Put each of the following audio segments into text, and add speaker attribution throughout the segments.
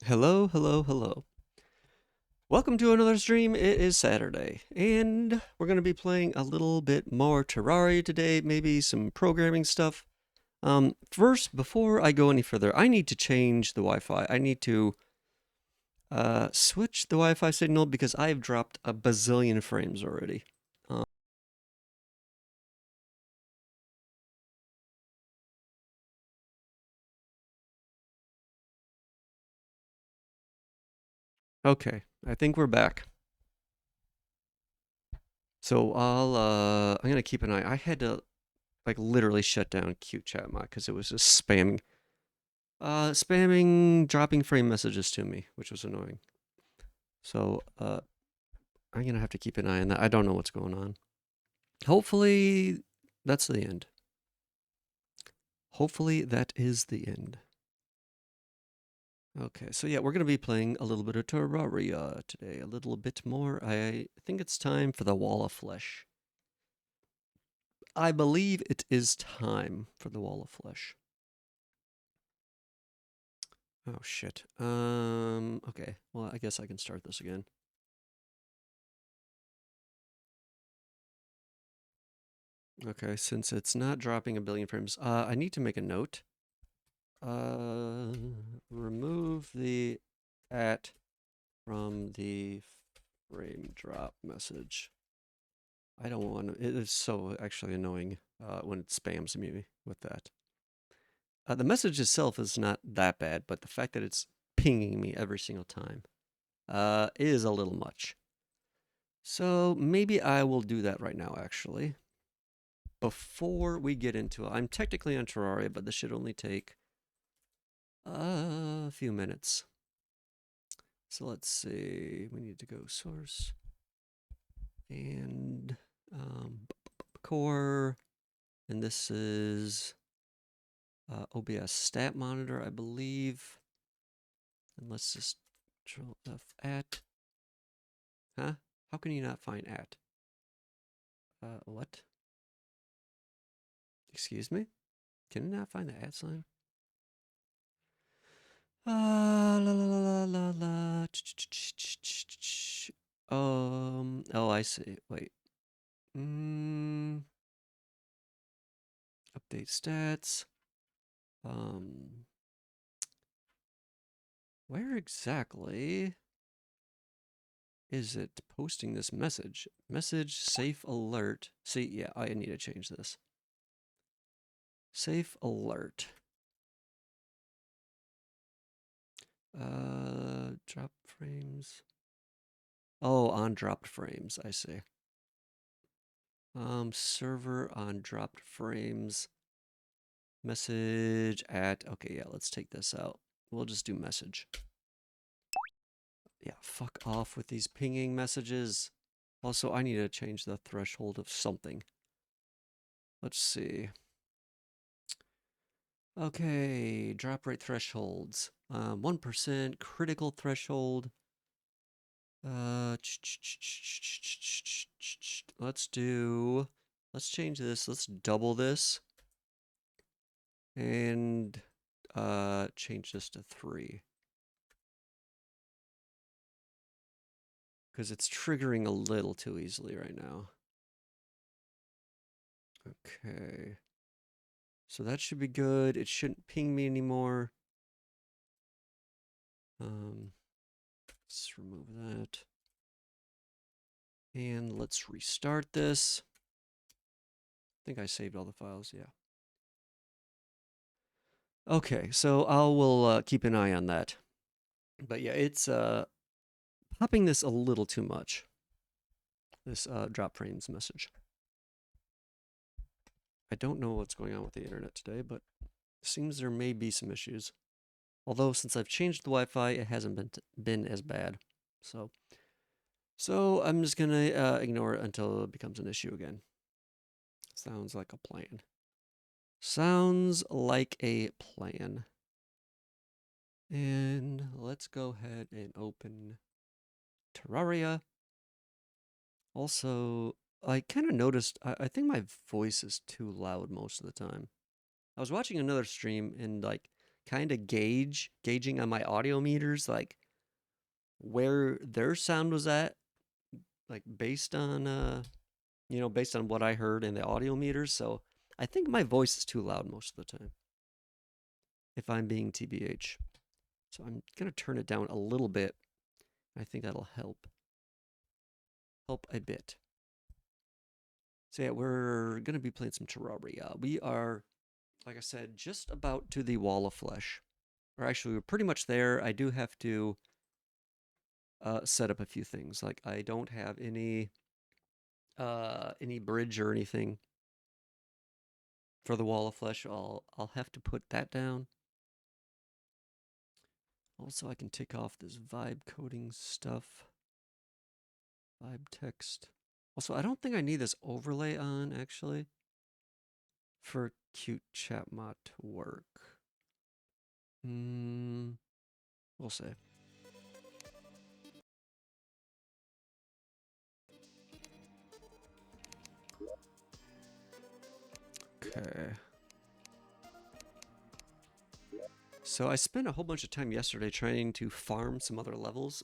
Speaker 1: Hello, hello, hello. Welcome to another stream. It is Saturday, and we're going to be playing a little bit more Terraria today, maybe some programming stuff. First, before I go any further, I need to change the Wi-Fi. I need to switch the Wi-Fi signal because I have dropped a bazillion frames already. Uh, okay, I think we're back. So I'm gonna keep an eye. I had to like literally shut down Cute Chat Mod because it was just spamming dropping frame messages to me, which was annoying. So I'm gonna have to keep an eye on that. I don't know what's going on. Hopefully that's the end. Hopefully that is the end. Okay, so yeah, we're gonna be playing a little bit of Terraria today. A little bit more. I think it's time for the Wall of Flesh. I believe it is time for the Wall of Flesh. Oh shit. Okay. Well, I guess I can start this again. Okay, since it's not dropping a billion frames, I need to make a note. Remove the at from the frame drop message. I don't want to, it is so actually annoying when it spams me with that. The message itself is not that bad, but the fact that it's pinging me every single time is a little much. So maybe I will do that right now, actually. Before we get into it, I'm technically on Terraria, but this should only take a few minutes. So let's see. We need to go source and core, and this is OBS stat monitor, I believe. And let's just control F at. Huh? How can you not find at? What? Excuse me? Can you not find the at sign? La la la la la. Oh, I see. Wait. Update stats. Um, where exactly is it posting this message? Message safe alert. See, yeah, I need to change this. Safe alert. Drop frames. Oh, on dropped frames. I see. Server on dropped frames. Message at. Okay, yeah, let's take this out. We'll just do message. Yeah, fuck off with these pinging messages. Also, I need to change the threshold of something. Let's see. Okay, drop rate thresholds. 1% critical threshold. Let's change this. Let's double this. And change this to 3. Because it's triggering a little too easily right now. Okay. So that should be good. It shouldn't ping me anymore. Let's remove that. And let's restart this. I think I saved all the files, yeah. Okay, so I will keep an eye on that. But yeah, it's popping this a little too much. This drop frames message. I don't know what's going on with the internet today, but it seems there may be some issues. Although since I've changed the Wi-Fi, it hasn't been as bad. So I'm just gonna ignore it until it becomes an issue again. Sounds like a plan. Sounds like a plan. And let's go ahead and open Terraria. Also, I kind of noticed, I think my voice is too loud most of the time. I was watching another stream and like kind of gauging on my audio meters, like where their sound was at, like based on based on what I heard in the audio meters. So I think my voice is too loud most of the time, if I'm being TBH. So I'm gonna turn it down a little bit. I think that'll help a bit. So yeah, we're gonna be playing some Terraria. We are, like I said, just about to the wall of flesh. Or actually, we're pretty much there. I do have to set up a few things. Like I don't have any bridge or anything for the wall of flesh. I'll have to put that down. Also, I can take off this vibe coding stuff. Vibe text. Also, I don't think I need this overlay on, actually, for cute chat mod to work. We'll see. Okay. So I spent a whole bunch of time yesterday trying to farm some other levels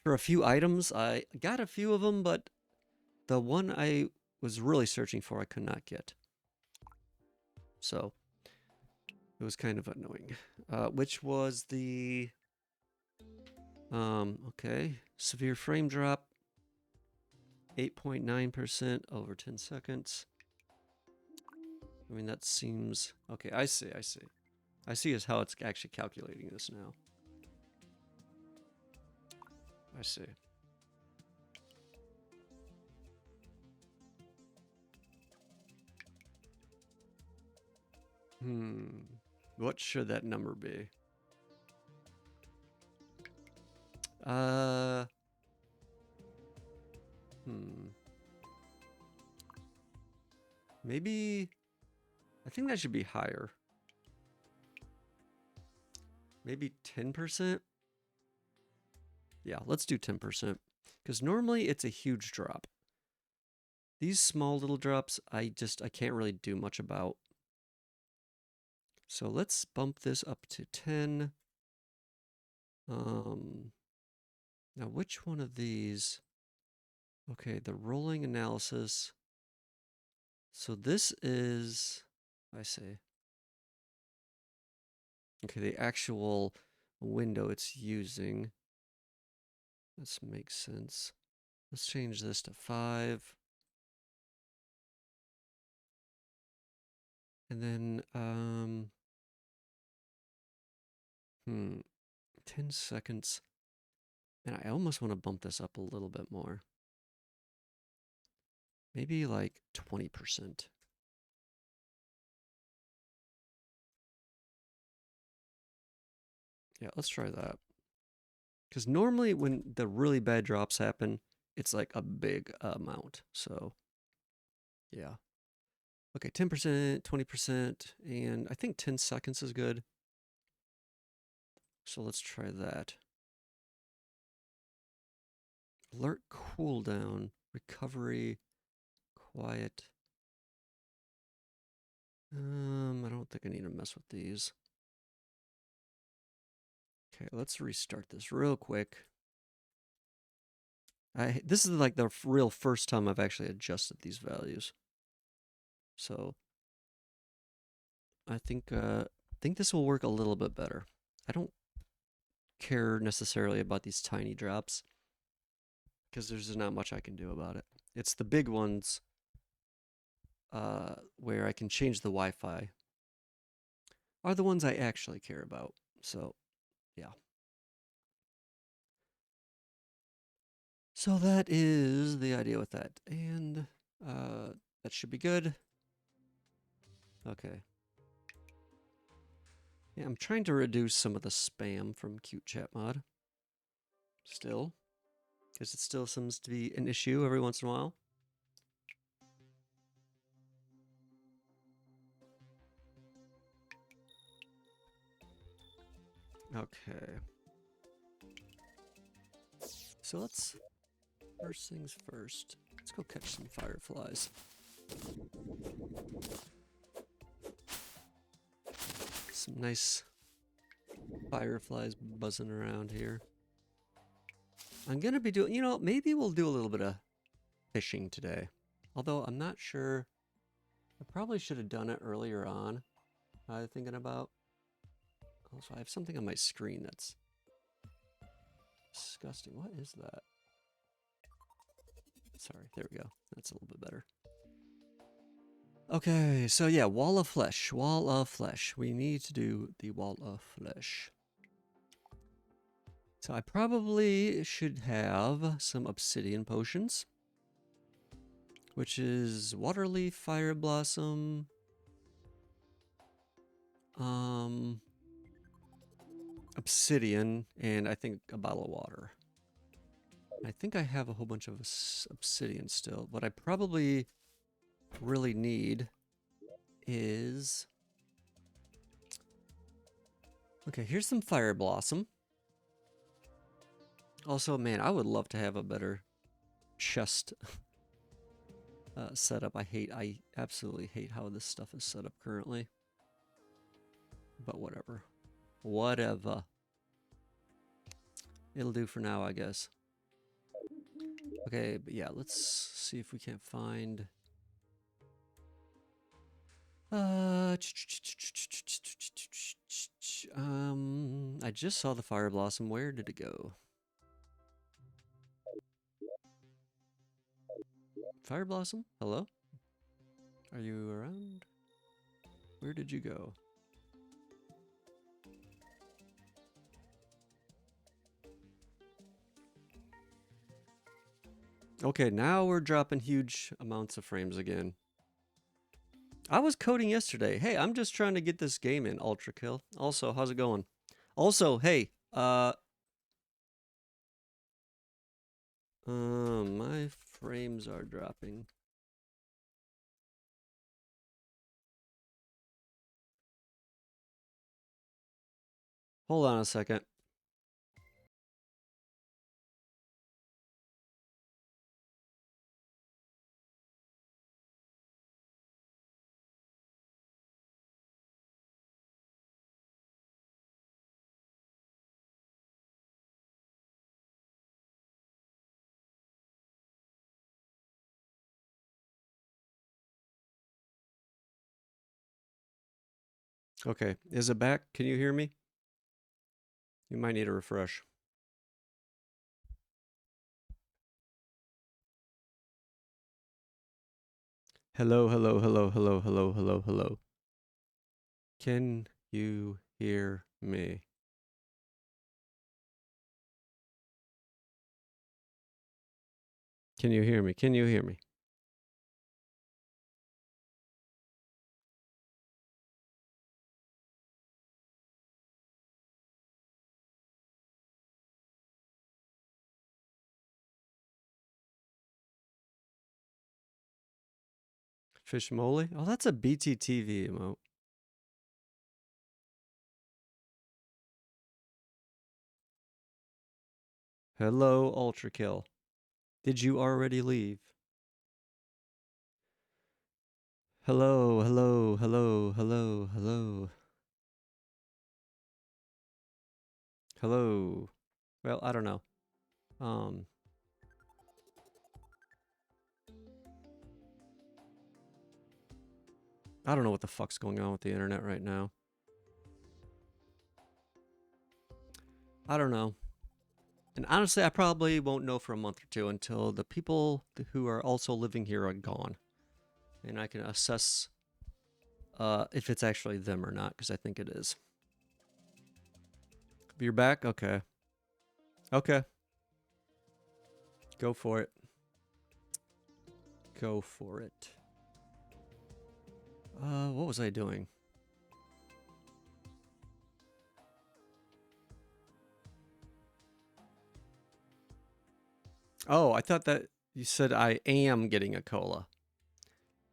Speaker 1: for a few items. I got a few of them, but the one I was really searching for I could not get. So it was kind of annoying. Which was the okay, severe frame drop, 8.9% over 10 seconds. I mean, that seems okay. I see is how it's actually calculating this now. I see. What should that number be? Maybe, I think that should be higher. Maybe 10%? Yeah, let's do 10%. Because normally it's a huge drop. These small little drops, I can't really do much about. So let's bump this up to 10. Now which one of these? Okay, the rolling analysis. So this is, I see. Okay, the actual window it's using. This makes sense. Let's change this to 5. And then, 10 seconds. And I almost want to bump this up a little bit more. Maybe like 20%. Yeah, let's try that. Because normally when the really bad drops happen, it's like a big amount. So, yeah. Okay, 10%, 20%, and I think 10 seconds is good. So let's try that. Alert cooldown, recovery, quiet. I don't think I need to mess with these. Okay, let's restart this real quick. This is like the real first time I've actually adjusted these values. So I think this will work a little bit better. I don't care necessarily about these tiny drops because there's not much I can do about it. It's the big ones where I can change the Wi-Fi are the ones I actually care about. So, yeah. So that is the idea with that. And that should be good. Okay. Yeah, I'm trying to reduce some of the spam from Cute Chat Mod. Still. Because it still seems to be an issue every once in a while. Okay. So let's, first things first, let's go catch some fireflies. Some nice fireflies buzzing around here. I'm gonna be doing, maybe we'll do a little bit of fishing today. Although I'm not sure. I probably should have done it earlier on. I was thinking about. Also, I have something on my screen that's disgusting. What is that? Sorry, there we go. That's a little bit better. Okay, so yeah, wall of flesh. Wall of flesh. We need to do the wall of flesh. So I probably should have some obsidian potions, which is waterleaf, fire blossom, obsidian, and I think a bottle of water. I think I have a whole bunch of obsidian still. What I probably really need is... Okay, here's some fire blossom. Also, man, I would love to have a better chest setup. I absolutely hate how this stuff is set up currently. But whatever. Whatever. It'll do for now, I guess. Okay, but yeah, let's see if we can't find... I just saw the fire blossom. Where did it go? Fire blossom? Hello? Are you around? Where did you go? Okay, now we're dropping huge amounts of frames again. I was coding yesterday. Hey, I'm just trying to get this game in, Ultra Kill. Also, how's it going? Also, hey, my frames are dropping. Hold on a second. Okay, is it back? Can you hear me? You might need a refresh. Hello, hello, hello, hello, hello, hello, hello. Can you hear me? Can you hear me? Can you hear me? Fish moly? Oh, that's a BTTV emote. Hello, Ultra Kill. Did you already leave? Hello, hello, hello, hello, hello. Hello. Well, I don't know. I don't know what the fuck's going on with the internet right now. I don't know. And honestly, I probably won't know for a month or two until the people who are also living here are gone. And I can assess if it's actually them or not, because I think it is. You're back? Okay. Okay. Go for it. Go for it. What was I doing? Oh, I thought that you said I am getting a cola.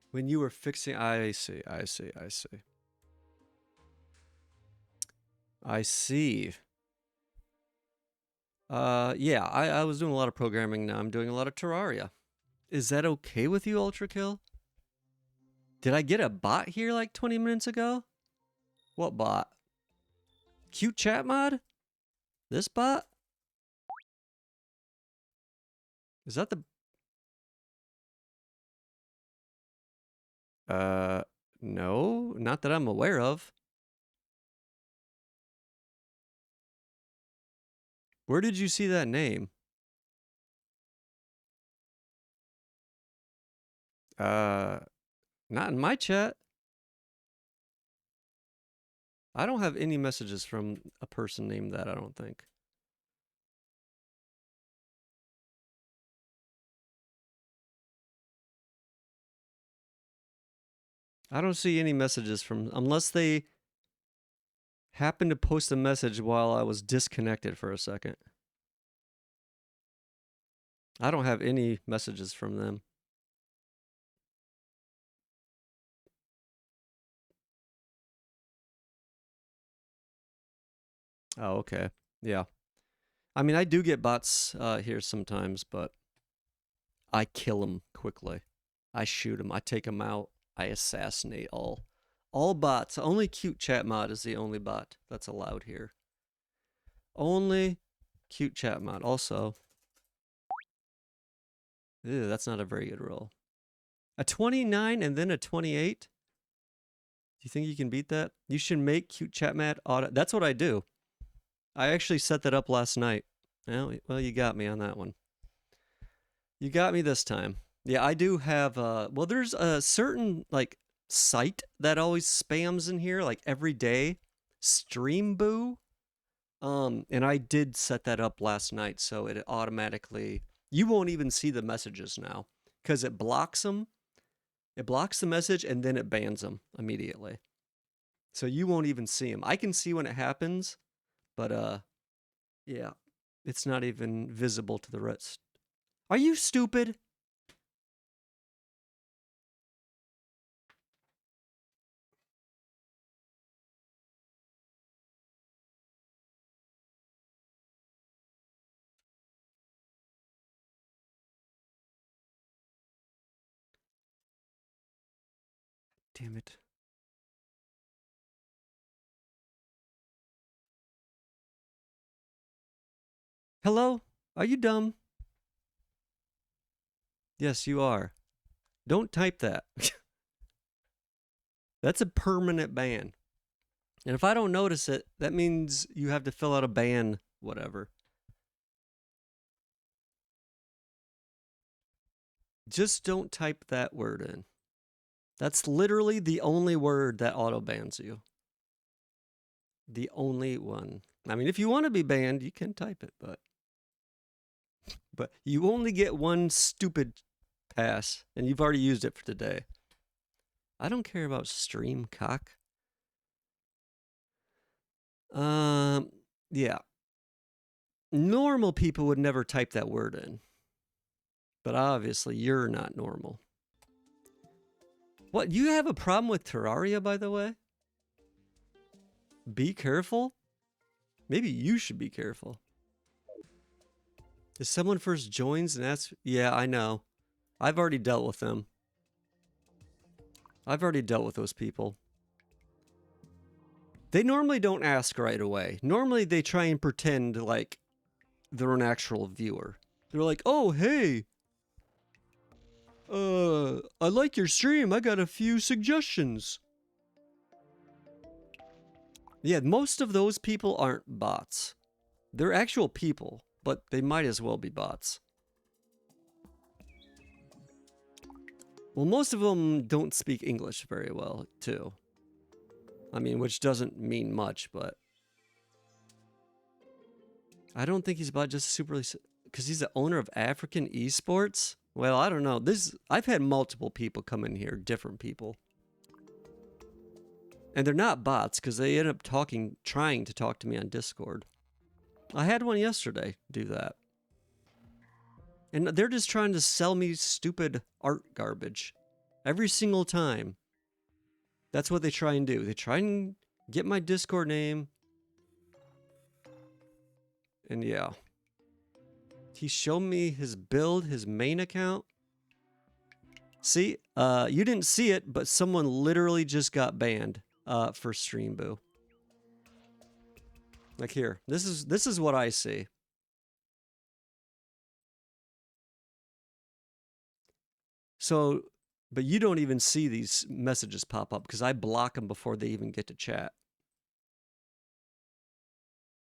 Speaker 1: When you were fixing... I see, I see, I see. I see. Yeah, I was doing a lot of programming. Now I'm doing a lot of Terraria. Is that okay with you, Ultra Kill? Did I get a bot here like 20 minutes ago? What bot? Cute chat mod? This bot? Is that the... No, not that I'm aware of. Where did you see that name? Not in my chat. I don't have any messages from a person named that, I don't think. I don't see any messages from... Unless they happened to post a message while I was disconnected for a second. I don't have any messages from them. Oh, okay. Yeah. I mean, I do get bots here sometimes, but I kill them quickly. I shoot them. I take them out. I assassinate all bots. Only cute chat mod is the only bot that's allowed here. Only cute chat mod. Also, ew, that's not a very good roll. A 29 and then a 28? Do you think you can beat that? You should make cute chat mod auto. That's what I do. I actually set that up last night. Well, you got me on that one. You got me this time. Yeah, I do have, well, there's a certain, like, site that always spams in here, like, every day. Streamboo. And I did set that up last night, so it automatically, you won't even see the messages now, because it blocks them. It blocks the message, and then it bans them immediately. So you won't even see them. I can see when it happens, but, yeah, it's not even visible to the rest. Are you stupid? Damn it. Hello? Are you dumb? Yes, you are. Don't type that. That's a permanent ban. And if I don't notice it, that means you have to fill out a ban, whatever. Just don't type that word in. That's literally the only word that auto bans you. The only one. I mean, if you want to be banned, you can type it, but you only get one stupid pass, and you've already used it for today. I don't care about stream cock. Yeah. Normal people would never type that word in. But obviously, you're not normal. What, you have a problem with Terraria, by the way? Be careful? Maybe you should be careful. If someone first joins and asks... Yeah, I know. I've already dealt with them. I've already dealt with those people. They normally don't ask right away. Normally, they try and pretend like they're an actual viewer. They're like, oh, hey... I like your stream. I got a few suggestions. Yeah, most of those people aren't bots. They're actual people, but they might as well be bots. Well, most of them don't speak English very well, too. I mean, which doesn't mean much, but... I don't think he's bot just super... Because he's the owner of African Esports? Well, I don't know. I've had multiple people come in here, different people. And they're not bots, because they end up trying to talk to me on Discord. I had one yesterday do that. And they're just trying to sell me stupid art garbage. Every single time. That's what they try and do. They try and get my Discord name. And yeah. He showed me his build, his main account. See, you didn't see it, but someone literally just got banned for Streamboo. Like here, this is what I see. So, but you don't even see these messages pop up because I block them before they even get to chat.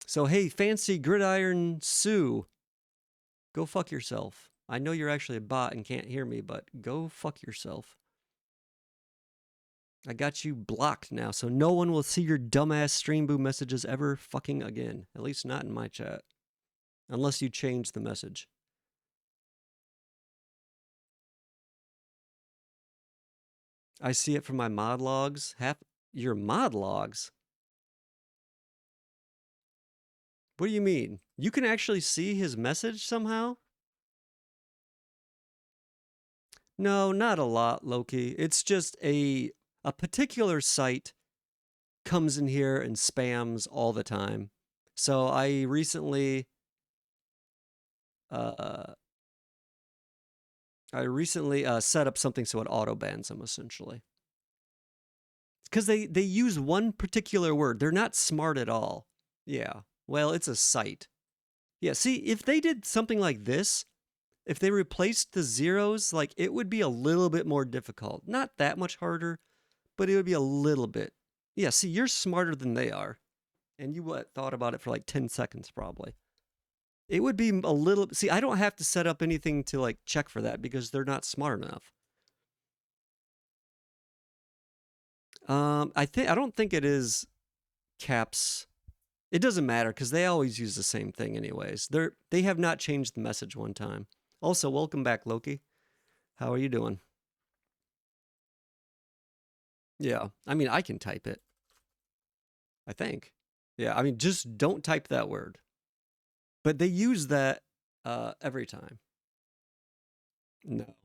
Speaker 1: So, hey, fancy gridiron Sue, go fuck yourself. I know you're actually a bot and can't hear me, but go fuck yourself. I got you blocked now, so no one will see your dumbass stream boo messages ever fucking again. At least not in my chat. Unless you change the message. I see it from my mod logs. Your mod logs? What do you mean? You can actually see his message somehow? No, not a lot, Loki. It's just a particular site comes in here and spams all the time. So I recently set up something so it auto bans them essentially. Because they use one particular word. They're not smart at all. Yeah. Well, it's a site. Yeah, see, if they did something like this, if they replaced the zeros, like it would be a little bit more difficult. Not that much harder, but it would be a little bit. Yeah, see, you're smarter than they are. And you thought about it for like 10 seconds probably. It would be a little, see, I don't have to set up anything to like check for that because they're not smart enough. I don't think it is caps. It doesn't matter because they always use the same thing anyways. They have not changed the message one time. Also, welcome back, Loki. How are you doing? Yeah, I mean, I can type it. I think. Yeah, I mean, just don't type that word. But they use that every time. No.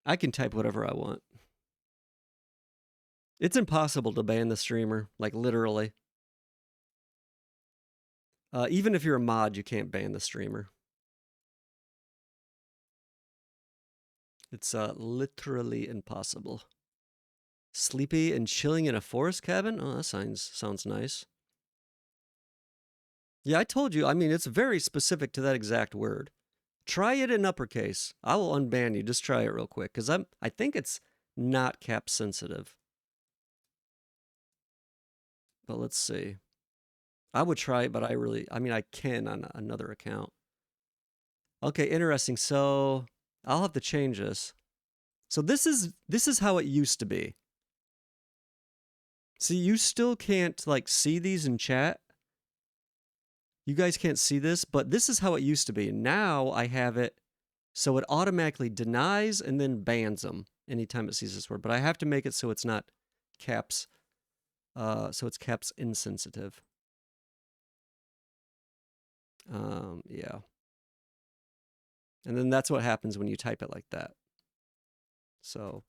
Speaker 1: I can type whatever I want. It's impossible to ban the streamer, like literally. Even if you're a mod, you can't ban the streamer. It's literally impossible. Sleepy and chilling in a forest cabin? Oh, that sounds nice. Yeah, I told you. I mean, it's very specific to that exact word. Try it in uppercase. I will unban you. Just try it real quick because I think it's not cap sensitive. But let's see. I would try it, but I can on another account. Okay, interesting. So I'll have to change this. So this is how it used to be. See, you still can't like see these in chat. You guys can't see this, but this is how it used to be. Now I have it so it automatically denies and then bans them anytime it sees this word. But I have to make it so it's not caps. So it's caps insensitive. Yeah. And then that's what happens when you type it like that. So.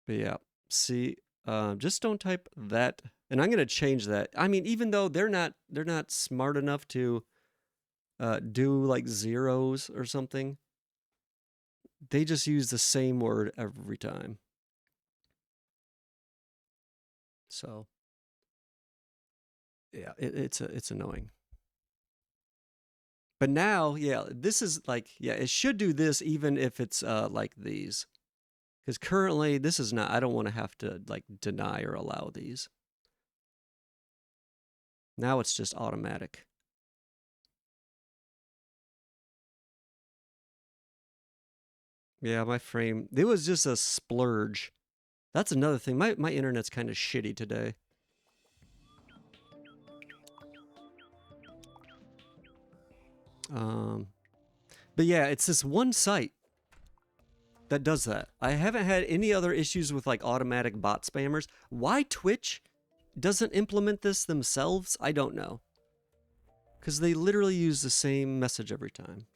Speaker 1: But yeah, see, just don't type that. And I'm gonna change that. I mean, even though they're not smart enough to do like zeros or something, they just use the same word every time. So yeah, it's annoying. But now, yeah, this is like, yeah, it should do this even if it's like these. Because currently this is not, I don't want to have to like deny or allow these. Now it's just automatic. Yeah, my frame, it was just a splurge. That's another thing. My internet's kind of shitty today. But yeah, it's this one site that does that. I haven't had any other issues with like automatic bot spammers. Why Twitch doesn't implement this themselves, I don't know. Because they literally use the same message every time.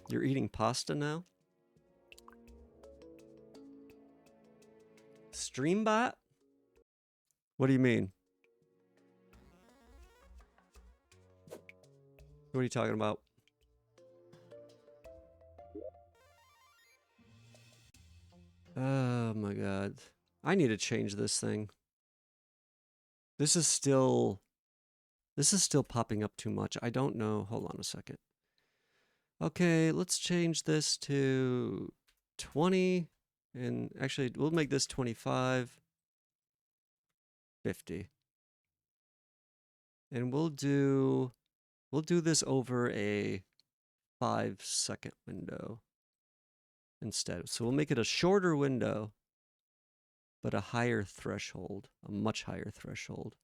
Speaker 1: You're eating pasta now? Streambot? What do you mean? What are you talking about? Oh my god. I need to change this thing. This is still popping up too much. I don't know. Hold on a second. Okay, let's change this to 20 and actually we'll make this 25, 50. And we'll do this over a 5-second window instead. So we'll make it a shorter window but a higher threshold, a much higher threshold.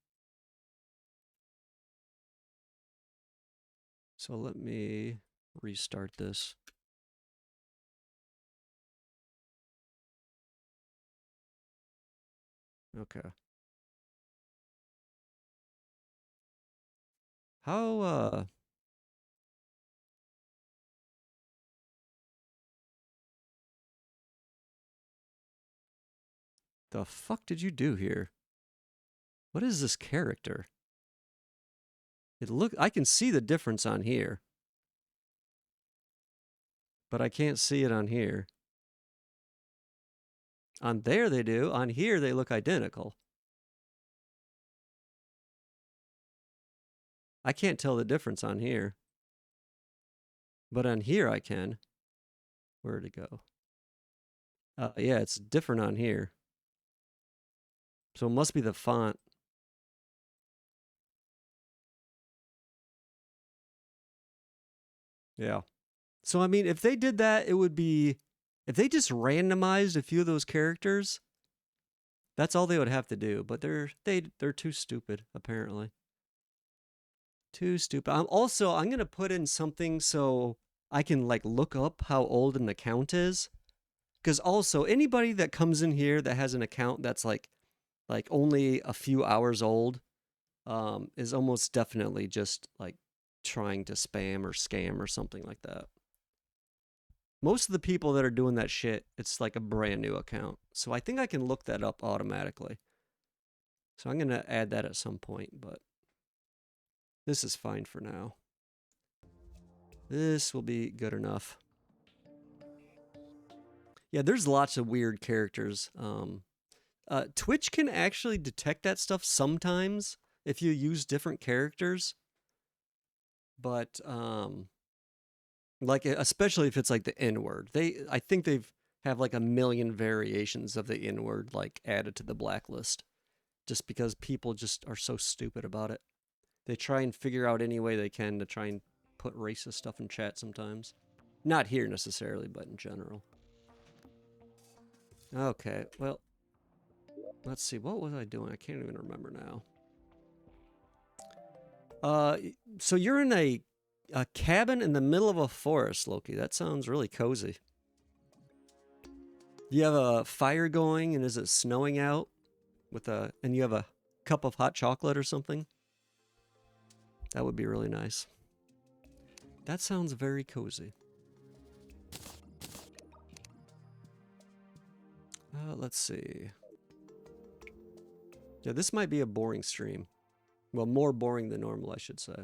Speaker 1: So let me restart this. Okay. How the fuck did you do here? What is this character? I can see the difference on here. But I can't see it on here. On there they do. On here they look identical. I can't tell the difference on here. But on here I can. Where'd it go? Yeah, it's different on here. So it must be the font. Yeah. So I mean, if they did that, it would be if they just randomized a few of those characters, that's all they would have to do. But they're too stupid, apparently. Too stupid. I'm gonna put in something so I can like look up how old an account is. Because also anybody that comes in here that has an account that's like only a few hours old, is almost definitely just like trying to spam or scam or something like that. Most of the people that are doing that shit, it's like a brand new account. So I think I can look that up automatically. So I'm going to add that at some point, but this is fine for now. This will be good enough. Yeah, there's lots of weird characters. Twitch can actually detect that stuff sometimes if you use different characters. But like especially if it's like the N word, I think they've have like a million variations of the N word like added to the blacklist, just because people just are so stupid about it. They try and figure out any way they can to try and put racist stuff in chat sometimes. Not here necessarily, but in general. Okay, well, let's see. What was I doing? I can't even remember now. So you're in a cabin in the middle of a forest, Loki. That sounds really cozy. You have a fire going, and is it snowing out? And you have a cup of hot chocolate or something? That would be really nice. That sounds very cozy. Let's see. Yeah, this might be a boring stream. Well, more boring than normal, I should say.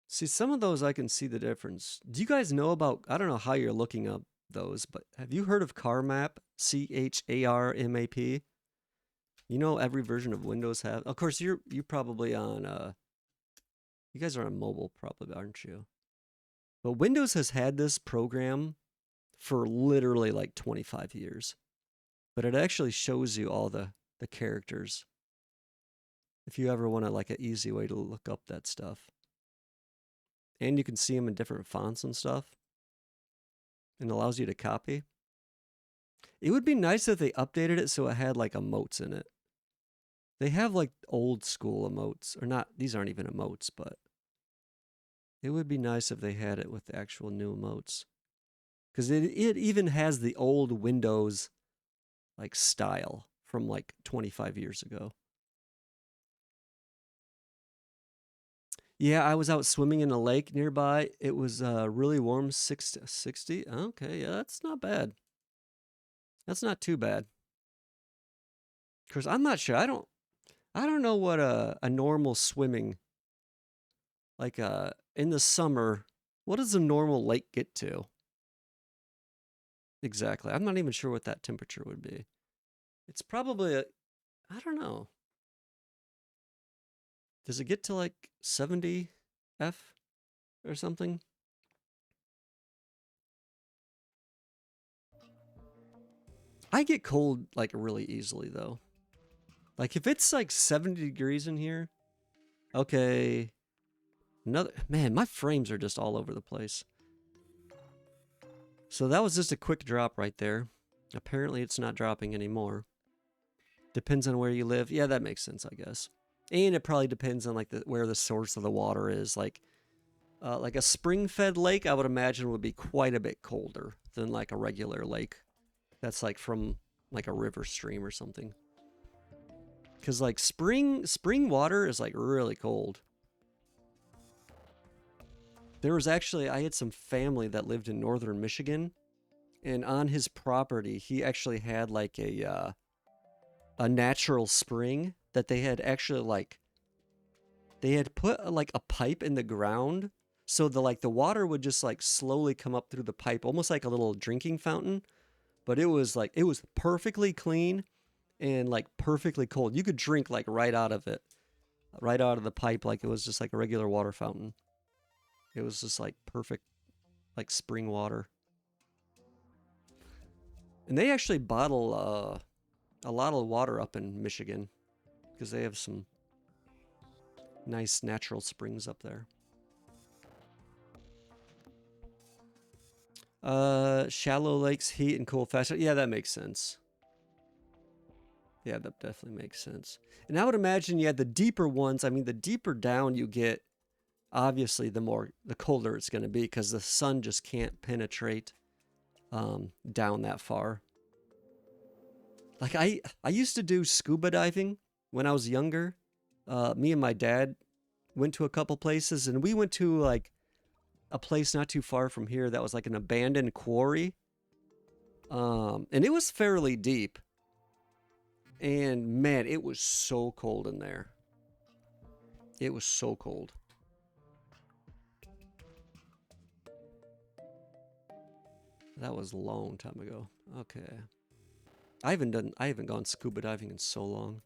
Speaker 1: See, some of those I can see the difference. Do you guys know about, I don't know how you're looking up those, but have you heard of CarMap? CHARMAP? You know every version of Windows have. Of course, you're probably on you guys are on mobile probably, aren't you? But Windows has had this program for literally like 25 years. But it actually shows you all the characters. If you ever want to like an easy way to look up that stuff. And you can see them in different fonts and stuff. And allows you to copy. It would be nice if they updated it so it had like emotes in it. They have like old school emotes, or not, these aren't even emotes, but it would be nice if they had it with the actual new emotes. Because it even has the old Windows like style from like 25 years ago. Yeah, I was out swimming in a lake nearby. It was really warm, 60. Okay, yeah, that's not bad. That's not too bad. Because I'm not sure. I don't know what a normal swimming like in the summer. What does a normal lake get to? exactly. I'm not even sure what that temperature would be. It's probably a, I don't know. Does it get to like 70 F or something? I get cold like really easily though. Like if it's like 70 degrees in here, okay. Another man, my frames are just all over the place. So that was just a quick drop right there. Apparently it's not dropping anymore. Depends on where you live. Yeah, that makes sense, I guess. And it probably depends on like where the source of the water is. Like a spring-fed lake, I would imagine would be quite a bit colder than like a regular lake. That's like from like a river stream or something. Because like spring water is like really cold. There was actually, I had some family that lived in northern Michigan, and on his property he actually had like a natural spring that they had actually like they had put like a pipe in the ground, so the water would just like slowly come up through the pipe, almost like a little drinking fountain. But it was perfectly clean and like perfectly cold. You could drink like right out of it, right out of the pipe, like it was just like a regular water fountain. It was just like perfect, like spring water. And they actually bottle a lot of water up in Michigan because they have some nice natural springs up there. Shallow lakes heat and cool faster. Yeah, that makes sense. Yeah, that definitely makes sense. And I would imagine, yeah, the deeper ones, I mean, the deeper down you get, obviously the colder it's going to be because the sun just can't penetrate down that far. Like I used to do scuba diving when I was younger. Me and my dad went to a couple places, and we went to like a place not too far from here that was like an abandoned quarry. And it was fairly deep. And man, it was so cold in there. It was so cold. That was a long time ago. Okay. I haven't gone scuba diving in so long.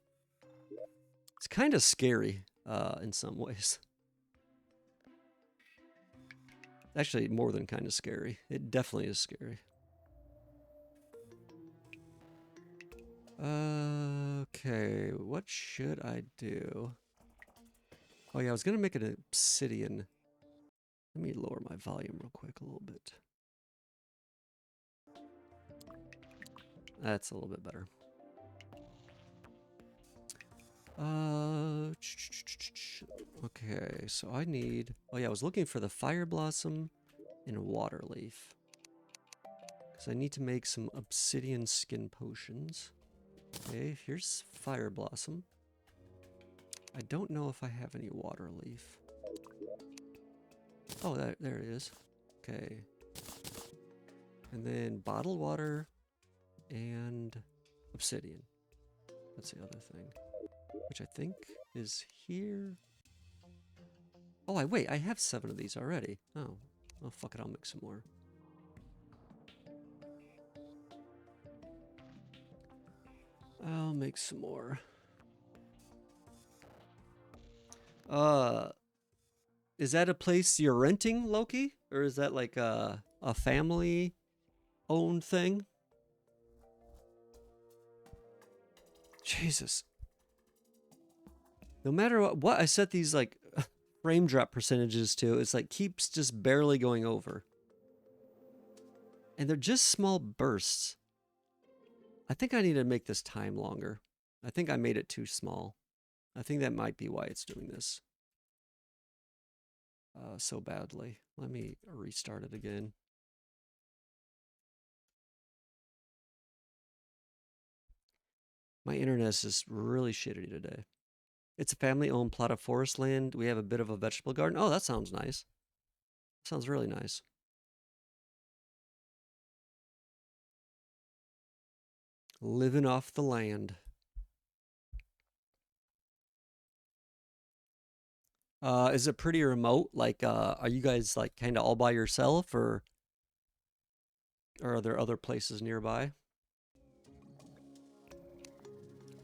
Speaker 1: It's kind of scary in some ways. Actually, more than kind of scary. It definitely is scary. Okay, what should I do? Oh yeah, I was gonna make an obsidian. Let me lower my volume real quick a little bit. That's a little bit better. Okay, so I need, oh yeah, I was looking for the fire blossom and water leaf. Because I need to make some obsidian skin potions. Okay, here's fire blossom. I don't know if I have any water leaf. Oh, there it is. Okay. And then bottled water and obsidian. That's the other thing. Which I think is here. Oh, wait, I have 7 of these already. Oh, fuck it, I'll make some more. I'll make some more. Is that a place you're renting, Loki? Or is that like a family owned thing? Jesus. No matter what I set these like frame drop percentages to, it's like keeps just barely going over. And they're just small bursts. I think I need to make this time longer. I think I made it too small. I think that might be why it's doing this so badly. Let me restart it again. My internet is just really shitty today. It's a family-owned plot of forest land. We have a bit of a vegetable garden. Oh, that sounds nice. Sounds really nice. Living off the land. Is it pretty remote? Like, are you guys like kind of all by yourself or? Or are there other places nearby?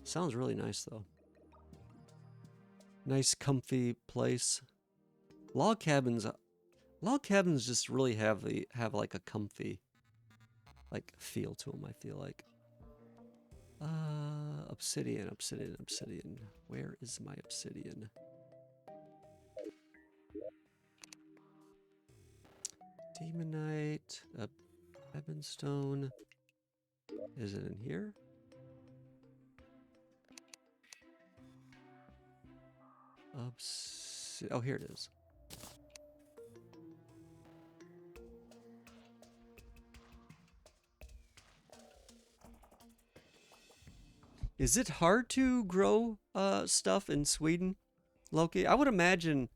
Speaker 1: Sounds really nice though. Nice comfy place. Log cabins just really have like a comfy like feel to them, I feel like. Obsidian, obsidian, obsidian. Where is my obsidian? Demonite, Ebonstone. Is it in here? Oh, here it is. Is it hard to grow stuff in Sweden, Loki? I would imagine,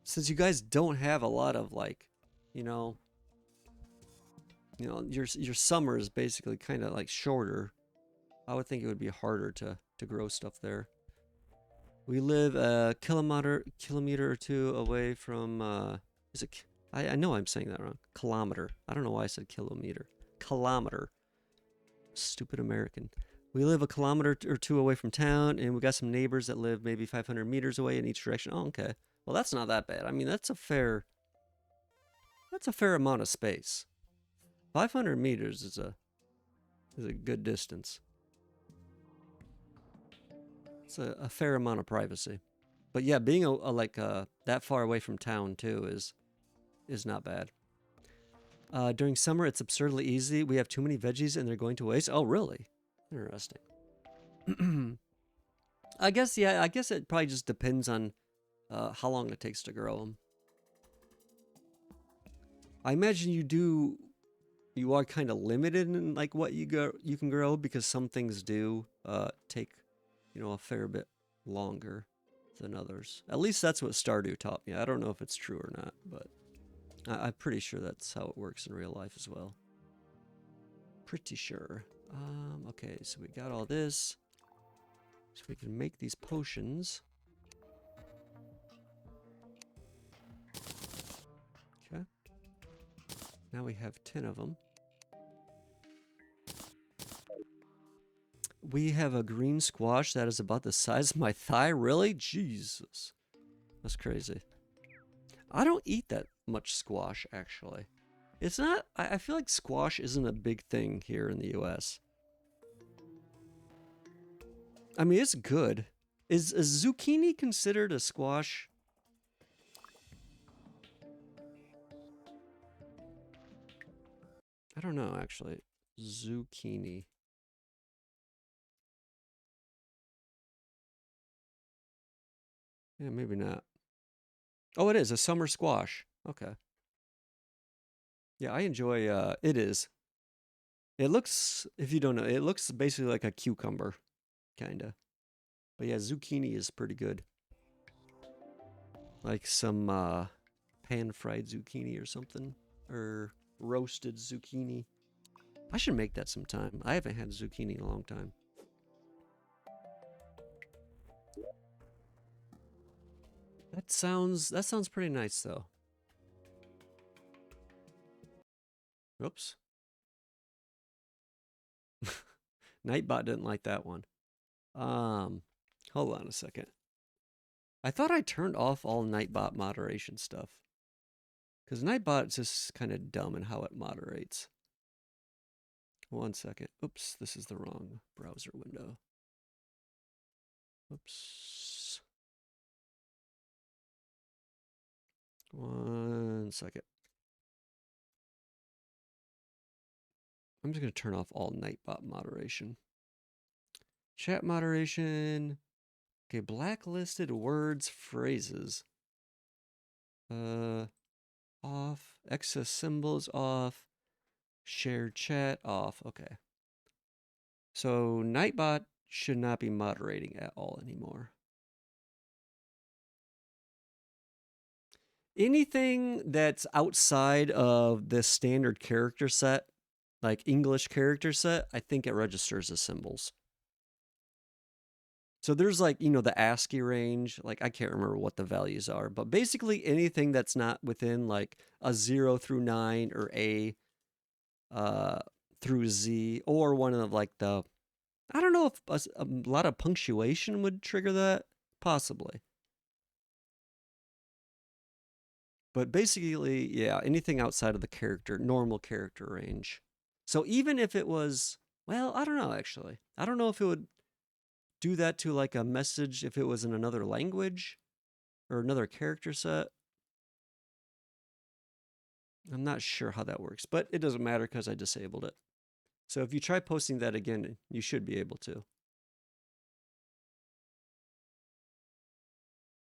Speaker 1: since you guys don't have a lot of like, you know, your summer is basically kind of like shorter. I would think it would be harder to grow stuff there. We live a kilometer or two away from. Is it? I know I'm saying that wrong. Kilometer. I don't know why I said kilometer. Kilometer. Stupid American. We live a kilometer or two away from town, and we got some neighbors that live maybe 500 meters away in each direction. Oh, okay. Well, that's not that bad. I mean, that's a fair amount of space. 500 meters is a good distance. It's a fair amount of privacy. But yeah, being that far away from town too is not bad. During summer, it's absurdly easy. We have too many veggies and they're going to waste. Oh, really? Interesting. I guess it probably just depends on how long it takes to grow them. I imagine you are kind of limited in like what you can grow, because some things do take, a fair bit longer than others. At least that's what Stardew taught me. I don't know if it's true or not, but I'm pretty sure that's how it works in real life as well. Pretty sure. Okay, so we got all this. So we can make these potions. Okay. Now we have 10 of them. We have a green squash that is about the size of my thigh. Really? Jesus. That's crazy. I don't eat that much squash, actually. It's not... I feel like squash isn't a big thing here in the US. I mean, it's good. Is zucchini considered a squash? I don't know, actually. Zucchini. Yeah, maybe not. Oh, it is a summer squash. Okay. Yeah, I enjoy, it is. It looks, if you don't know, it looks basically like a cucumber, kinda. But yeah, zucchini is pretty good. Like some, pan-fried zucchini or something. Or roasted zucchini. I should make that sometime. I haven't had zucchini in a long time. That sounds pretty nice though. Oops. Nightbot didn't like that one. Hold on a second. I thought I turned off all Nightbot moderation stuff. Because Nightbot's just kind of dumb in how it moderates. 1 second. Oops, this is the wrong browser window. Oops. 1 second. I'm just going to turn off all Nightbot moderation. Chat moderation. Okay, blacklisted words, phrases. Off. Excess symbols off. Shared chat off. Okay. So Nightbot should not be moderating at all anymore. Anything that's outside of the standard character set, like English character set, I think it registers as symbols. So there's like, the ASCII range, like I can't remember what the values are, but basically anything that's not within like a 0 through 9 or A, uh, through Z, or one of like the, I don't know if a lot of punctuation would trigger that, possibly. But basically, yeah, anything outside of the character, normal character range. So even if it was, well, I don't know actually. I don't know if it would do that to like a message if it was in another language or another character set. I'm not sure how that works, but it doesn't matter because I disabled it. So if you try posting that again, you should be able to.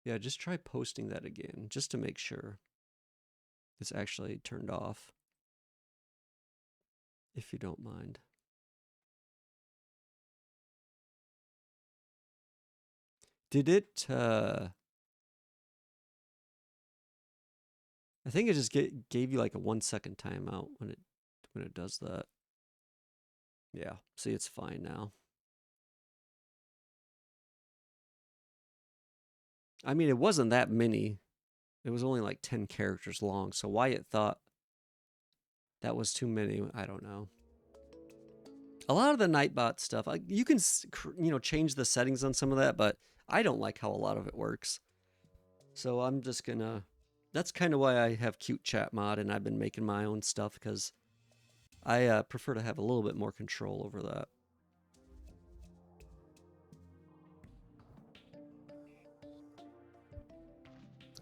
Speaker 1: Yeah, just try posting that again just to make sure it's actually turned off, if you don't mind. Did it, I think it just gave you like a 1 second timeout when it does that. Yeah, see, it's fine now. I mean, it wasn't that many. It was only like 10 characters long, so why it thought that was too many, I don't know. A lot of the Nightbot stuff, like you can change the settings on some of that, but I don't like how a lot of it works. So I'm just gonna. That's kind of why I have Cute Chat Mod, and I've been making my own stuff because I prefer to have a little bit more control over that.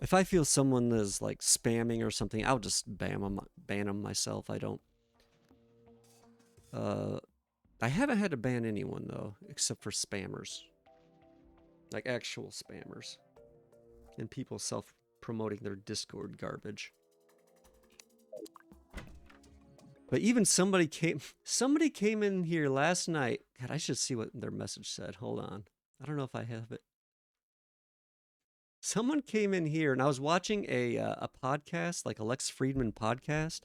Speaker 1: If I feel someone is like spamming or something, I'll just ban them myself. I don't. Uh, I haven't had to ban anyone though, except for spammers, like actual spammers, and people self-promoting their Discord garbage. But even somebody came in here last night. God, I should see what their message said. Hold on. I don't know if I have it. Someone came in here and I was watching a podcast, like a Lex Friedman podcast,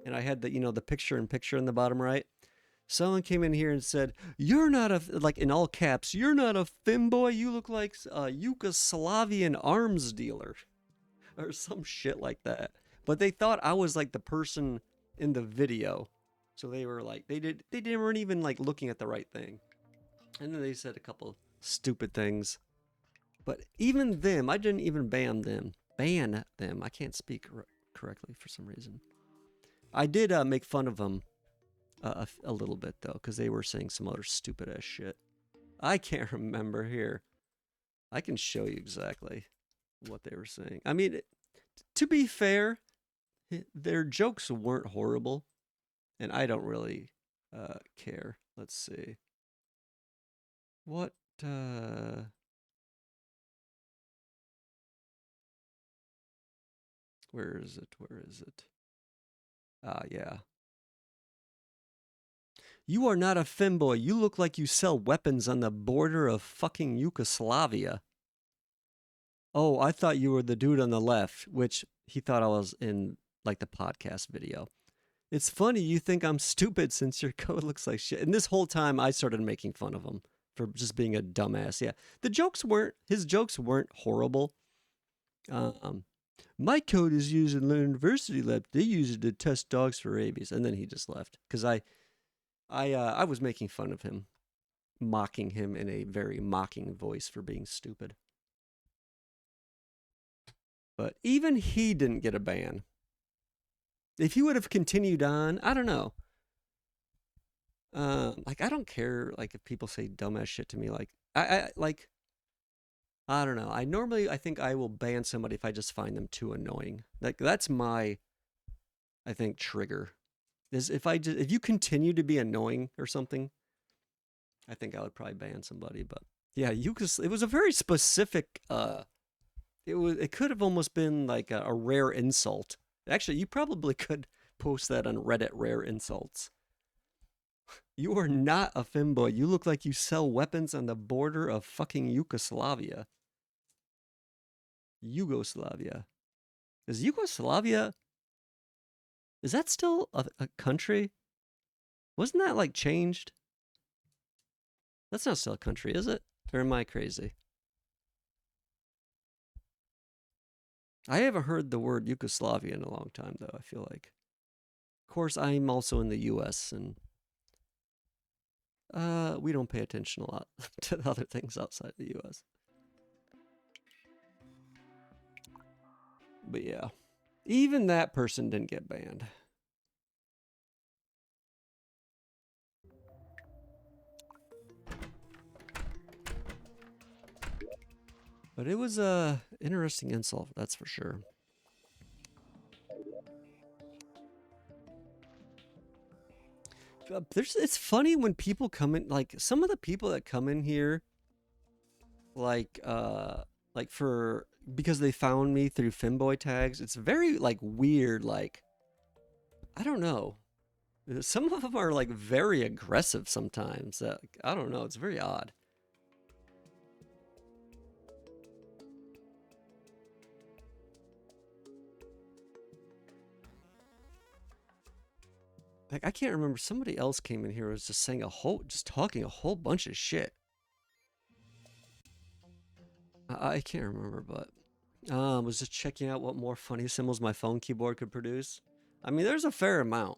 Speaker 1: and I had the picture in picture in the bottom right. Someone came in here and said, "You're not a," like in all caps, "You're not a femboy. You look like a Yugoslavian arms dealer," or some shit like that. But they thought I was like the person in the video, so they were like, they weren't even like looking at the right thing, and then they said a couple stupid things. But even them, I didn't even ban them. Ban them. I can't speak correctly for some reason. I did make fun of them a little bit though, because they were saying some other stupid ass shit. I can't remember here. I can show you exactly what they were saying. I mean, to be fair, their jokes weren't horrible, and I don't really care. Let's see. What? Where is it? Where is it? Ah, yeah. You are not a femboy. You look like you sell weapons on the border of fucking Yugoslavia. Oh, I thought you were the dude on the left, which he thought I was in like the podcast video. It's funny you think I'm stupid since your code looks like shit. And this whole time I started making fun of him for just being a dumbass. Yeah. His jokes weren't horrible. Um, my code is used in the university lab. They use it to test dogs for rabies. And then he just left because I was making fun of him, mocking him in a very mocking voice for being stupid. But even he didn't get a ban. If he would have continued on, I don't know. Like I don't care like if people say dumbass shit to me. Like I don't know. I think I will ban somebody if I just find them too annoying. Like that's my I think trigger. Is if you continue to be annoying or something, I think I would probably ban somebody. But yeah, it was a very specific. It could have almost been like a rare insult. Actually, you probably could post that on Reddit. Rare insults. You are not a femboy. You look like you sell weapons on the border of fucking Yugoslavia. Yugoslavia. Is Yugoslavia? Is that still a country? Wasn't that like changed? That's not still a country, is it? Or am I crazy? I haven't heard the word Yugoslavia in a long time, though, I feel like. course, I'm also in the U.S. and we don't pay attention a lot to other things outside the U.S. But yeah, even that person didn't get banned. But it was a interesting insult, that's for sure. It's funny when people come in, like some of the people that come in here, like for because they found me through Femboy tags. It's very like weird. Like I don't know. Some of them are like very aggressive sometimes. I don't know. It's very odd. Like I can't remember. Somebody else came in here and was just saying just talking a whole bunch of shit. I can't remember, but was just checking out what more funny symbols my phone keyboard could produce. I mean, there's a fair amount.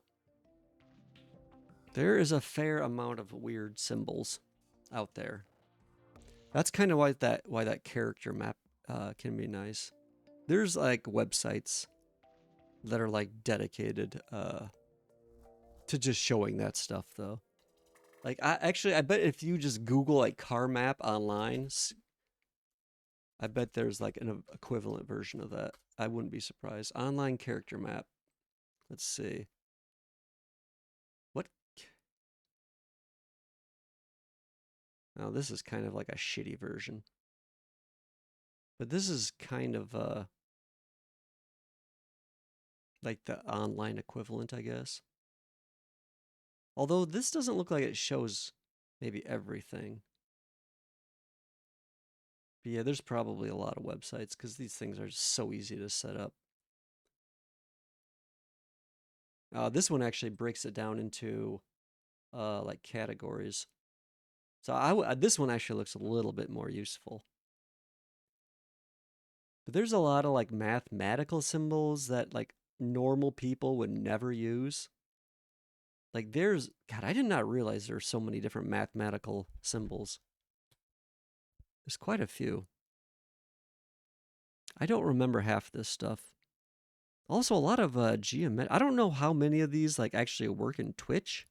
Speaker 1: There is a fair amount of weird symbols out there. That's kind of why that character map can be nice. There's like websites that are like dedicated to just showing that stuff though. Like I bet if you just Google like car map online, I bet there's like an equivalent version of that. I wouldn't be surprised. Online character map. Let's see. What? Oh, this is kind of like a shitty version. But this is kind of like the online equivalent, I guess. Although this doesn't look like it shows maybe everything. But yeah, there's probably a lot of websites because these things are so easy to set up. This one actually breaks it down into like categories. So this one actually looks a little bit more useful. But there's a lot of like mathematical symbols that like normal people would never use. Like God, I did not realize there are so many different mathematical symbols. There's quite a few. I don't remember half this stuff. Also, a lot of geometry. I don't know how many of these like actually work in Twitch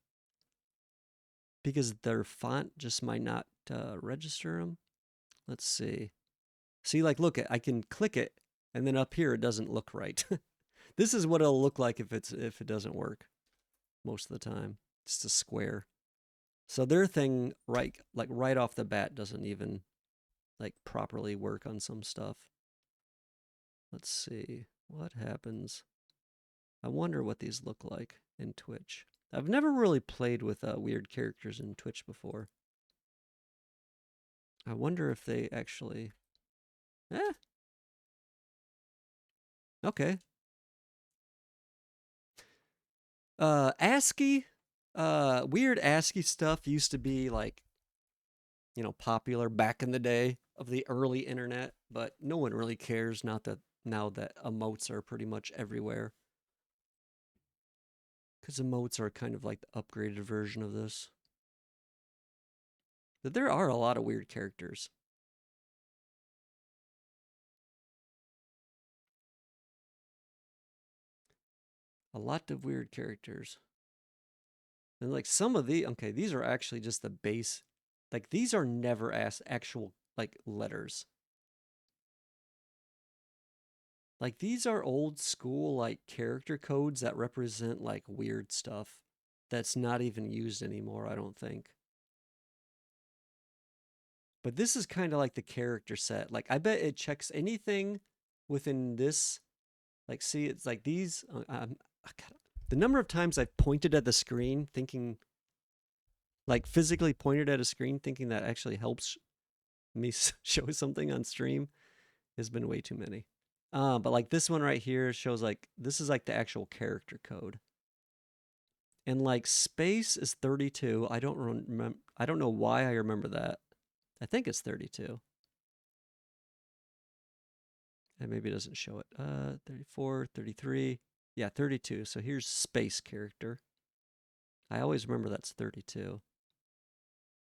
Speaker 1: because their font just might not register them. Let's see. See, like, look, I can click it, and then up here it doesn't look right. This is what it'll look like if it doesn't work. Most of the time, just a square. So their thing right off the bat doesn't even like properly work on some stuff. Let's see what happens. I wonder what these look like in Twitch. I've never really played with weird characters in Twitch before. I wonder if they actually... Okay. ASCII, weird ASCII stuff used to be like, popular back in the day of the early internet, but no one really cares now that emotes are pretty much everywhere. Because emotes are kind of like the upgraded version of this. But there are a lot of weird characters. A lot of weird characters. And like some of these are actually just the base. Like these are never actual like letters. Like these are old school like character codes that represent like weird stuff that's not even used anymore, I don't think. But this is kind of like the character set. Like I bet it checks anything within this. Like see, it's like these. The number of times I've pointed at the screen thinking, like physically pointed at a screen thinking that actually helps me show something on stream has been way too many. But like this one right here shows like this is like the actual character code. And like space is 32. I don't remember. I don't know why I remember that. I think it's 32. And maybe it doesn't show it. 34, 33. Yeah, 32. So here's space character. I always remember that's 32.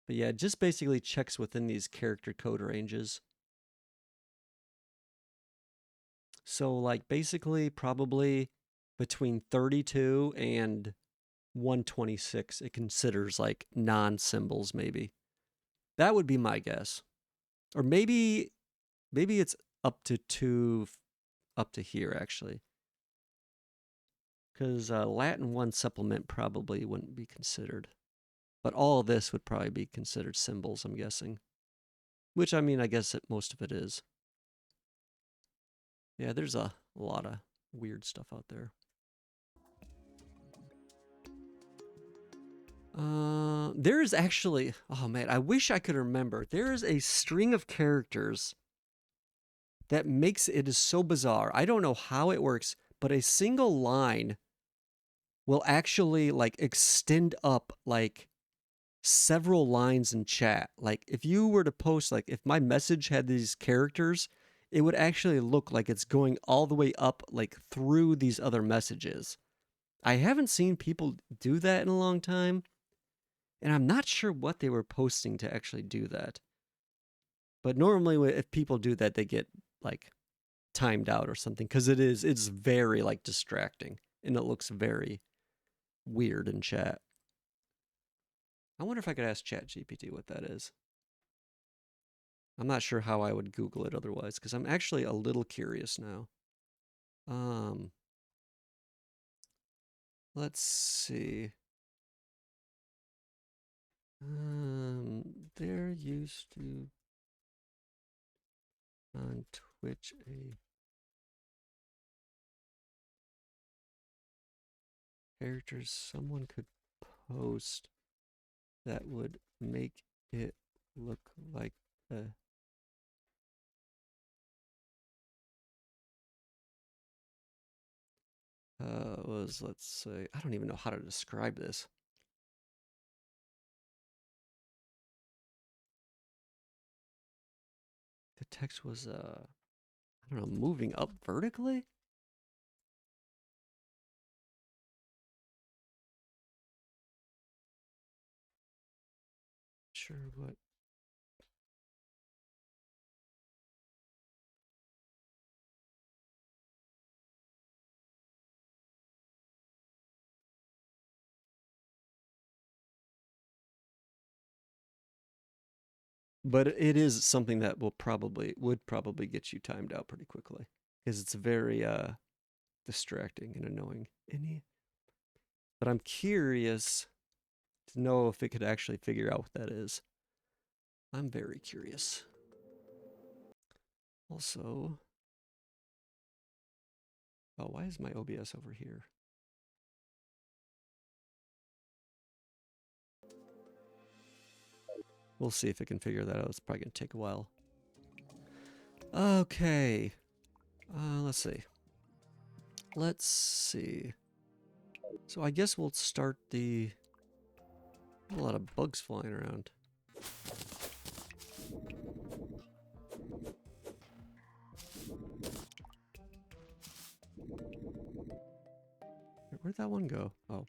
Speaker 1: But yeah, it just basically checks within these character code ranges. So like basically probably between 32 and 126 it considers like non-symbols maybe. That would be my guess. Or maybe it's up to 2 up to here actually. Cuz Latin 1 supplement probably wouldn't be considered. But all of this would probably be considered symbols, I'm guessing. Which I mean, I guess most of it is. Yeah, there's a lot of weird stuff out there. There is actually, oh man, I wish I could remember. There is a string of characters that makes it is so bizarre. I don't know how it works, but a single line will actually like extend up like several lines in chat. Like if you were to post, like if my message had these characters, it would actually look like it's going all the way up like through these other messages. I haven't seen people do that in a long time, and I'm not sure what they were posting to actually do that. But normally if people do that, they get like timed out or something because it's very like distracting and it looks very weird in chat. I wonder if I could ask ChatGPT what that is. I'm not sure how I would Google it otherwise because I'm actually a little curious now. Let's see. There used to on Twitch a character someone could post that would make it look like a was, let's say, I don't even know how to describe this. The text was I don't know, moving up vertically. Sure what. But it is something that would probably get you timed out pretty quickly because it's very distracting and annoying. But I'm curious to know if it could actually figure out what that is. I'm very curious. Also, oh, why is my OBS over here? We'll see if it can figure that out. It's probably going to take a while. Okay. Let's see. Let's see. So I guess we'll start a lot of bugs flying around. Where'd that one go? Oh.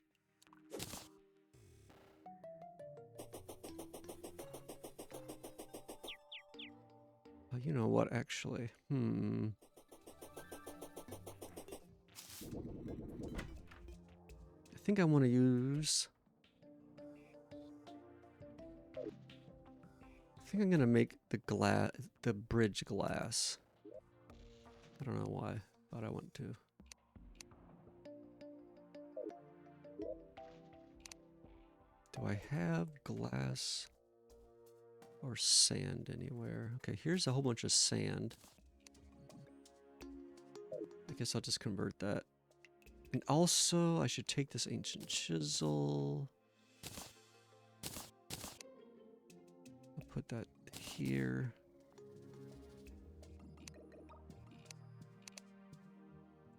Speaker 1: Oh, you know what, actually? I think I want to use... I think I'm going to make the bridge glass. I don't know why, but I want to. Do I have glass or sand anywhere? Okay, here's a whole bunch of sand. I guess I'll just convert that. And also, I should take this ancient chisel. I'll put that here.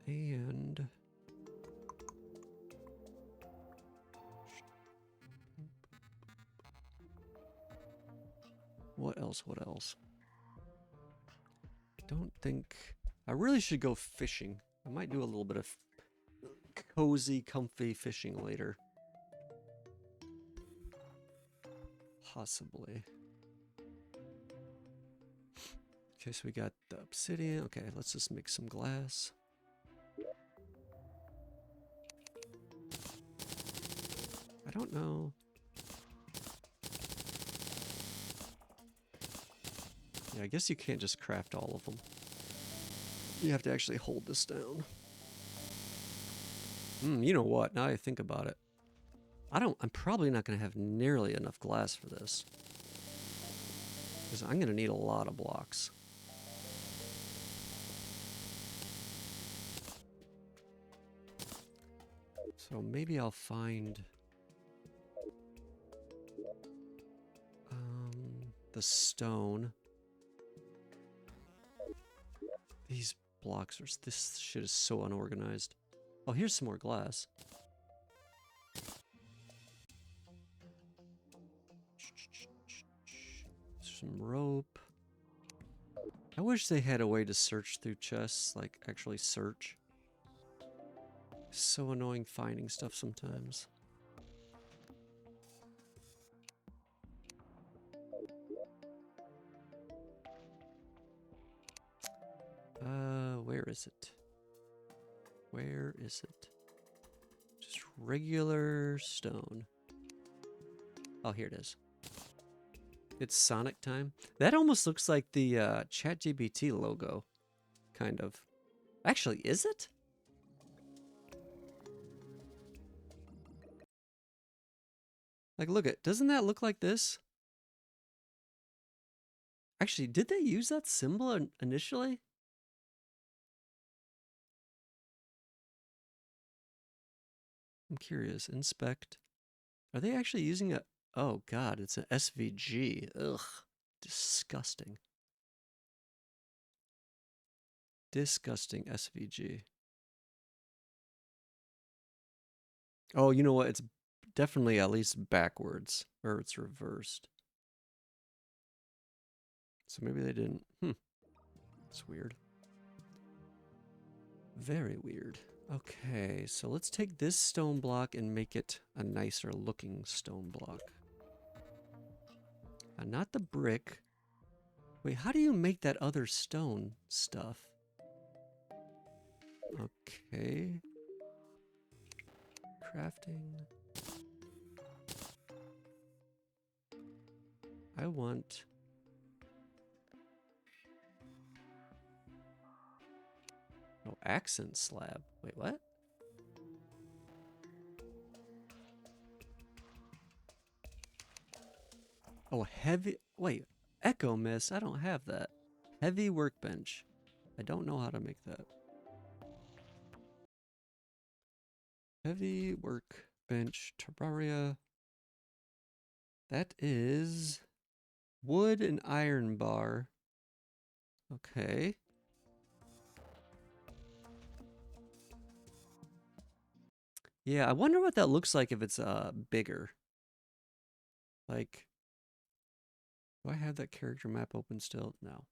Speaker 1: And... what else? What else? I don't think... I really should go fishing. I might do a little bit of cozy, comfy fishing later. Possibly. Okay, so we got the obsidian. Okay, let's just make some glass. I don't know. Yeah, I guess you can't just craft all of them. You have to actually hold this down. You know what? Now I think about it. I'm probably not going to have nearly enough glass for this. Because I'm going to need a lot of blocks. So maybe I'll find the stone. These blocks are... This shit is so unorganized. Oh, here's some more glass. Some rope. I wish they had a way to search through chests, like actually search. So annoying finding stuff sometimes. Where is it? Where is it? Just regular stone. Oh, here it is. It's Sonic time. That almost looks like the ChatGPT logo. Kind of. Actually, is it? Like, look at, doesn't that look like this? Actually, did they use that symbol initially? I'm curious. Inspect. Are they actually using a... Oh, God, it's an SVG. Ugh. Disgusting. Disgusting SVG. Oh, you know what? It's definitely at least backwards. Or it's reversed. So maybe they didn't... It's weird. Very weird. Okay, so let's take this stone block and make it a nicer looking stone block. Not the brick. Wait, how do you make that other stone stuff? Okay. Crafting. I want... Oh, accent slab. Wait, what? Oh, heavy... Wait, Echo Mist. I don't have that. Heavy workbench. I don't know how to make that. Heavy workbench. Terraria. That is... Wood and iron bar. Okay. Yeah, I wonder what that looks like if it's bigger. Like, do I have that character map open still? No.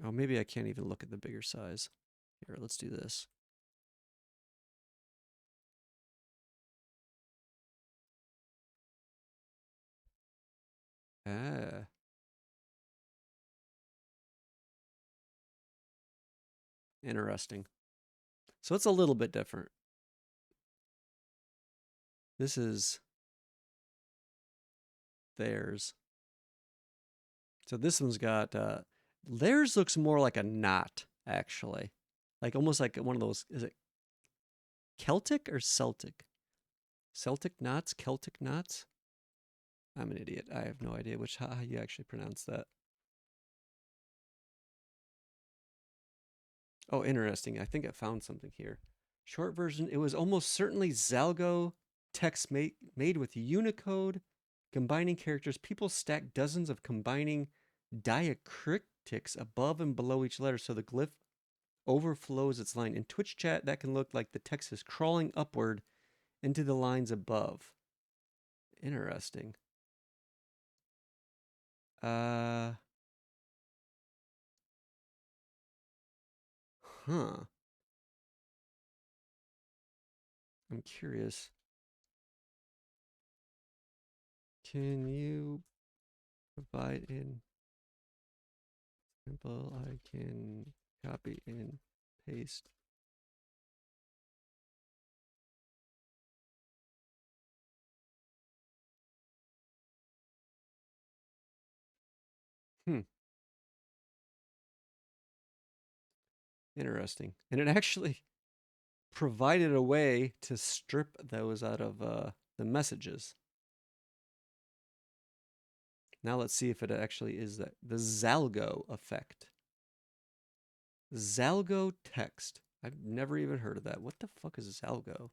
Speaker 1: Oh, maybe I can't even look at the bigger size. Here, let's do this. Ah. Interesting. So it's a little bit different. This is theirs. So this one's got, theirs looks more like a knot, actually. Like almost like one of those, is it Celtic or Celtic? Celtic knots? Celtic knots? I'm an idiot. I have no idea how you actually pronounce that. Oh, interesting. I think I found something here. Short version, it was almost certainly Zalgo text made with Unicode, combining characters. People stack dozens of combining diacritics above and below each letter so the glyph overflows its line. In Twitch chat, that can look like the text is crawling upward into the lines above. Interesting. Huh. I'm curious. Can you provide an example? I can copy and paste. Hmm. Interesting. And it actually provided a way to strip those out of the messages. Now let's see if it actually is that. The Zalgo effect. Zalgo text. I've never even heard of that. What the fuck is Zalgo?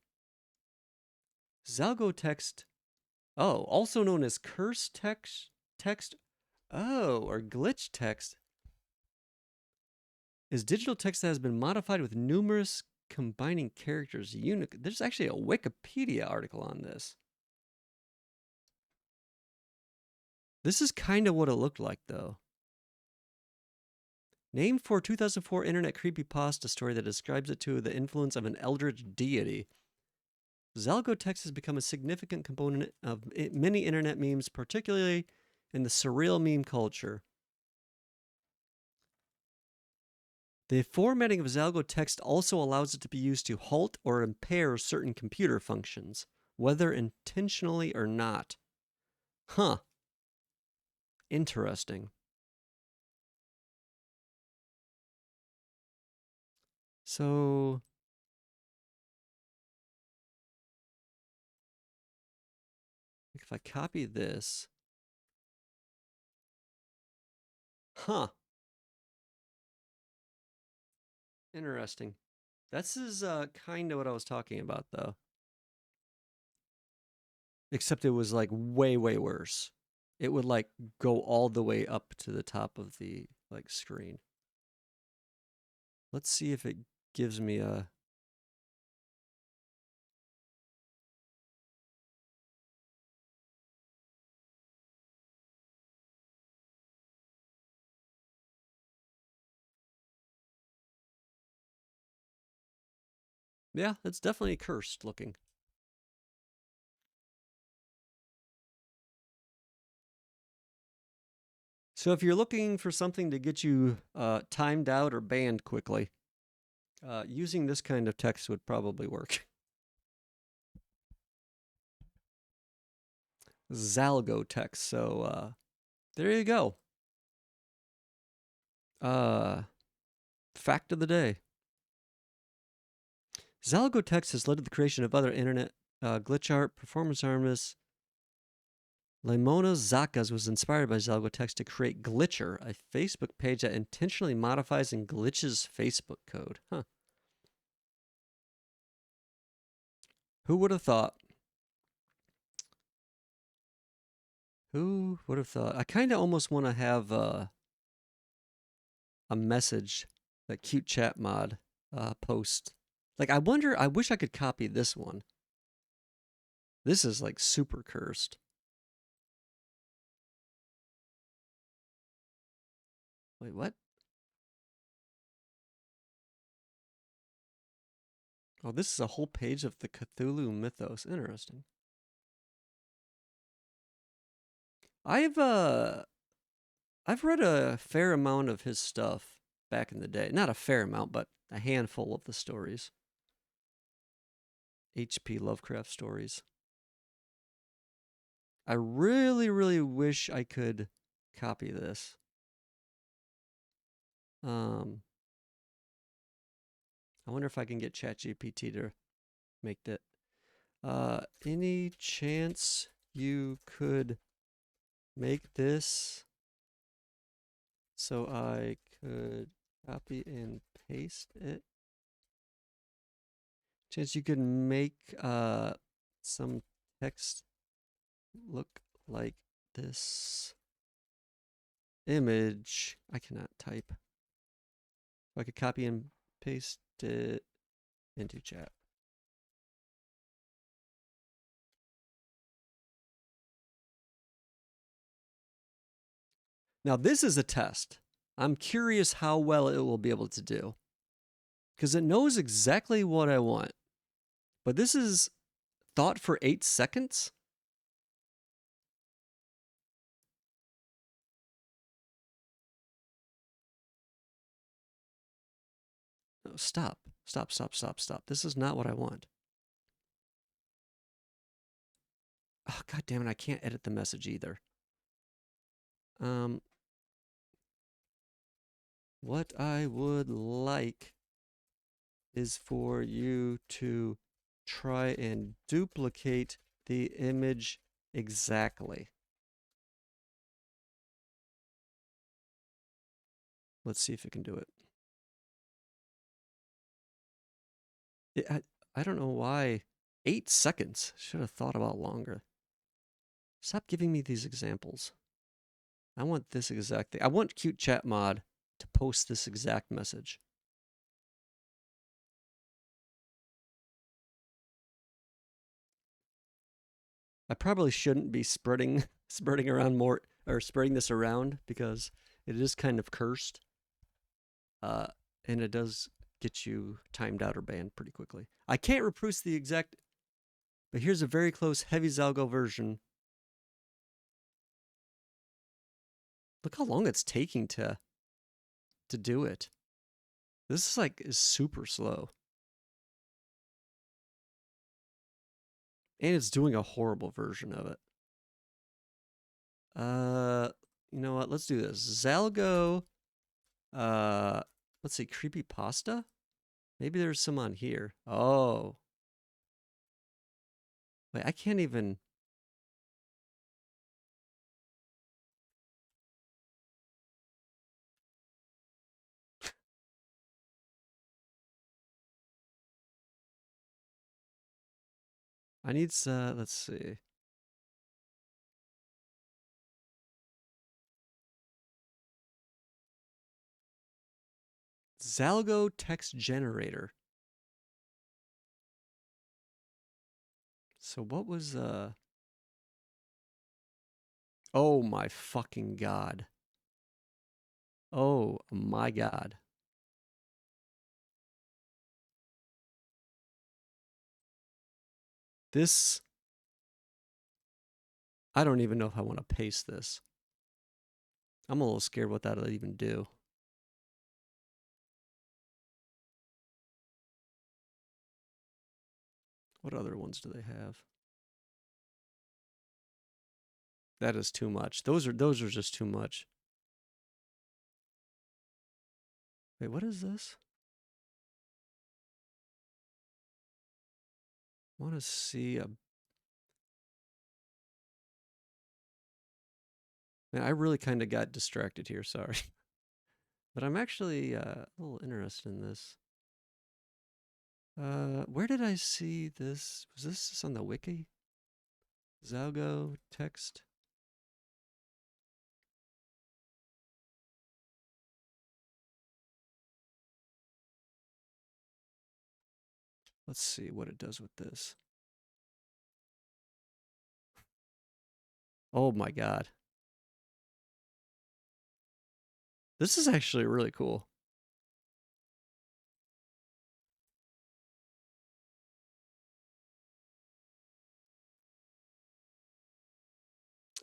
Speaker 1: Zalgo text. Oh, also known as curse text. Oh, or glitch text is digital text that has been modified with numerous combining characters. There's actually a Wikipedia article on this. This is kind of what it looked like, though. Named for 2004 internet creepypasta story that describes it to the influence of an eldritch deity. Zalgo text has become a significant component of many internet memes, particularly in the surreal meme culture. The formatting of Zalgo text also allows it to be used to halt or impair certain computer functions, whether intentionally or not. Huh. Interesting. So, if I copy this, huh. Interesting. This is kind of what I was talking about, though. Except it was like way, way worse. It would like go all the way up to the top of the like screen. Let's see if it gives me a. Yeah, it's definitely cursed looking. So if you're looking for something to get you timed out or banned quickly, using this kind of text would probably work. Zalgo text. So there you go. Fact of the day. Zalgo text has led to the creation of other internet glitch art, performance artists. Limona Zakas was inspired by Zalgo text to create Glitcher, a Facebook page that intentionally modifies and glitches Facebook code. Huh. Who would have thought? Who would have thought? I kind of almost want to have a message, that cute chat mod post. Like, I wish I could copy this one. This is like super cursed. Wait, what? Oh, this is a whole page of the Cthulhu mythos. Interesting. I've uh I've read a fair amount of his stuff back in the day. Not a fair amount, but a handful of the stories. H.P. Lovecraft stories. I really, really wish I could copy this. I wonder if I can get ChatGPT to make that. Any chance you could make this so I could copy and paste it? Chance you could make some text look like this image. I cannot type. I could copy and paste it into chat. Now, this is a test. I'm curious how well it will be able to do. because it knows exactly what I want. But this is thought for 8 seconds? No, stop. Stop, stop, stop, stop. This is not what I want. Oh, God damn it, I can't edit the message either. What I would like is for you to try and duplicate the image exactly. Let's see if it can do it. I don't know why. 8 seconds. Should have thought about longer. Stop giving me these examples. I want this exact thing. I want Cute Chat Mod to post this exact message. I probably shouldn't be spreading around more, or spreading this around, because it is kind of cursed. And it does get you timed out or banned pretty quickly. I can't reproduce the exact, but here's a very close heavy Zalgo version. Look how long it's taking to do it. This is super slow. And it's doing a horrible version of it. You know what? Let's do this. Zalgo. Let's see. Creepypasta? Maybe there's some on here. Oh. Wait, I can't even. I need, let's see. Zalgo text generator. So what was, oh my fucking God. Oh my God. This, I don't even know if I want to paste this. I'm a little scared what that'll even do. What other ones do they have? That is too much. Those are just too much. Wait, what is this? I want to see a. Man, I really kind of got distracted here. Sorry, but I'm actually a little interested in this. Where did I see this? Was this on the wiki? Zalgo text. Let's see what it does with this. Oh my God. This is actually really cool.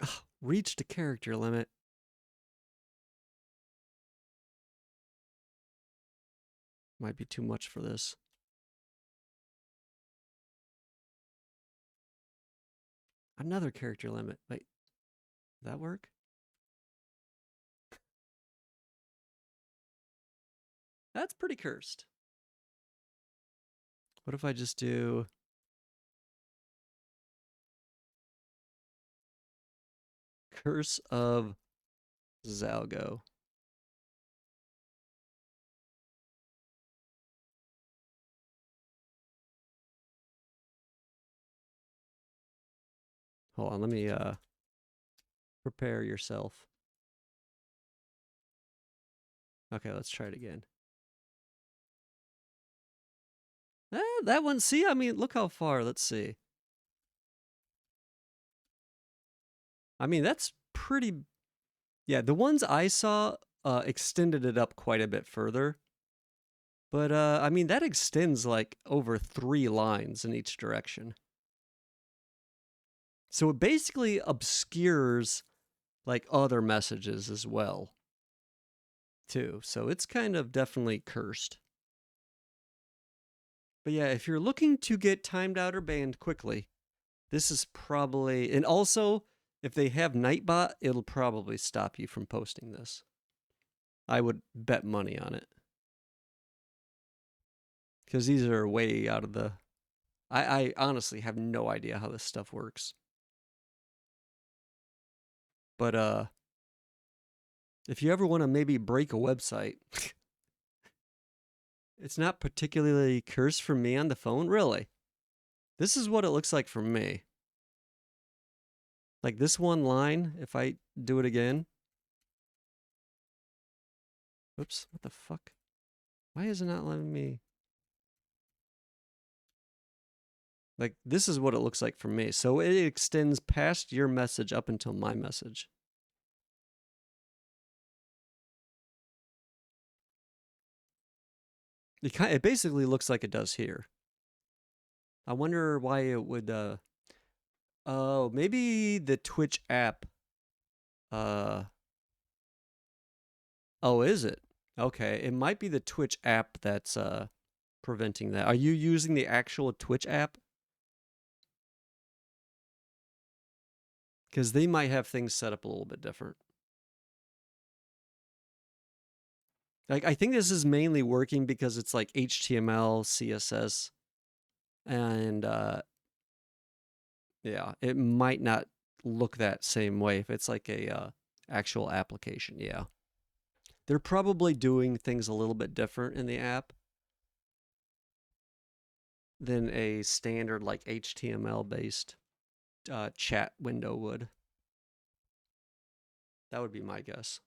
Speaker 1: Oh, reached a character limit. Might be too much for this. Another character limit. Wait, did that work? That's pretty cursed. What if I just do Curse of Zalgo? Hold on, let me prepare yourself. Okay, let's try it again. That one, see, I mean, look how far. Let's see. I mean, that's pretty. Yeah, the ones I saw extended it up quite a bit further. But I mean, that extends like over 3 lines in each direction. So it basically obscures like other messages as well, too. So it's kind of definitely cursed. But yeah, if you're looking to get timed out or banned quickly, this is probably, and also if they have Nightbot, it'll probably stop you from posting this. I would bet money on it. Because these are way out of the. I honestly have no idea how this stuff works. But if you ever want to maybe break a website, it's not particularly cursed for me on the phone, really. This is what it looks like for me. Like this one line, if I do it again. Oops, what the fuck? Why is it not letting me? Like this is what it looks like for me. So it extends past your message up until my message. It basically looks like it does here. I wonder why it would oh, maybe the Twitch app oh, is it? Okay, it might be the Twitch app that's preventing that. Are you using the actual Twitch app? Cuz they might have things set up a little bit different. Like I think this is mainly working because it's like HTML, CSS, and yeah, it might not look that same way if it's like a actual application. Yeah, they're probably doing things a little bit different in the app than a standard like HTML based chat window would. That would be my guess.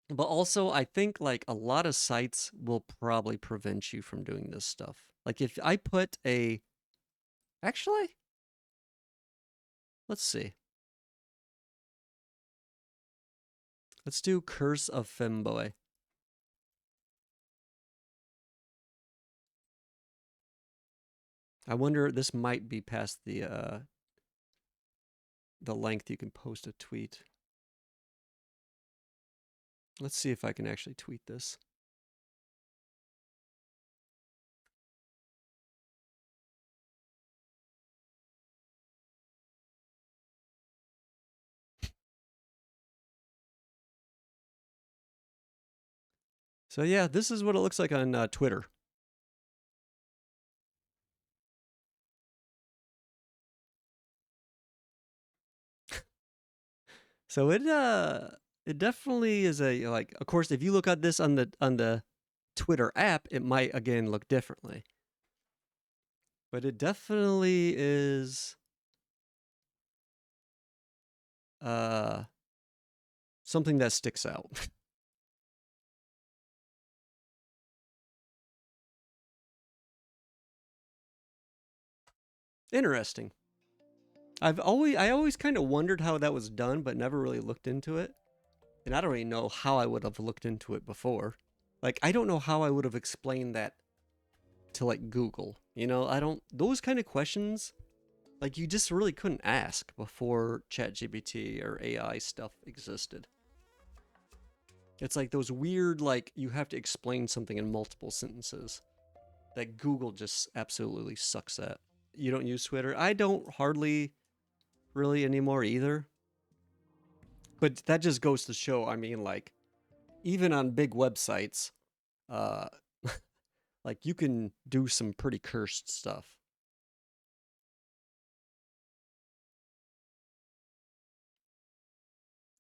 Speaker 1: But also, I think like a lot of sites will probably prevent you from doing this stuff. Like if I put a, actually, let's see. Let's do Curse of Femboy. I wonder, this might be past the length you can post a tweet. Let's see if I can actually tweet this. So yeah, this is what it looks like on Twitter. So it definitely is a, like, of course if you look at this on the Twitter app, it might again look differently. But it definitely is uh something that sticks out. Interesting. I always kind of wondered how that was done, but never really looked into it. And I don't really know how I would have looked into it before. Like I don't know how I would have explained that to like Google. You know, I don't, those kind of questions like you just really couldn't ask before ChatGPT or AI stuff existed. It's like those weird like you have to explain something in multiple sentences that Google just absolutely sucks at. You don't use Twitter? I don't hardly really anymore either. But that just goes to show, I mean, like, even on big websites, uh, like, you can do some pretty cursed stuff.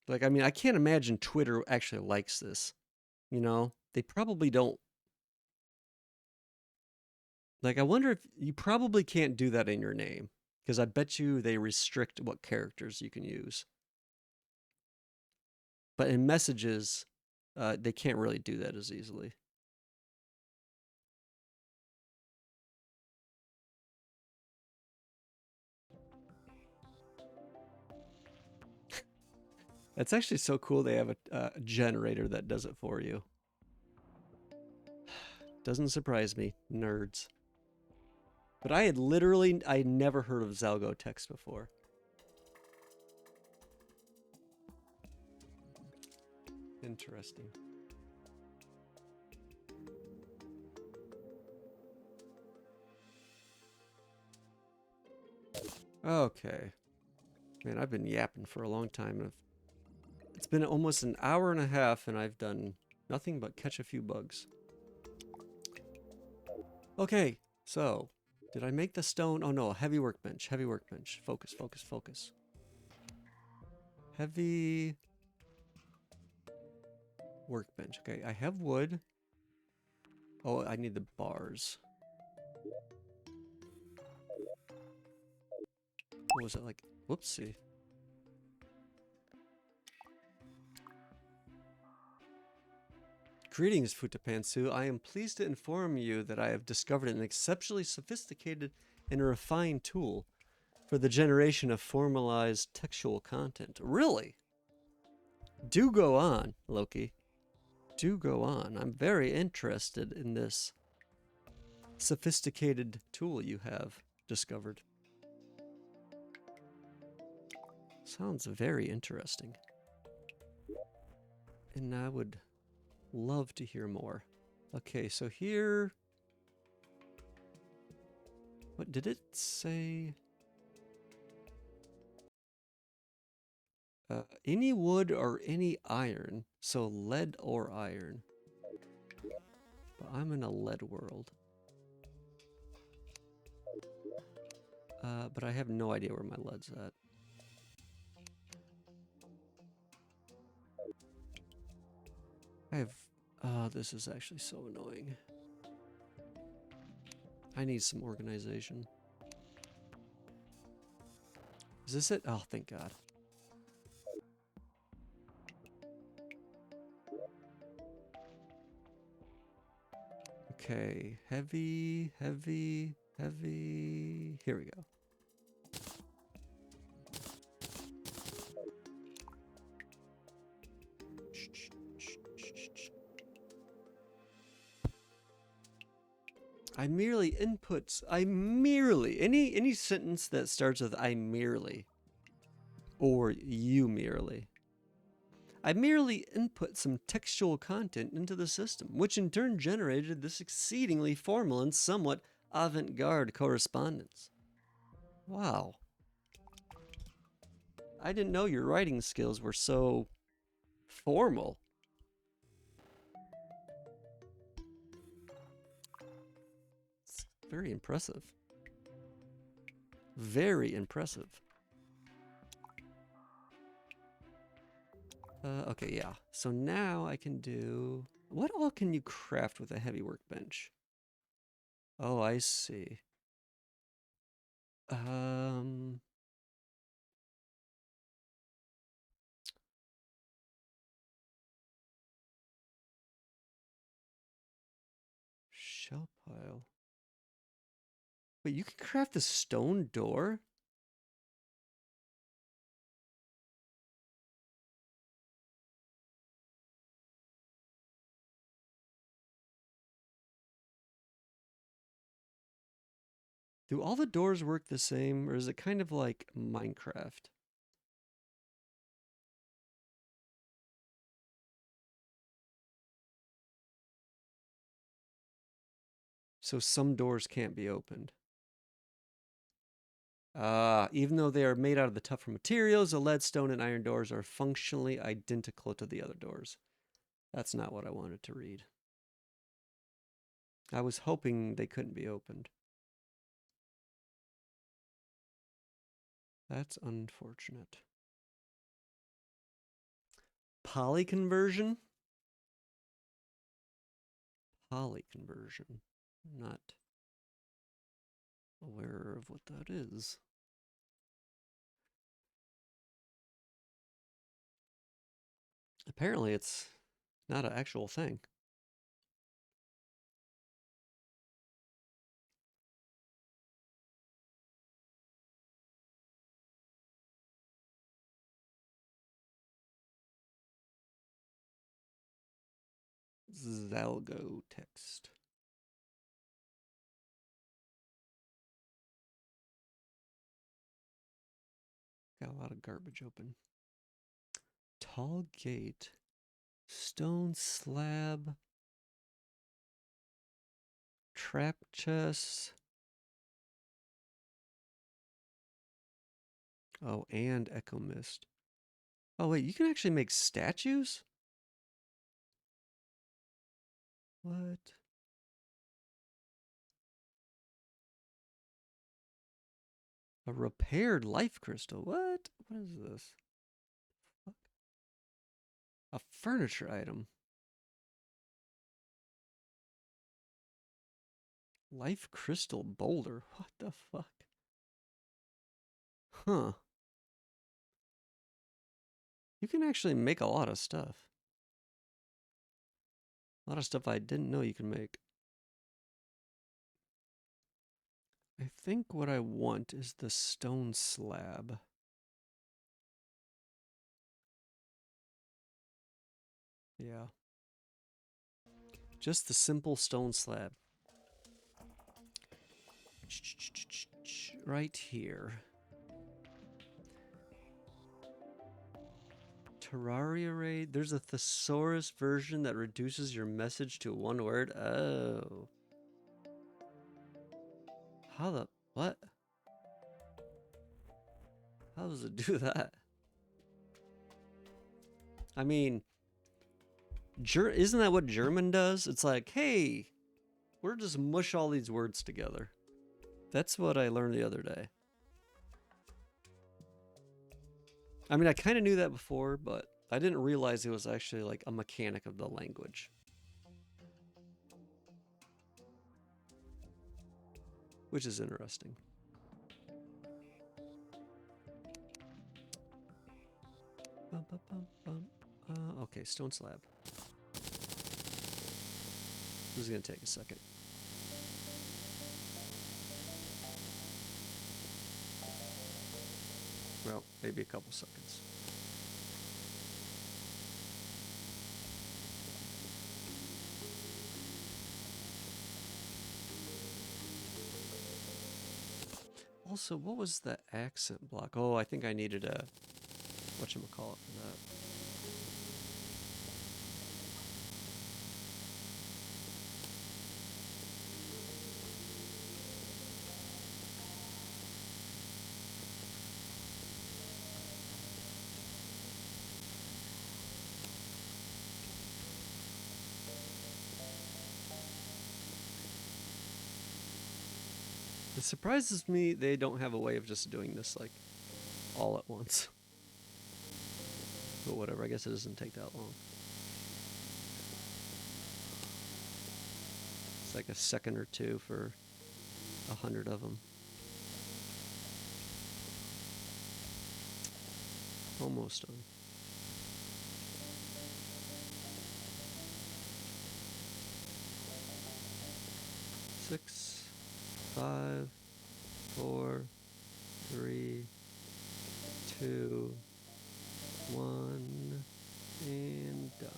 Speaker 1: Like, I mean, I can't imagine Twitter actually likes this. You know, they probably don't. Like, I wonder if you probably can't do that in your name because I bet you they restrict what characters you can use. But in messages, they can't really do that as easily. It's actually so cool they have a generator that does it for you. Doesn't surprise me, nerds. But I never heard of Zalgo text before. Interesting. Okay. Man, I've been yapping for a long time. It's been almost an hour and a half, and I've done nothing but catch a few bugs. Okay, so did I make the stone? Oh no, heavy workbench. Heavy workbench. Focus, focus, focus. Heavy workbench. Okay, I have wood. Oh, I need the bars. What was it like? Whoopsie. Greetings, Futapantsu. I am pleased to inform you that I have discovered an exceptionally sophisticated and refined tool for the generation of formalized textual content. Really? Do go on, Loki. Do go on. I'm very interested in this sophisticated tool you have discovered. Sounds very interesting. And I would love to hear more. Okay, so here... What did it say? Any wood or any iron. So lead or iron. But I'm in a lead world. But I have no idea where my lead's at. I have... this is actually so annoying. I need some organization. Is this it? Oh, thank God. Okay, heavy, heavy, heavy. Here we go. I merely inputs. I merely any sentence that starts with I merely or you merely. I merely input some textual content into the system, which in turn generated this exceedingly formal and somewhat avant-garde correspondence. Wow. I didn't know your writing skills were so formal. It's very impressive. Very impressive. Okay, yeah. So now I can do... What all can you craft with a heavy workbench? Oh, I see. Shell pile. Wait, you can craft a stone door? Do all the doors work the same, or is it kind of like Minecraft? So some doors can't be opened. Even though they are made out of the tougher materials, the lead, stone, and iron doors are functionally identical to the other doors. That's not what I wanted to read. I was hoping they couldn't be opened. That's unfortunate. Poly conversion? Poly conversion. Not aware of what that is. Apparently it's not an actual thing. Zalgo text. Got a lot of garbage open. Tall gate. Stone slab. Trap chest. Oh, and echo mist. Oh, wait, you can actually make statues? What? A repaired life crystal. What? What is this? Fuck? A furniture item. Life crystal boulder. What the fuck? Huh. You can actually make a lot of stuff. A lot of stuff I didn't know you can make. I think what I want is the stone slab. Yeah. Just the simple stone slab. Right here. Terraria raid. There's a thesaurus version that reduces your message to one word. Oh. How the... What? How does it do that? I mean... Isn't that what German does? It's like, hey, we're just mush all these words together. That's what I learned the other day. I mean, I kind of knew that before, but I didn't realize it was actually like a mechanic of the language. Which is interesting. Okay, stone slab. This is gonna take a second. Well, maybe a couple seconds. Also, what was the accent block? Oh, I think I needed a whatchamacallit for that. It surprises me they don't have a way of just doing this like all at once. But whatever, I guess it doesn't take that long. It's like a second or two for 100 of them. Almost done. Six, 5, 4, 3, 2, 1, and done.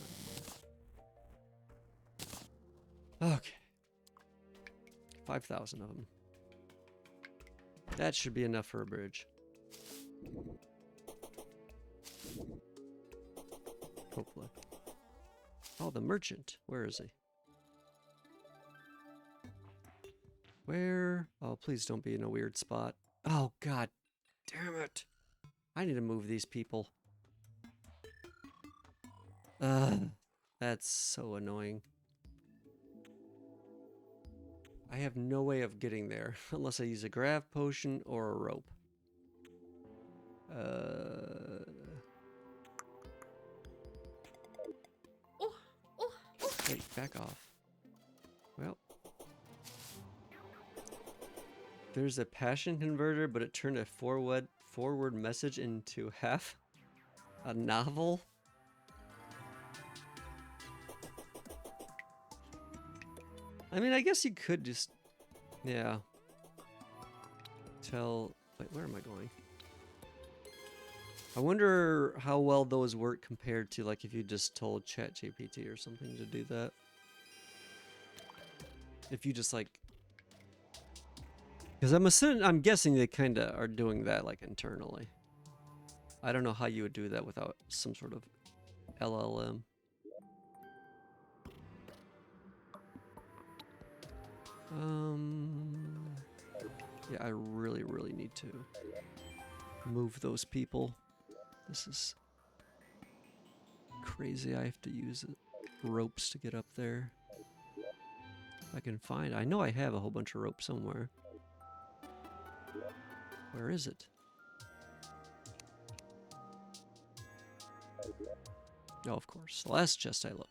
Speaker 1: Okay. 5,000 of them. That should be enough for a bridge. Hopefully. Oh, the merchant. Where is he? Where? Oh, please don't be in a weird spot. Oh, god damn it. I need to move these people. That's so annoying. I have no way of getting there unless I use a grav potion or a rope. Wait, back off. Well. There's a passion converter, but it turned a forward message into half a novel. I mean, I guess you could just, yeah. Wait, where am I going? I wonder how well those work compared to like if you just told ChatGPT or something to do that. If you just like, because I'm guessing they kind of are doing that like internally. I don't know how you would do that without some sort of LLM. Yeah, I really, really need to move those people. This is crazy. I have to use ropes to get up there. If I can find, I know I have a whole bunch of rope somewhere. Where is it? Oh, of course. The last chest I look.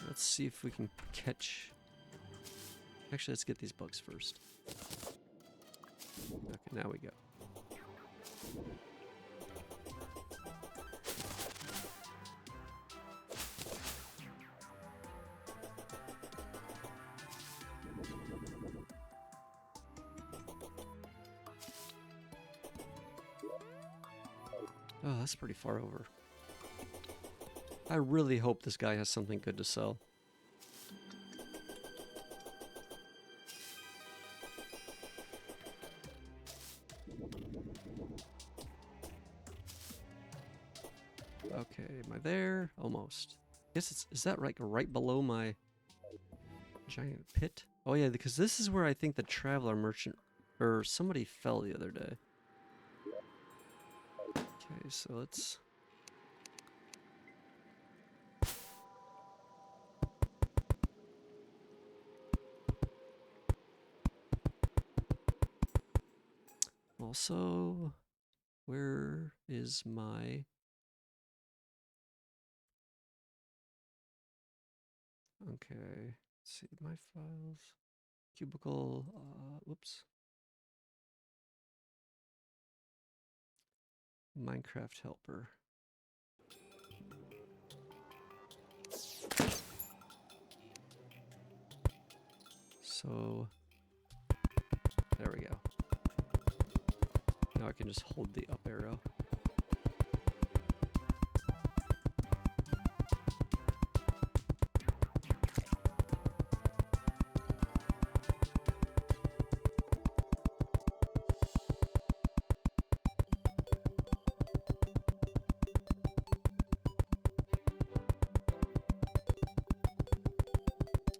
Speaker 1: Let's see if we can catch. Actually, let's get these bugs first. Okay, now we go. Oh, that's pretty far over. I really hope this guy has something good to sell. Okay, am I there? Almost. Guess it's, is that right below my giant pit? Oh yeah, because this is where I think the traveler merchant or somebody fell the other day. Okay, so let's. Also, where is my... Okay, let's see my files. Cubicle, whoops. Minecraft helper. So, there we go. Now I can just hold the up arrow.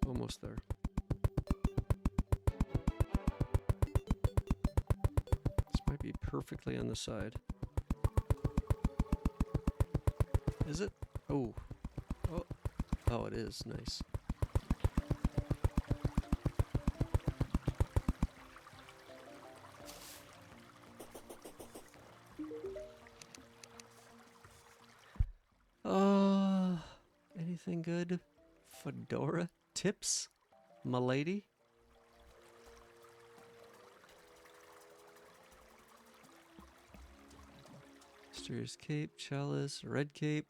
Speaker 1: Almost there. This might be perfectly on the side. Is it? Oh. Oh. Oh, it is. Nice. Anything good? Fedora tips? M'lady? Mysterious cape, chalice, red cape.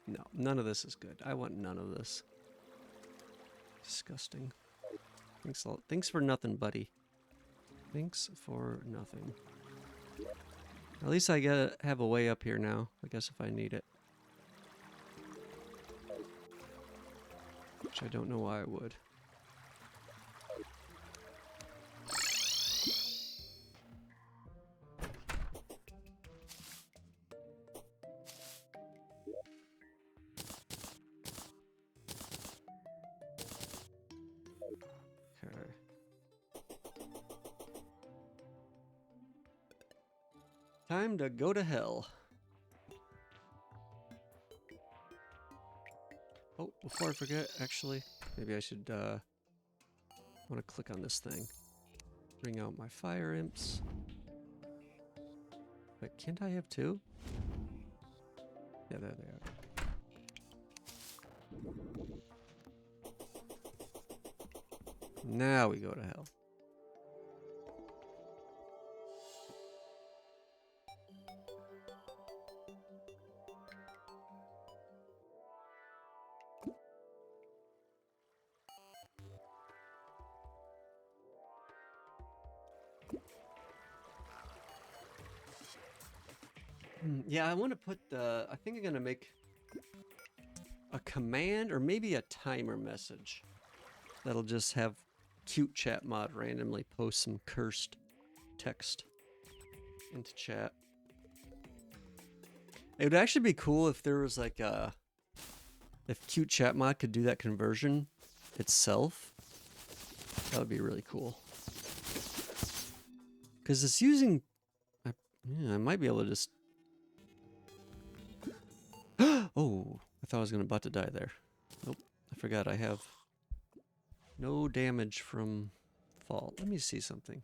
Speaker 1: No, none of this is good. I want none of this. Disgusting. Thanks for nothing, buddy. Thanks for nothing. At least I have a way up here now, I guess, if I need it. Which I don't know why I would. Okay. Time to go to hell. Oh, before I forget, actually, maybe I should, want to click on this thing. Bring out my fire imps. But can't I have two? Yeah, there they are. Now we go to hell. Yeah, I want to put the... I think I'm going to make a command or maybe a timer message that'll just have cute chat mod randomly post some cursed text into chat. It would actually be cool if there was like if cute chat mod could do that conversion itself. That would be really cool. Because it's using, I might be able to just. Oh, I thought I was about to die there. Nope, I forgot I have no damage from fall. Let me see something.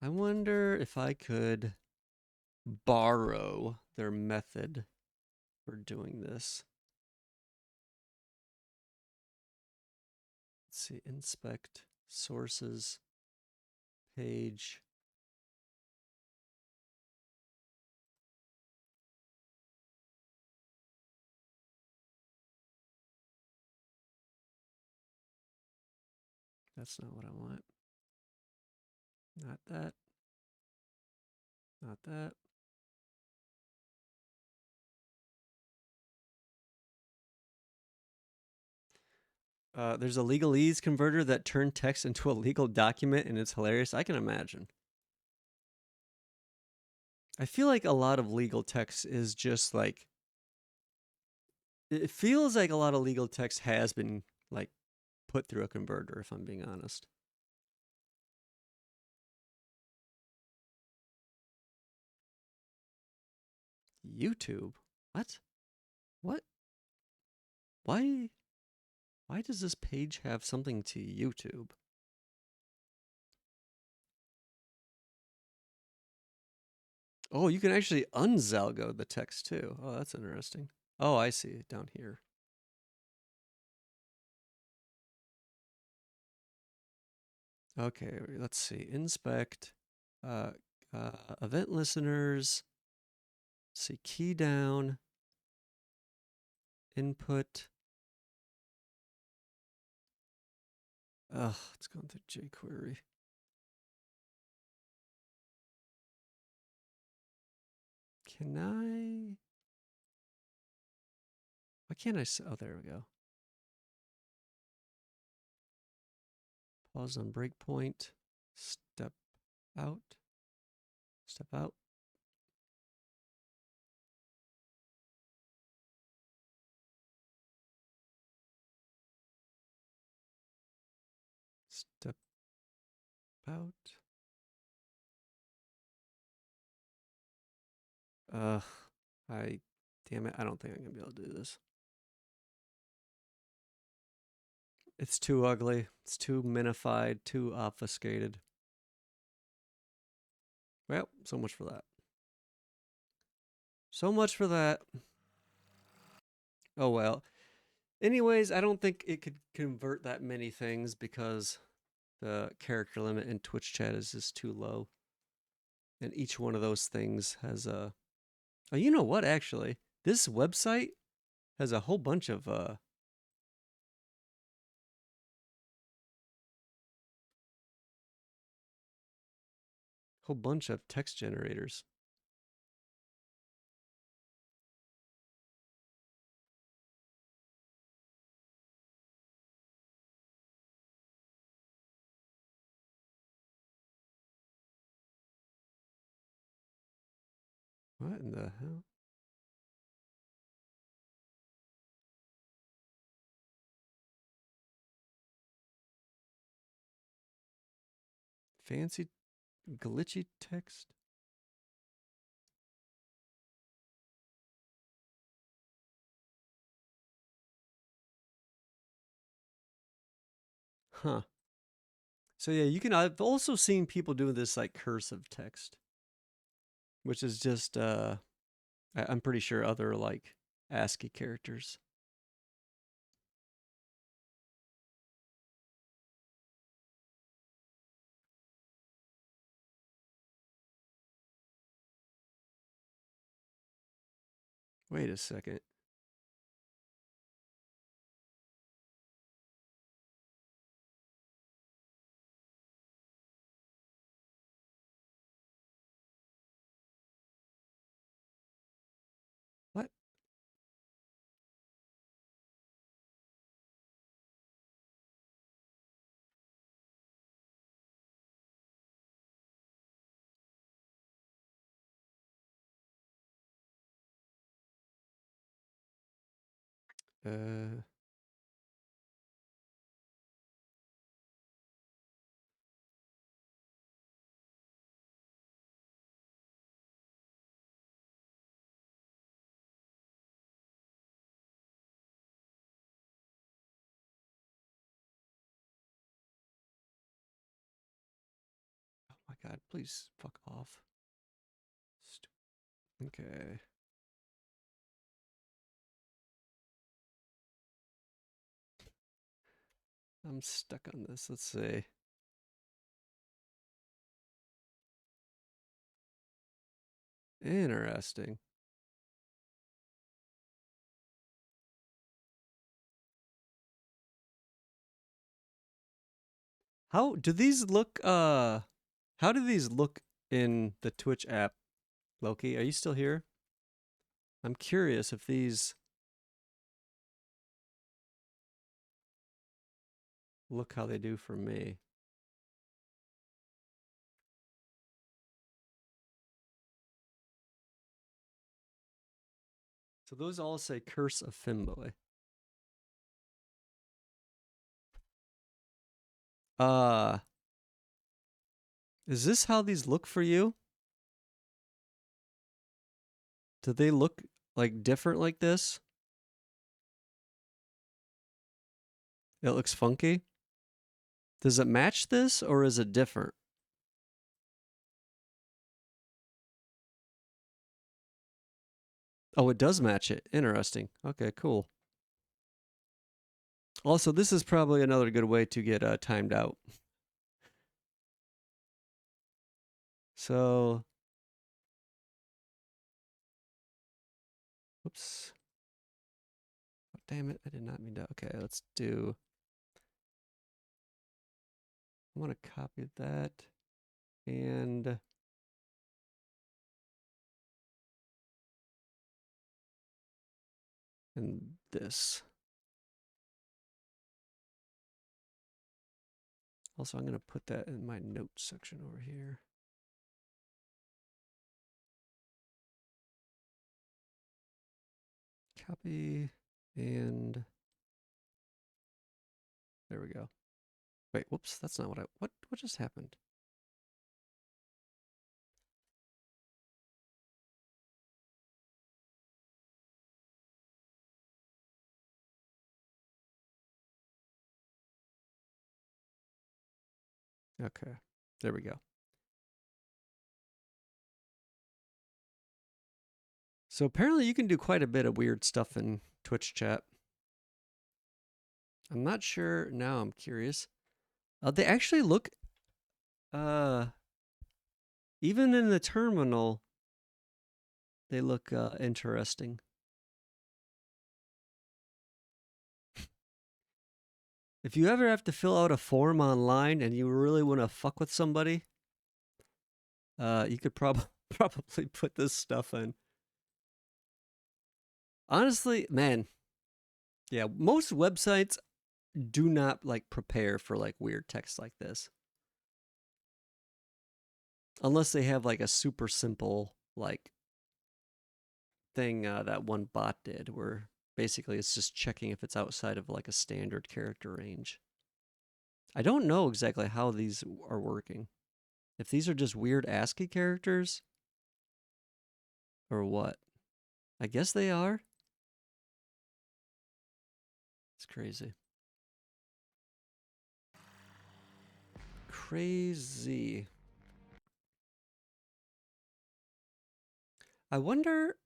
Speaker 1: I wonder if I could borrow their method for doing this. Let's see, inspect sources page. That's not what I want. Not that. Not that. There's a legalese converter that turned text into a legal document, and it's hilarious. I can imagine. I feel like a lot of legal text is just like. It feels like a lot of legal text has been like put through a converter, if I'm being honest. YouTube? What? What? Why? Why does this page have something to YouTube? Oh, you can actually unzalgo the text too. Oh, that's interesting. Oh, I see it down here. Okay, let's see. Inspect. Event listeners. Let's see. Key down. Input. Ugh, it's going through jQuery. Can I? Why can't I? Oh, there we go. Pause on breakpoint. Step out. Step out. Step out. Ugh. Damn it. I don't think I'm going to be able to do this. It's too ugly. It's too minified, too obfuscated. Well, so much for that. So much for that. Oh well. Anyways, I don't think it could convert that many things because the character limit in Twitch chat is just too low. And each one of those things has a. Oh, you know what? Actually, this website has a whole bunch of text generators. What in the hell? Fancy glitchy text? Huh. So yeah, you can. I've also seen people do this like cursive text, which is just I'm pretty sure other like ASCII characters. Wait a second. What? Uh, oh my god, please fuck off. Okay. I'm stuck on this. Let's see. Interesting. How do these look how do these look in the Twitch app? Loki, are you still here? I'm curious if these look how they do for me. So those all say Curse of Femboy. Uh, is this how these look for you? Do they look like different like this? It looks funky. Does it match this or is it different? Oh, it does match it. Interesting. Okay, cool. Also, this is probably another good way to get timed out. So, whoops. Oh, damn it. I did not mean to. Okay, let's do. I want to copy that and this. Also, I'm going to put that in my notes section over here. Copy and there we go. Wait, whoops, that's not what just happened? Okay, there we go. So apparently you can do quite a bit of weird stuff in Twitch chat. I'm not sure now, I'm curious. They actually look even in the terminal they look interesting. If you ever have to fill out a form online and you really want to fuck with somebody, you could probably put this stuff in. Honestly, man, yeah, most websites do not like prepare for like weird text like this. Unless they have like a super simple like thing that one bot did where basically it's just checking if it's outside of like a standard character range. I don't know exactly how these are working. If these are just weird ASCII characters or what. I guess they are. It's crazy. Crazy. I wonder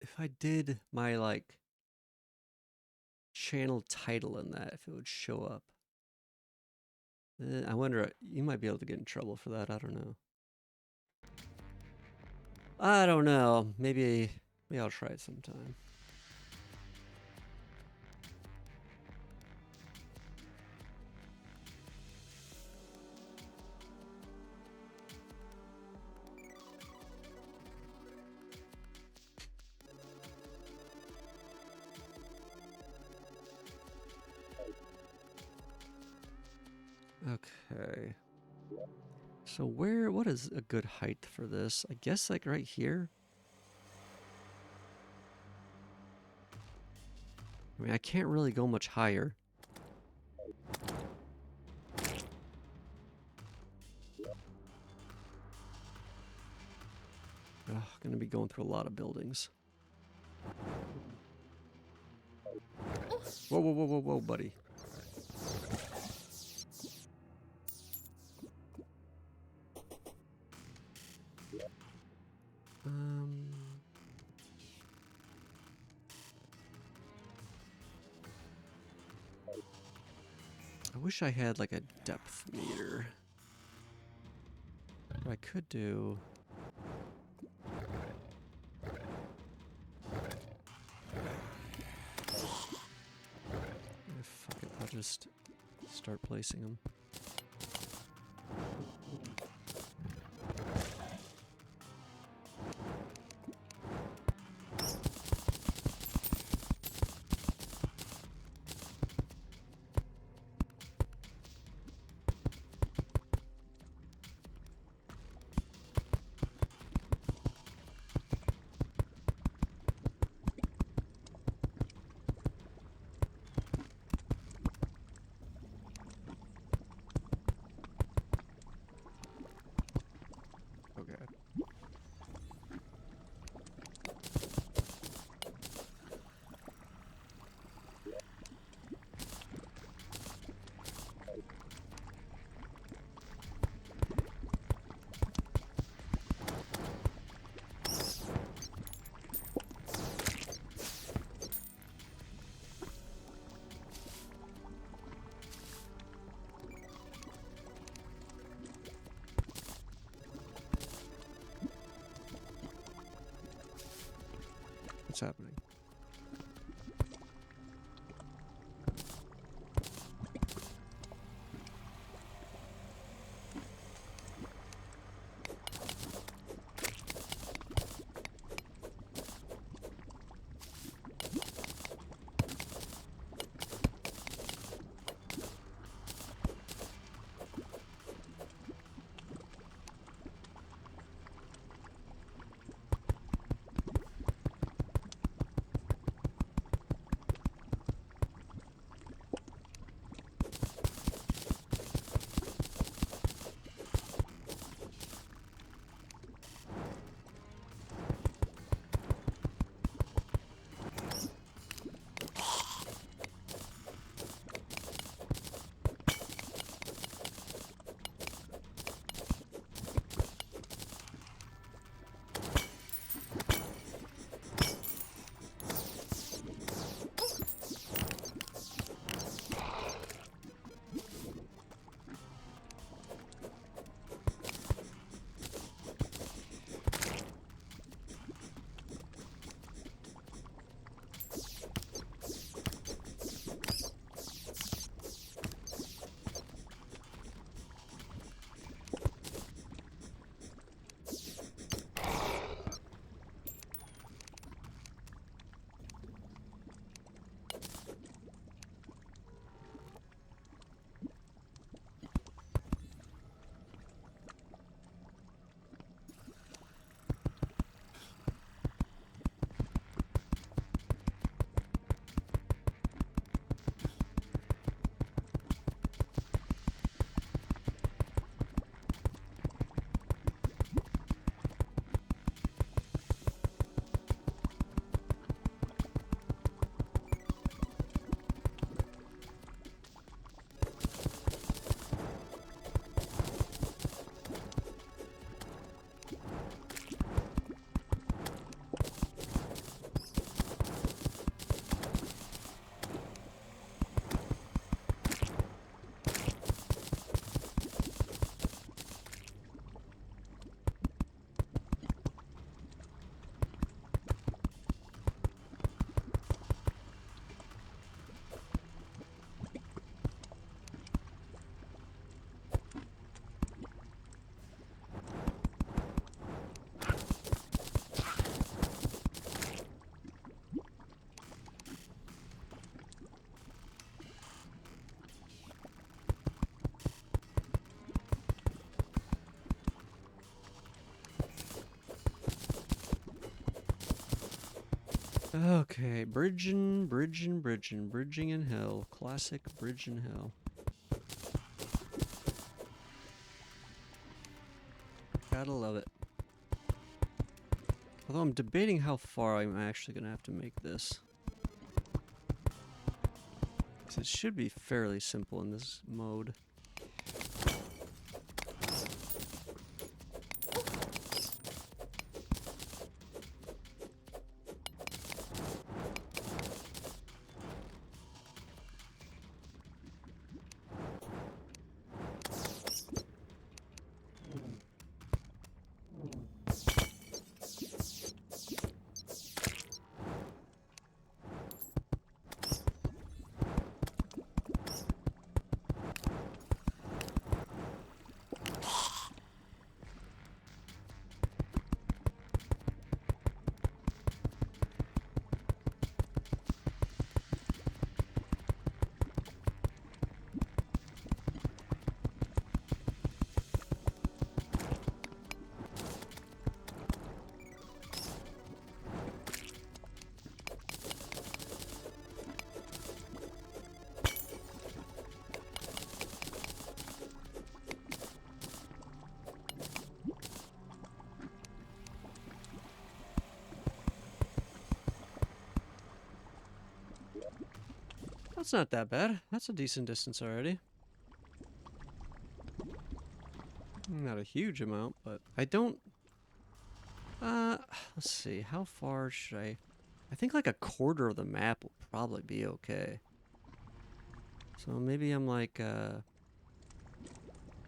Speaker 1: if I did my like channel title in that, if it would show up. I wonder, you might be able to get in trouble for that. I don't know. I don't know. Maybe I'll try it sometime. Okay. So what is a good height for this? I guess like right here. I mean, I can't really go much higher. Ugh, gonna be going through a lot of buildings. Whoa, whoa, whoa, whoa, whoa, buddy. I wish I had like a depth meter. What I could do... Fuck it, I'll just start placing them. Okay. What's happening? Okay, bridging in hell. Classic bridge in hell. Gotta love it. Although I'm debating how far I'm actually gonna have to make this. Because it should be fairly simple in this mode. That's not that bad. That's a decent distance already. Not a huge amount, but I don't... let's see. How far should I... I think like a quarter of the map will probably be okay. So maybe I'm like,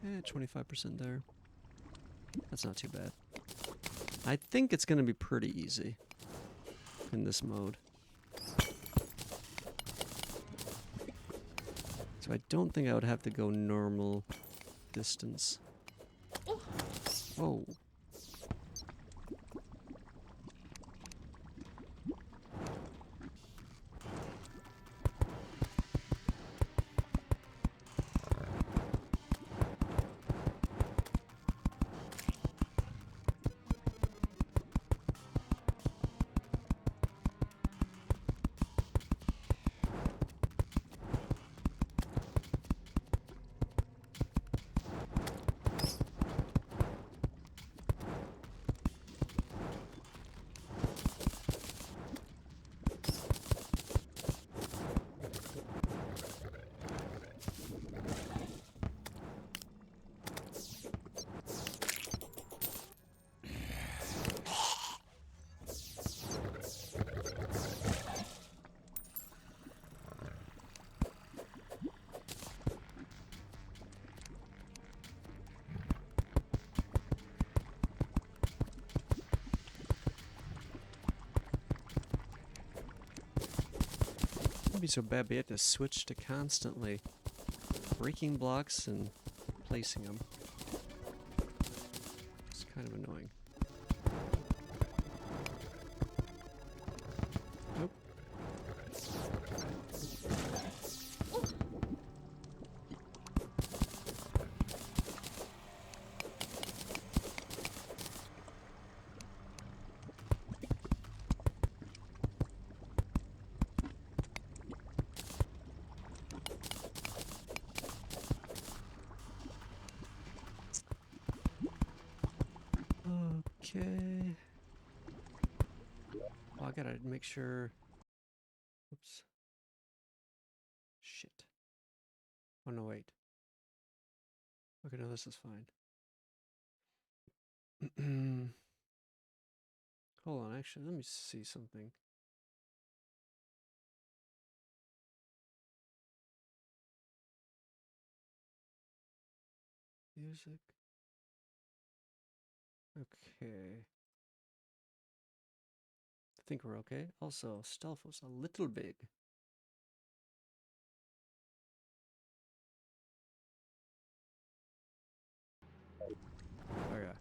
Speaker 1: 25% there. That's not too bad. I think it's gonna be pretty easy in this mode. So I don't think I would have to go normal distance. Whoa. Be so bad, but you have to switch to constantly breaking blocks and placing them. It's kind of annoying. Nope. Okay. Oh, I gotta make sure. Oops. Shit. Oh, no, wait. Okay, no, this is fine. Hold on, actually, let me see something. Music. Okay. I think we're okay. Also, stealth was a little big. Okay.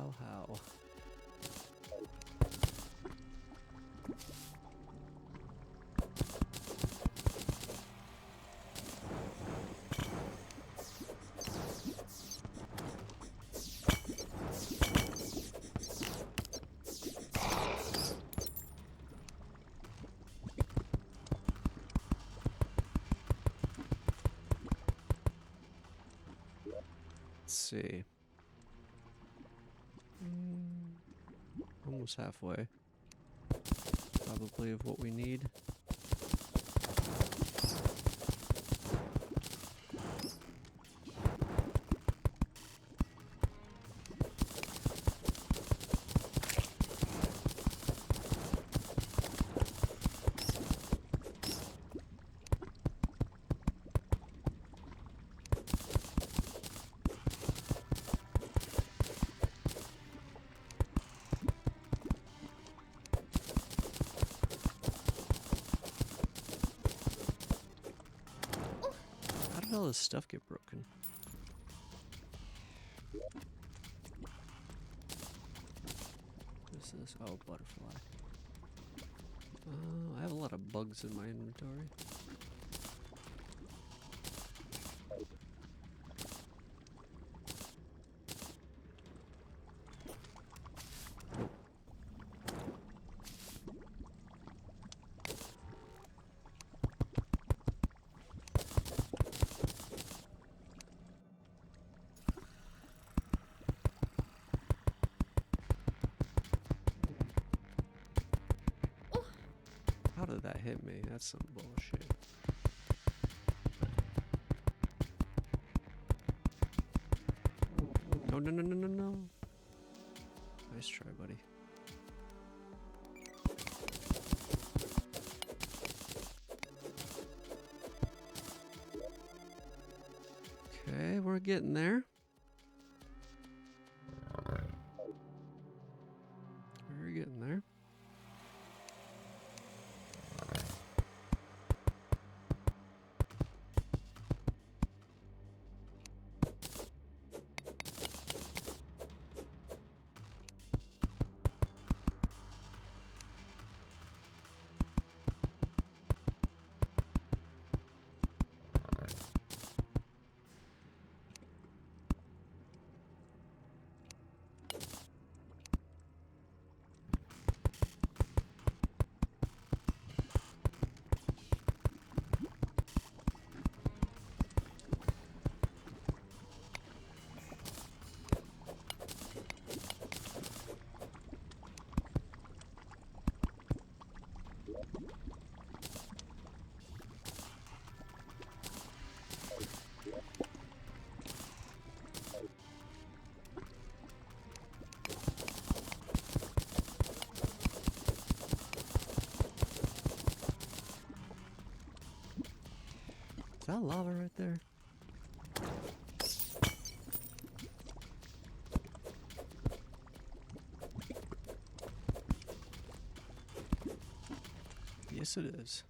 Speaker 1: How? Let's see. Almost halfway. Probably of what we need. How did all this stuff get broken? What is this? Oh, butterfly. I have a lot of bugs in my inventory. How did that hit me? That's some bullshit. No, no, no, no, no, no. Nice try, buddy. Okay, we're getting there. We're getting there. Is that lava right there? Yes, it is.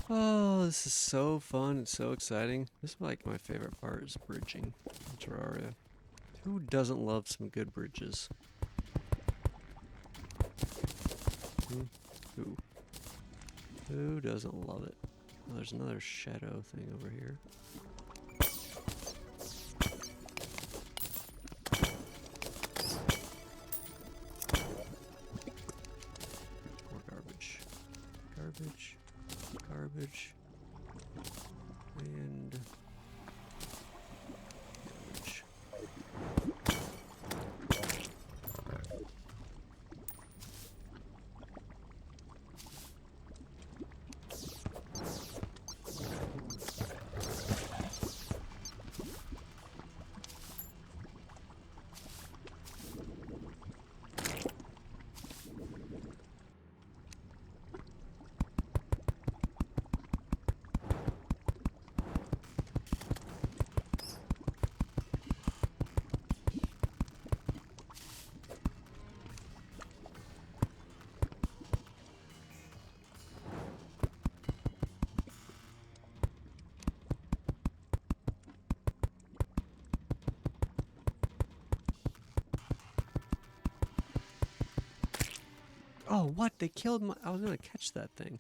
Speaker 1: Oh, this is so fun. It's so exciting. This is like my favorite part is bridging in Terraria. Who doesn't love some good bridges? Who? Who doesn't love it? Oh, there's another shadow thing over here. More garbage. Garbage. Garbage. And garbage. Oh, what? They killed my... I was gonna catch that thing.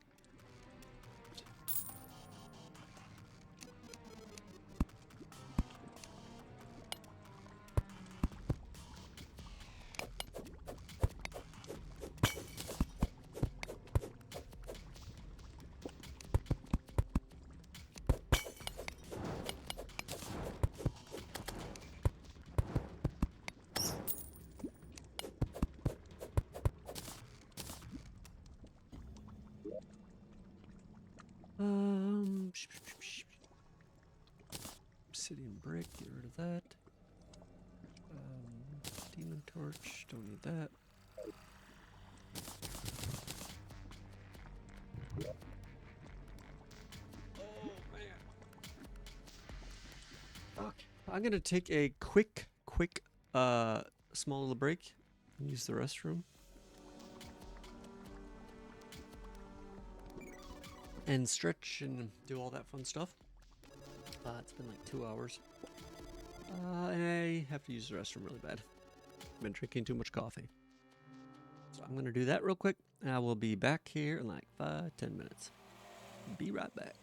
Speaker 1: Obsidian brick, get rid of that. Demon torch, don't need that. Oh man. Okay. I'm gonna take a quick, small little break and use the restroom. And stretch and do all that fun stuff. It's been like 2 hours. And I have to use the restroom really bad. I've been drinking too much coffee. So I'm going to do that real quick. And I will be back here in like 5-10 minutes. Be right back.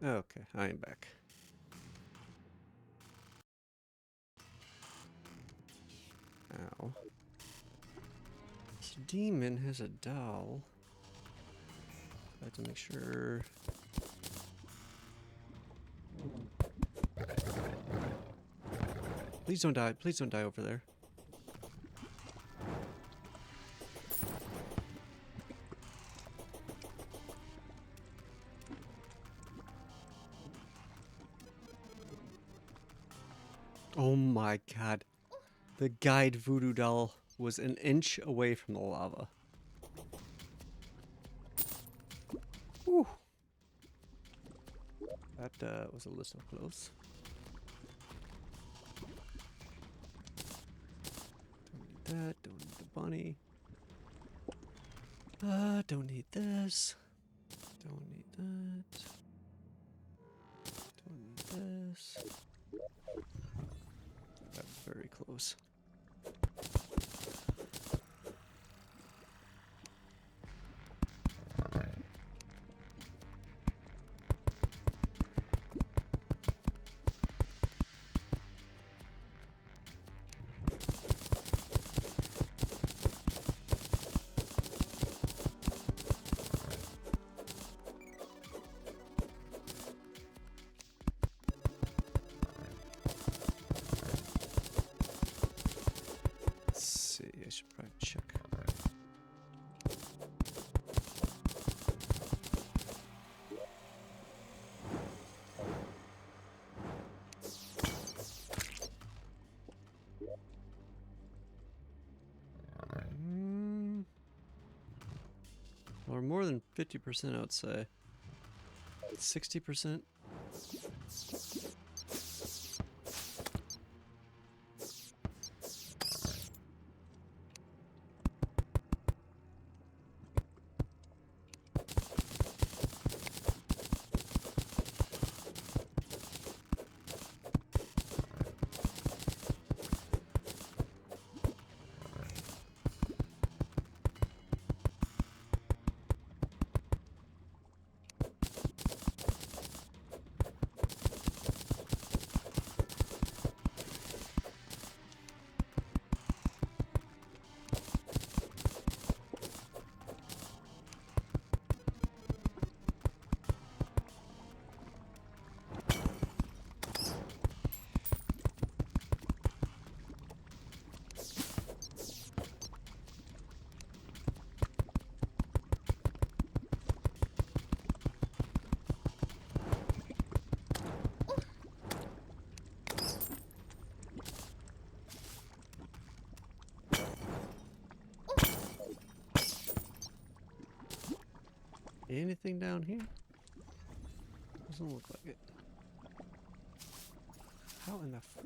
Speaker 1: Okay, I am back. Ow. This demon has a doll. I have to make sure. Please don't die. Please don't die over there. Oh my god. The guide voodoo doll was an inch away from the lava. Whew. That was a little close. Don't need that. Don't need the bunny. Don't need this. Don't need that. Don't need this. That was very close. I should probably check. Or more than 50%, I would say. 60%. Anything down here? Doesn't look like it. How in the fuck?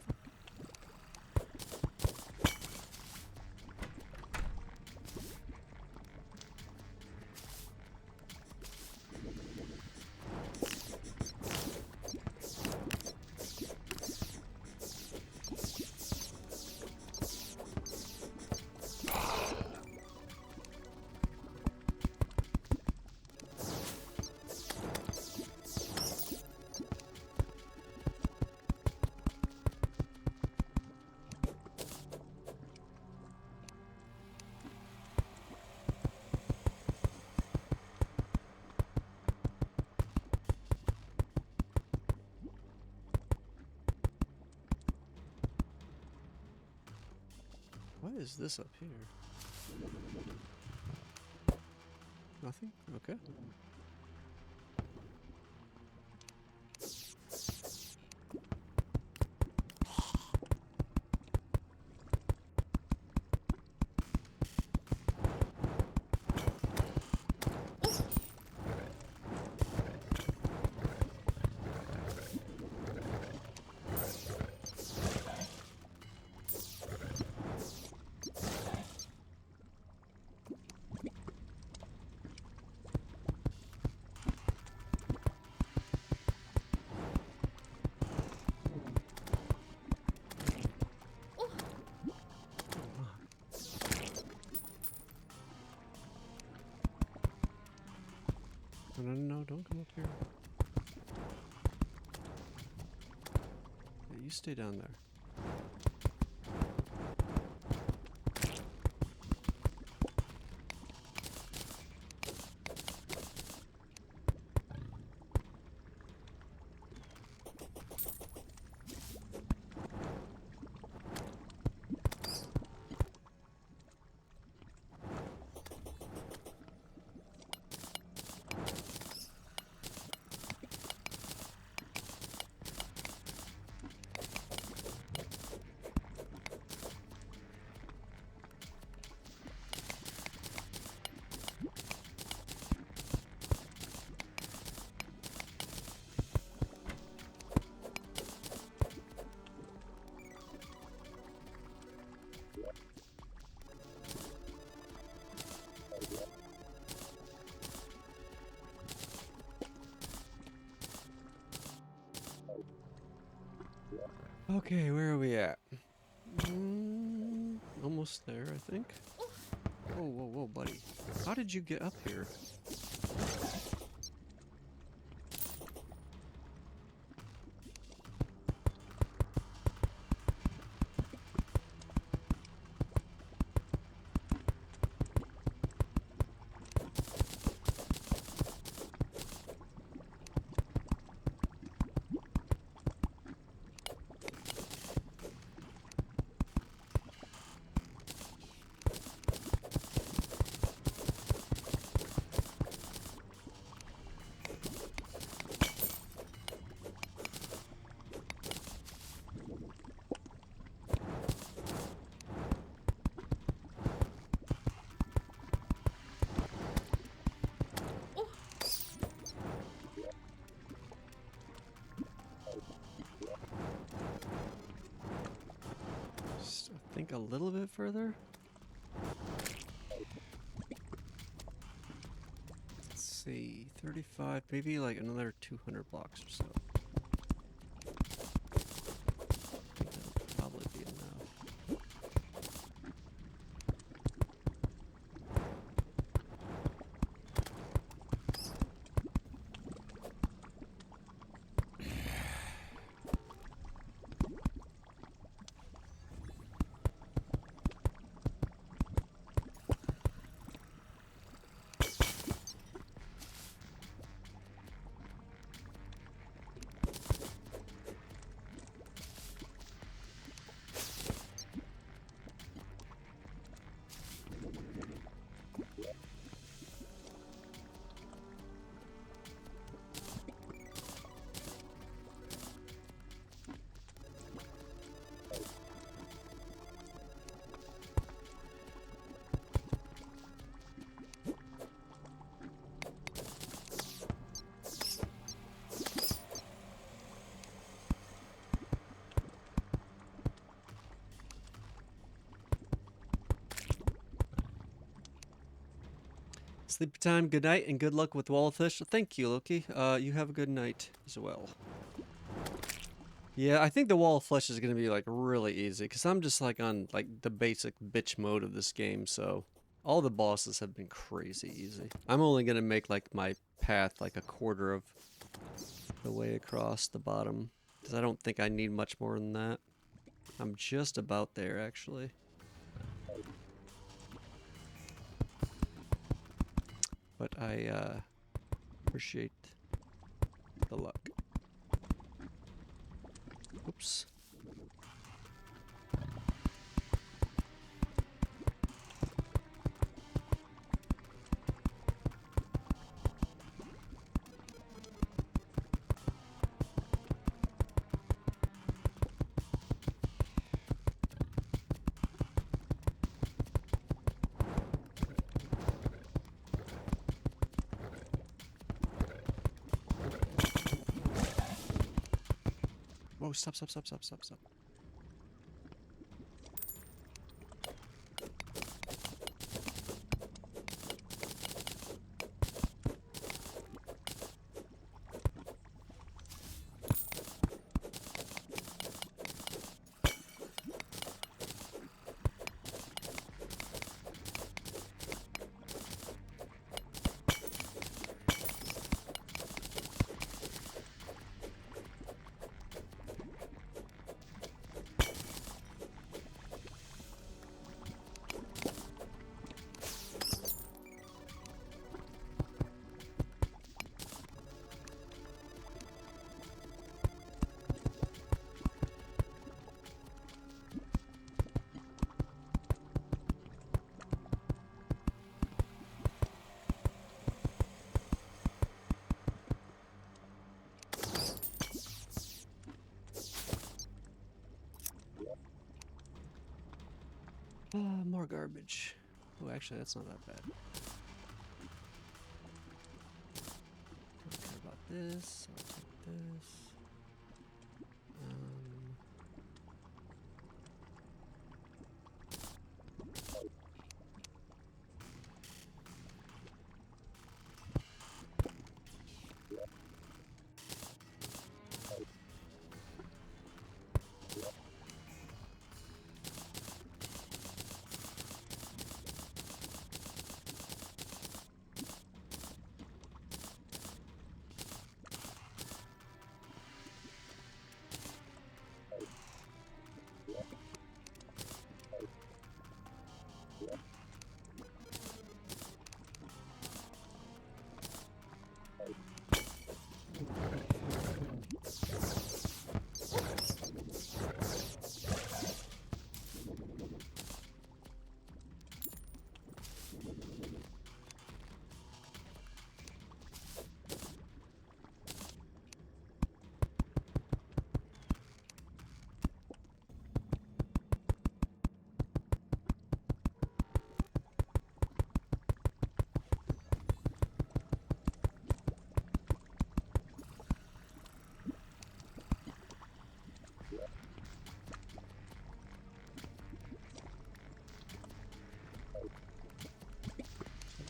Speaker 1: What is this up here? Nothing? Okay. No, don't come up here. you stay down there. Okay, where are we at? Almost there, I think. Whoa, whoa, whoa, buddy. How did you get up here? Just, I think a little bit further. Let's see, 35, maybe like another 200 blocks or so. I think that'll probably be enough. Sleepy time, good night, and good luck with Wallfish. Thank you, Loki. You have a good night as well. Yeah, I think the Wall of Flesh is gonna be like really easy because I'm just like on like the basic bitch mode of this game, so all the bosses have been crazy easy. I'm only gonna make like my path like a quarter of the way across the bottom because I don't think I need much more than that. I'm just about there actually. But I appreciate the luck. Oops. Whoa, stop. more garbage. Oh, actually, that's not that bad. Don't care about this. I'll take this.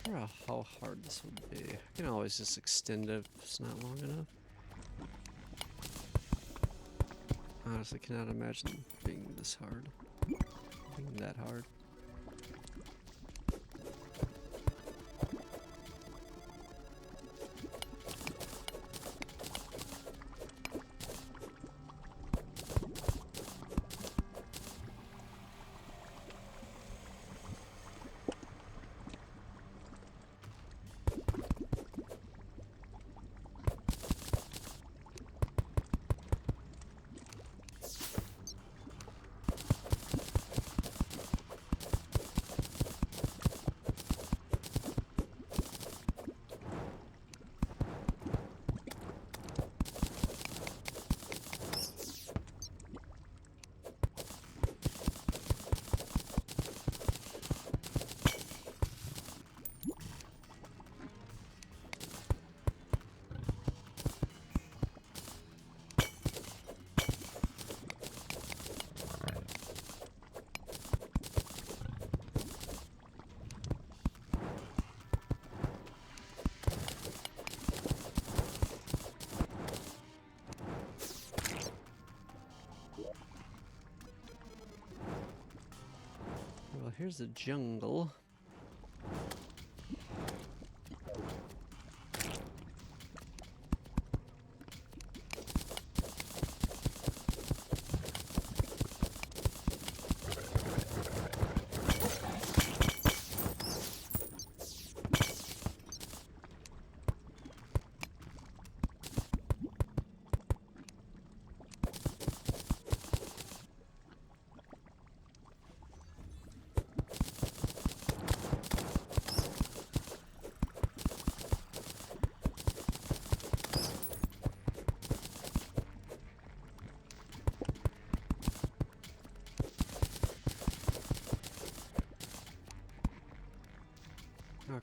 Speaker 1: I wonder how hard this would be. I can always just extend it if it's not long enough. Honestly, cannot imagine being this hard. Being that hard. Well, here's the jungle.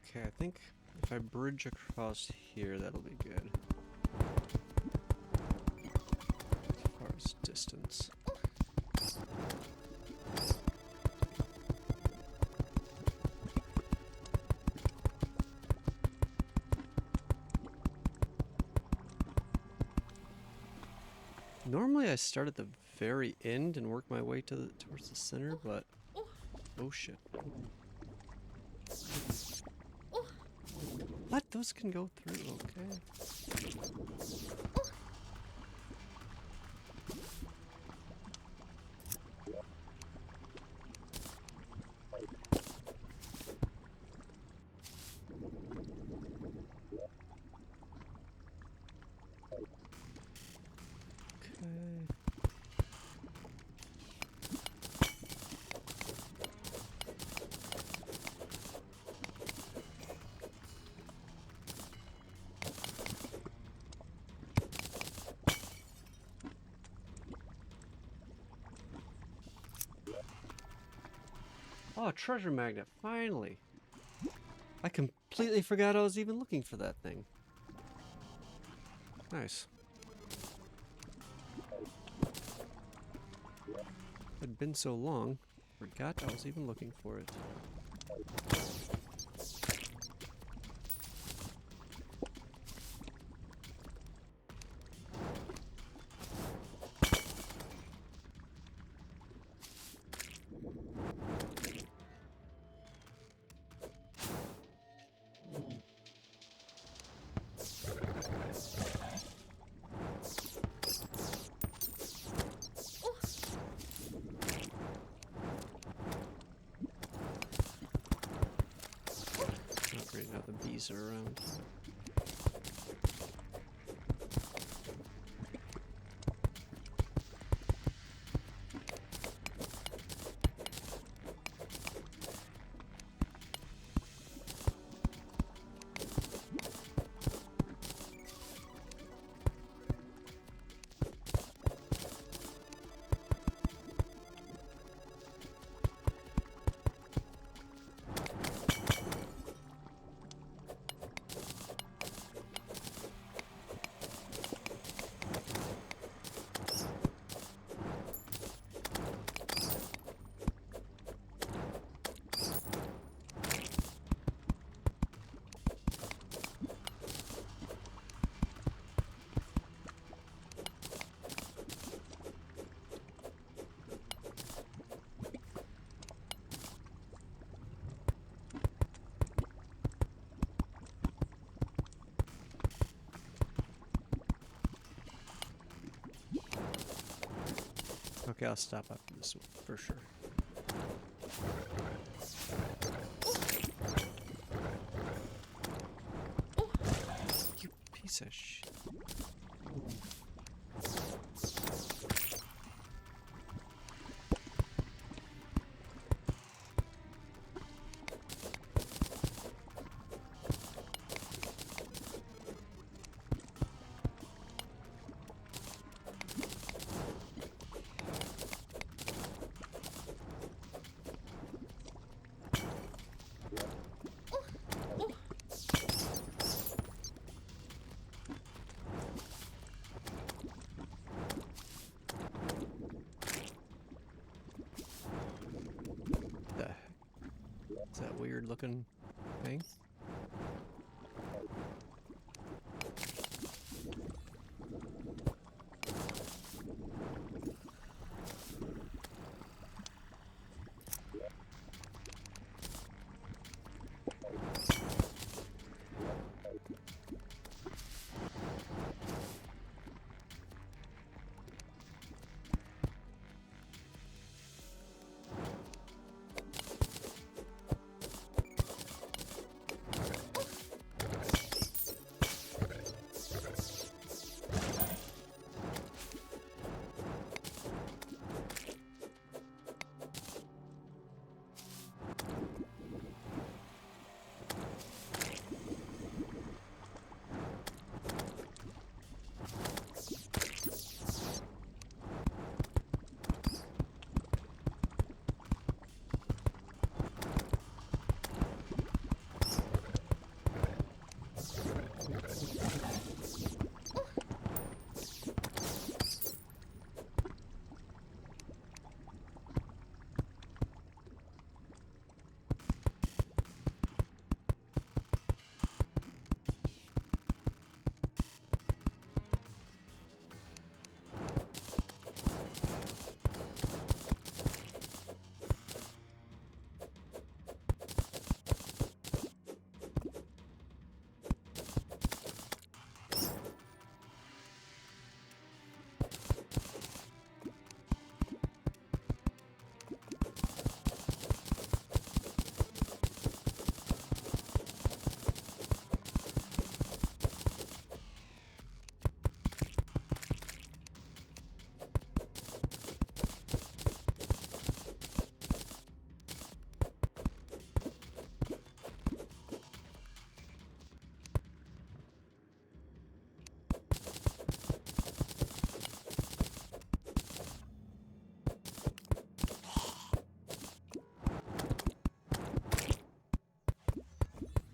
Speaker 1: Okay, I think if I bridge across here, that'll be good. As far as distance. Normally I start at the very end and work my way to towards the center, but oh shit. What? Those can go through, okay. Oh, treasure magnet, finally. I completely forgot I was even looking for that thing. Nice. It had been so long, forgot I was even looking for it. Oh, great, now the bees are around. Okay, I'll stop after this one, for sure. You piece of shit. Is that weird looking thing?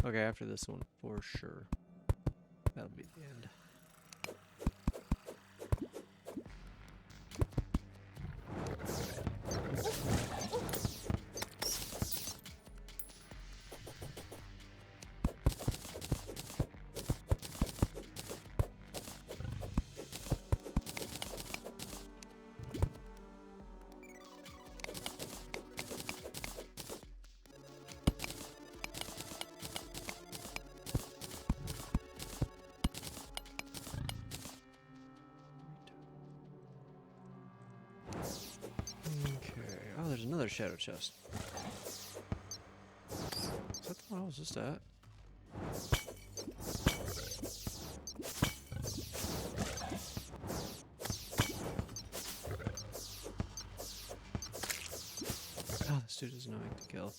Speaker 1: Okay, after this one, for sure. That'll be the end. Oh, there's another shadow chest. Is that the one I was just at? Oh, this dude is annoying to kill.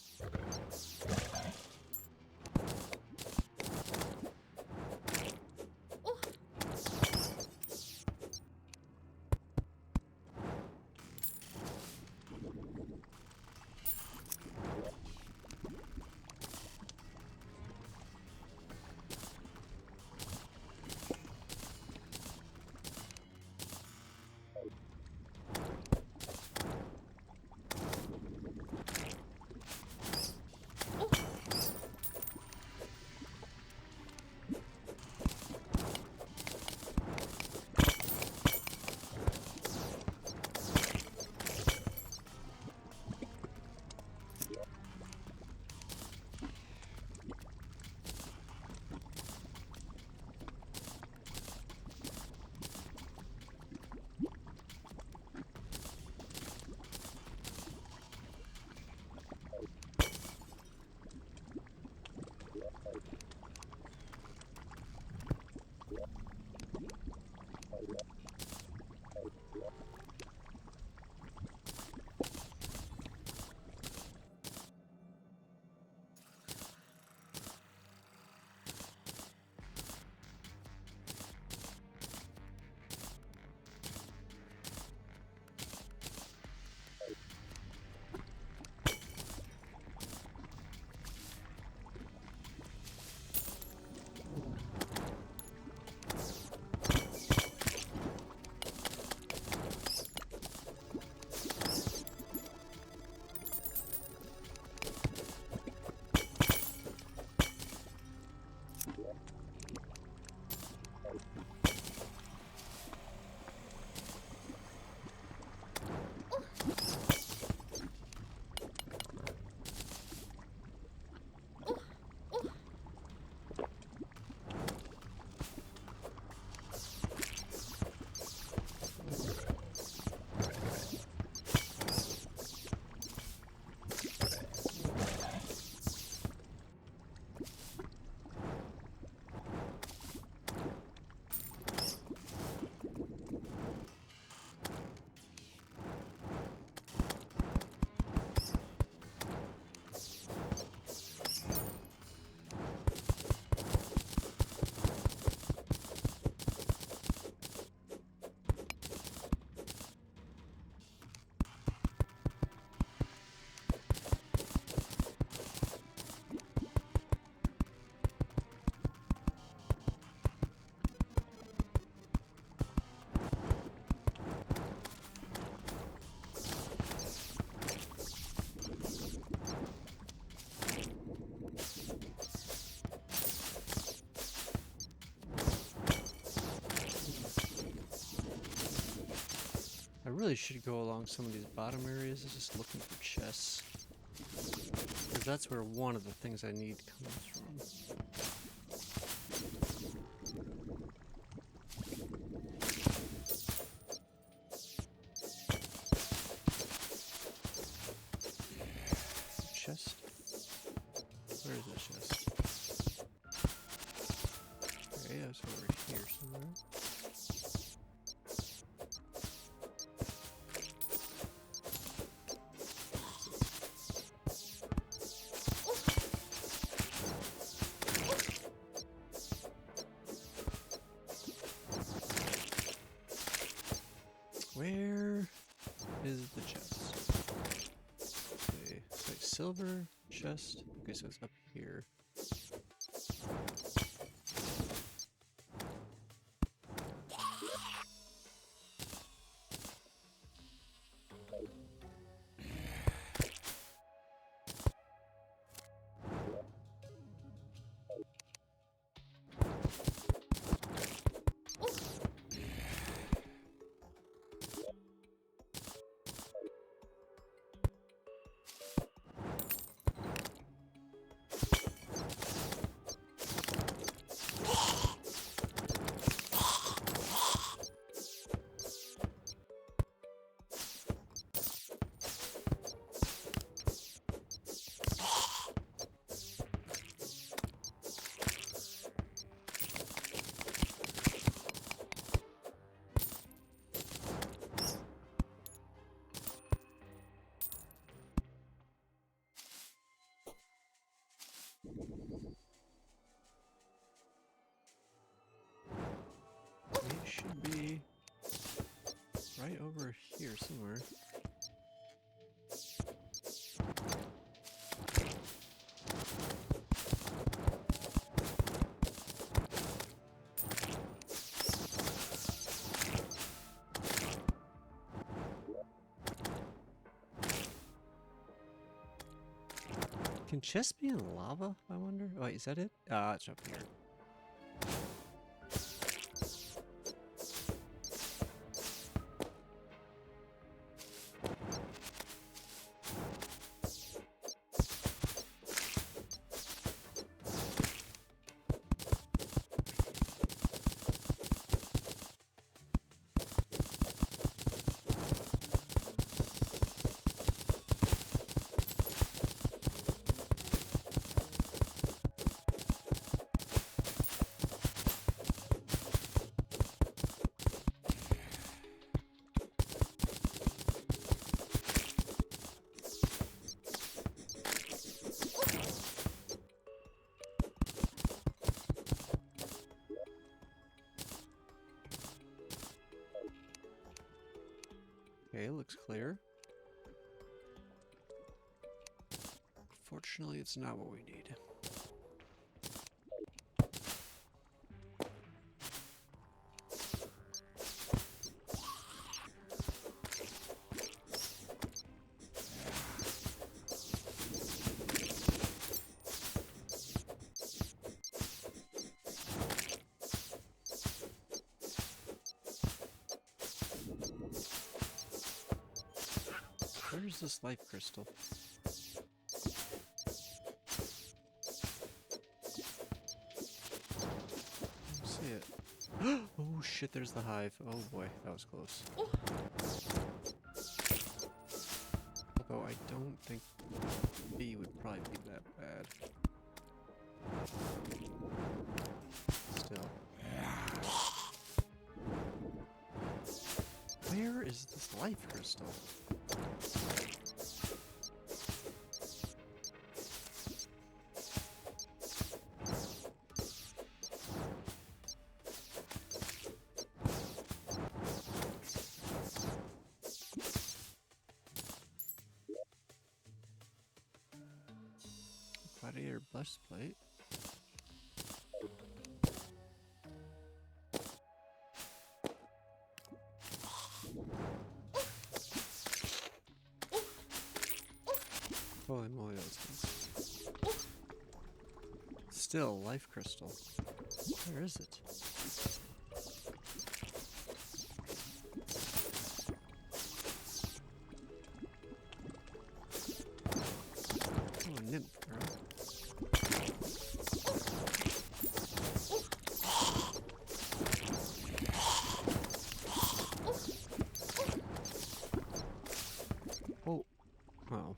Speaker 1: I really should go along some of these bottom areas just looking for chests. Because that's where one of the things I need comes from. Chest? Where is that chest? Okay, that's over here somewhere. Where is the chest? Okay, it's like silver chest. Okay, so it's up here. right over here somewhere. Can chests be in lava, I wonder? Oh, wait, is that it? It's up here. Okay, looks clear. Fortunately, it's not what we need. Where's this life crystal? I don't see it. Oh shit, there's the hive. Oh boy, that was close. Although I don't think B would probably be that bad. Still. Where is this life crystal? Gladiator breastplate. Holy moly, that was close. Still, life crystal. Where is it? Oh, a nymph girl. Oh. Oh.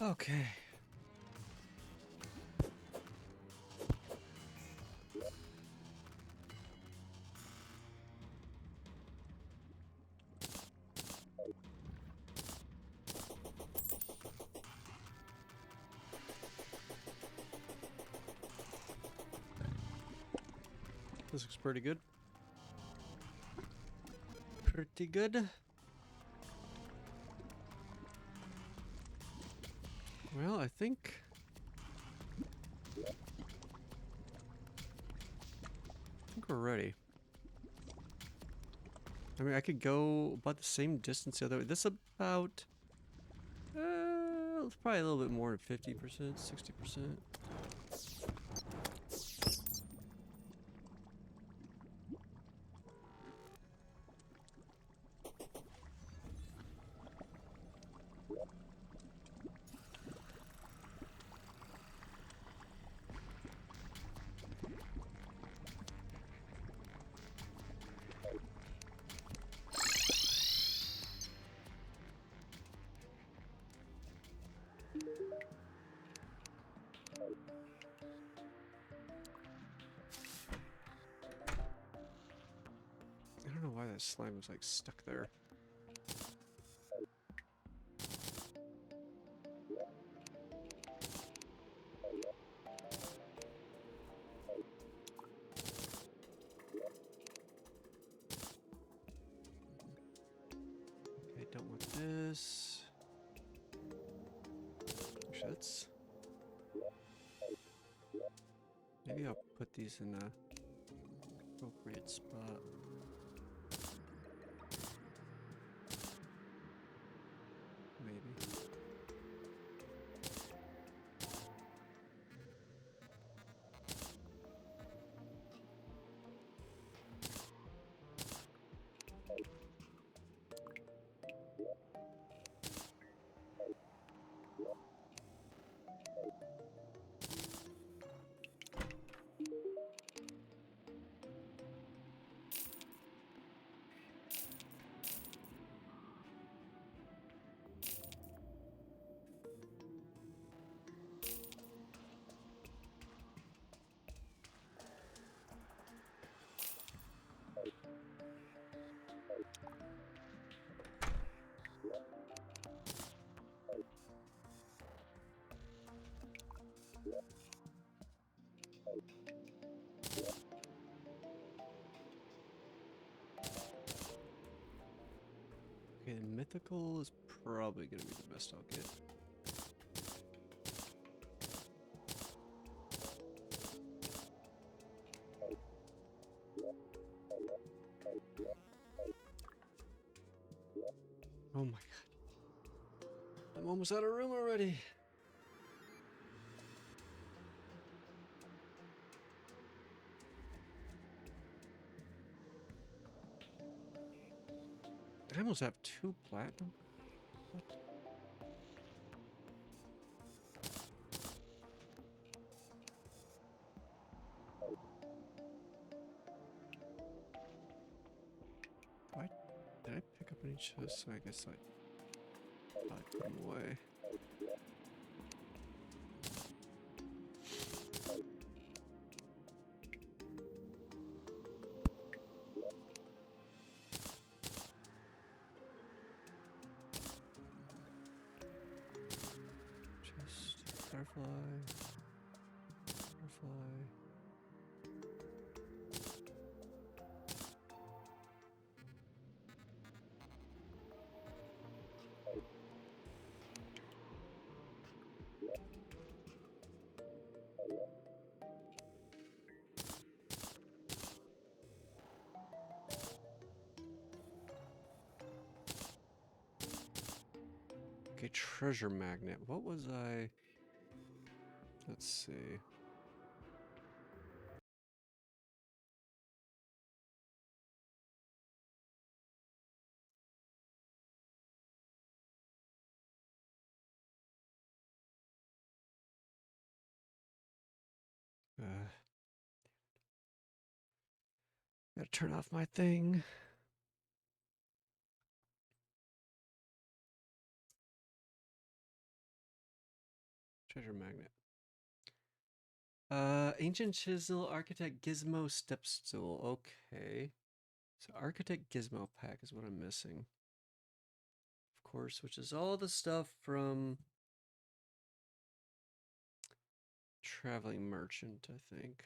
Speaker 1: Okay. This looks pretty good. Pretty good. Well, I think we're ready. I mean, I could go about the same distance the other way. This about, it's probably a little bit more than 50%, 60%. I don't know why that slime was like stuck there. Okay, don't want this. Shits. Maybe I'll put these in a appropriate spot. Maybe. Okay, mythical is probably gonna be the best I'll get. Oh my god. I'm almost out of room already. I almost have 2 platinum. What? Why did I pick up any chests? I guess I put them away. Chest, firefly, firefly. Okay, treasure magnet. What was I? Let's see. Gotta turn off my thing. Treasure magnet. Ancient chisel, architect gizmo, step stool. Okay. So architect gizmo pack is what I'm missing. Of course, which is all the stuff from Traveling Merchant, I think.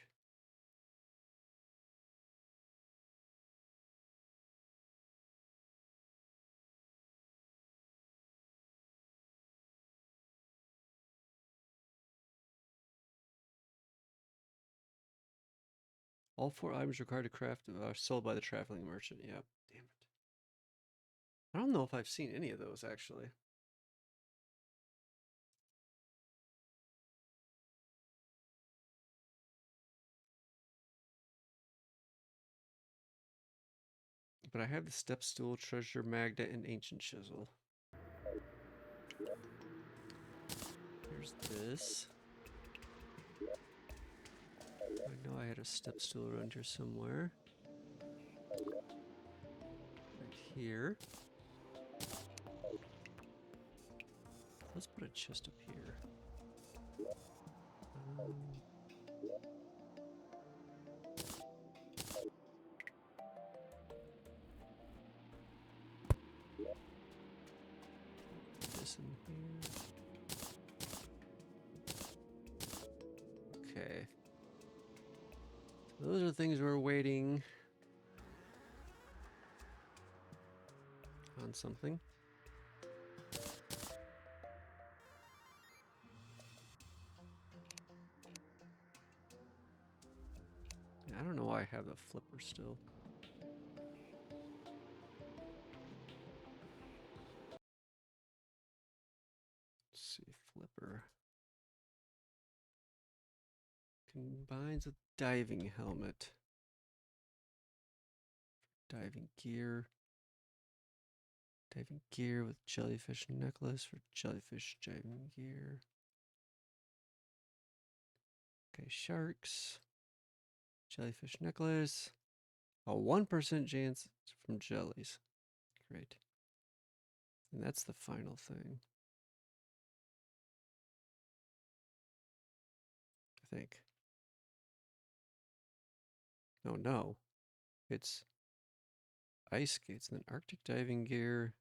Speaker 1: All 4 items required to craft are sold by the Traveling Merchant. Yep. Damn it. I don't know if I've seen any of those, actually. But I have the step stool, treasure magnet, and ancient chisel. Here's this. I know I had a step stool around here somewhere. Right here. Let's put a chest up here. This in here. Okay. So those are things we're waiting on something. I don't know why I have the flipper still. Let's see, flipper. Combines with diving helmet. Diving gear. Diving gear with jellyfish necklace for jellyfish diving gear. Okay, sharks. Jellyfish necklace. A 1% chance from jellies. Great. And that's the final thing. I think. Oh no. It's ice skates and then Arctic diving gear.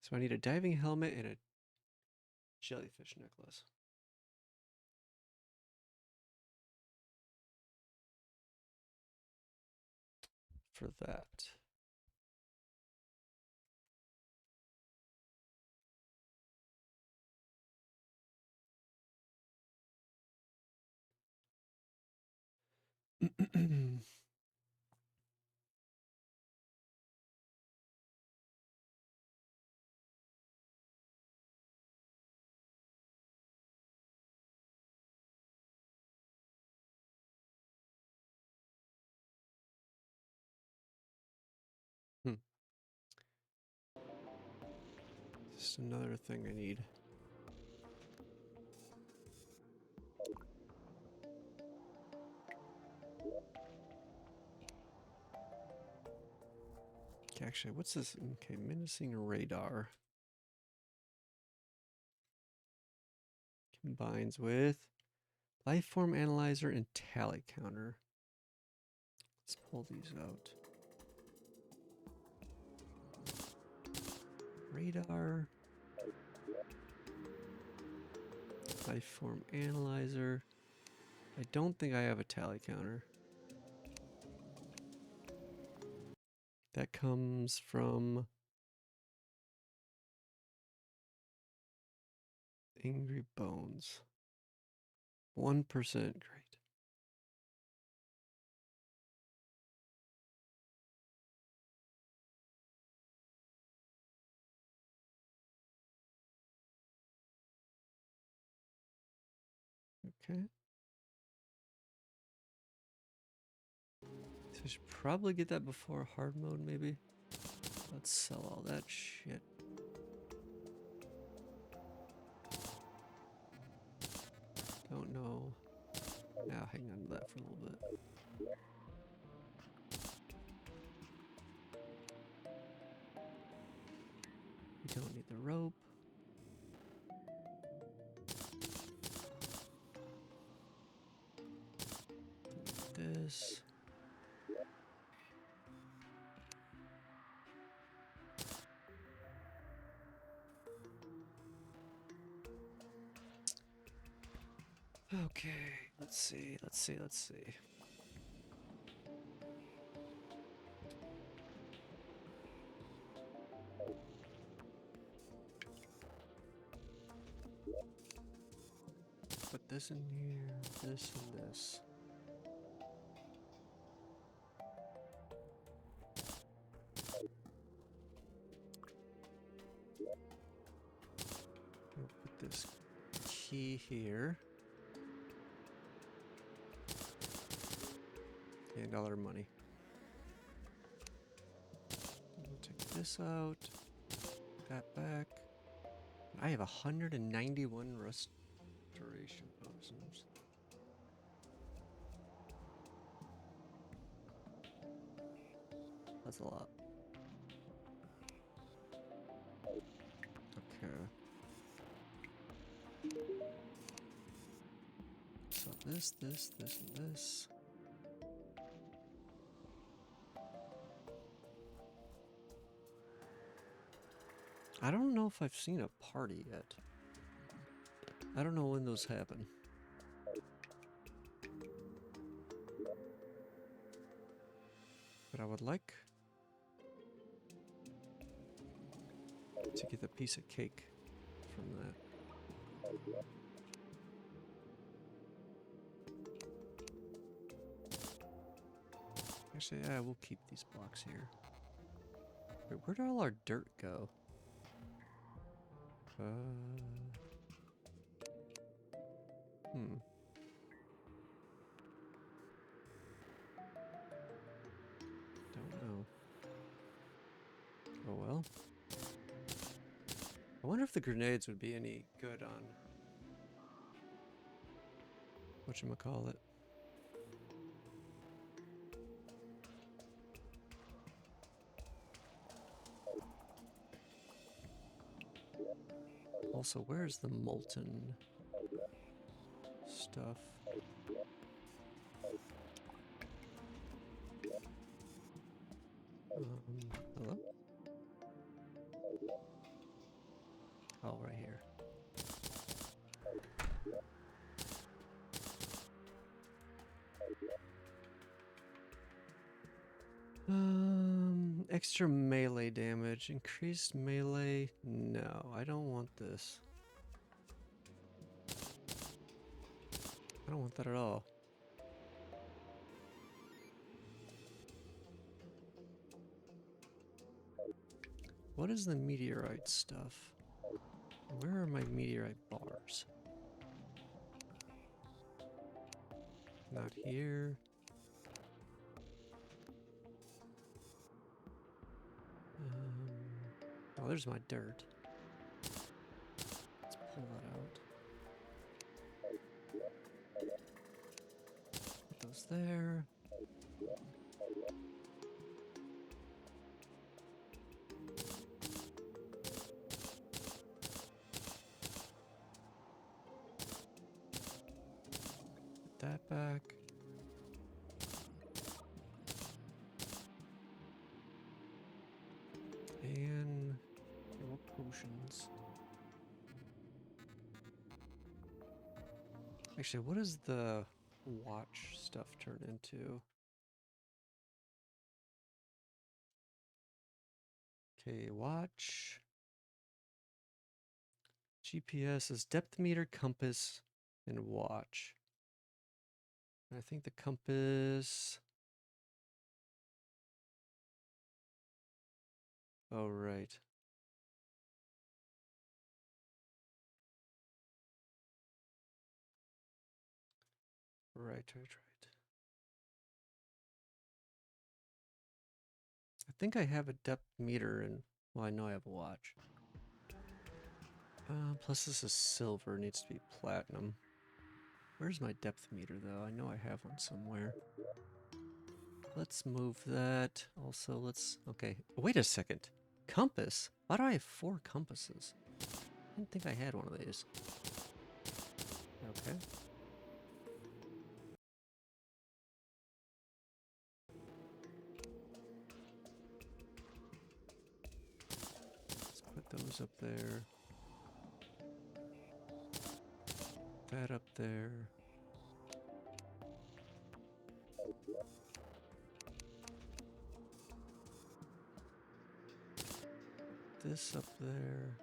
Speaker 1: So I need a diving helmet and a jellyfish necklace. For that. Just another thing I need. Okay, actually, what's this? Okay, menacing radar. Combines with life form analyzer and tally counter. Let's pull these out. Radar. Life form analyzer. I don't think I have a tally counter. That comes from Angry Bones. 1%. Great. Okay. So I should probably get that before hard mode, maybe. Let's sell all that shit. Don't know. Now hang on to that for a little bit. We don't need the rope. This. Okay, let's see. Put this in here, this and this. We'll put this key here. And all our money. We'll take this out. That back. I have 191 restoration potions. That's a lot. Okay. So this, and this. I don't know if I've seen a party yet. I don't know when those happen. But I would like to get a piece of cake from that. Actually, yeah, we'll keep these blocks here. Wait, where'd all our dirt go? Don't know. Oh well. I wonder if the grenades would be any good on whatchamacallit. Also, where's the molten stuff? Hello? Oh, right here. Extra melee damage. Increased melee? No, I don't want this. I don't want that at all. What is the meteorite stuff? Where are my meteorite bars? Not here. Oh, there's my dirt. Let's pull that out. Put those there. Put that back. And more potions. Actually, what does the watch stuff turn into? Okay, watch. GPS is depth meter, compass, and watch. And I think the compass. Oh, right. Right. I think I have a depth meter and, well, I know I have a watch. Plus this is silver, needs to be platinum. Where's my depth meter, though? I know I have one somewhere. Let's move that. Also, let's... Okay, wait a second. Compass? Why do I have 4 compasses? I didn't think I had one of these. Okay. Let's put those up there. That up there. This up there.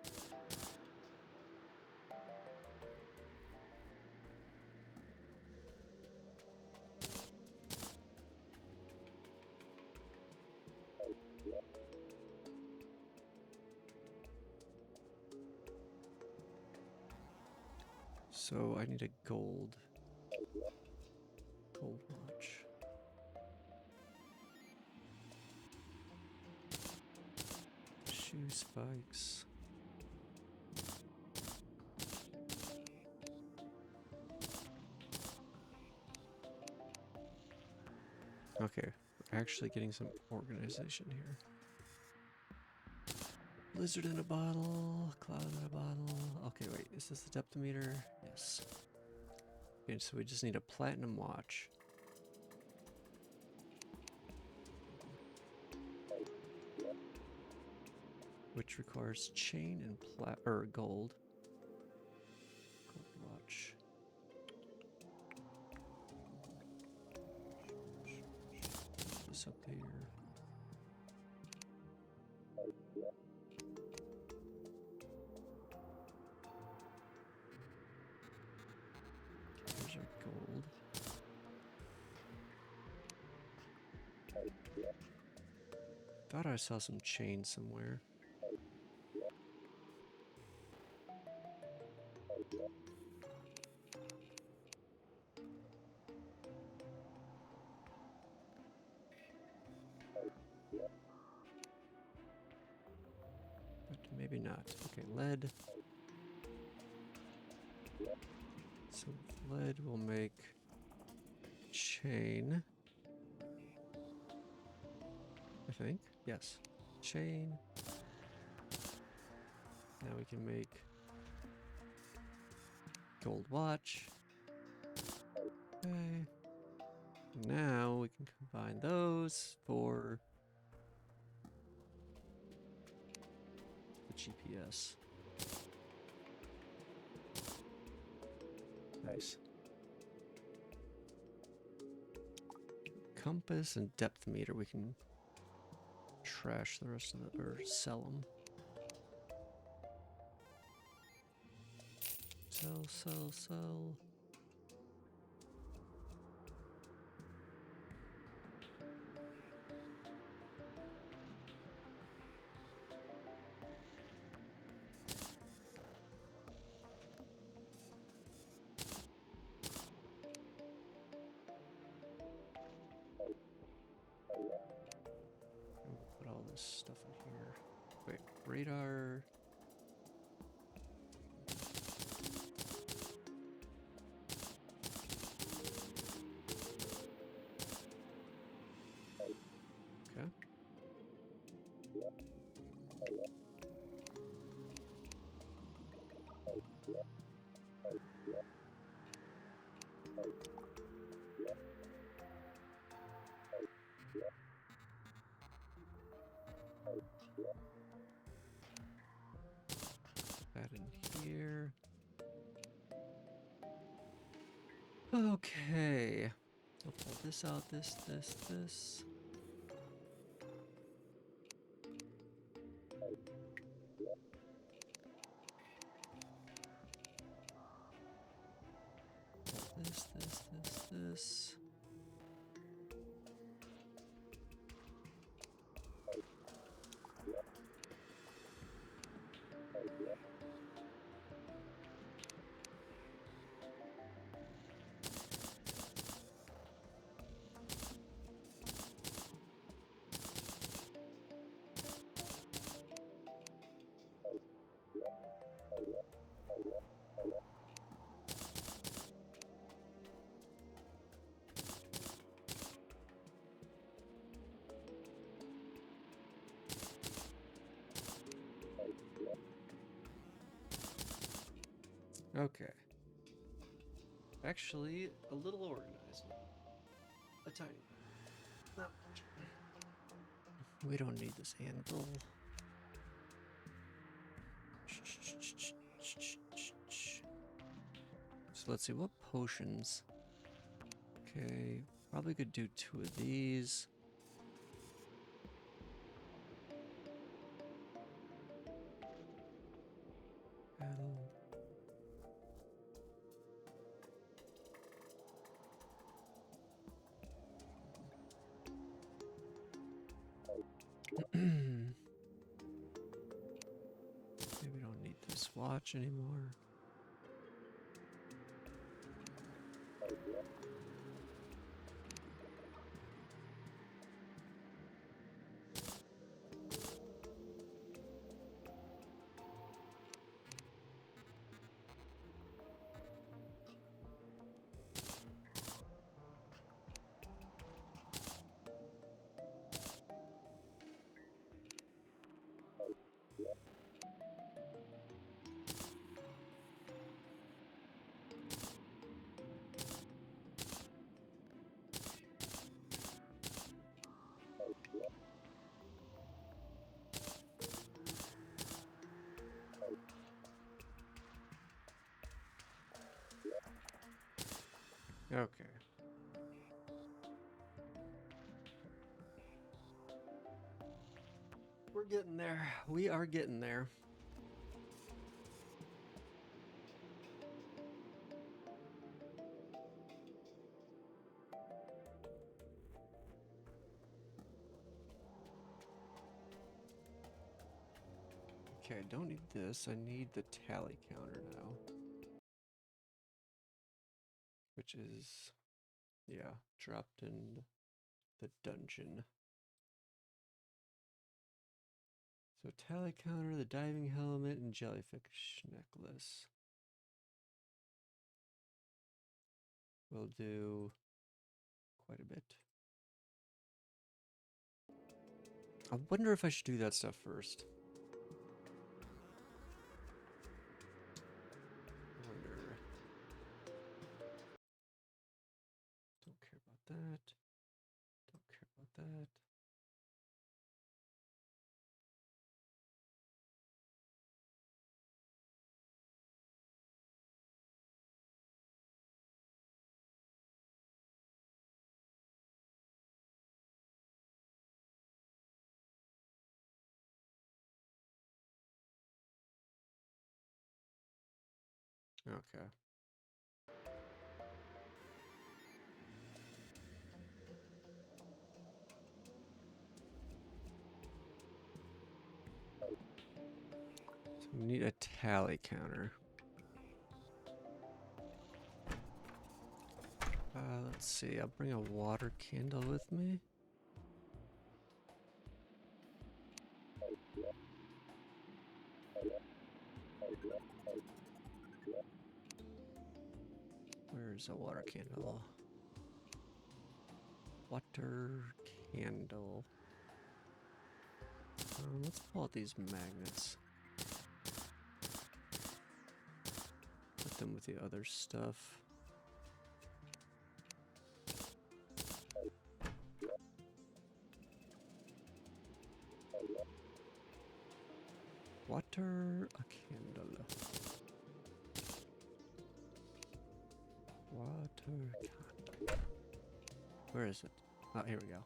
Speaker 1: So I need a gold watch. Shoe spikes. Okay, we're actually getting some organization here. Blizzard in a bottle, cloud in a bottle. Okay, wait, is this the depth meter? Yes. Okay, so we just need a platinum watch. Which requires chain and gold. Gold watch. This up here. There's our gold. Thought I saw some chain somewhere. But maybe not. Okay, lead. So lead will make chain. I think. Yes. Chain. Now we can make gold watch. Okay. Now we can combine those for the GPS. Nice. Compass and depth meter, we can trash the rest of it, or sell them. Sell. Put all this stuff in here. Wait, radar. Okay. That in here. Okay. I'll pull this out, this. This. Okay. Actually, a little organized. A tiny bit. Not much. We don't need this handle. So let's see, what potions? Okay, probably could do 2 of these. Maybe we don't need this watch anymore. Okay. We're getting there. We are getting there. Okay, I don't need this. I need the tally counter now. Which is, yeah, dropped in the dungeon. So tally counter, the diving helmet, and jellyfish necklace. We'll do quite a bit. I wonder if I should do that stuff first. I wonder. Don't care about that. Don't care about that. Okay. So we need a tally counter. Let's see. I'll bring a water candle with me. Where's a water candle? Water candle. Let's pull out these magnets. Put them with the other stuff. Water, a candle. Water candle. Where is it? Oh, here we go.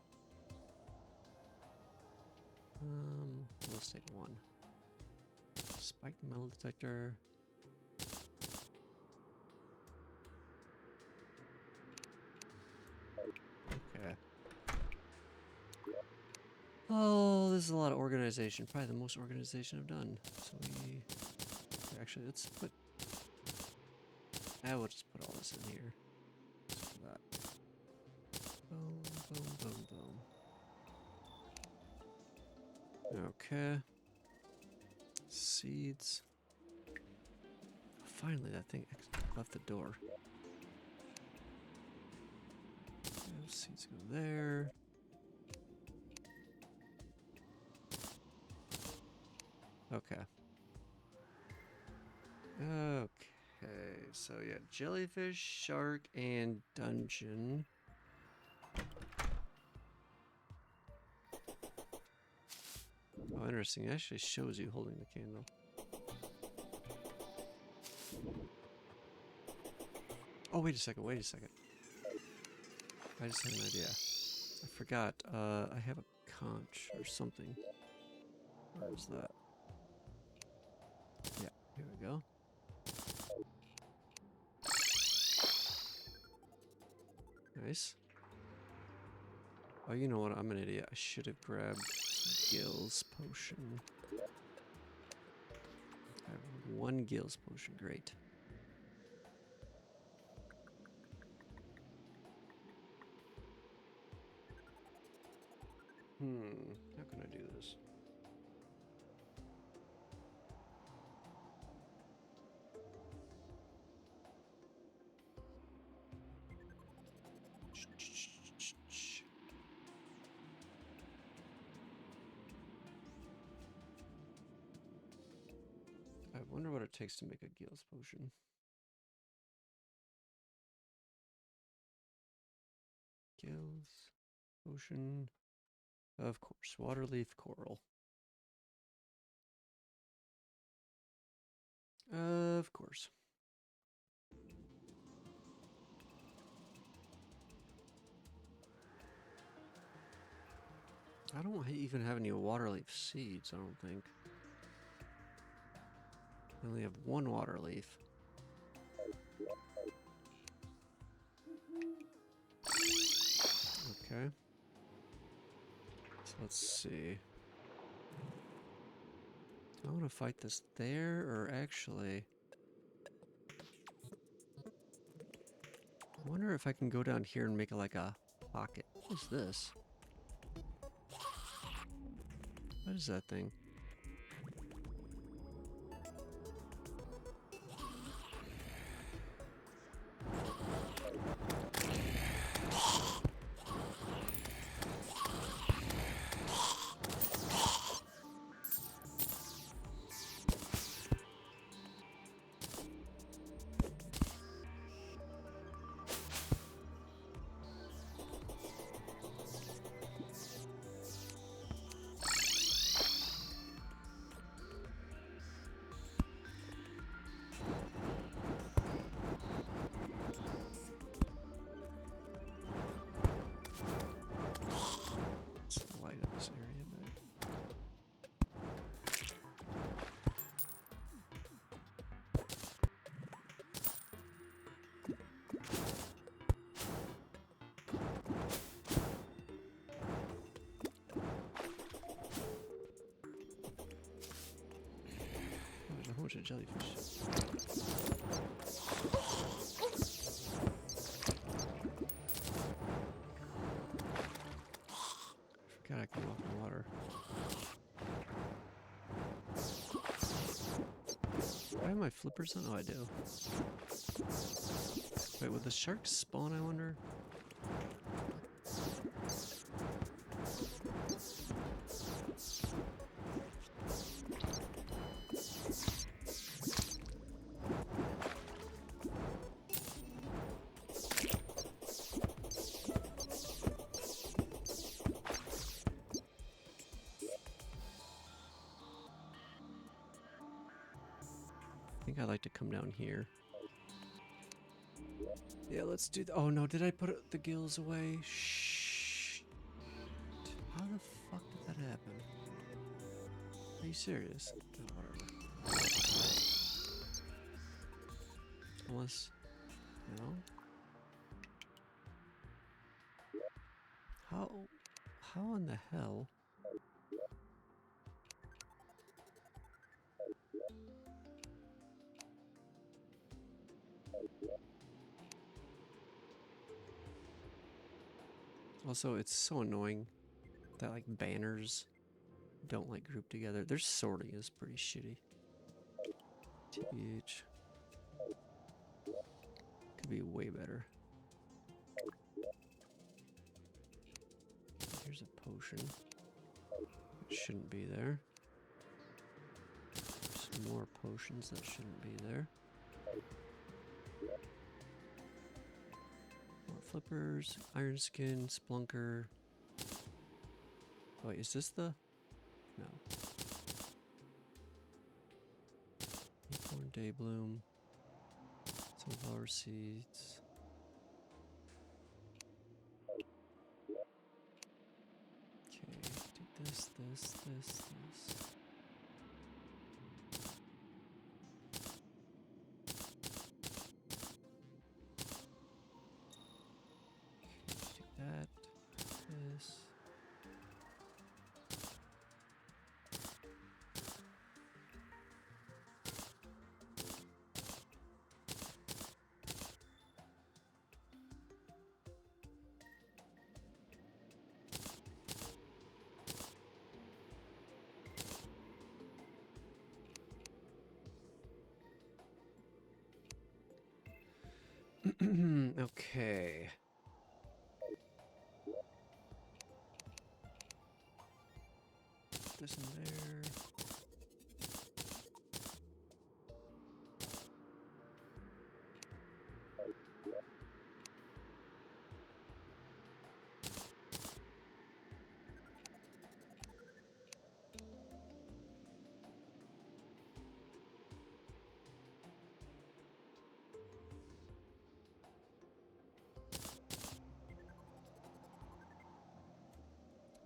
Speaker 1: We'll take 1. Spiked metal detector. Okay. Oh, this is a lot of organization. Probably the most organization I've done. So we... Actually, let's put... we'll just put all this in here. Just for that. Boom, boom, boom, boom. Okay. Seeds. Finally, that thing left the door. Those seeds go there. Okay. Okay. so yeah, jellyfish, shark, and dungeon. Oh, interesting. It actually shows you holding the candle. Oh, wait a second, wait a second. I just had an idea. I forgot, I have a conch or something. Where is that? Yeah, here we go. Nice. Oh, you know what? I'm an idiot. I should have grabbed Gills potion. I have one Gills potion. Great. How can I do this? I wonder what it takes to make a Gills potion. Gills potion. Of course, waterleaf coral. Of course. I don't even have any waterleaf seeds, I don't think. I only have one waterleaf. Okay. So let's see. I want to fight this there, or actually... I wonder if I can go down here and make it like a pocket. What is this? What is that thing? Light up this area a bit. Oh, there's a whole bunch of jellyfish. I can walk in water. Do I have my flippers on? Oh, I do. Wait, would the sharks spawn, I wonder? I think I'd like to come down here. Yeah, let's do that. Oh no, did I put the gills away? Shh. How the fuck did that happen? Are you serious? Oh, whatever. Unless, no? How in the hell? Also, it's so annoying that like banners don't like group together. Their sorting is pretty shitty. TH. Could be way better. Here's a potion. It shouldn't be there. Some more potions that shouldn't be there. More flippers, iron skin, splunker. Oh, wait, is this the? No. Acorn day bloom. Sunflower seeds. Okay, do this, this, this, this. Okay, do that, this. Okay. This in there.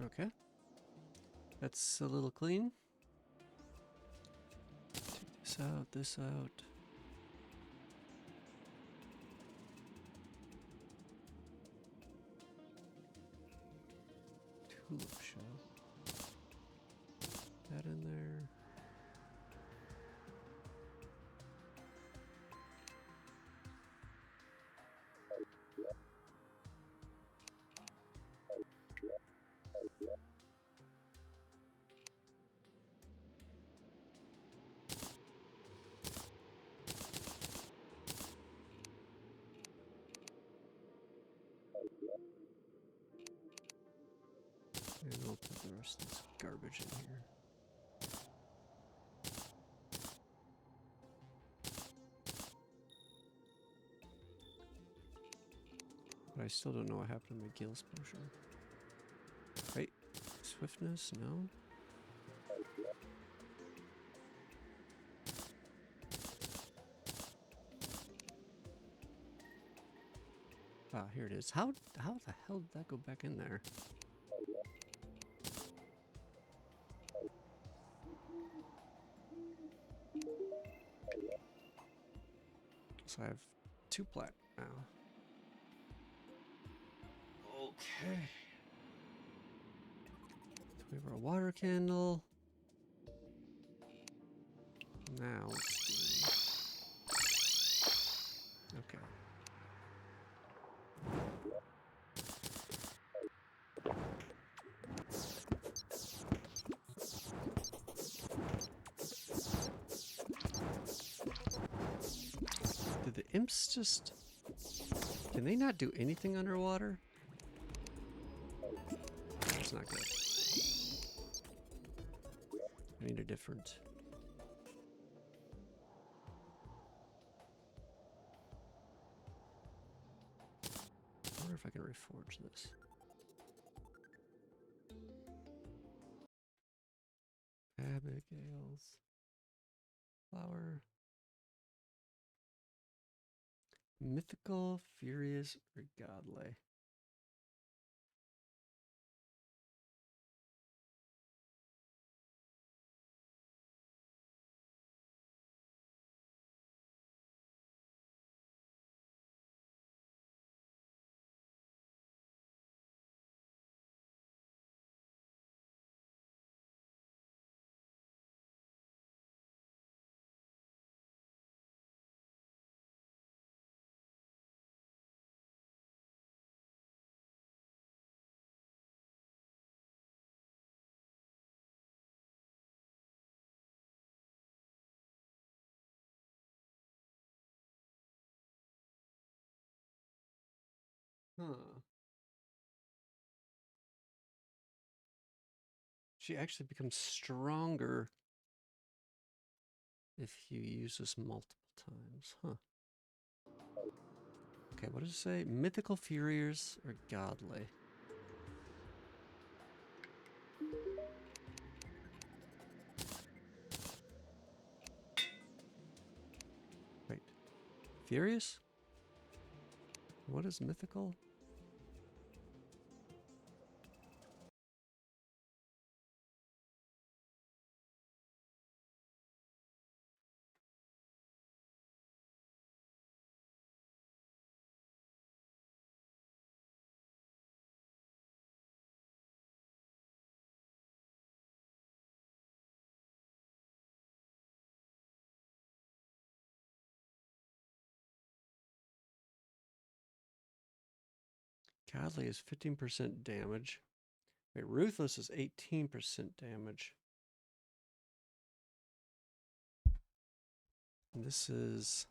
Speaker 1: Okay. That's a little clean. Take this out, this out. Tulip shell. That in there. And we'll put the rest of this garbage in here. But I still don't know what happened to my Gills potion. Right? Swiftness? No? Ah, here it is. How the hell did that go back in there? So I have 2 plat now. Okay. So we have our water candle. Now let's do... Okay. Did the imps just... Can they not do anything underwater? That's not good. I need a different... I wonder if I can reforge this. Abigail's flower. Mythical, furious, or godly. Huh. She actually becomes stronger if you use this multiple times. Huh. Okay, what does it say? Mythical furiers or godly? Wait. Furious? What is mythical? Godly is 15% damage. Wait, Ruthless is 18% damage. And this is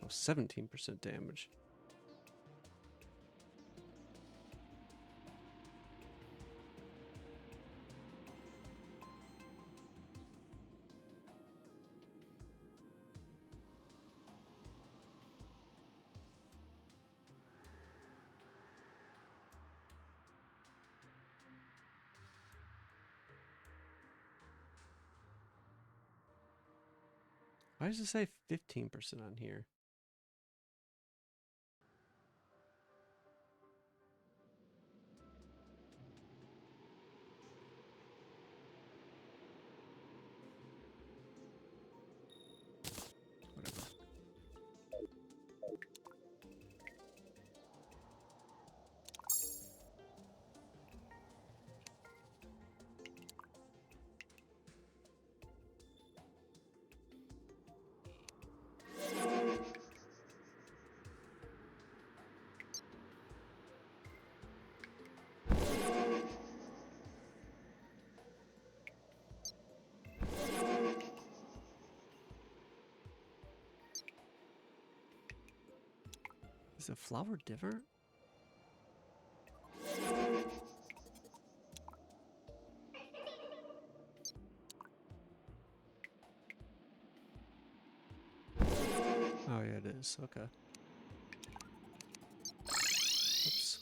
Speaker 1: 17% damage. Why does it say 15% on here? Whatever. Is the flower different? Oh yeah, it is. Okay. Oops.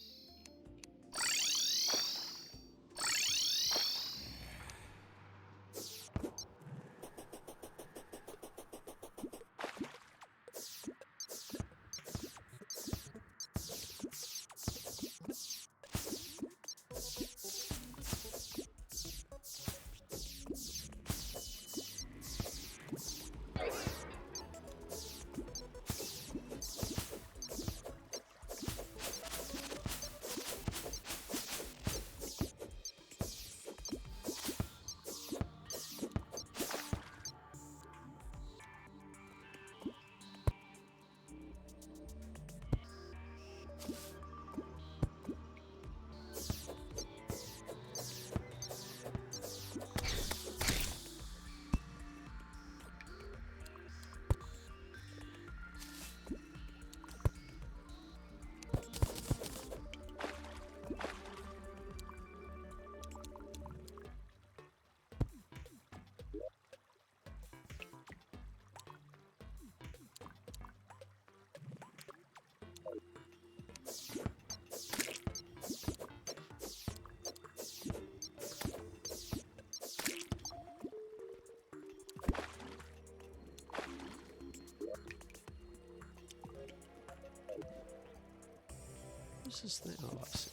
Speaker 1: What's this thing? Oh, I see.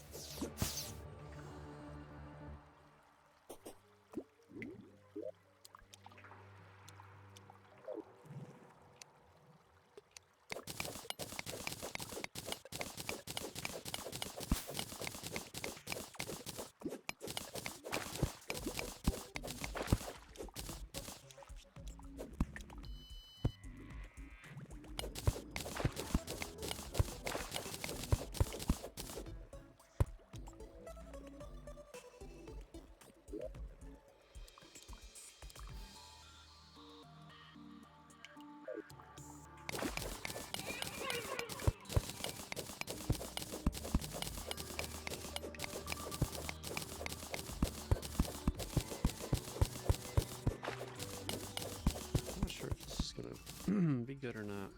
Speaker 1: be good or not.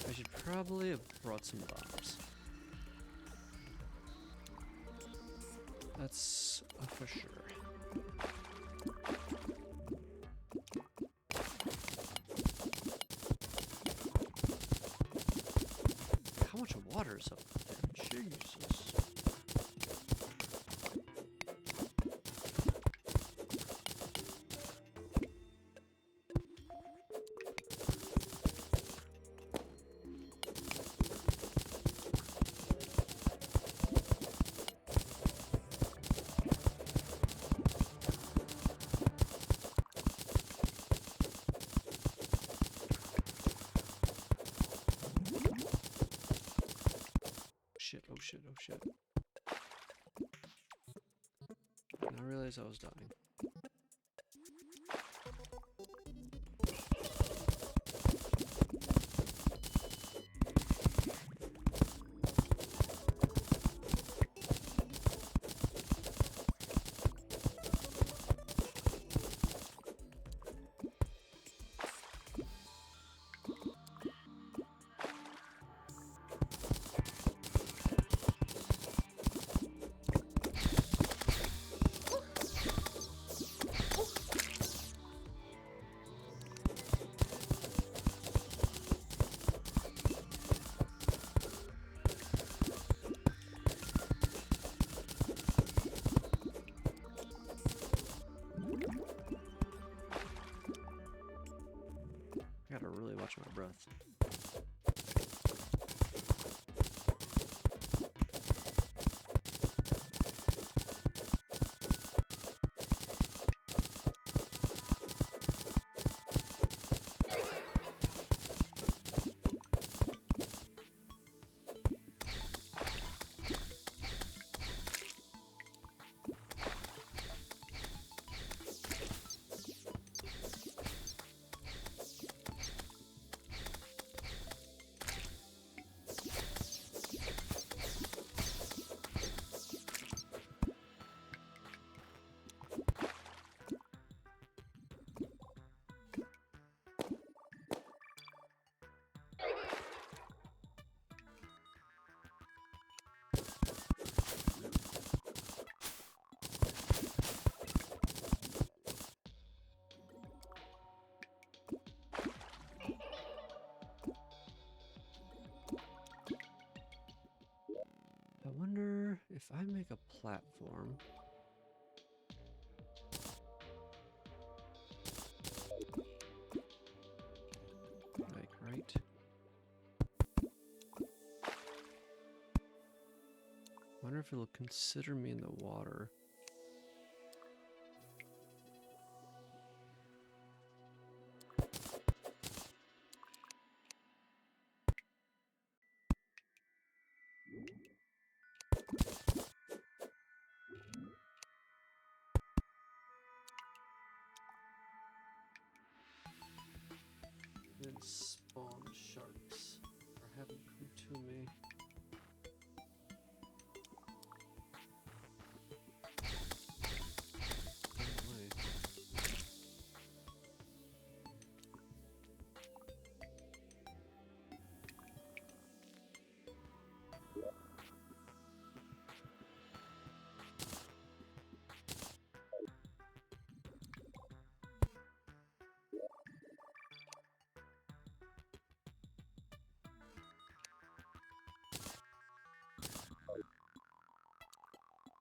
Speaker 1: I should probably have brought some bombs. That's for sure. How much water is up there? Jesus. Shit, oh shit, oh shit. Now I realized I was dying. I gotta really watch my breath. I wonder if I make a platform. Like, right? Wonder if it'll consider me in the water. Then spawn sharks, or have them come to me.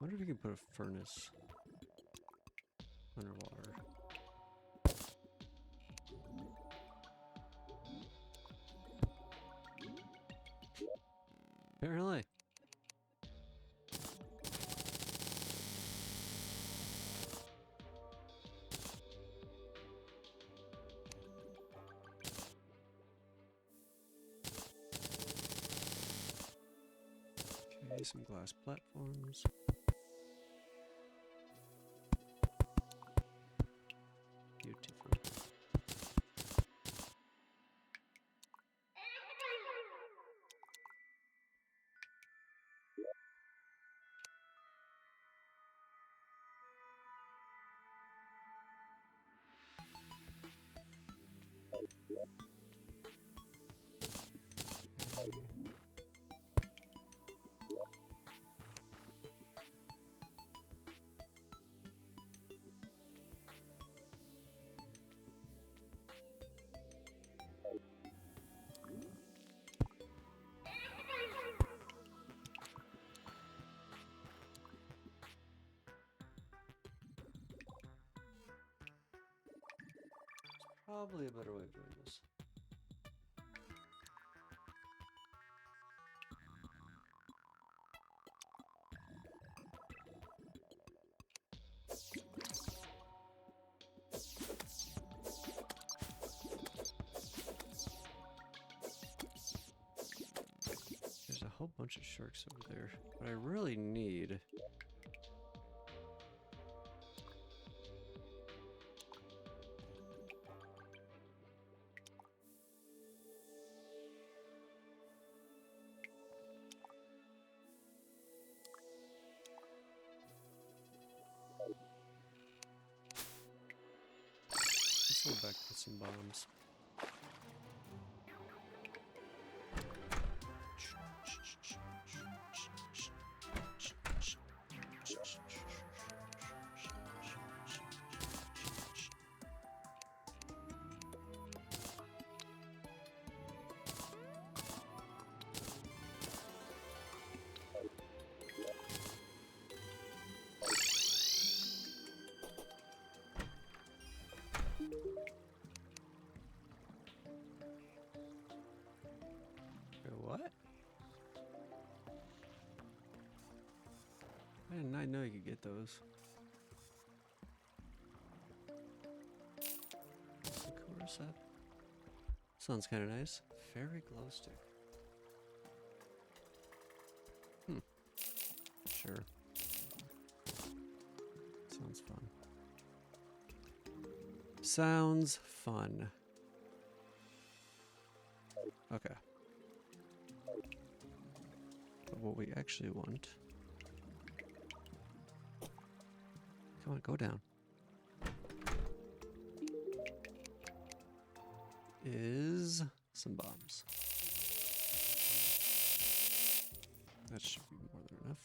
Speaker 1: I wonder if you can put a furnace underwater. Apparently. Okay, some glass platforms. Beautiful. probably a better way of doing this. There's a whole bunch of sharks over there. What I really need... Let's go back with some bombs. What? I did not know you could get those. Sakura set. Sounds kind of nice. Fairy glow stick. Sure. Sounds fun. Sounds fun. Okay. But what we actually want... Come on, go down. Is some bombs. That should be more than enough.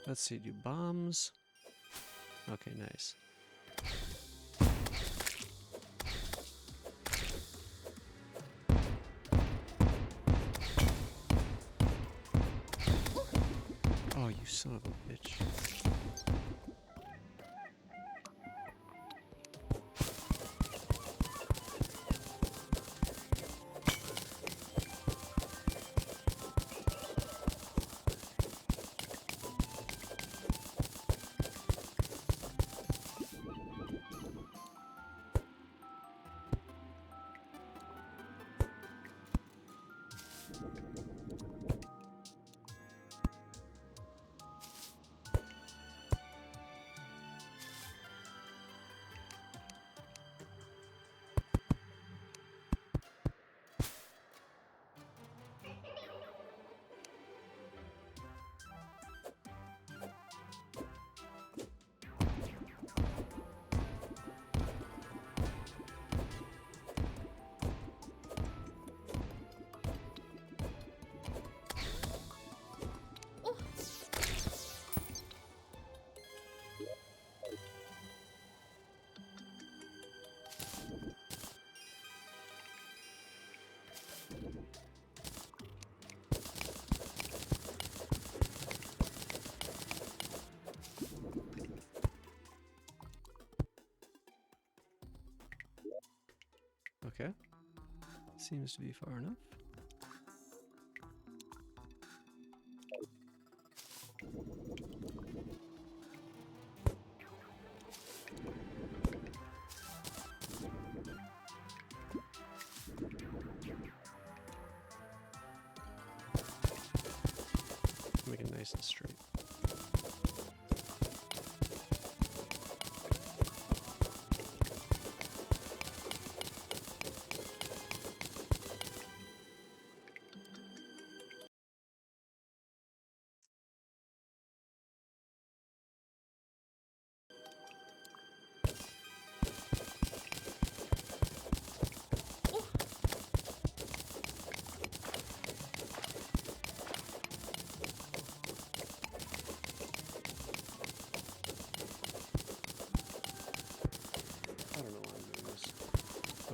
Speaker 1: Let's see, do bombs. Okay, nice. Oh, you son of a bitch. Okay. Seems to be far enough. Make it nice and straight.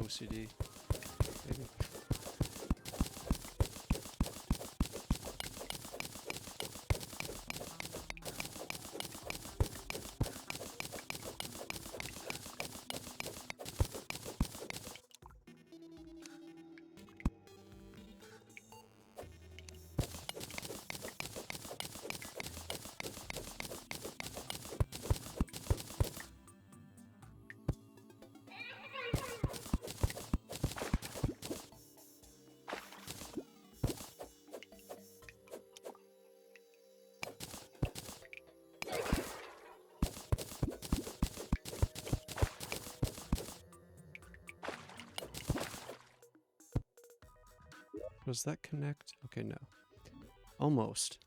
Speaker 1: OCD, maybe. Does that connect? Okay, no. Almost.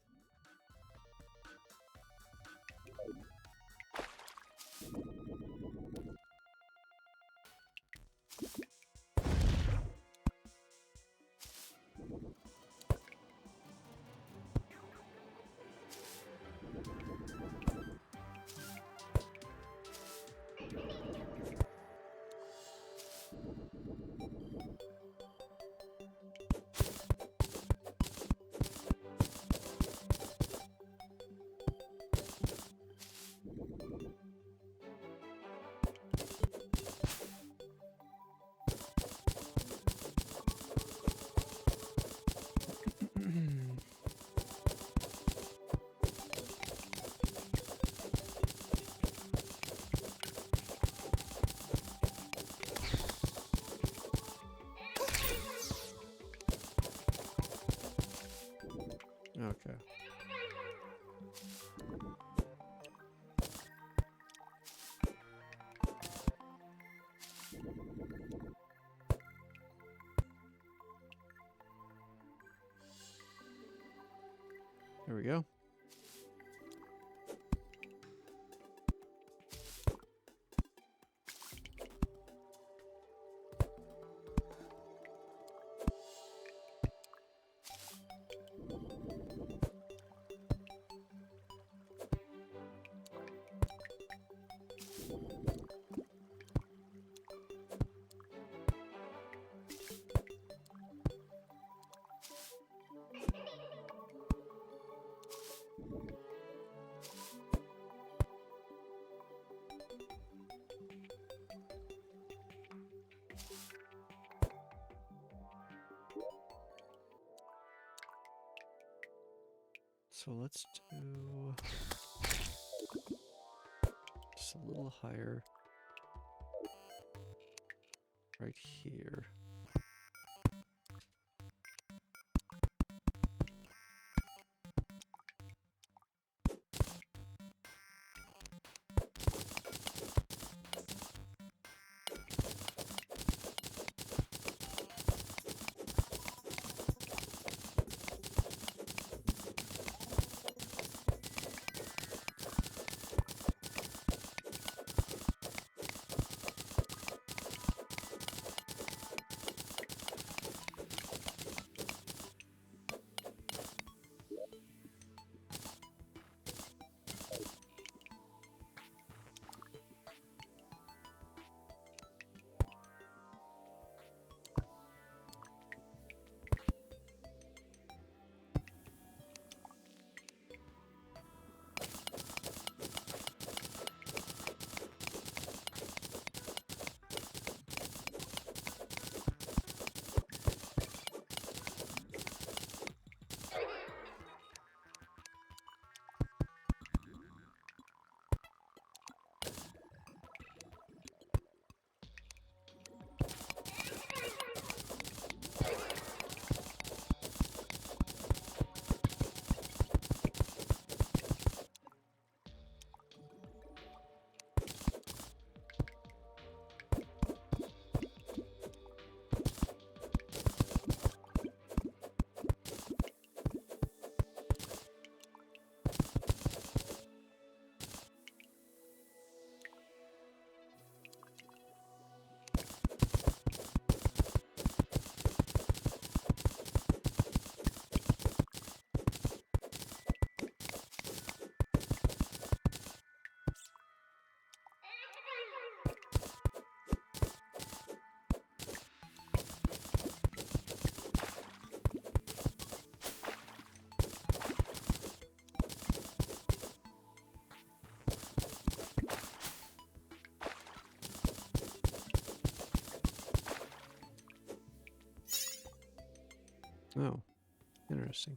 Speaker 1: Okay. There we go. So let's do just a little higher right here. Oh, interesting.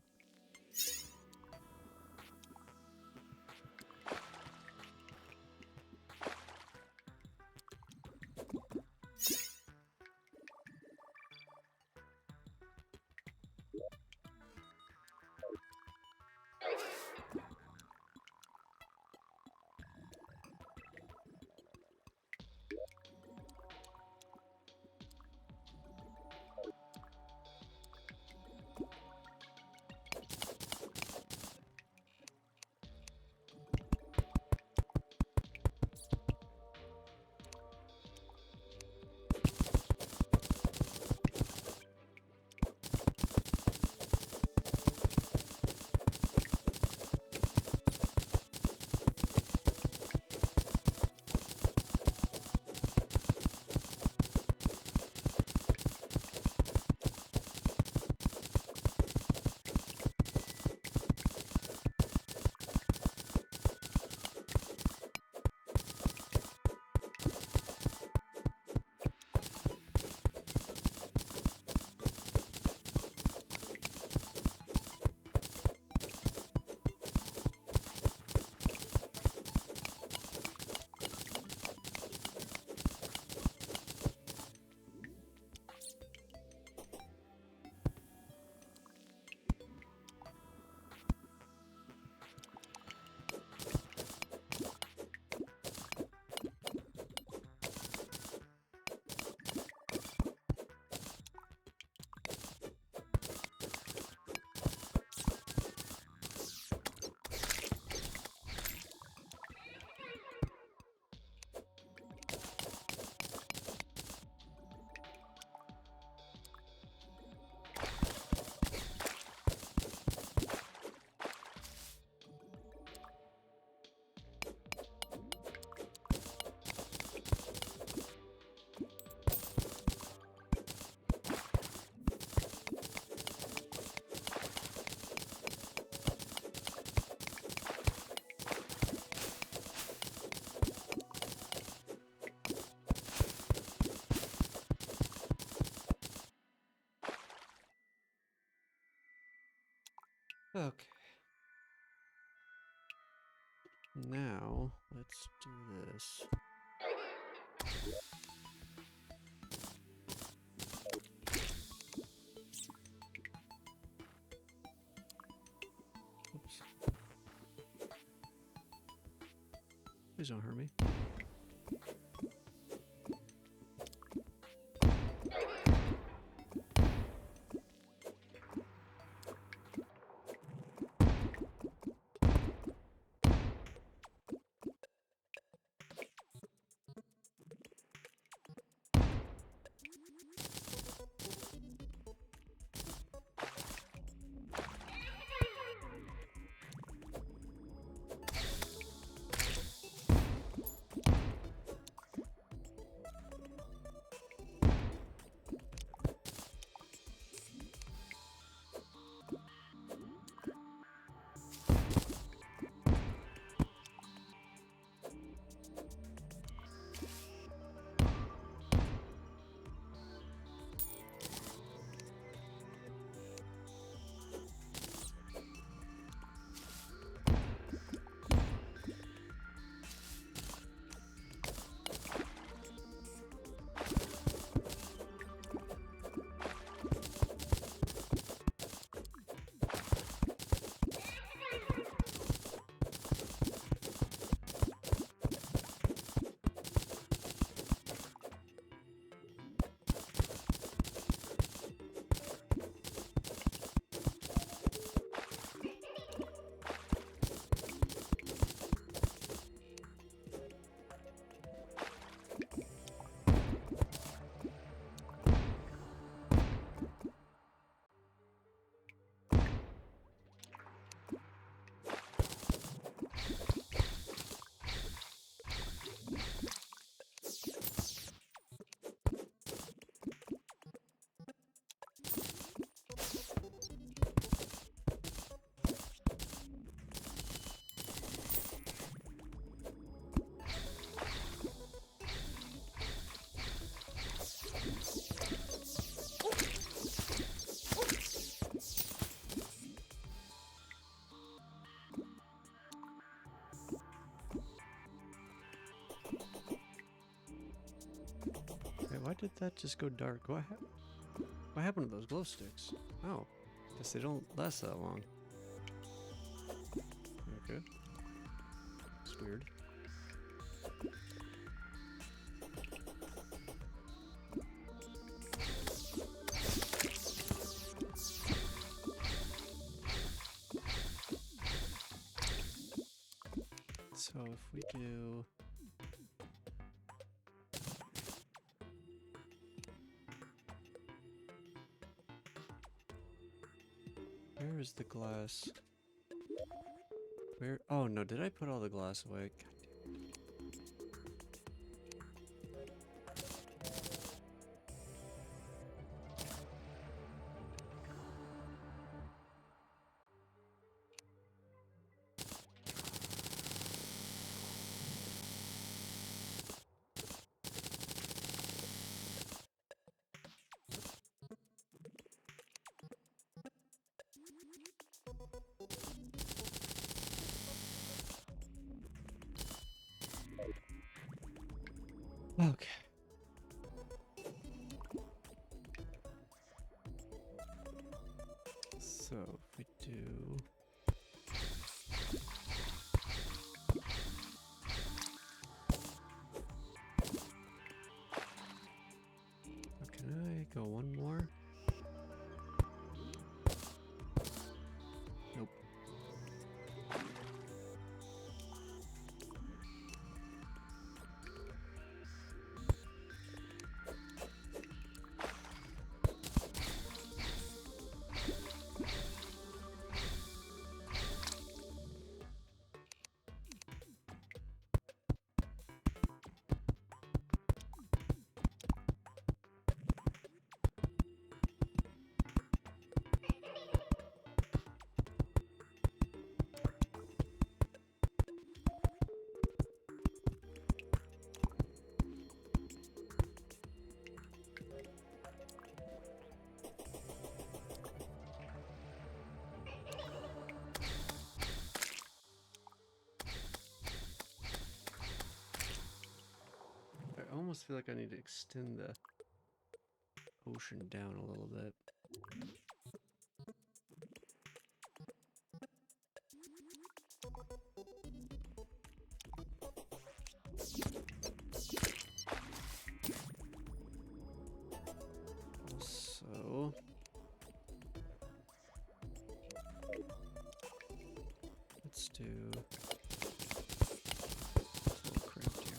Speaker 1: Okay. Now, let's do this. Oops. Please don't hurt me. why did that just go dark? What happened to those glow sticks? Oh, guess they don't last that long. Okay. It's weird. So if we do... Where is the glass? Where? Oh no, did I put all the glass away? Okay. So if we do... Oh, can I go one more? Nope. I almost feel like I need to extend the ocean down a little bit. Also, let's do a little craft here.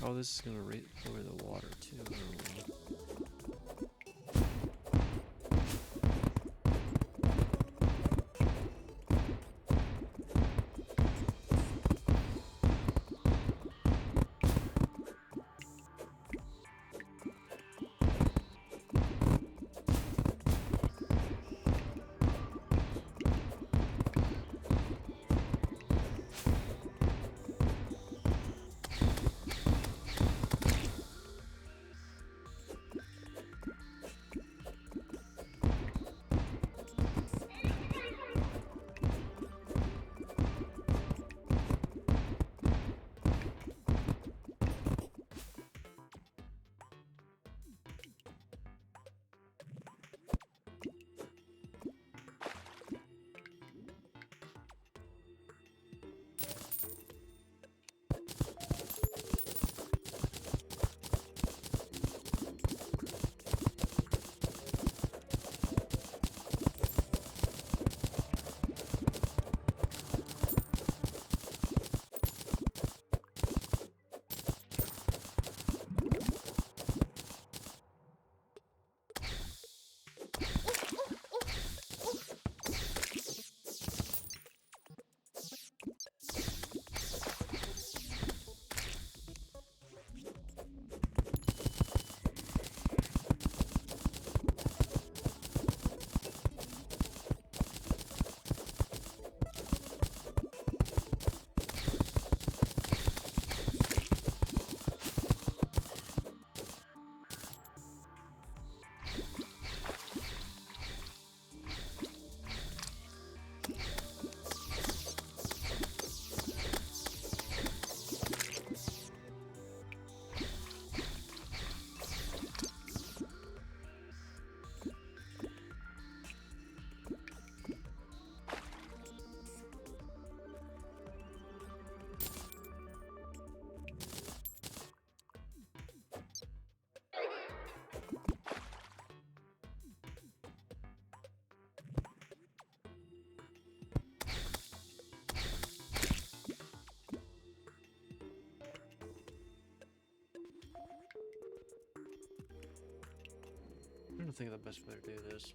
Speaker 1: Oh, this is gonna lower the water too. Oh. trying to think of the best way to do this.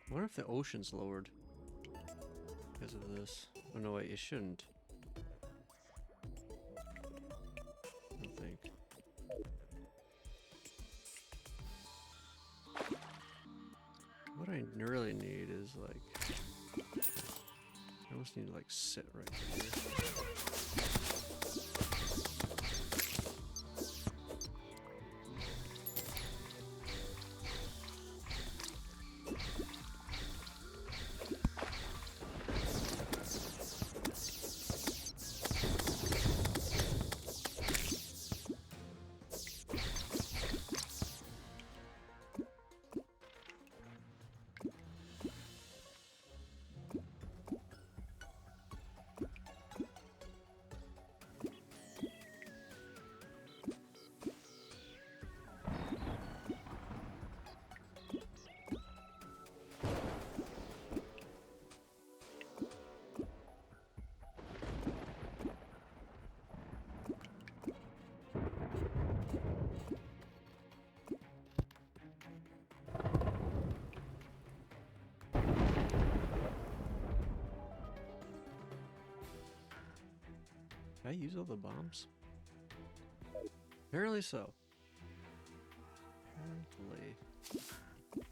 Speaker 1: I wonder if the ocean's lowered because of this. Oh no, wait, it shouldn't. I don't think. What I really need is like, I almost need to like sit right here. Did I use all the bombs? Apparently so. Apparently.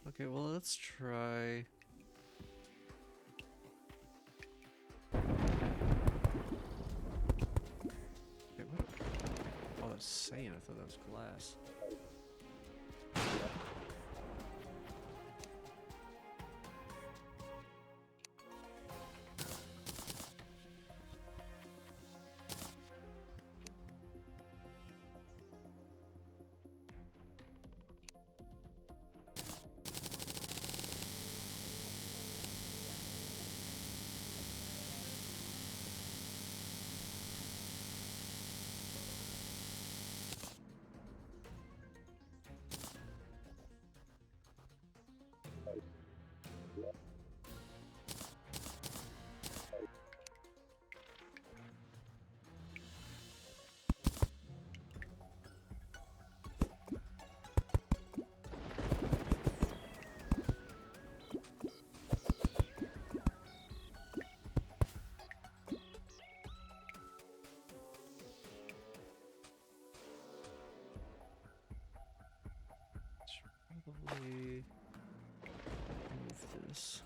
Speaker 1: Okay, well, let's try. Okay, what? Oh, that's sand. I thought that was glass. Probably move this.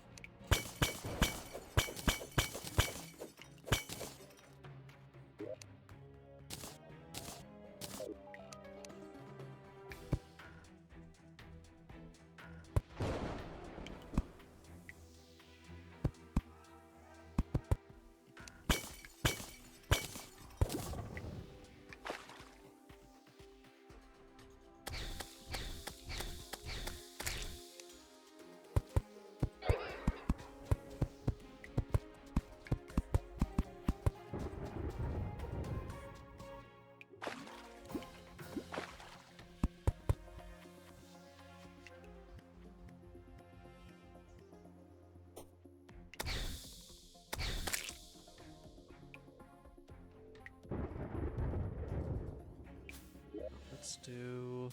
Speaker 1: Let's do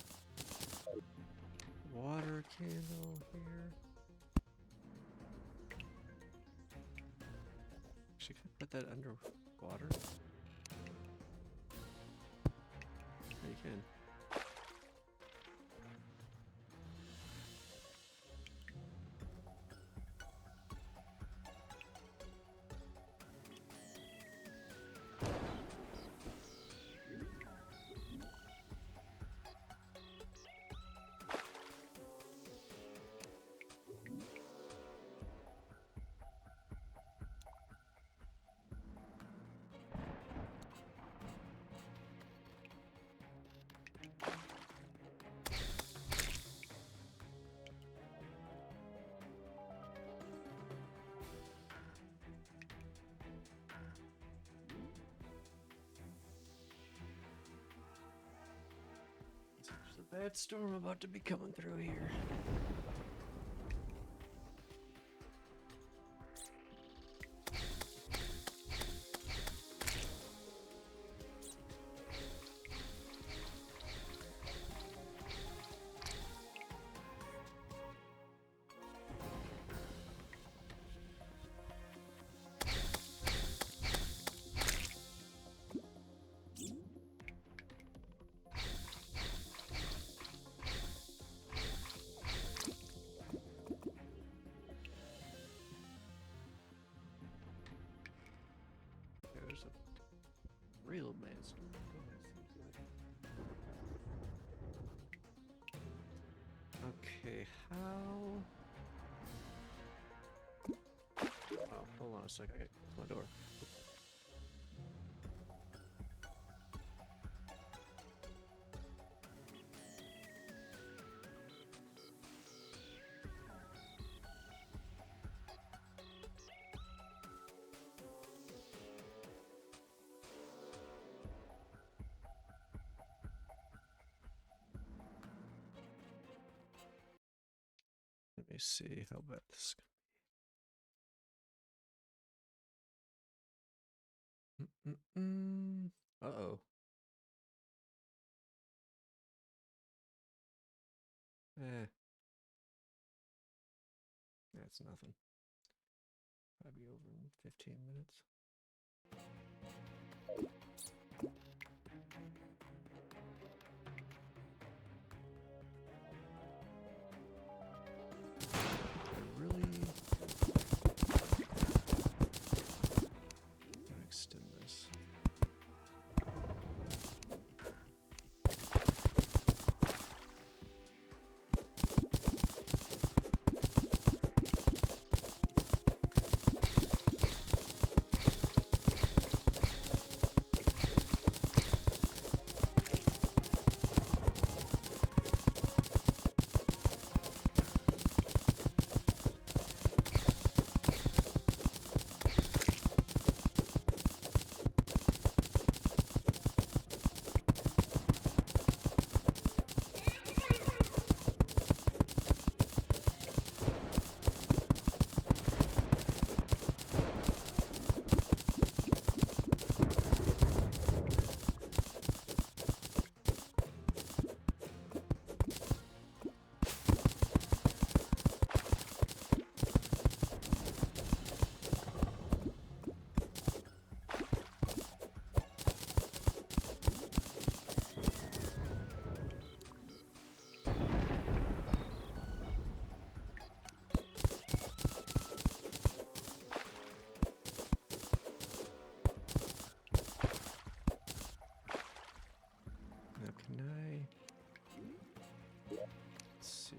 Speaker 1: water candle here. Actually, can I put that under water? Yeah, you can. Bad storm about to be coming through here. There's a real bad storm. Okay, how? Oh, hold on a second. I close my door. Let me see how bad this is gonna be. Uh-oh. That's nothing. Probably over in 15 minutes. I really gotta extend this. Let's see.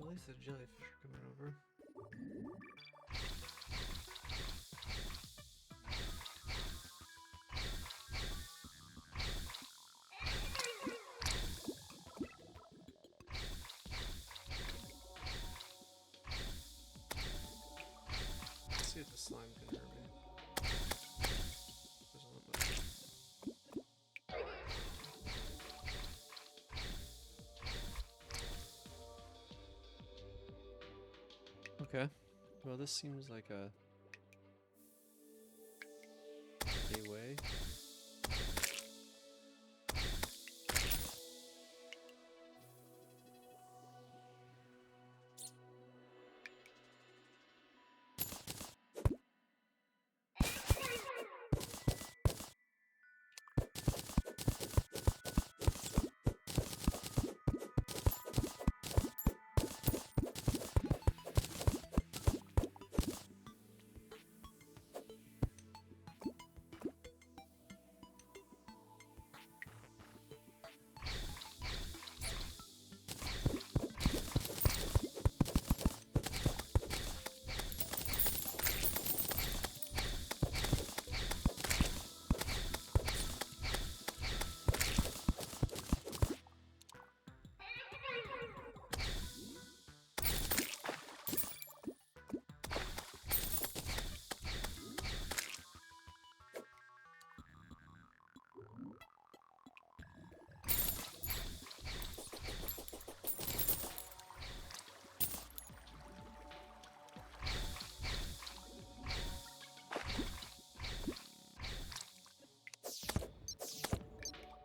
Speaker 1: Well, at least the jellyfish are coming over. Let's see if the slime can hurt me. Doesn't look much. Okay. Well, this seems like a way.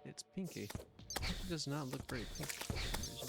Speaker 1: It's pinky. It does not look very pink for some reason.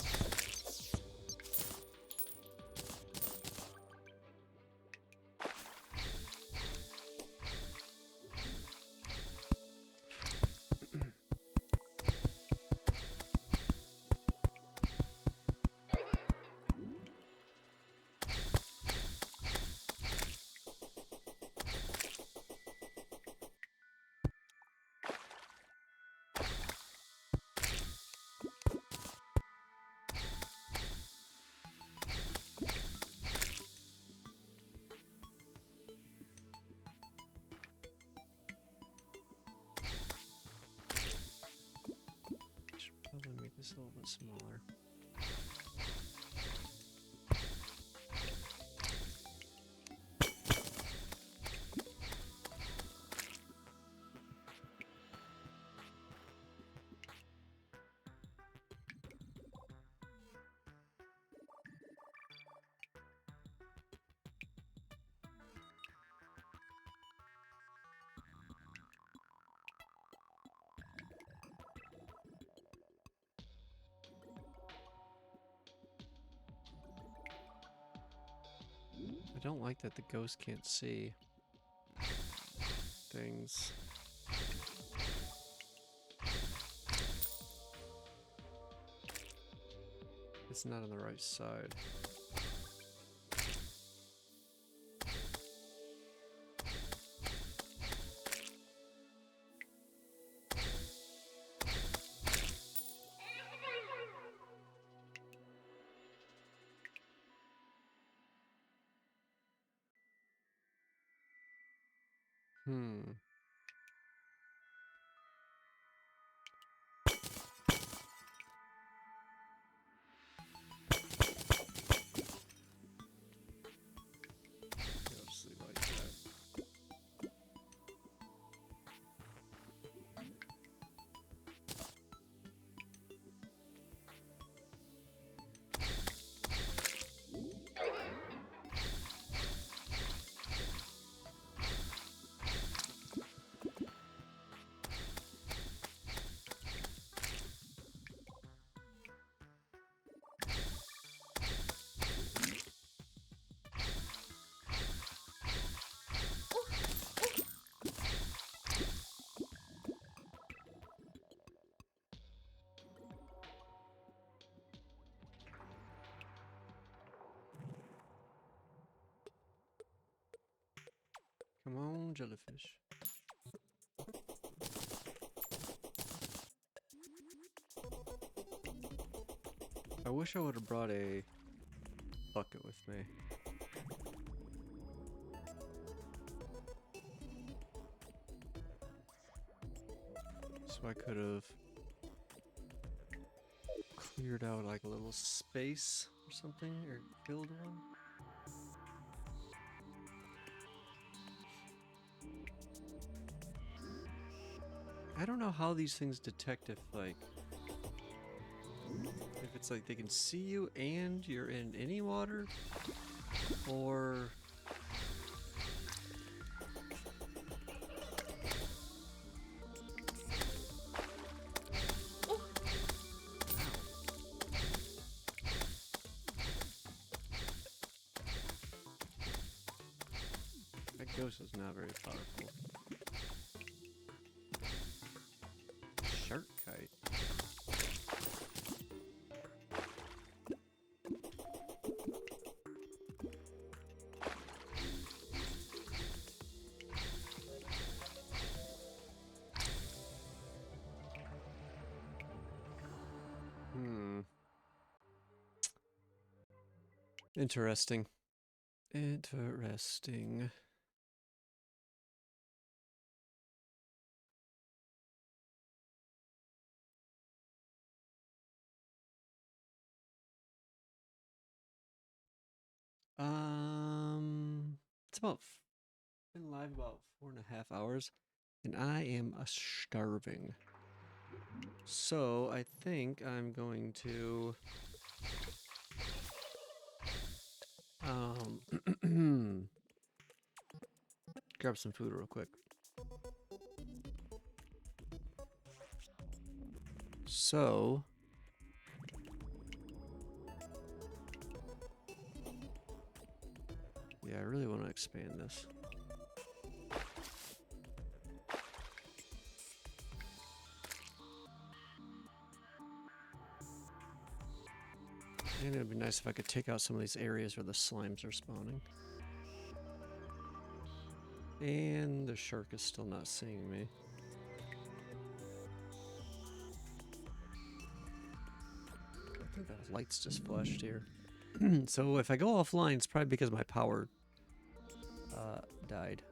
Speaker 1: Probably make this a little bit smaller. I don't like that the ghost can't see things. It's not on the right side. Hmm. I'll just leave it like that. Come on, jellyfish. I wish I would have brought a bucket with me. So I could have cleared out like a little space or something, or killed one. I don't know how these things detect if it's like they can see you and you're in any water, or that ghost is not very powerful. Shark kite. Interesting. Interesting. It's been live about 4.5 hours, and I am starving. So I think I'm going to grab some food real quick. So yeah, I really want to expand this. And it would be nice if I could take out some of these areas where the slimes are spawning. And the shark is still not seeing me. I think the lights just flashed here. So if I go offline, it's probably because my power died.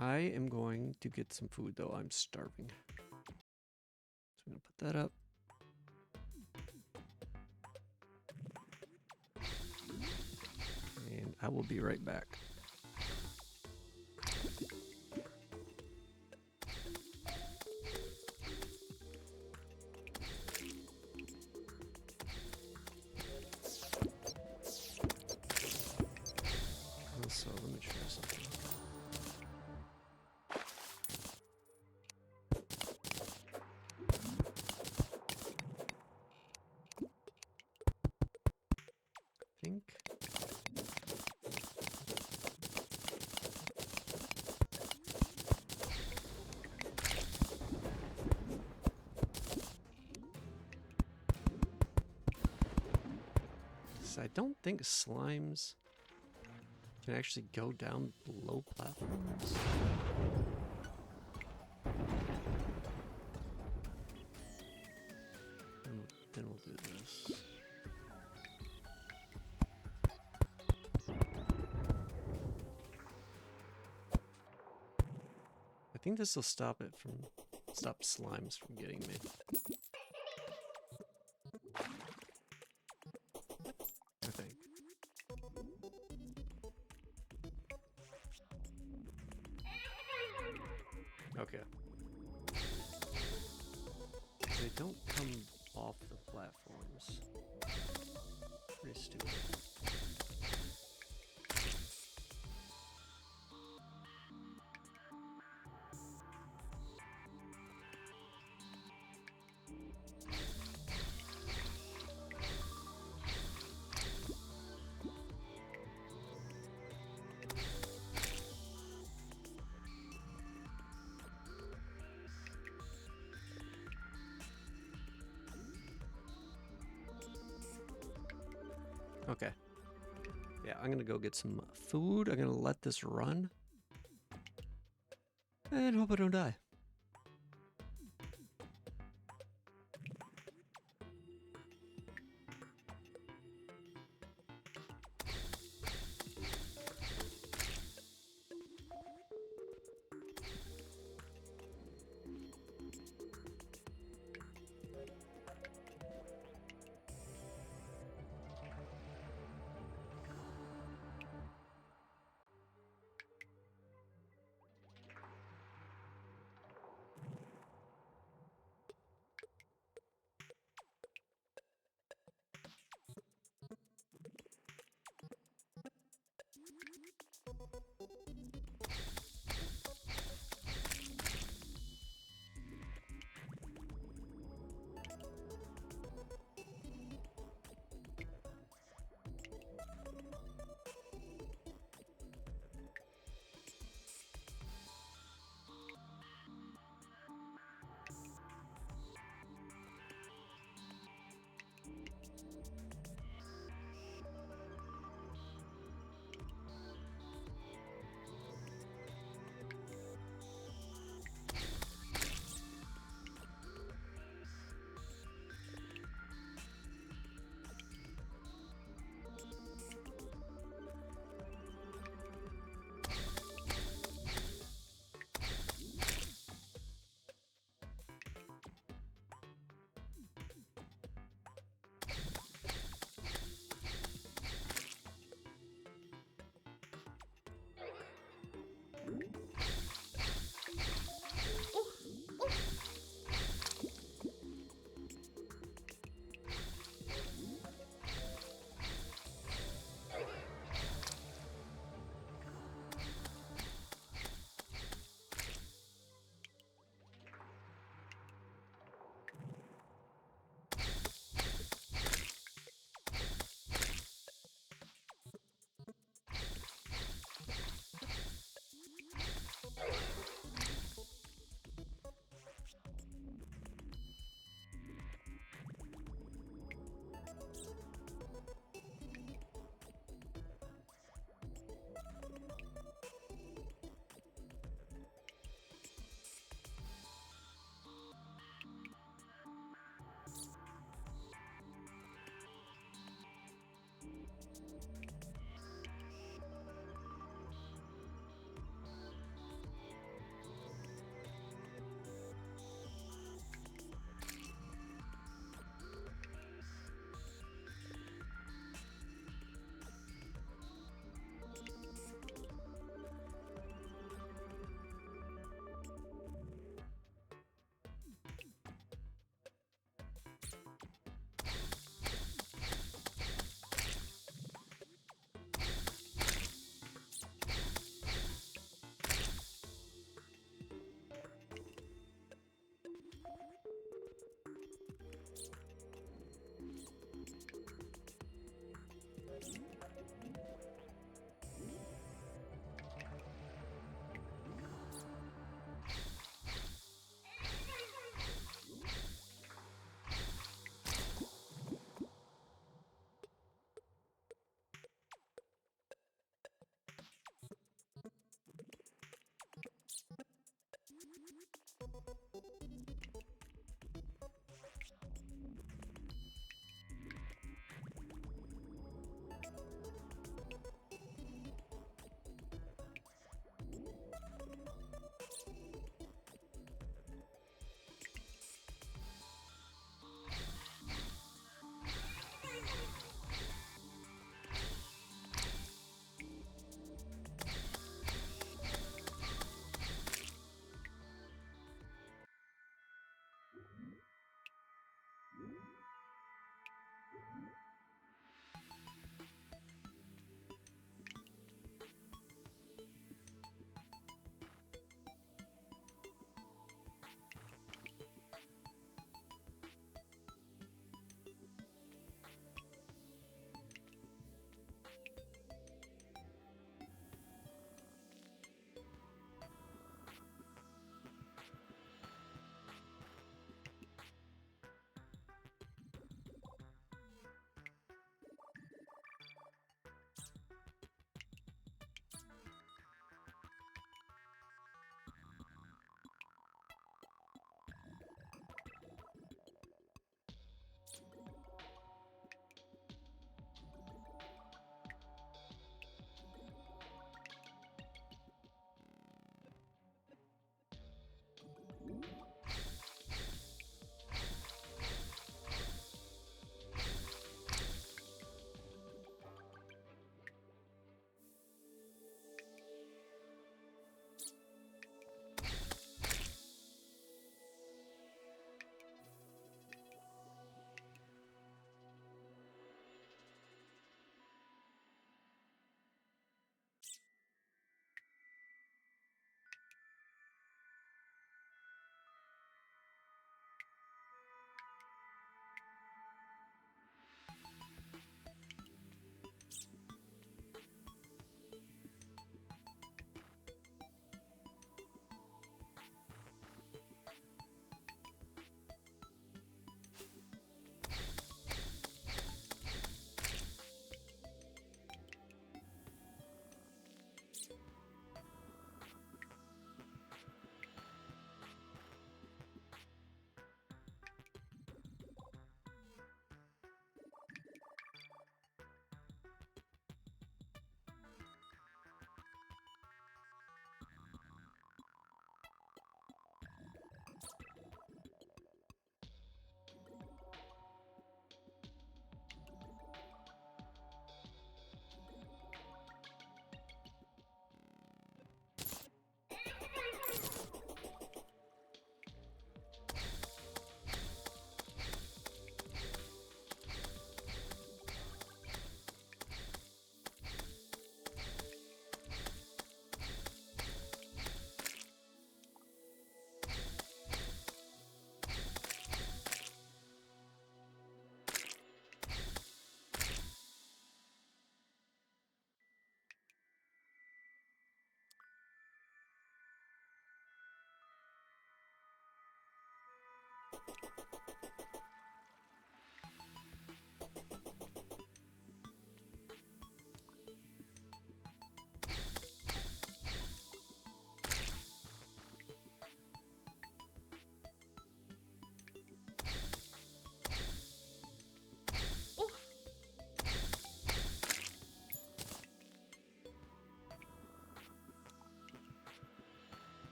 Speaker 1: I am going to get some food, though. I'm starving. So I'm going to put that up. And I will be right back. Also, let me try something. I think. So I don't think slimes can actually go down below platforms. Then we'll do this. I think this will stop slimes from getting me. I think. Okay. They don't come off the platforms. Pretty stupid. Okay. Yeah, I'm gonna go get some food. I'm gonna let this run. And hope I don't die.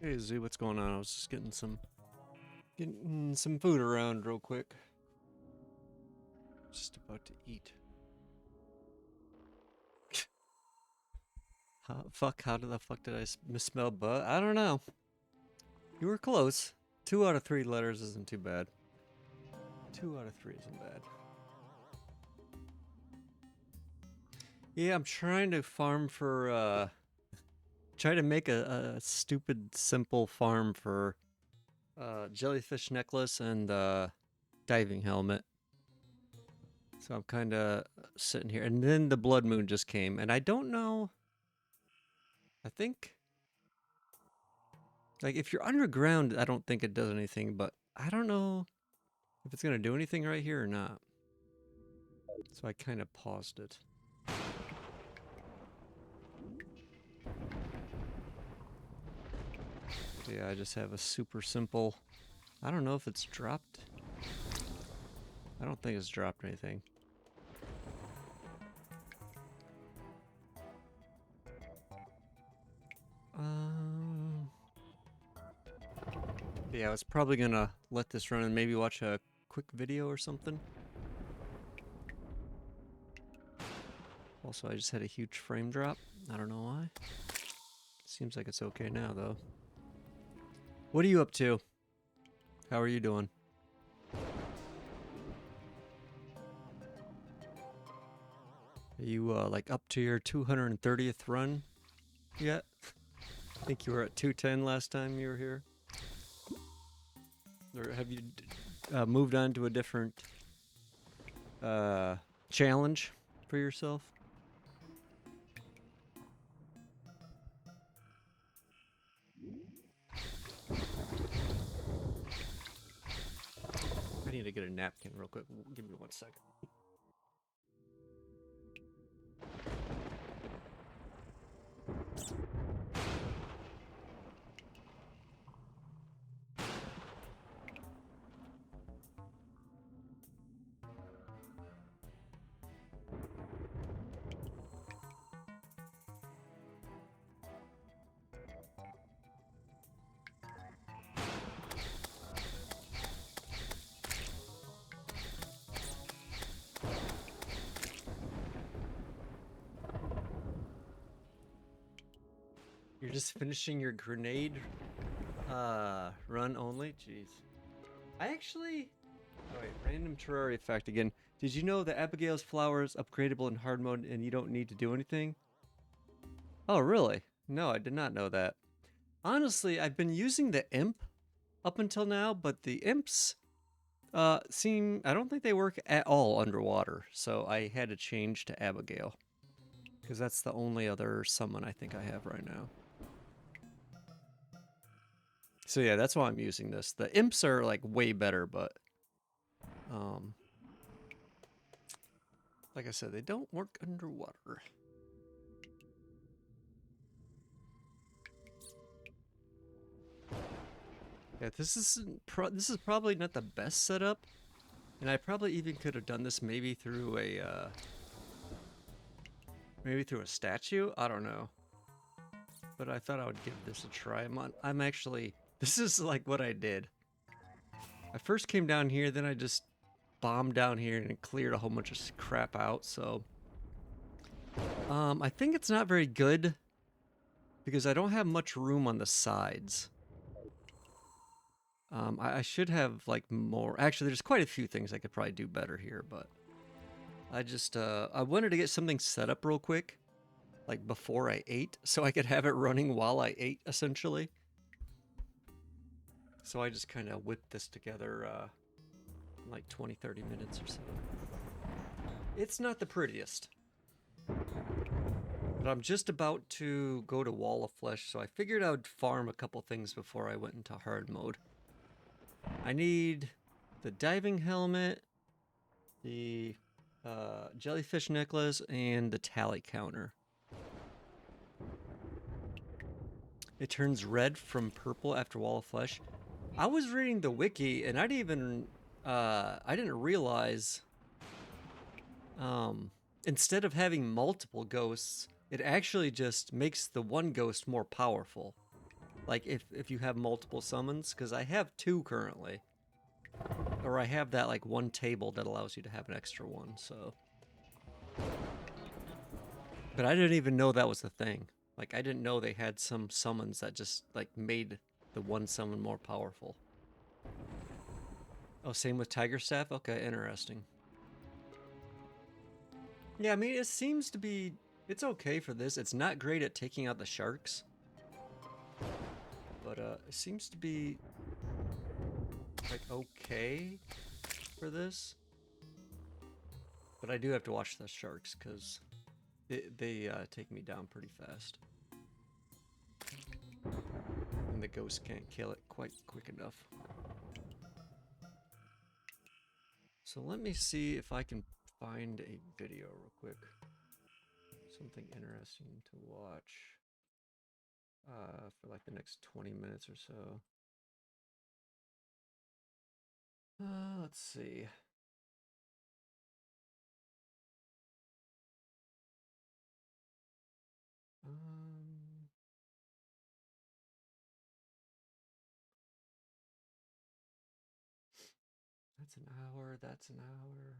Speaker 1: Hey Z, what's going on? I was just getting some food around real quick. Just about to eat. How the fuck did I misspell butt? I don't know. You were close. 2 out of 3 letters isn't too bad. 2 out of 3 isn't bad. Yeah, I'm trying to farm for, try to make a stupid, simple farm for, jellyfish necklace and, diving helmet. So I'm kind of sitting here. And then the blood moon just came. And I don't know. I think, like, if you're underground, I don't think it does anything. But I don't know if it's going to do anything right here or not. So I kind of paused it. Yeah, I just have a super simple. I don't know if it's dropped. I don't think it's dropped anything. Yeah, I was probably gonna let this run and maybe watch a quick video or something. Also, I just had a huge frame drop. I don't know why. Seems like it's okay now, though. What are you up to? How are you doing? Are you, like, up to your 230th run yet? I think you were at 210 last time you were here. Or have you moved on to a different challenge for yourself? I need to get a napkin real quick. Give me 1 second. You're just finishing your grenade run only? Jeez. I actually... Oh wait, random terraria effect again. Did you know that Abigail's flower is upgradable in hard mode and you don't need to do anything? Oh, really? No, I did not know that. Honestly, I've been using the imp up until now, but the imps seem... I don't think they work at all underwater, so I had to change to Abigail. Because that's the only other summon I think I have right now. So yeah, that's why I'm using this. The imps are like way better, but like I said, they don't work underwater. Yeah, this is probably not the best setup, and I probably even could have done this maybe through a statue. I don't know, but I thought I would give this a try. I'm actually, this is like what I did. I first came down here, then I just bombed down here and it cleared a whole bunch of crap out. So I think it's not very good because I don't have much room on the sides. I should have like more. Actually, there's quite a few things I could probably do better here, but I just I wanted to get something set up real quick, like before I ate, so I could have it running while I ate, essentially. So I just kind of whipped this together in like 20-30 minutes or so. It's not the prettiest, but I'm just about to go to Wall of Flesh, so I figured I would farm a couple things before I went into hard mode. I need the diving helmet, the jellyfish necklace, and the tally counter. It turns red from purple after Wall of Flesh. I was reading the wiki and I didn't realize instead of having multiple ghosts, it actually just makes the one ghost more powerful. Like if you have multiple summons, because I have 2 currently. Or I have that like one table that allows you to have an extra one, so. But I didn't even know that was the thing. Like I didn't know they had some summons that just like made the one summon more powerful. Oh, same with Tiger Staff? Okay, interesting. Yeah, I mean, it seems to be... It's okay for this. It's not great at taking out the sharks. But, it seems to be... like, okay for this. But I do have to watch the sharks, because they take me down pretty fast. And the ghost can't kill it quite quick enough. So let me see if I can find a video real quick. Something interesting to watch for like the next 20 minutes or so. Let's see. That's an hour, that's an hour.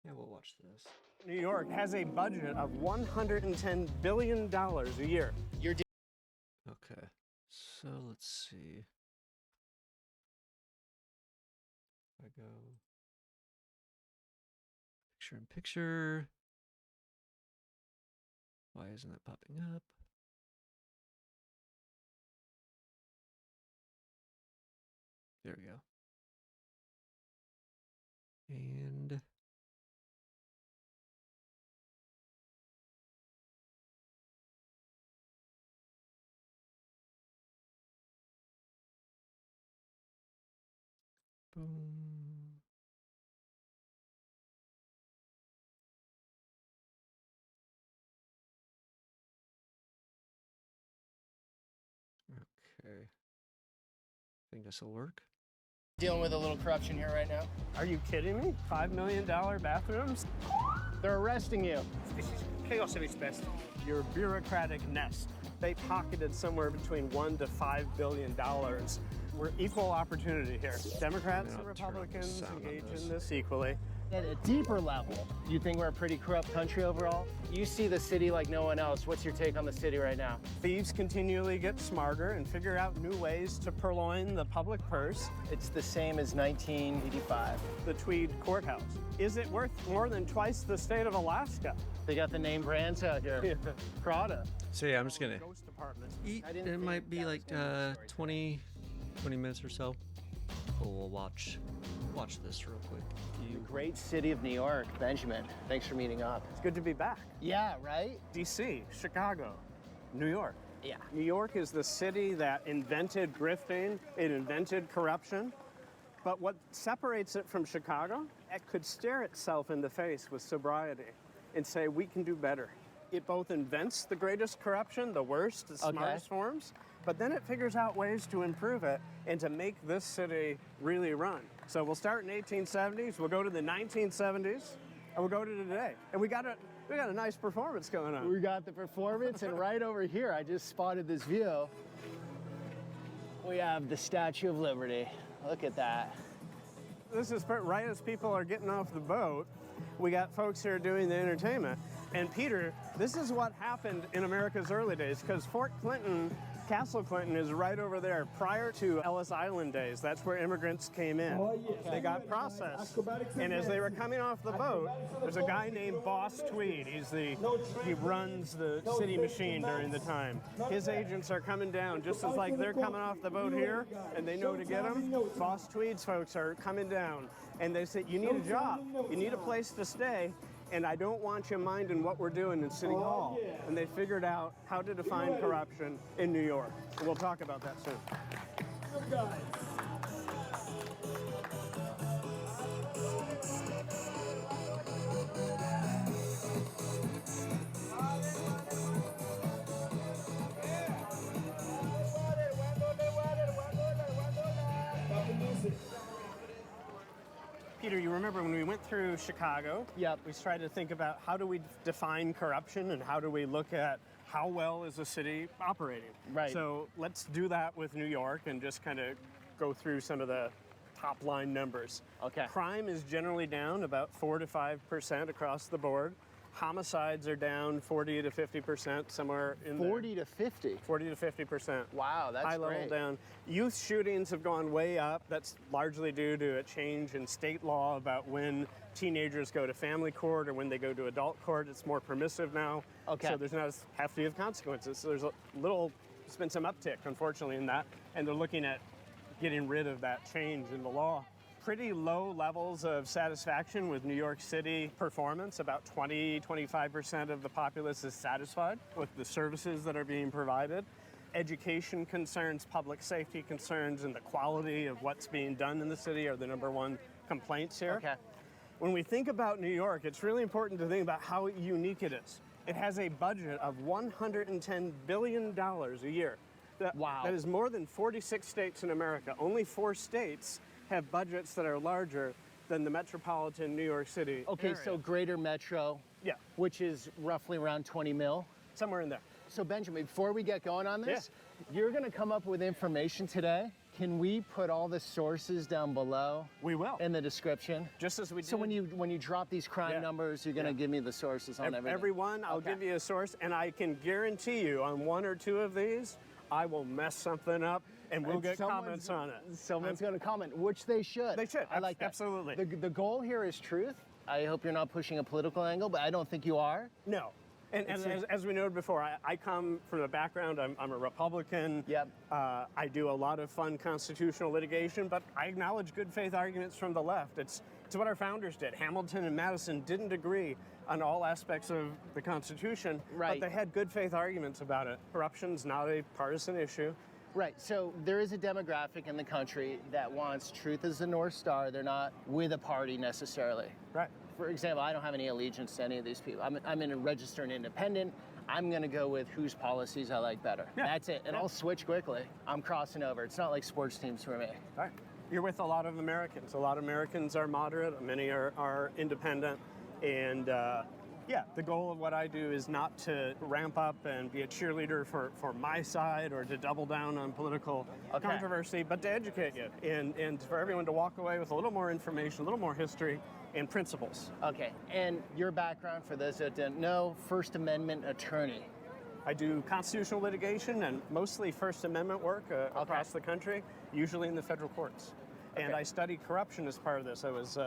Speaker 1: Yeah, we'll watch this.
Speaker 2: New York has a budget of $110 billion a year.
Speaker 1: Okay, so let's see. I go picture in picture. Why isn't that popping up? There we go. And boom. Okay. I think this will work.
Speaker 3: Dealing with a little corruption here right now.
Speaker 2: Are you kidding me? $5 million bathrooms?
Speaker 3: They're arresting you.
Speaker 2: This is chaos at its best. Your bureaucratic nest. They pocketed somewhere between $1 to $5 billion. We're equal opportunity here. Democrats and Republicans engage in this equally.
Speaker 3: At a deeper level, you think we're a pretty corrupt country overall? You see the city like no one else. What's your take on the city right now?
Speaker 2: Thieves continually get smarter and figure out new ways to purloin the public purse.
Speaker 3: It's the same as 1985.
Speaker 2: The Tweed Courthouse. Is it worth more than twice the state of Alaska?
Speaker 3: They got the name brands out here. Prada.
Speaker 1: So yeah, I'm just gonna
Speaker 2: Ghost department.
Speaker 1: eat. It might be like 20 minutes or so. We'll watch this real quick.
Speaker 3: Great city of New York, Benjamin. Thanks for meeting up.
Speaker 2: It's good to be back.
Speaker 3: Yeah, right?
Speaker 2: DC, Chicago, New York.
Speaker 3: Yeah.
Speaker 2: New York is the city that invented grifting, it invented corruption. But what separates it from Chicago, it could stare itself in the face with sobriety and say, we can do better. It both invents the greatest corruption, the worst, the smartest forms, but then it figures out ways to improve it and to make this city really run. So we'll start in 1870s, we'll go to the 1970s, and we'll go to today. And we got a nice performance going on.
Speaker 3: We got the performance, and right over here, I just spotted this view. We have the Statue of Liberty. Look at that.
Speaker 2: This is right as people are getting off the boat. We got folks here doing the entertainment. And Peter, this is what happened in America's early days, because Fort Clinton, Castle Clinton is right over there prior to Ellis Island days. That's where immigrants came in. They got processed. And as they were coming off the boat, there's a guy named Boss Tweed. He runs the city machine during the time. His agents are coming down just as like they're coming off the boat here and they know to get them. Boss Tweed's folks are coming down and they say, you need a job, you need a place to stay, and I don't want you minding what we're doing in City Hall. And they figured out how to define corruption in New York. And we'll talk about that soon. Good guys. Peter, you remember when we went through Chicago?
Speaker 3: Yep.
Speaker 2: We tried to think about how do we define corruption and how do we look at how well is a city operating.
Speaker 3: Right.
Speaker 2: So let's do that with New York and just kind of go through some of the top line numbers.
Speaker 3: Okay.
Speaker 2: Crime is generally down about 4 to 5% across the board. Homicides are down 40 to 50%, somewhere in
Speaker 3: 40 to 50.
Speaker 2: 40 to 50%.
Speaker 3: Wow, that's
Speaker 2: High level
Speaker 3: great.
Speaker 2: down. Youth shootings have gone way up. That's largely due to a change in state law about when teenagers go to family court or when they go to adult court. It's more permissive now.
Speaker 3: Okay.
Speaker 2: So there's not as hefty of consequences. So there's there's been some uptick, unfortunately, in that. And they're looking at getting rid of that change in the law. Pretty low levels of satisfaction with New York City performance. About 20-25% of the populace is satisfied with the services that are being provided. Education concerns, public safety concerns, and the quality of what's being done in the city are the number one complaints here.
Speaker 3: Okay.
Speaker 2: When we think about New York, it's really important to think about how unique it is. It has a budget of $110 billion a year.
Speaker 3: Wow.
Speaker 2: That is more than 46 states in America. Only 4 states have budgets that are larger than the metropolitan New York City
Speaker 3: Okay,
Speaker 2: area.
Speaker 3: so greater metro,
Speaker 2: Yeah,
Speaker 3: which is roughly around 20 mil.
Speaker 2: somewhere in there.
Speaker 3: So Benjamin, before we get going on this, you're gonna come up with information today. Can we put all the sources down below
Speaker 2: We will.
Speaker 3: in the description?
Speaker 2: Just as we did.
Speaker 3: So when you drop these crime
Speaker 2: Yeah.
Speaker 3: numbers, you're gonna
Speaker 2: Yeah.
Speaker 3: give me the sources on everything.
Speaker 2: Everyone, I'll
Speaker 3: Okay.
Speaker 2: give you a source, and I can guarantee you on 1 or 2 of these, I will mess something up, and we'll
Speaker 3: And
Speaker 2: get
Speaker 3: someone's-
Speaker 2: comments on it.
Speaker 3: Someone's going to comment, which they should.
Speaker 2: They should,
Speaker 3: I like that.
Speaker 2: absolutely.
Speaker 3: The goal here is truth. I hope you're not pushing a political angle, but I don't think you are.
Speaker 2: No. And as we noted before, I come from a background, I'm a Republican.
Speaker 3: Yep.
Speaker 2: I do a lot of fun constitutional litigation, but I acknowledge good faith arguments from the left. It's what our founders did. Hamilton and Madison didn't agree on all aspects of the Constitution,
Speaker 3: Right.
Speaker 2: but they had good faith arguments about it. Corruption's not a partisan issue.
Speaker 3: Right, so there is a demographic in the country that wants truth as the North Star. They're not with a party necessarily.
Speaker 2: Right.
Speaker 3: For example, I don't have any allegiance to any of these people. I'm in a registered independent. I'm going to go with whose policies I like better.
Speaker 2: Yeah.
Speaker 3: That's it, and I'll switch quickly. I'm crossing over. It's not like sports teams for me.
Speaker 2: Right. You're with a lot of Americans. A lot of Americans are moderate, many are independent, and the goal of what I do is not to ramp up and be a cheerleader for my side or to double down on political controversy, but to educate you and for everyone to walk away with a little more information, a little more history and principles.
Speaker 3: Okay, and your background, for those that didn't know, First Amendment attorney.
Speaker 2: I do constitutional litigation and mostly First Amendment work across the country, usually in the federal courts. And I studied corruption as part of this. I was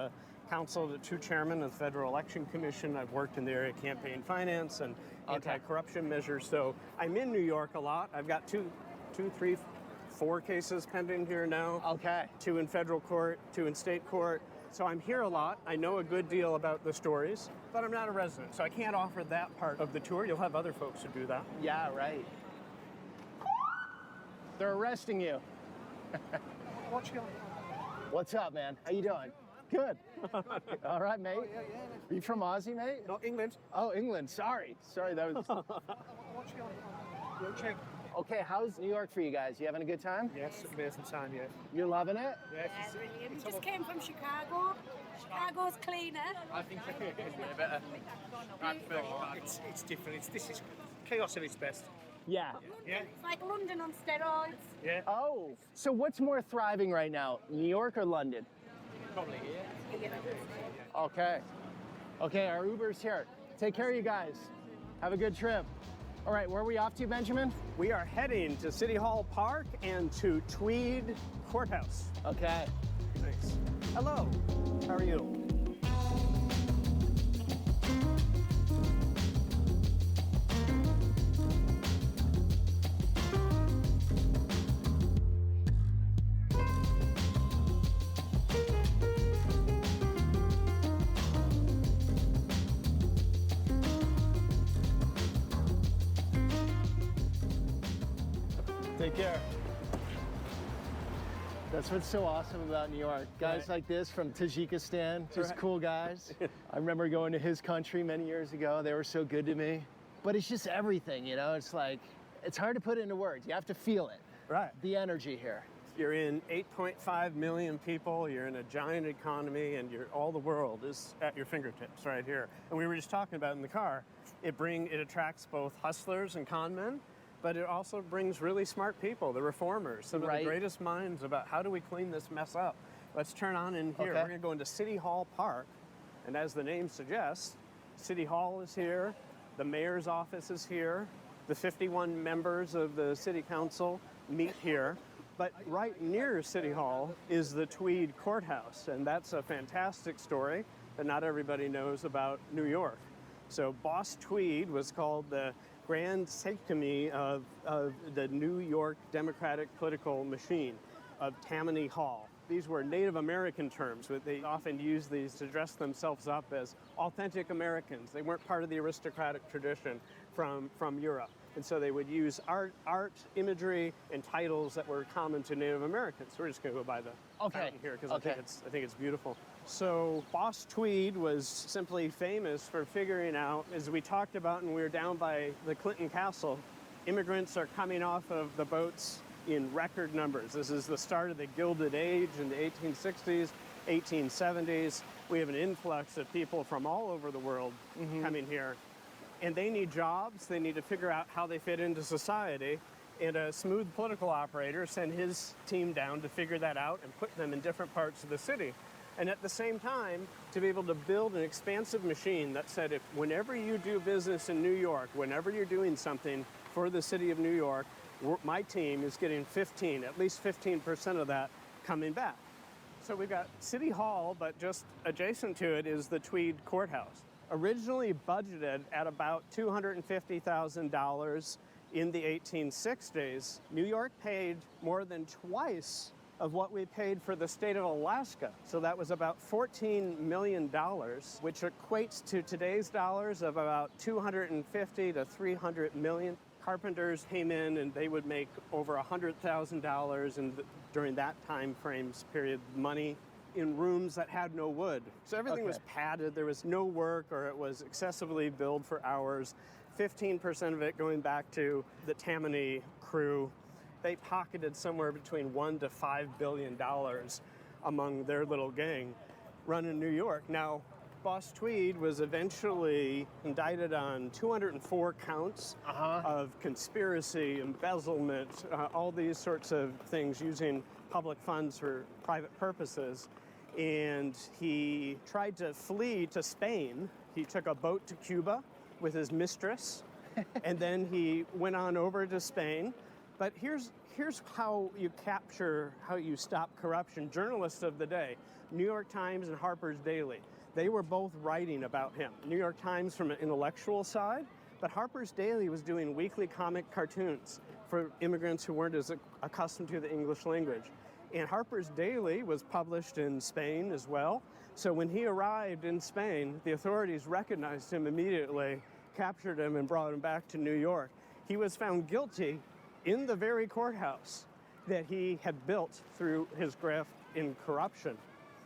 Speaker 2: counsel to 2 chairmen of the Federal Election Commission. I've worked in the area of campaign finance and anti-corruption measures. So I'm in New York a lot. I've got 2, 3, 4 cases pending here now.
Speaker 3: Okay.
Speaker 2: 2 in federal court, 2 in state court. So I'm here a lot. I know a good deal about the stories, but I'm not a resident, so I can't offer that part of the tour. You'll have other folks who do that.
Speaker 3: Yeah, right. They're arresting you. What's up, man? How you doing? Good. All right, mate. Are you from Aussie, mate?
Speaker 2: No, England.
Speaker 3: Oh, England. Sorry, that was. Okay, how's New York for you guys? You having a good time?
Speaker 2: Yes, amazing time, yeah.
Speaker 3: You're loving it?
Speaker 2: Yes.
Speaker 4: Yeah, brilliant. We just came from Chicago. Chicago's cleaner.
Speaker 5: I think it's way better. It's different. This is chaos at its best.
Speaker 3: Yeah.
Speaker 4: It's like London on steroids.
Speaker 5: Yeah.
Speaker 3: Oh, so what's more thriving right now, New York or London?
Speaker 5: Probably here.
Speaker 3: Okay. Okay, our Uber's here. Take care of you guys. Have a good trip. All right, where are we off to, Benjamin?
Speaker 2: We are heading to City Hall Park and to Tweed Courthouse.
Speaker 3: Okay.
Speaker 2: Thanks. Hello. How are you?
Speaker 3: Take care. That's what's so awesome about New York. Guys like this from Tajikistan, just cool guys. I remember going to his country many years ago. They were so good to me. But it's just everything, you know? It's like, it's hard to put it into words. You have to feel it.
Speaker 2: Right.
Speaker 3: The energy here.
Speaker 2: You're in 8.5 million people, you're in a giant economy, and all the world is at your fingertips right here. And we were just talking about in the car, it attracts both hustlers and con men, but it also brings really smart people, the reformers, some of the greatest minds about how do we clean this mess up. Let's turn on in here. We're gonna go into City Hall Park, and as the name suggests, City Hall is here, the mayor's office is here, the 51 members of the city council meet here. But right near City Hall is the Tweed Courthouse, and that's a fantastic story that not everybody knows about New York. So Boss Tweed was called the Grand Sachem of the New York Democratic political machine of Tammany Hall. These were Native American terms, but they often used these to dress themselves up as authentic Americans. They weren't part of the aristocratic tradition from Europe. And so they would use art, imagery, and titles that were common to Native Americans. So we're just going to go by the fountain here because I think it's beautiful. So Boss Tweed was simply famous for figuring out, as we talked about when we were down by the Clinton Castle, immigrants are coming off of the boats in record numbers. This is the start of the Gilded Age in the 1860s, 1870s. We have an influx of people from all over the world coming here. And they need jobs, they need to figure out how they fit into society, and a smooth political operator sent his team down to figure that out and put them in different parts of the city. And at the same time, to be able to build an expansive machine that said, if whenever you do business in New York, whenever you're doing something for the city of New York, my team is getting at least 15% of that coming back. So we've got City Hall, but just adjacent to it is the Tweed Courthouse. Originally budgeted at about $250,000 in the 1860s, New York paid more than twice of what we paid for the state of Alaska. So that was about $14 million, which equates to today's dollars of about 250 to 300 million. Carpenters came in and they would make over $100,000 during that time frames period money in rooms that had no wood. So everything was padded, there was no work, or it was excessively billed for hours. 15% of it going back to the Tammany crew. They pocketed somewhere between $1 to $5 billion among their little gang running New York. Now, Boss Tweed was eventually indicted on 204 counts of conspiracy, embezzlement, all these sorts of things using public funds for private purposes. And he tried to flee to Spain. He took a boat to Cuba with his mistress, and then he went on over to Spain. But here's how you stop corruption. Journalists of the day, New York Times and Harper's Daily, they were both writing about him. New York Times from an intellectual side, but Harper's Daily was doing weekly comic cartoons for immigrants who weren't as accustomed to the English language. And Harper's Daily was published in Spain as well. So when he arrived in Spain, the authorities recognized him immediately, captured him, and brought him back to New York. He was found guilty in the very courthouse that he had built through his graft in corruption.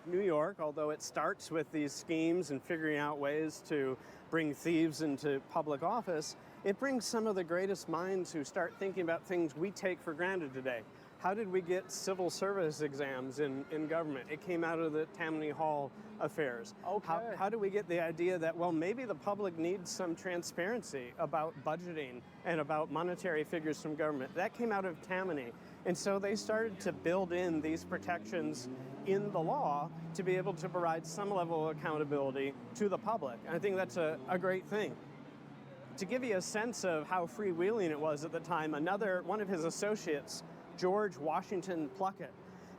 Speaker 2: New York, although it starts with these schemes and figuring out ways to bring thieves into public office, it brings some of the greatest minds who start thinking about things we take for granted today. How did we get civil service exams in government? It came out of the Tammany Hall affairs. How do we get the idea that, well, maybe the public needs some transparency about budgeting and about monetary figures from government? That came out of Tammany. And so they started to build in these protections in the law to be able to provide some level of accountability to the public. And I think that's a great thing. To give you a sense of how freewheeling it was at the time, one of his associates, George Washington Pluckett,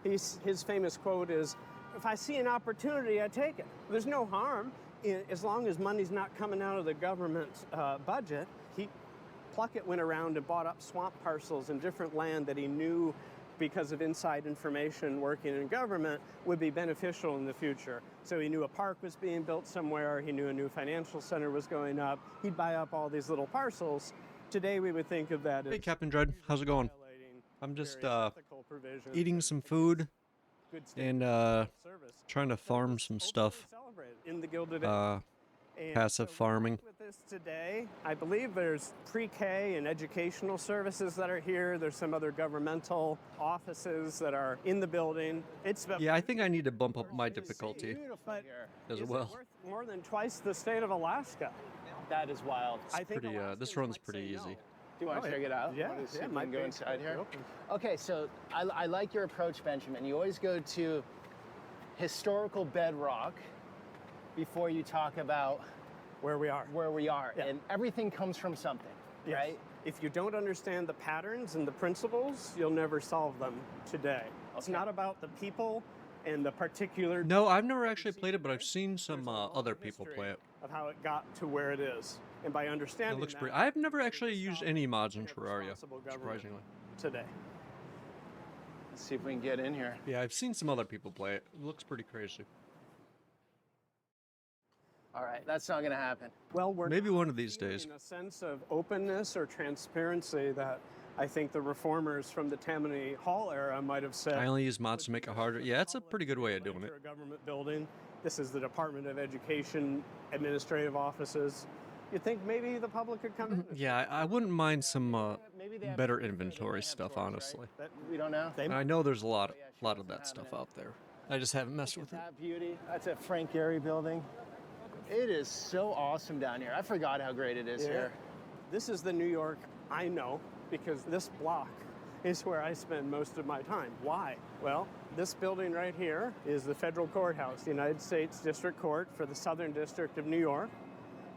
Speaker 2: his famous quote is, "If I see an opportunity, I take it." There's no harm as long as money's not coming out of the government budget. Pluckett went around and bought up swamp parcels and different land that he knew, because of inside information working in government, would be beneficial in the future. So he knew a park was being built somewhere, he knew a new financial center was going up, he'd buy up all these little parcels. Today we would think of that as...
Speaker 1: Hey, Captain Dread, how's it going? I'm just eating some food and trying to farm some stuff.
Speaker 2: And
Speaker 1: Passive
Speaker 2: so we
Speaker 1: farming.
Speaker 2: work with this today. I believe there's pre-K and educational services that are here. There's some other governmental offices that are in the building. It's
Speaker 1: Yeah, I think I need to bump up my difficulty
Speaker 3: Beautiful
Speaker 2: but
Speaker 3: here.
Speaker 1: as
Speaker 2: is
Speaker 1: well.
Speaker 2: it worth more than twice the state of Alaska?
Speaker 3: That is wild.
Speaker 2: I think
Speaker 1: Pretty, this
Speaker 2: Alaskans
Speaker 1: runs
Speaker 2: might
Speaker 1: pretty
Speaker 2: say
Speaker 1: easy.
Speaker 2: no.
Speaker 3: Do you want to check it out?
Speaker 2: Yeah,
Speaker 3: Want to see
Speaker 2: yeah,
Speaker 3: if we
Speaker 2: might
Speaker 3: can go
Speaker 2: be
Speaker 3: inside here?
Speaker 2: open.
Speaker 3: Okay, so I like your approach, Benjamin. You always go to historical bedrock before you talk about
Speaker 2: Where we are.
Speaker 3: where we are.
Speaker 2: Yeah.
Speaker 3: And everything comes from something,
Speaker 2: Yes.
Speaker 3: right?
Speaker 2: If you don't understand the patterns and the principles, you'll never solve them today. It's
Speaker 3: Okay.
Speaker 2: not about the people and the particular.
Speaker 1: No, I've never actually played it, but I've seen some other people play it.
Speaker 2: Of how it got to where it is, and by understanding
Speaker 1: It looks
Speaker 2: that,
Speaker 1: pretty. I've never actually
Speaker 2: we can
Speaker 1: used
Speaker 2: stop
Speaker 1: any mods in
Speaker 2: and have
Speaker 1: Terraria,
Speaker 2: responsible government
Speaker 1: surprisingly.
Speaker 2: today.
Speaker 3: Let's see if we can get in here.
Speaker 1: Yeah, I've seen some other people play it. It looks pretty crazy.
Speaker 3: All right, that's not going to happen.
Speaker 2: Well, we're
Speaker 1: Maybe
Speaker 2: not
Speaker 1: one of these days.
Speaker 2: feeling a sense of openness or transparency that I think the reformers from the Tammany Hall era might have said.
Speaker 1: I only use mods to make it harder. Yeah, it's a pretty good way of doing it.
Speaker 2: Enter a government building. This is the Department of Education administrative offices. You'd think maybe the public could come in.
Speaker 1: Yeah, I wouldn't mind some
Speaker 3: Maybe they have
Speaker 1: better
Speaker 3: pictures, maybe they
Speaker 1: inventory
Speaker 3: have
Speaker 1: stuff,
Speaker 3: tours, right?
Speaker 1: honestly.
Speaker 2: That-
Speaker 3: We don't know.
Speaker 2: They
Speaker 1: I know there's a lot
Speaker 3: sure,
Speaker 1: of that
Speaker 3: doesn't have
Speaker 1: stuff
Speaker 3: it.
Speaker 1: out there. I just haven't messed with it.
Speaker 3: That beauty. That's a Frank Gehry building. It is so awesome down here. I forgot how great it is here.
Speaker 2: This is the New York I know because this block is where I spend most of my time. Why? Well, this building right here is the federal courthouse, the United States District Court for the Southern District of New York,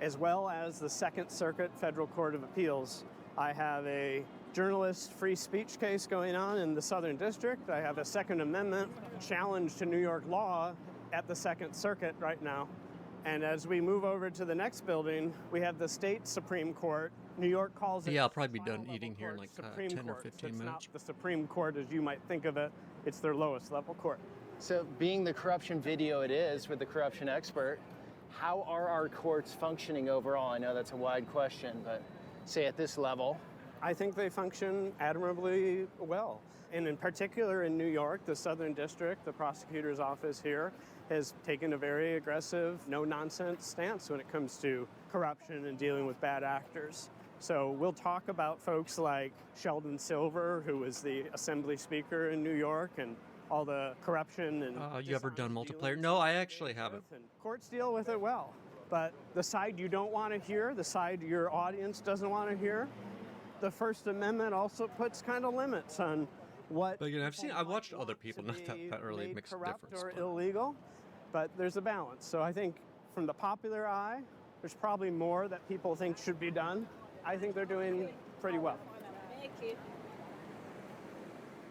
Speaker 2: as well as the Second Circuit Federal Court of Appeals. I have a journalist free speech case going on in the Southern District. I have a Second Amendment challenge to New York law at the Second Circuit right now. And as we move over to the next building, we have the state Supreme Court. New York calls it.
Speaker 1: Yeah, I'll probably be
Speaker 2: the
Speaker 1: done
Speaker 2: final
Speaker 1: eating
Speaker 2: level
Speaker 1: here in
Speaker 2: court,
Speaker 1: like
Speaker 2: Supreme
Speaker 1: 10 or
Speaker 2: Court.
Speaker 1: 15
Speaker 2: It's
Speaker 1: minutes.
Speaker 2: not the Supreme Court as you might think of it. It's their lowest level court.
Speaker 3: So, being the corruption video it is with the corruption expert, how are our courts functioning overall? I know that's a wide question, but say at this level.
Speaker 2: I think they function admirably well. And in particular in New York, the Southern District, the prosecutor's office here, has taken a very aggressive, no-nonsense stance when it comes to corruption and dealing with bad actors. So we'll talk about folks like Sheldon Silver, who was the Assembly Speaker in New York, and all the corruption and
Speaker 1: You ever done
Speaker 2: dishonest
Speaker 1: multiplayer?
Speaker 2: dealings
Speaker 1: No, I
Speaker 2: that they
Speaker 1: actually
Speaker 2: deal
Speaker 1: haven't.
Speaker 2: with, and courts deal with it well. But the side you don't want to hear, the side your audience doesn't want to hear, the First Amendment also puts kind of limits on what.
Speaker 1: But again,
Speaker 2: people
Speaker 1: I've
Speaker 2: might
Speaker 1: watched other
Speaker 2: want
Speaker 1: people,
Speaker 2: to
Speaker 1: not
Speaker 2: be
Speaker 1: that really
Speaker 2: made
Speaker 1: makes a
Speaker 2: corrupt
Speaker 1: difference.
Speaker 2: or
Speaker 1: but-
Speaker 2: illegal, but there's a balance. So I think from the popular eye, there's probably more that people think should be done. I think they're doing pretty well.
Speaker 4: Thank you.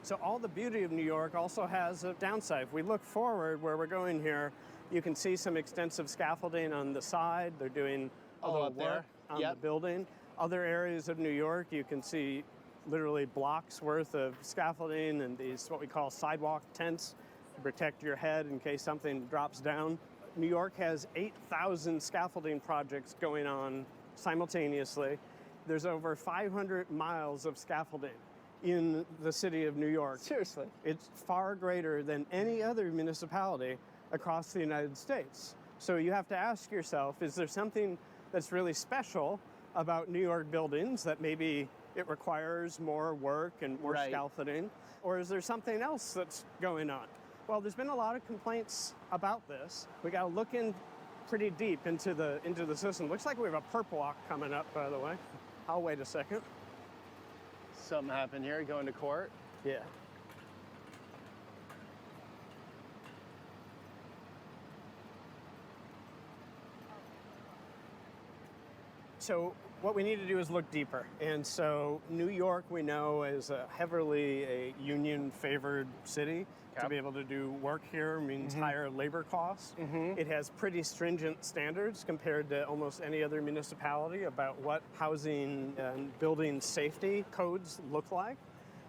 Speaker 2: So all the beauty of New York also has a downside. If we look forward where we're going here, you can see some extensive scaffolding on the side. They're doing a
Speaker 3: Oh,
Speaker 2: little
Speaker 3: up there?
Speaker 2: work on
Speaker 3: Yep.
Speaker 2: the building. Other areas of New York, you can see literally blocks worth of scaffolding and these what we call sidewalk tents to protect your head in case something drops down. New York has 8,000 scaffolding projects going on simultaneously. There's over 500 miles of scaffolding in the city of New York.
Speaker 3: Seriously.
Speaker 2: It's far greater than any other municipality across the United States. So you have to ask yourself, is there something that's really special about New York buildings that maybe it requires more work and more
Speaker 3: Right.
Speaker 2: scaffolding? Or is there something else that's going on? Well, there's been a lot of complaints about this. We got to look in pretty deep into the system. Looks like we have a perp walk coming up, by the way. I'll wait a second.
Speaker 3: Something happened here, going to court.
Speaker 2: Yeah. So what we need to do is look deeper. And so New York, we know, is a heavily a union-favored city. To
Speaker 3: Yep.
Speaker 2: be able to do work here means higher labor costs. It has pretty stringent standards compared to almost any other municipality about what housing and building safety codes look like.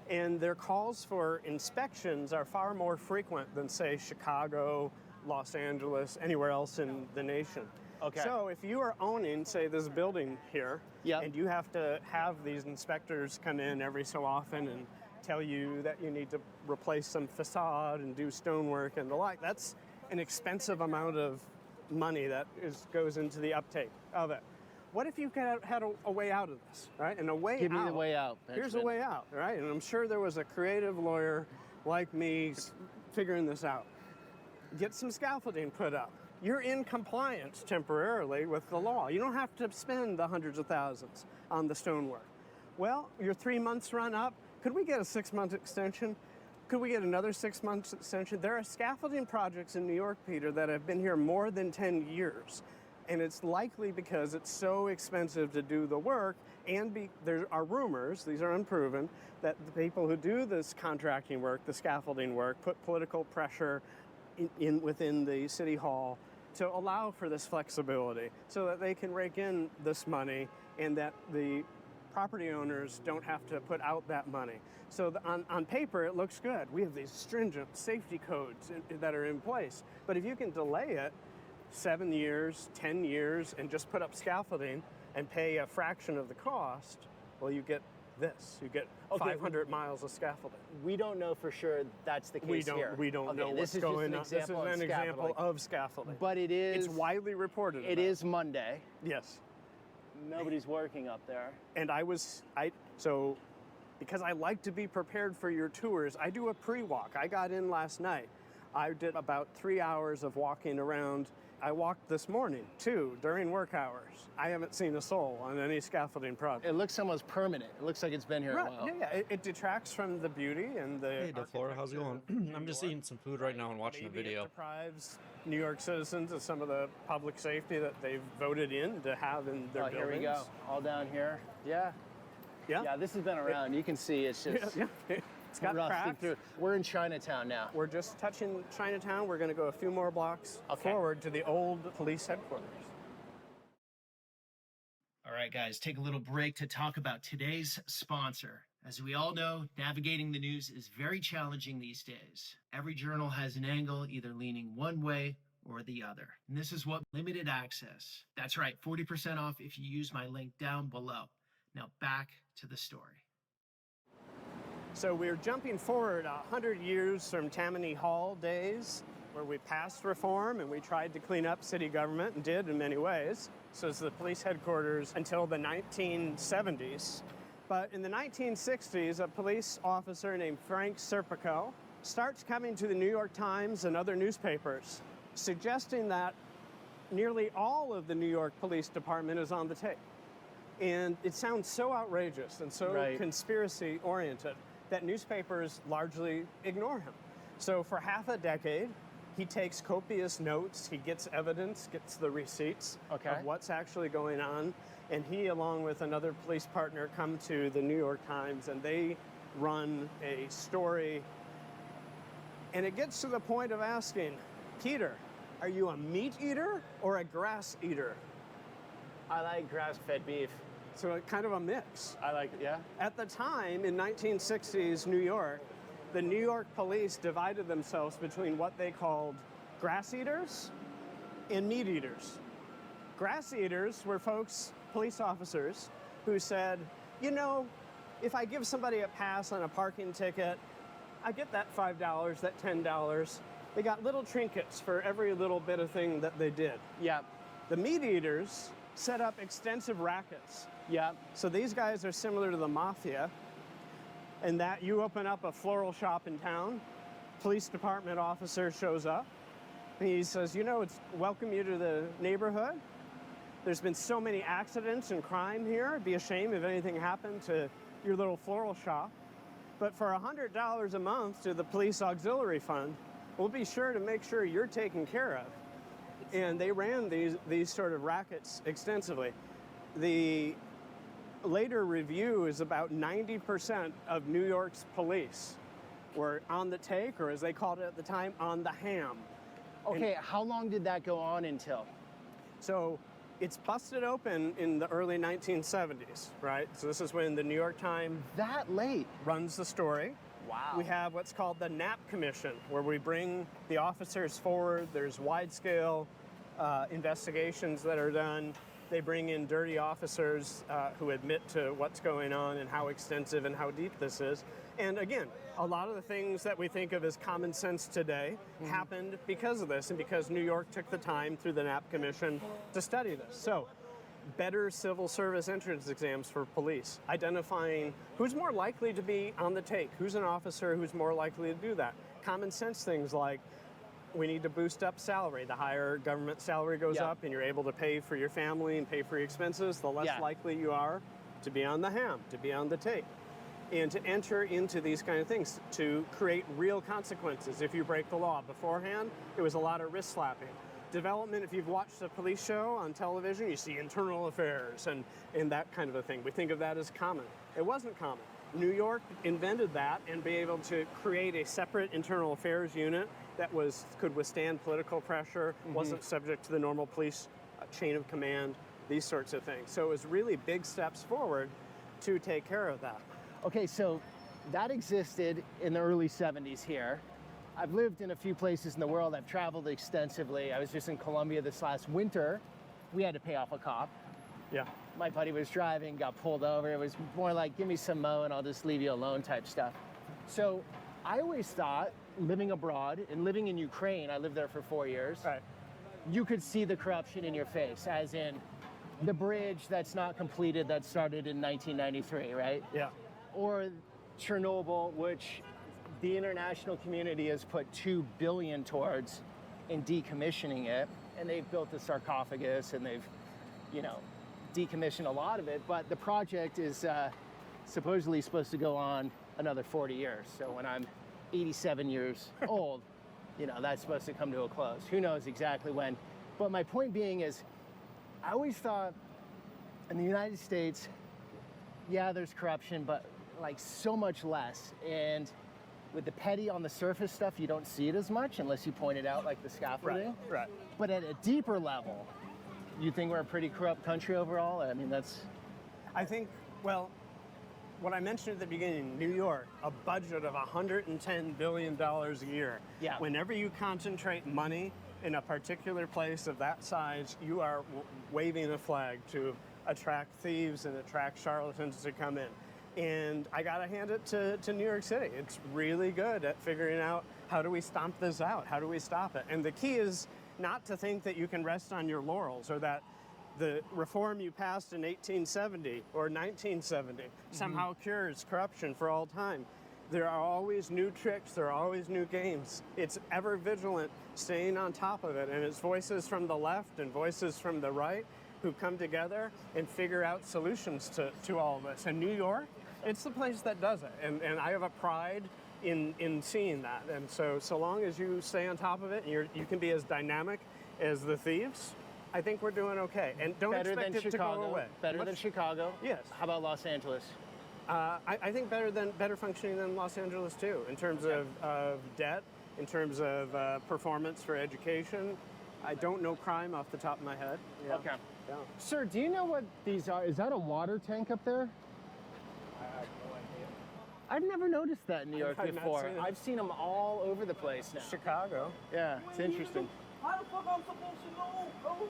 Speaker 2: And their calls for inspections are far more frequent than, say, Chicago, Los Angeles, anywhere else in the nation.
Speaker 3: Okay.
Speaker 2: So if you are owning, say, this building here,
Speaker 3: Yep.
Speaker 2: and you have to have these inspectors come in every so often and tell you that you need to replace some facade and do stonework and the like, that's an expensive amount of money that goes into the uptake of it. What if you had a way out of this, right? And a way
Speaker 3: Give
Speaker 2: out.
Speaker 3: me the way out,
Speaker 2: Here's a
Speaker 3: Benjamin.
Speaker 2: way out, right? And I'm sure there was a creative lawyer like me figuring this out. Get some scaffolding put up. You're in compliance temporarily with the law. You don't have to spend the hundreds of thousands on the stonework. Well, your 3 months run up. Could we get a 6-month extension? Could we get another 6 months extension? There are scaffolding projects in New York, Peter, that have been here more than 10 years. And it's likely because it's so expensive to do the work, and there are rumors, these are unproven, that the people who do this contracting work, the scaffolding work, put political pressure within the city hall to allow for this flexibility so that they can rake in this money and that the property owners don't have to put out that money. So on paper, it looks good. We have these stringent safety codes that are in place. But if you can delay it 7 years, 10 years, and just put up scaffolding and pay a fraction of the cost, well, you get this. You get 500 miles of scaffolding.
Speaker 3: We don't know for sure that's the case here.
Speaker 2: We don't know what's going on. This is an example of scaffolding.
Speaker 3: But it is...
Speaker 2: It's widely reported.
Speaker 3: It is Monday.
Speaker 2: Yes.
Speaker 3: Nobody's working up there.
Speaker 2: And so because I like to be prepared for your tours, I do a pre-walk. I got in last night. I did about 3 hours of walking around. I walked this morning, too, during work hours. I haven't seen a soul on any scaffolding project.
Speaker 3: It looks almost permanent. It looks like it's been here a while.
Speaker 2: Yeah. It detracts from the beauty and the...
Speaker 6: Hey, DeFlora, how's it going? I'm just eating some food right now and watching a video.
Speaker 2: It deprives New York citizens of some of the public safety that they've voted in to have in their buildings.
Speaker 3: Here we go. All down here. Yeah. Yeah, this has been around. You can see it's just...
Speaker 2: It's got cracks.
Speaker 3: Through. We're in Chinatown now.
Speaker 2: We're just touching Chinatown. We're going to go a few more blocks forward to the old police headquarters.
Speaker 7: All right, guys, take a little break to talk about today's sponsor. As we all know, navigating the news is very challenging these days. Every journal has an angle, either leaning one way or the other. And this is what limited access. That's right, 40% off if you use my link down below. Now back to the story.
Speaker 2: So we're jumping forward 100 years from Tammany Hall days, where we passed reform and we tried to clean up city government, and did in many ways. So it's the police headquarters until the 1970s. But in the 1960s, a police officer named Frank Serpico starts coming to the New York Times and other newspapers, suggesting that nearly all of the New York Police Department is on the tape. And it sounds so outrageous and so conspiracy-oriented that newspapers largely ignore him. So for half a decade, he takes copious notes, he gets evidence, gets the receipts of what's actually going on, and he, along with another police partner, come to the New York Times, and they run a story. And it gets to the point of asking, Peter, are you a meat eater or a grass eater?
Speaker 3: I like grass-fed beef.
Speaker 2: So kind of a mix.
Speaker 3: I like it, yeah.
Speaker 2: At the time, in 1960s New York, the New York police divided themselves between what they called grass eaters and meat eaters. Grass eaters were folks, police officers, who said, you know, if I give somebody a pass on a parking ticket, I get that $5, that $10. They got little trinkets for every little bit of thing that they did.
Speaker 3: Yeah.
Speaker 2: The meat eaters set up extensive rackets.
Speaker 3: Yeah.
Speaker 2: So these guys are similar to the mafia, in that you open up a floral shop in town, police department officer shows up, and he says, you know, it's welcome you to the neighborhood. There's been so many accidents and crime here. It'd be a shame if anything happened to your little floral shop. But for $100 a month to the police auxiliary fund, we'll be sure to make sure you're taken care of. And they ran these sort of rackets extensively. The later review is about 90% of New York's police were on the take, or as they called it at the time, on the ham.
Speaker 3: Okay, how long did that go on until?
Speaker 2: So it's busted open in the early 1970s, right? So this is when the New York Times
Speaker 3: that late
Speaker 2: runs the story.
Speaker 3: Wow.
Speaker 2: We have what's called the Knapp Commission, where we bring the officers forward. There's wide-scale investigations that are done. They bring in dirty officers who admit to what's going on and how extensive and how deep this is. And again, a lot of the things that we think of as common sense today happened because of this and because New York took the time through the Knapp Commission to study this. So, better civil service entrance exams for police, identifying who's more likely to be on the take, who's an officer who's more likely to do that. Common sense things like we need to boost up salary. The higher government salary goes up and you're able to pay for your family and pay for your expenses, the less likely you are to be on the ham, to be on the take. And to enter into these kind of things, to create real consequences if you break the law. Beforehand, it was a lot of wrist slapping. Development, if you've watched a police show on television, you see internal affairs and that kind of a thing. We think of that as common. It wasn't common. New York invented that and be able to create a separate internal affairs unit that could withstand political pressure, wasn't subject to the normal police chain of command, these sorts of things. So it was really big steps forward to take care of that.
Speaker 3: Okay, so that existed in the early 70s here. I've lived in a few places in the world. I've traveled extensively. I was just in Colombia this last winter. We had to pay off a cop.
Speaker 2: Yeah.
Speaker 3: My buddy was driving, got pulled over. It was more like, give me some mo and I'll just leave you alone type stuff. So I always thought, living abroad and living in Ukraine, I lived there for 4 years, you could see the corruption in your face, as in the bridge that's not completed that started in 1993, right?
Speaker 2: Yeah.
Speaker 3: Or Chernobyl, which the international community has put $2 billion towards in decommissioning it, and they've built a sarcophagus and they've, decommissioned a lot of it, but the project is supposedly supposed to go on another 40 years. So when I'm 87 years old, that's supposed to come to a close. Who knows exactly when? But my point being is, I always thought in the United States, yeah, there's corruption, but like so much less. And with the petty on the surface stuff, you don't see it as much unless you point it out, like the scaffolding.
Speaker 2: Right.
Speaker 3: But at a deeper level, you think we're a pretty corrupt country overall? I mean,
Speaker 2: I think, well, what I mentioned at the beginning, New York, a budget of $110 billion a year.
Speaker 3: Yeah.
Speaker 2: Whenever you concentrate money in a particular place of that size, you are waving a flag to attract thieves and attract charlatans to come in. And I gotta hand it to New York City. It's really good at figuring out, how do we stomp this out? How do we stop it? And the key is not to think that you can rest on your laurels, or that the reform you passed in 1870 or 1970 somehow cures corruption for all time. There are always new tricks, there are always new games. It's ever vigilant, staying on top of it, and it's voices from the left and voices from the right who come together and figure out solutions to all of this. And New York, it's the place that does it, and I have a pride in seeing that. And so long as you stay on top of it and you can be as dynamic as the thieves, I think we're doing okay. And don't expect it to go away.
Speaker 3: Better than Chicago?
Speaker 2: Yes.
Speaker 3: How about Los Angeles?
Speaker 2: I think better functioning than Los Angeles too, in terms of debt, in terms of performance for education. I don't know crime off the top of my head. Yeah.
Speaker 3: Okay.
Speaker 2: Yeah.
Speaker 3: Sir, do you know what these are? Is that a water tank up there? I've never noticed that in New York before. I've seen them all over the place now.
Speaker 2: Chicago.
Speaker 3: Yeah, it's interesting.
Speaker 5: How the fuck I'm supposed to know, bro?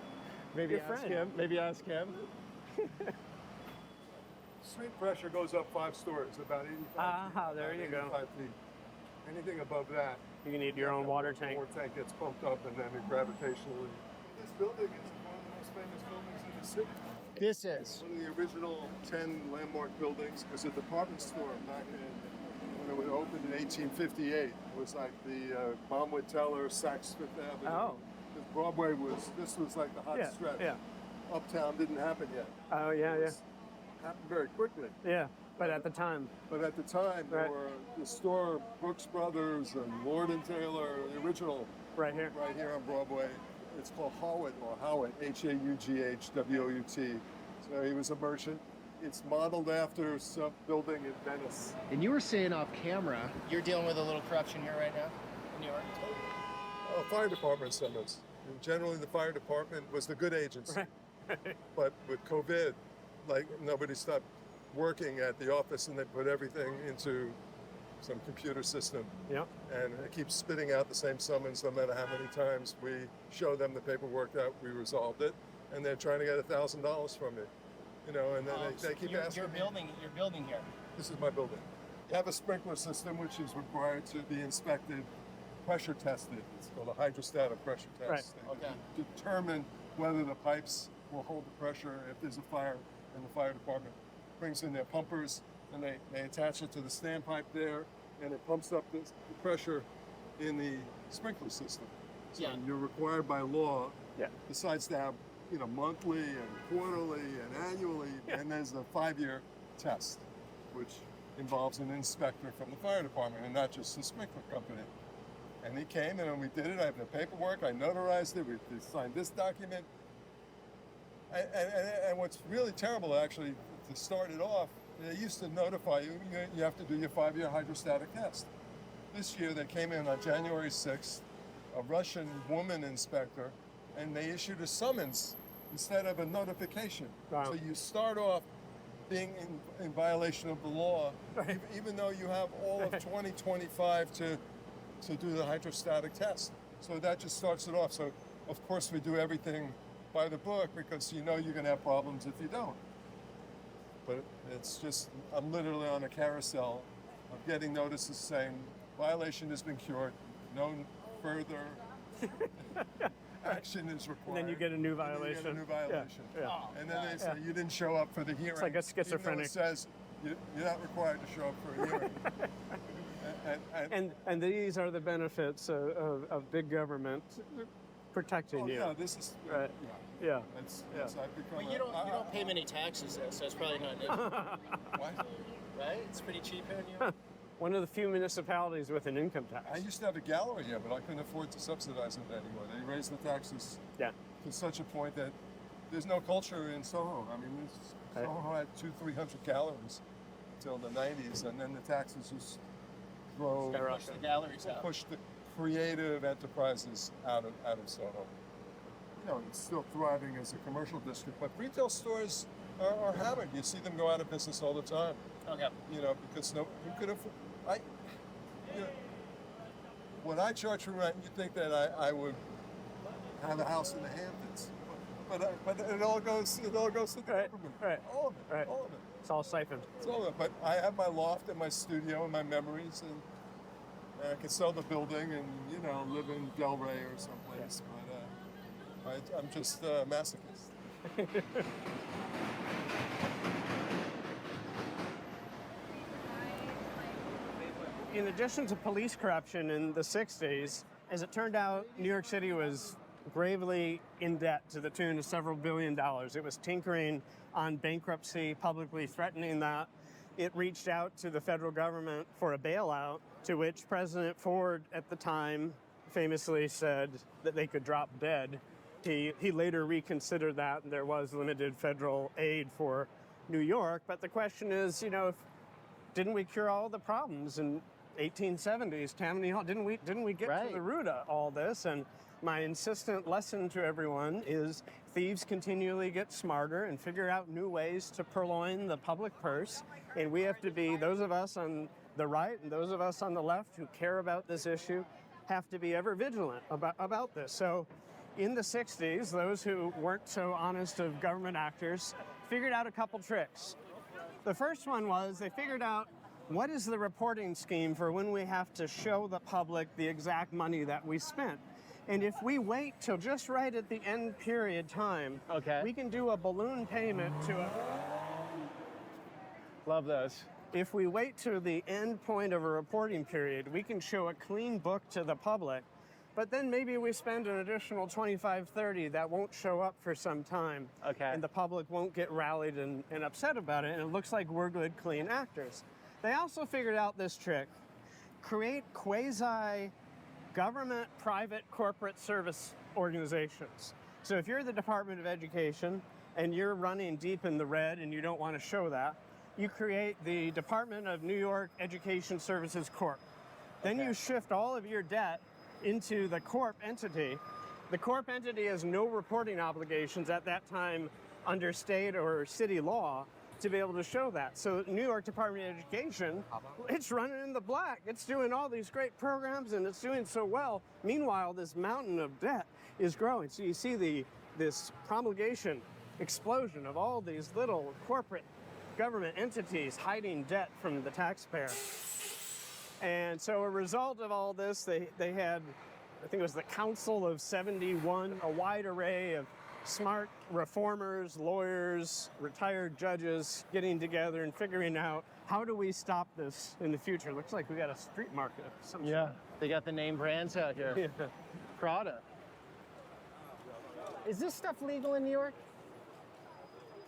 Speaker 3: Maybe ask him. Maybe ask him.
Speaker 8: Sweep pressure goes up 5 stories, about 85 feet.
Speaker 2: There you go.
Speaker 8: 85 feet. Anything above that,
Speaker 2: You need your own water tank.
Speaker 8: The water tank gets pumped up and then it gravitationally. This building is one of the most famous buildings in the city.
Speaker 3: This is
Speaker 8: One of the original 10 landmark buildings. It was a department store back when it was opened in 1858. It was like the Bonwood Teller, Saks Fifth Avenue.
Speaker 2: Oh.
Speaker 8: Broadway this was like the hot stretch.
Speaker 2: Yeah.
Speaker 8: Uptown didn't happen yet.
Speaker 2: Oh, yeah.
Speaker 8: Happened very quickly.
Speaker 2: Yeah, but at the time.
Speaker 8: But at the time, there were the store, Brooks Brothers and Lord & Taylor, the original.
Speaker 2: Right here.
Speaker 8: Right here on Broadway. It's called Howitt, H-A-U-G-H-W-U-T. So he was a merchant. It's modeled after some building in Venice.
Speaker 3: And you were saying off camera, you're dealing with a little corruption here right now in New York.
Speaker 8: Fire department summons. And generally, the fire department was the good agency.
Speaker 2: Right.
Speaker 8: But with COVID, like nobody stopped working at the office, and they put everything into some computer system.
Speaker 2: Yep.
Speaker 8: And it keeps spitting out the same summons no matter how many times we show them the paperwork that we resolved it. and they're trying to get $1,000 from me. You know, and then they keep asking me.
Speaker 3: You're building here.
Speaker 8: This is my building. You have a sprinkler system which is required to be inspected, pressure tested. It's called a hydrostatic pressure test.
Speaker 2: Right.
Speaker 8: They determine whether the pipes will hold the pressure if there's a fire, and the fire department brings in their pumpers and they attach it to the standpipe there, and it pumps up the pressure in the sprinkler system. So you're required by law, besides to have, you know, monthly and quarterly and annually, and there's a 5-year test, which involves an inspector from the fire department and not just the sprinkler company. And he came and we did it. I have the paperwork. I notarized it. We signed this document. And what's really terrible, actually, to start it off, they used to notify you, you have to do your 5-year hydrostatic test. This year, they came in on January 6th, a Russian woman inspector, and they issued a summons instead of a notification.
Speaker 2: Wow.
Speaker 8: So you start off being in violation of the law, even though you have all of 2025 to do the hydrostatic test. So that just starts it off. So, of course, we do everything by the book because you know you're going to have problems if you don't. But it's just, I'm literally on a carousel of getting notices saying violation has been cured, no further action is required.
Speaker 2: And then you get a new violation.
Speaker 8: You get a new violation.
Speaker 2: Yeah.
Speaker 8: And then they say you didn't show up for the hearing.
Speaker 2: It's like a schizophrenic.
Speaker 8: Even though it says you're not required to show up for a hearing.
Speaker 2: And these are the benefits of big government protecting you.
Speaker 8: Yeah, this is
Speaker 2: right. Yeah.
Speaker 8: It's I've become
Speaker 3: Well, you don't pay many taxes there, so it's probably not an issue.
Speaker 8: What?
Speaker 3: Right? It's pretty cheap here in New York.
Speaker 2: One of the few municipalities with an income tax.
Speaker 8: I used to have a gallery here, but I couldn't afford to subsidize it anymore. They raised the taxes to such a point that there's no culture in Soho. I mean, Soho had 200-300 galleries until the 90s, and then the taxes just drove,
Speaker 3: Push the galleries out.
Speaker 8: pushed the creative enterprises out of Soho. You know, it's still thriving as a commercial district, but retail stores are hammered. You see them go out of business all the time.
Speaker 3: Okay.
Speaker 8: You know, because you could afford. When I charge for rent, you think that I would have a house in the Hamptons, but it all goes to the government.
Speaker 2: Right.
Speaker 8: All of it.
Speaker 2: Right.
Speaker 8: All of it.
Speaker 2: It's all siphoned.
Speaker 8: It's all of it. But I have my loft and my studio and my memories, and I can sell the building and live in Del Rey or someplace. But I'm just a masochist.
Speaker 2: In addition to police corruption in the 60s, as it turned out, New York City was gravely in debt to the tune of several $1 billion. It was tinkering on bankruptcy, publicly threatening that. It reached out to the federal government for a bailout, to which President Ford at the time famously said that they could drop dead. He later reconsidered that, and there was limited federal aid for New York. But the question is, didn't we cure all the problems in 1870s, Tammany Hall? Didn't we get to the root of all this? And my insistent lesson to everyone is thieves continually get smarter and figure out new ways to purloin the public purse. And we have to be, those of us on the right and those of us on the left who care about this issue, have to be ever vigilant about this. So in the 60s, those who weren't so honest of government actors figured out a couple tricks. The first one was they figured out what is the reporting scheme for when we have to show the public the exact money that we spent. And if we wait till just right at the end period time, we can do a balloon payment to a...
Speaker 3: Love those.
Speaker 2: If we wait to the end point of a reporting period, we can show a clean book to the public, but then maybe we spend an additional $25, $30 that won't show up for some time. And the public won't get rallied and upset about it, and it looks like we're good, clean actors. They also figured out this trick: create quasi-government, private, corporate service organizations. So if you're the Department of Education and you're running deep in the red and you don't want to show that, you create the Department of New York Education Services Corp. Then you shift all of your debt into the Corp entity. The Corp entity has no reporting obligations at that time under state or city law to be able to show that. So New York Department of Education, it's running in the black. It's doing all these great programs and it's doing so well. Meanwhile, this mountain of debt is growing. So you see the this promulgation explosion of all these little corporate government entities hiding debt from the taxpayer. And so a result of all this, they had, I think it was the Council of 71, a wide array of smart reformers, lawyers, retired judges getting together and figuring out, how do we stop this in the future? Looks like we got a street market of some sort.
Speaker 3: They got the name brands out here.
Speaker 2: Yeah.
Speaker 3: Prada. Is this stuff legal in New York?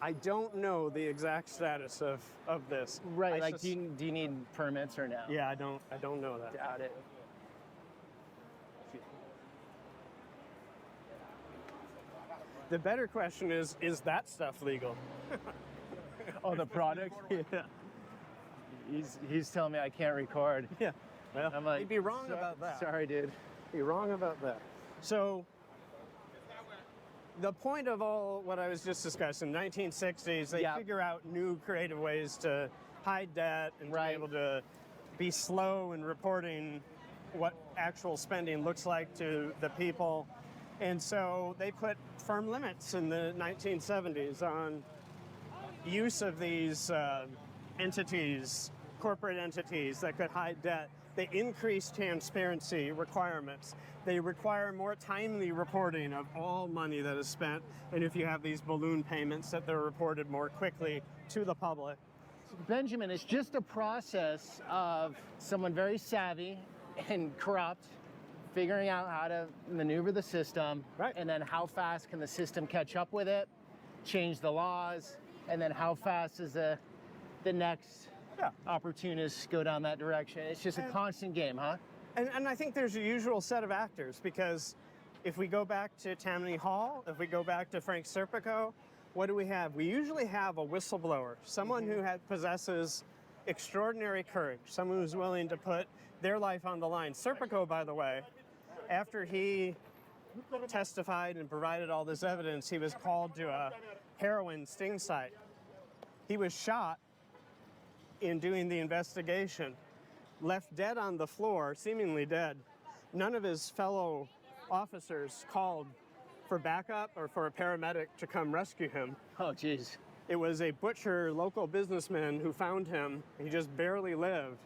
Speaker 2: I don't know the exact status of this.
Speaker 3: Right,
Speaker 2: I
Speaker 3: like do you need permits or no?
Speaker 2: Yeah, I don't know that.
Speaker 3: Doubt it.
Speaker 2: The better question is that stuff legal?
Speaker 3: Oh, the product?
Speaker 2: Yeah.
Speaker 3: He's telling me I can't record.
Speaker 2: Yeah. Well,
Speaker 3: I'm like,
Speaker 2: you'd be wrong about that.
Speaker 3: Sorry, dude.
Speaker 2: You're wrong about that. So, the point of all what I was just discussing, 1960s, they figure out new creative ways to hide debt and to be able to be slow in reporting what actual spending looks like to the people. And so they put firm limits in the 1970s on use of these entities, corporate entities that could hide debt. They increase transparency requirements. They require more timely reporting of all money that is spent. And if you have these balloon payments, that they're reported more quickly to the public.
Speaker 3: Benjamin, it's just a process of someone very savvy and corrupt figuring out how to maneuver the system, and then how fast can the system catch up with it, change the laws, and then how fast is the next opportunists go down that direction. It's just a constant game, huh?
Speaker 2: And I think there's a usual set of actors, because if we go back to Tammany Hall, if we go back to Frank Serpico, what do we have? We usually have a whistleblower, someone who possesses extraordinary courage, someone who's willing to put their life on the line. Serpico, by the way, after he testified and provided all this evidence, he was called to a heroin sting site. He was shot in doing the investigation, left dead on the floor, seemingly dead. None of his fellow officers called for backup or for a paramedic to come rescue him.
Speaker 3: Oh, geez.
Speaker 2: It was a butcher, local businessman who found him. He just barely lived.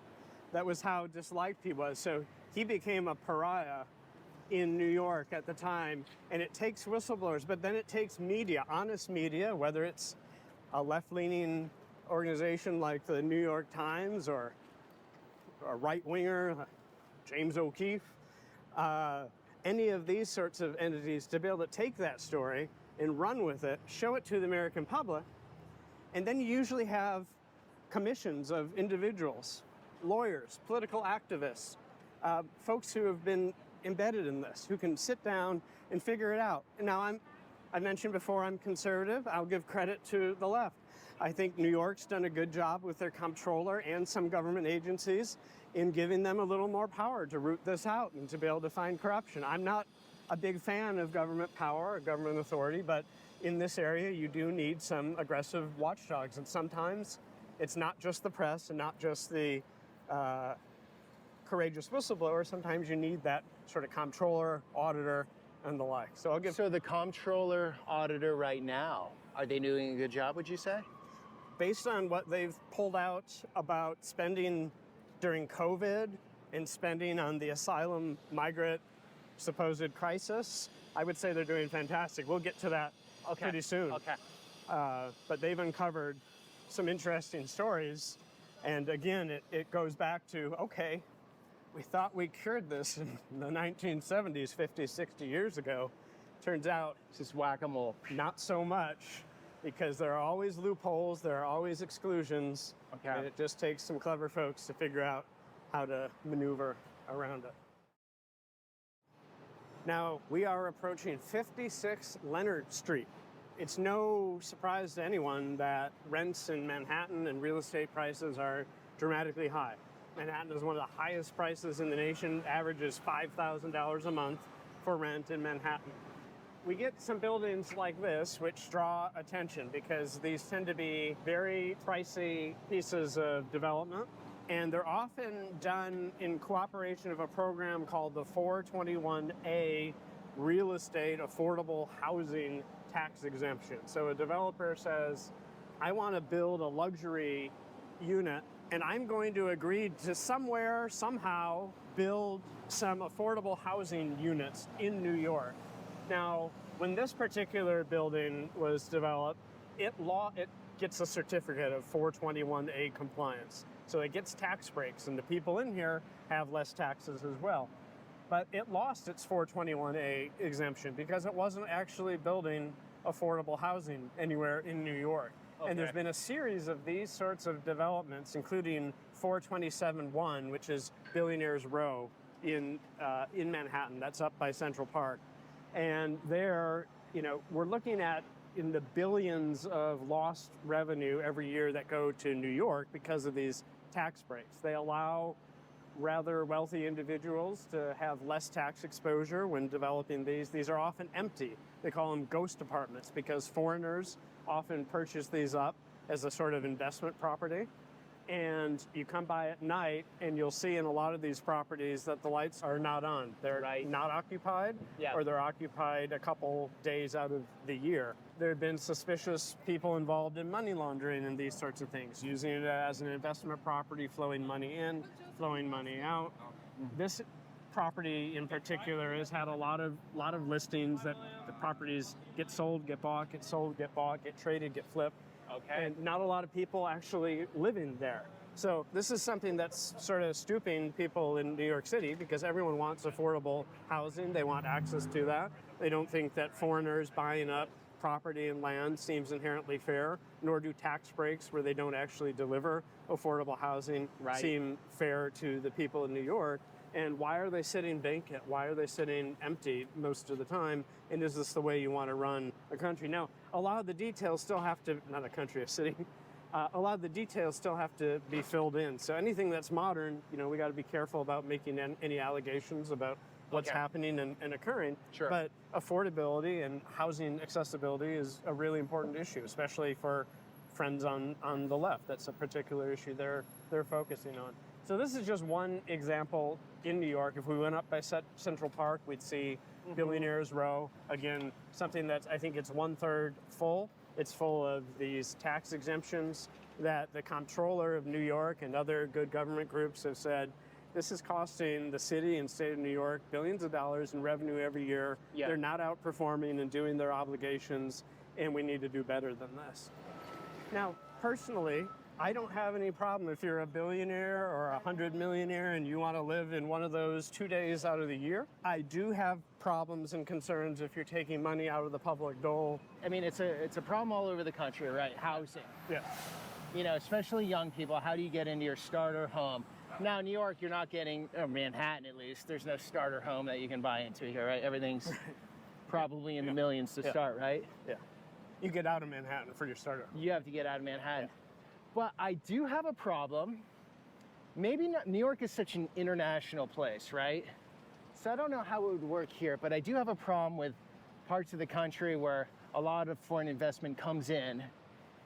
Speaker 2: That was how disliked he was. So he became a pariah in New York at the time. And it takes whistleblowers, but then it takes media, honest media, whether it's a left-leaning organization like the New York Times or a right-winger, James O'Keefe, any of these sorts of entities, to be able to take that story and run with it, show it to the American public, and then you usually have commissions of individuals, lawyers, political activists, folks who have been embedded in this, who can sit down and figure it out. Now, I mentioned before I'm conservative. I'll give credit to the left. I think New York's done a good job with their comptroller and some government agencies in giving them a little more power to root this out and to be able to find corruption. I'm not a big fan of government power or government authority, but in this area you do need some aggressive watchdogs, and sometimes it's not just the press and not just the courageous whistleblower. Sometimes you need that sort of comptroller, auditor, and the like. So I'll give.
Speaker 3: So the comptroller, auditor right now, are they doing a good job, would you say?
Speaker 2: Based on what they've pulled out about spending during COVID and spending on the asylum migrant supposed crisis, I would say they're doing fantastic. We'll get to that pretty soon.
Speaker 3: Okay.
Speaker 2: But they've uncovered some interesting stories. And again, it goes back to, okay, we thought we cured this in the 1970s, 50, 60 years ago. Turns out,
Speaker 3: It's just whack-a-mole.
Speaker 2: not so much, because there are always loopholes, there are always exclusions, and it just takes some clever folks to figure out how to maneuver around it. Now, we are approaching 56 Leonard Street. It's no surprise to anyone that rents in Manhattan and real estate prices are dramatically high. Manhattan is one of the highest prices in the nation, averages $5,000 a month for rent in Manhattan. We get some buildings like this which draw attention because these tend to be very pricey pieces of development, and they're often done in cooperation of a program called the 421A real estate, affordable housing tax exemption. So a developer says, I want to build a luxury unit, and I'm going to agree to somewhere, somehow, build some affordable housing units in New York. Now, when this particular building was developed, it gets a certificate of 421A compliance. So it gets tax breaks, and the people in here have less taxes as well. But it lost its 421A exemption because it wasn't actually building affordable housing anywhere in New York.
Speaker 3: Okay.
Speaker 2: And there's been a series of these sorts of developments, including 427-1, which is Billionaires Row in Manhattan. That's up by Central Park. And there, we're looking at in the billions of lost revenue every year that go to New York because of these tax breaks. They allow rather wealthy individuals to have less tax exposure when developing these. These are often empty. They call them ghost apartments because foreigners often purchase these up as a sort of investment property. And you come by at night and you'll see in a lot of these properties that the lights are not on. They're not occupied, or they're occupied a couple days out of the year. There have been suspicious people involved in money laundering and these sorts of things, using it as an investment property, flowing money in, flowing money out. This property in particular has had a lot of listings that the properties get sold, get bought, get sold, get bought, get traded, get flipped.
Speaker 3: Okay.
Speaker 2: And not a lot of people actually living there. So this is something that's sort of stooping people in New York City because everyone wants affordable housing. They want access to that. They don't think that foreigners buying up property and land seems inherently fair, nor do tax breaks where they don't actually deliver affordable housing seem fair to the people in New York. And why are they sitting vacant? Why are they sitting empty most of the time? And is this the way you want to run a country? Now, a lot of the details still have to, not a country, a city, a lot of the details still have to be filled in. So anything that's modern, we got to be careful about making any allegations about what's happening and occurring.
Speaker 3: Sure.
Speaker 2: But affordability and housing accessibility is a really important issue, especially for friends on the left. That's a particular issue they're focusing on. So this is just one example in New York. If we went up by Central Park, we'd see Billionaires Row. Again, something that I think it's 1/3 full. It's full of these tax exemptions that the comptroller of New York and other good government groups have said, this is costing the city and state of New York billions of dollars in revenue every year.
Speaker 3: Yeah.
Speaker 2: They're not outperforming and doing their obligations, and we need to do better than this. Now, personally, I don't have any problem if you're a billionaire or 100 millionaire and you want to live in one of those 2 days out of the year. I do have problems and concerns if you're taking money out of the public dole.
Speaker 3: I mean, it's a problem all over the country, right? Housing.
Speaker 2: Yeah.
Speaker 3: Especially young people. How do you get into your starter home? Now, New York, you're not getting, or Manhattan at least, there's no starter home that you can buy into here, right? Everything's probably in the millions to start, right?
Speaker 2: Yeah. You get out of Manhattan for your starter.
Speaker 3: You have to get out of Manhattan. But I do have a problem. Maybe not, New York is such an international place, right? So I don't know how it would work here, but I do have a problem with parts of the country where a lot of foreign investment comes in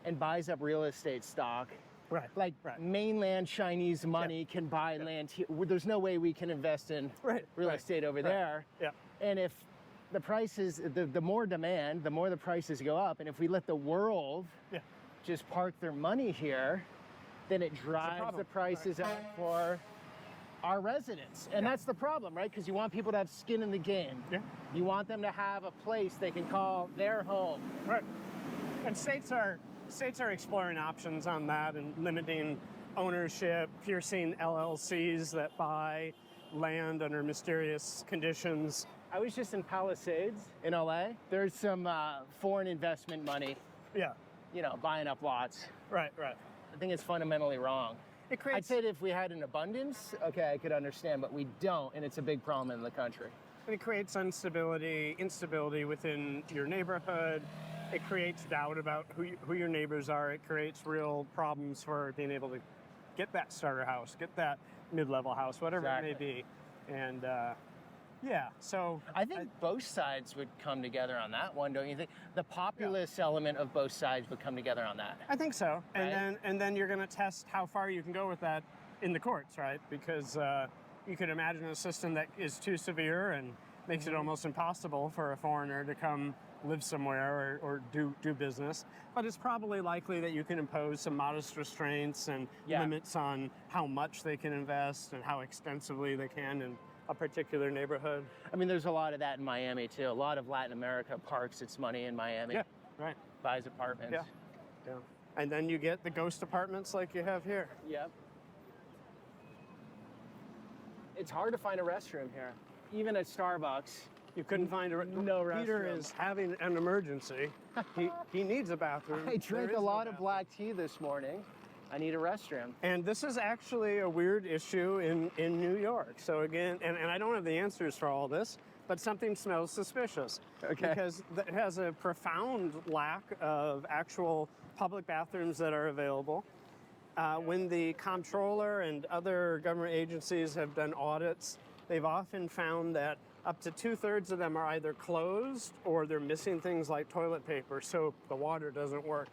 Speaker 3: and buys up real estate stock.
Speaker 2: Right.
Speaker 3: Like mainland Chinese money can buy land here. There's no way we can invest in real estate over there.
Speaker 2: Yeah.
Speaker 3: And if the prices, the more demand, the more the prices go up. And if we let the world just park their money here, then it drives the prices up for our residents. And that's the problem, right? Because you want people to have skin in the game.
Speaker 2: Yeah.
Speaker 3: You want them to have a place they can call their home.
Speaker 2: Right. And states are exploring options on that and limiting ownership, piercing LLCs that buy land under mysterious conditions.
Speaker 3: I was just in Palisades in LA. There's some foreign investment money,
Speaker 2: Yeah.
Speaker 3: Buying up lots.
Speaker 2: Right.
Speaker 3: I think it's fundamentally wrong. I'd say that if we had an abundance, okay, I could understand, but we don't, and it's a big problem in the country.
Speaker 2: It creates instability within your neighborhood. It creates doubt about who your neighbors are. It creates real problems for being able to get that starter house, get that mid-level house, whatever it may be. And so
Speaker 3: I think both sides would come together on that one, don't you think? The populist element of both sides would come together on that.
Speaker 2: I think so.
Speaker 3: Right?
Speaker 2: And then you're going to test how far you can go with that in the courts, right? Because you could imagine a system that is too severe and makes it almost impossible for a foreigner to come live somewhere or do business. But it's probably likely that you can impose some modest restraints and limits on how much they can invest and how extensively they can in a particular neighborhood.
Speaker 3: I mean, there's a lot of that in Miami too. A lot of Latin America parks its money in Miami.
Speaker 2: Yeah, right.
Speaker 3: Buys apartments.
Speaker 2: Yeah. And then you get the ghost apartments like you have here.
Speaker 3: Yep. It's hard to find a restroom here. Even at Starbucks.
Speaker 2: You couldn't find a
Speaker 3: No restroom.
Speaker 2: Peter is having an emergency. he needs a bathroom.
Speaker 3: I
Speaker 2: There
Speaker 3: drank
Speaker 2: is
Speaker 3: a
Speaker 2: no
Speaker 3: lot of
Speaker 2: bathroom.
Speaker 3: black tea this morning. I need a restroom.
Speaker 2: And this is actually a weird issue in New York. So again, and I don't have the answers for all this, but something smells suspicious.
Speaker 3: Okay.
Speaker 2: Because it has a profound lack of actual public bathrooms that are available. When the comptroller and other government agencies have done audits, they've often found that up to 2/3 of them are either closed or they're missing things like toilet paper, so the water doesn't work.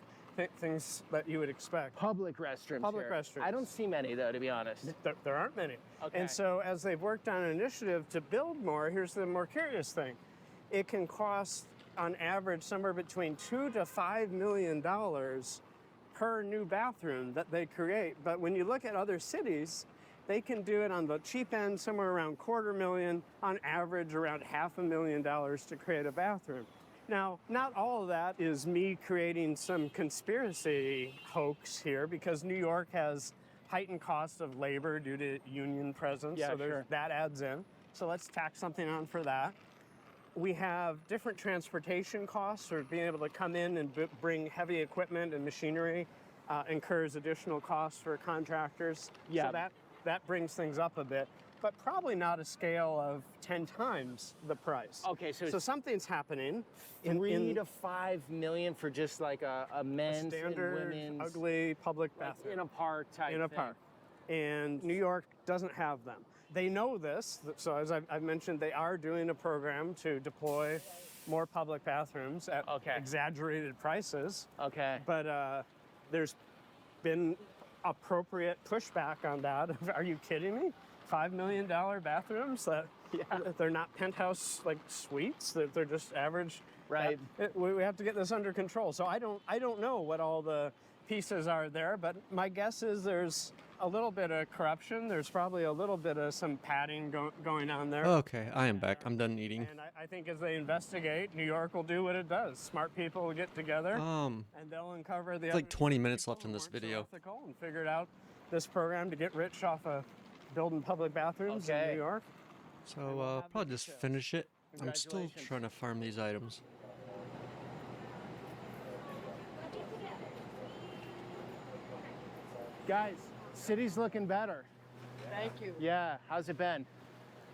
Speaker 2: Things that you would expect.
Speaker 3: Public restrooms.
Speaker 2: Public
Speaker 3: here.
Speaker 2: restrooms.
Speaker 3: I don't see many though, to be honest.
Speaker 2: There aren't many.
Speaker 3: Okay.
Speaker 2: And so as they've worked on an initiative to build more, here's the more curious thing. It can cost on average somewhere between $2 to $5 million per new bathroom that they create. But when you look at other cities, they can do it on the cheap end, somewhere around $250,000, on average around $500,000 to create a bathroom. Now, not all of that is me creating some conspiracy hoax here, because New York has heightened cost of labor due to union presence,
Speaker 3: Yeah,
Speaker 2: so
Speaker 3: sure.
Speaker 2: that adds in. So let's tack something on for that. We have different transportation costs, or being able to come in and bring heavy equipment and machinery incurs additional costs for contractors.
Speaker 3: Yeah.
Speaker 2: So that brings things up a bit, but probably not a scale of 10 times the price.
Speaker 3: Okay, so
Speaker 2: something's happening.
Speaker 3: 3 to 5 million for just like a men's
Speaker 2: standard,
Speaker 3: and women's
Speaker 2: ugly public
Speaker 3: like
Speaker 2: bathroom.
Speaker 3: in a park type
Speaker 2: In a
Speaker 3: thing.
Speaker 2: park. And New York doesn't have them. They know this, so as I've mentioned, they are doing a program to deploy more public bathrooms at exaggerated prices.
Speaker 3: Okay.
Speaker 2: But there's been appropriate pushback on that. Are you kidding me? $5 million bathrooms that they're not penthouse like suites. They're just average.
Speaker 3: Right.
Speaker 2: We have to get this under control. So I don't know what all the pieces are there, but my guess is there's a little bit of corruption. There's probably a little bit of some padding going on there.
Speaker 1: Okay, I am back. I'm done eating.
Speaker 2: And I think as they investigate, New York will do what it does. Smart people will get together and they'll uncover the
Speaker 1: It's like 20 minutes left in this video.
Speaker 2: and figured out this program to get rich off of building public bathrooms in New York.
Speaker 1: So probably just finish it. I'm still
Speaker 3: Congratulations.
Speaker 1: trying to farm these items.
Speaker 3: Guys, city's looking better.
Speaker 4: Thank you.
Speaker 3: Yeah, how's it been?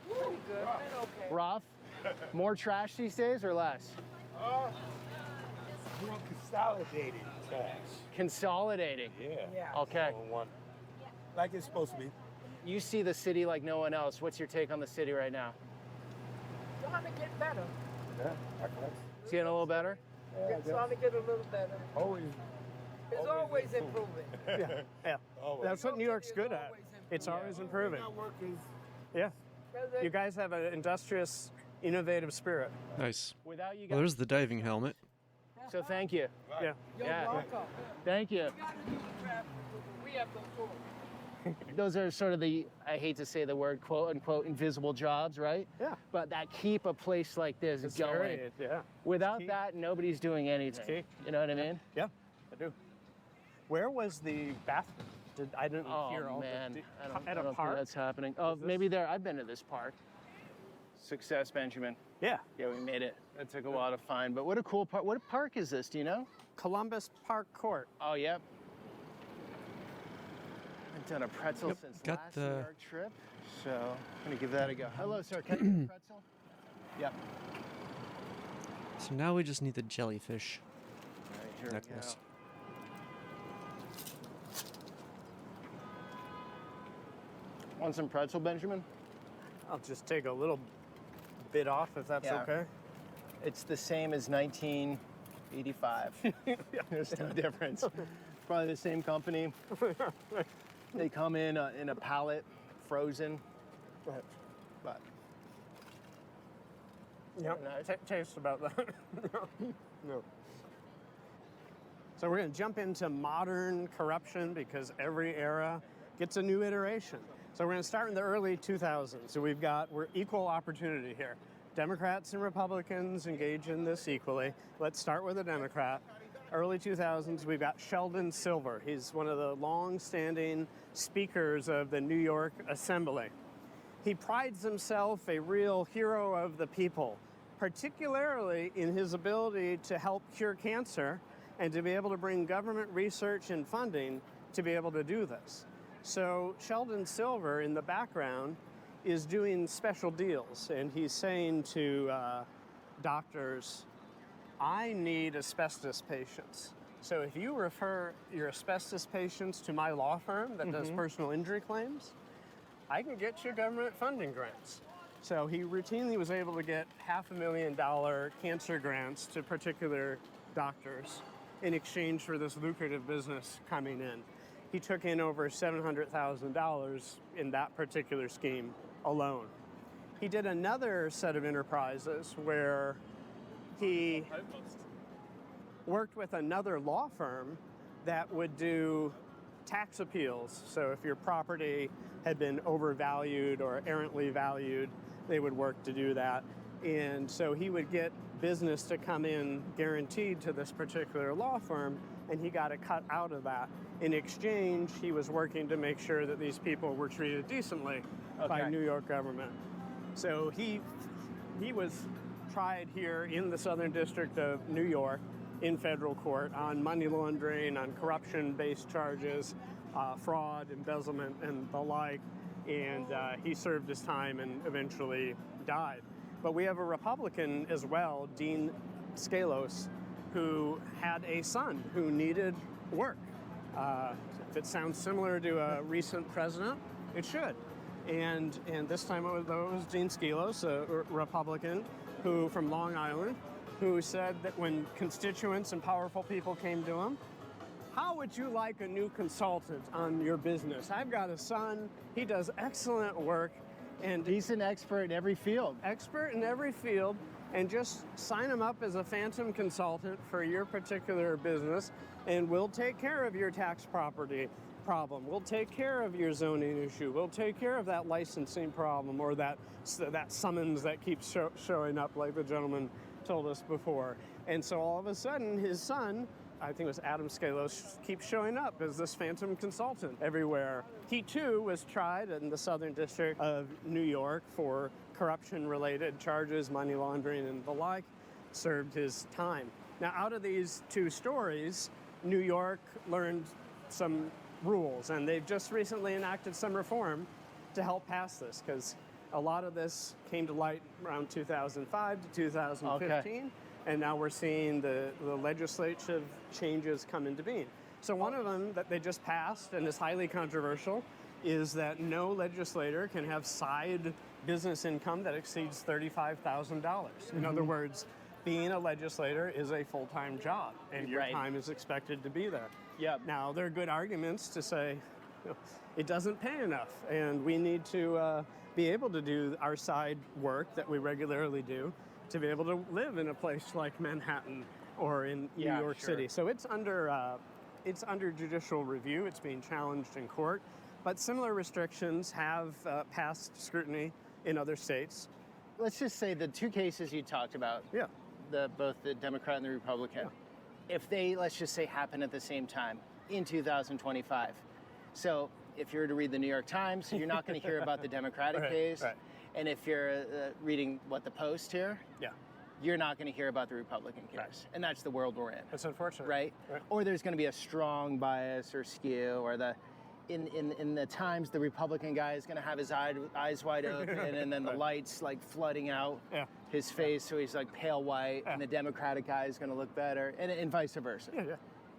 Speaker 4: Pretty good. Been okay.
Speaker 3: Rough? More trash these days or less?
Speaker 9: More consolidated tax.
Speaker 3: Consolidating.
Speaker 4: Yeah.
Speaker 3: Okay.
Speaker 9: On one. Like it's supposed to be.
Speaker 3: You see the city like no one else. What's your take on the city right now?
Speaker 4: Starting to get better.
Speaker 9: Yeah, I guess.
Speaker 3: It's getting a little better?
Speaker 4: Starting to get a little better.
Speaker 9: Always.
Speaker 4: It's always improving.
Speaker 2: Yeah.
Speaker 9: Always.
Speaker 2: That's what New York's good at.
Speaker 4: always
Speaker 2: It's always improving.
Speaker 9: Not workers.
Speaker 2: Yeah. You guys have an industrious, innovative spirit.
Speaker 1: Nice.
Speaker 3: Without you
Speaker 1: Well,
Speaker 3: guys.
Speaker 1: there's the diving helmet.
Speaker 3: So thank you.
Speaker 2: Yeah.
Speaker 4: You're
Speaker 3: Yeah.
Speaker 4: welcome.
Speaker 3: Thank you.
Speaker 4: We gotta do the traffic. We have no choice.
Speaker 3: Those are sort of the, I hate to say the word, quote unquote, invisible jobs, right?
Speaker 2: Yeah.
Speaker 3: But that keep a place like this
Speaker 2: It's
Speaker 3: going.
Speaker 2: very, yeah.
Speaker 3: Without
Speaker 2: key.
Speaker 3: that, nobody's doing anything.
Speaker 2: key.
Speaker 3: You know what I mean?
Speaker 2: Yeah, I do. Where was the bathroom? I didn't
Speaker 3: Oh
Speaker 2: hear all
Speaker 3: man,
Speaker 2: the
Speaker 3: I don't,
Speaker 2: at
Speaker 3: I
Speaker 2: a
Speaker 3: don't
Speaker 2: park.
Speaker 3: think that's happening. Oh, maybe there. I've been to this park. Success, Benjamin.
Speaker 2: Yeah,
Speaker 3: Yeah, we made it. That took a while to find, but what a cool park. What park is this? Do you know?
Speaker 2: Columbus Park Court.
Speaker 3: Oh, yep. I've done a pretzel
Speaker 1: Yep,
Speaker 3: since
Speaker 1: got
Speaker 3: last
Speaker 1: the-
Speaker 3: New York trip, so I'm gonna give that a go. Hello, sir. Can I get a pretzel? Yep.
Speaker 1: So now we just need the jellyfish
Speaker 3: All right, here
Speaker 1: necklace.
Speaker 3: we go. Want some pretzel, Benjamin?
Speaker 2: I'll just take a little bit off if that's
Speaker 3: Yeah.
Speaker 2: okay.
Speaker 3: It's the same as 1985. There's no difference. It's probably the same company. They come in a pallet, frozen. But
Speaker 2: Yep.
Speaker 3: Nice.
Speaker 2: Taste about that. No. So we're going to jump into modern corruption because every era gets a new iteration. So we're going to start in the early 2000s. So we're equal opportunity here. Democrats and Republicans engage in this equally. Let's start with a Democrat. Early 2000s, we've got Sheldon Silver. He's one of the long-standing speakers of the New York Assembly. He prides himself a real hero of the people, particularly in his ability to help cure cancer and to be able to bring government research and funding to be able to do this. So Sheldon Silver in the background is doing special deals, and he's saying to doctors, I need asbestos patients. So if you refer your asbestos patients to my law firm that does personal injury claims, I can get you government funding grants. So he routinely was able to get $500,000 cancer grants to particular doctors in exchange for this lucrative business coming in. He took in over $700,000 in that particular scheme alone. He did another set of enterprises where he worked with another law firm that would do tax appeals. So if your property had been overvalued or errantly valued, they would work to do that. And so he would get business to come in guaranteed to this particular law firm, and he got a cut out of that. In exchange, he was working to make sure that these people were treated decently by New York government. So he was tried here in the Southern District of New York in federal court on money laundering, on corruption-based charges, fraud, embezzlement, and the like. And he served his time and eventually died. But we have a Republican as well, Dean Scalos, who had a son who needed work. If it sounds similar to a recent president, it should. And this time it was Dean Scalos, a Republican who from Long Island, who said that when constituents and powerful people came to him, how would you like a new consultant on your business? I've got a son, he does excellent work, and
Speaker 3: He's an expert in every field.
Speaker 2: expert in every field, and just sign him up as a phantom consultant for your particular business, and we'll take care of your tax property problem. We'll take care of your zoning issue. We'll take care of that licensing problem or that summons that keeps showing up, like the gentleman told us before. And so all of a sudden, his son, I think it was Adam Scalos, keeps showing up as this phantom consultant everywhere. He too was tried in the Southern District of New York for corruption-related charges, money laundering and the like, served his time. Now, out of these two stories, New York learned some rules, and they've just recently enacted some reform to help pass this, because a lot of this came to light around 2005 to 2015, and now we're seeing the legislative changes come into being. So one of them that they just passed and is highly controversial is that no legislator can have side business income that exceeds $35,000. In other words, being a legislator is a full-time job, and your time is expected to be there. Now, there are good arguments to say it doesn't pay enough, and we need to be able to do our side work that we regularly do to be able to live in a place like Manhattan or in New York City. So it's under judicial review. It's being challenged in court, but similar restrictions have passed scrutiny in other states.
Speaker 3: Let's just say the two cases you talked about, both the Democrat and the Republican, if they, let's just say, happen at the same time in 2025. So if you're to read the New York Times, you're not going to hear about the Democratic case. And if you're reading the Post here, you're not going to hear about the Republican case. And that's the world we're in.
Speaker 2: That's unfortunate.
Speaker 3: Right? Or there's going to be a strong bias or skew, or in the Times, the Republican guy is going to have his eyes wide open, and then the lights flooding out his face, so he's pale white, and the Democratic guy is going to look better, and vice versa.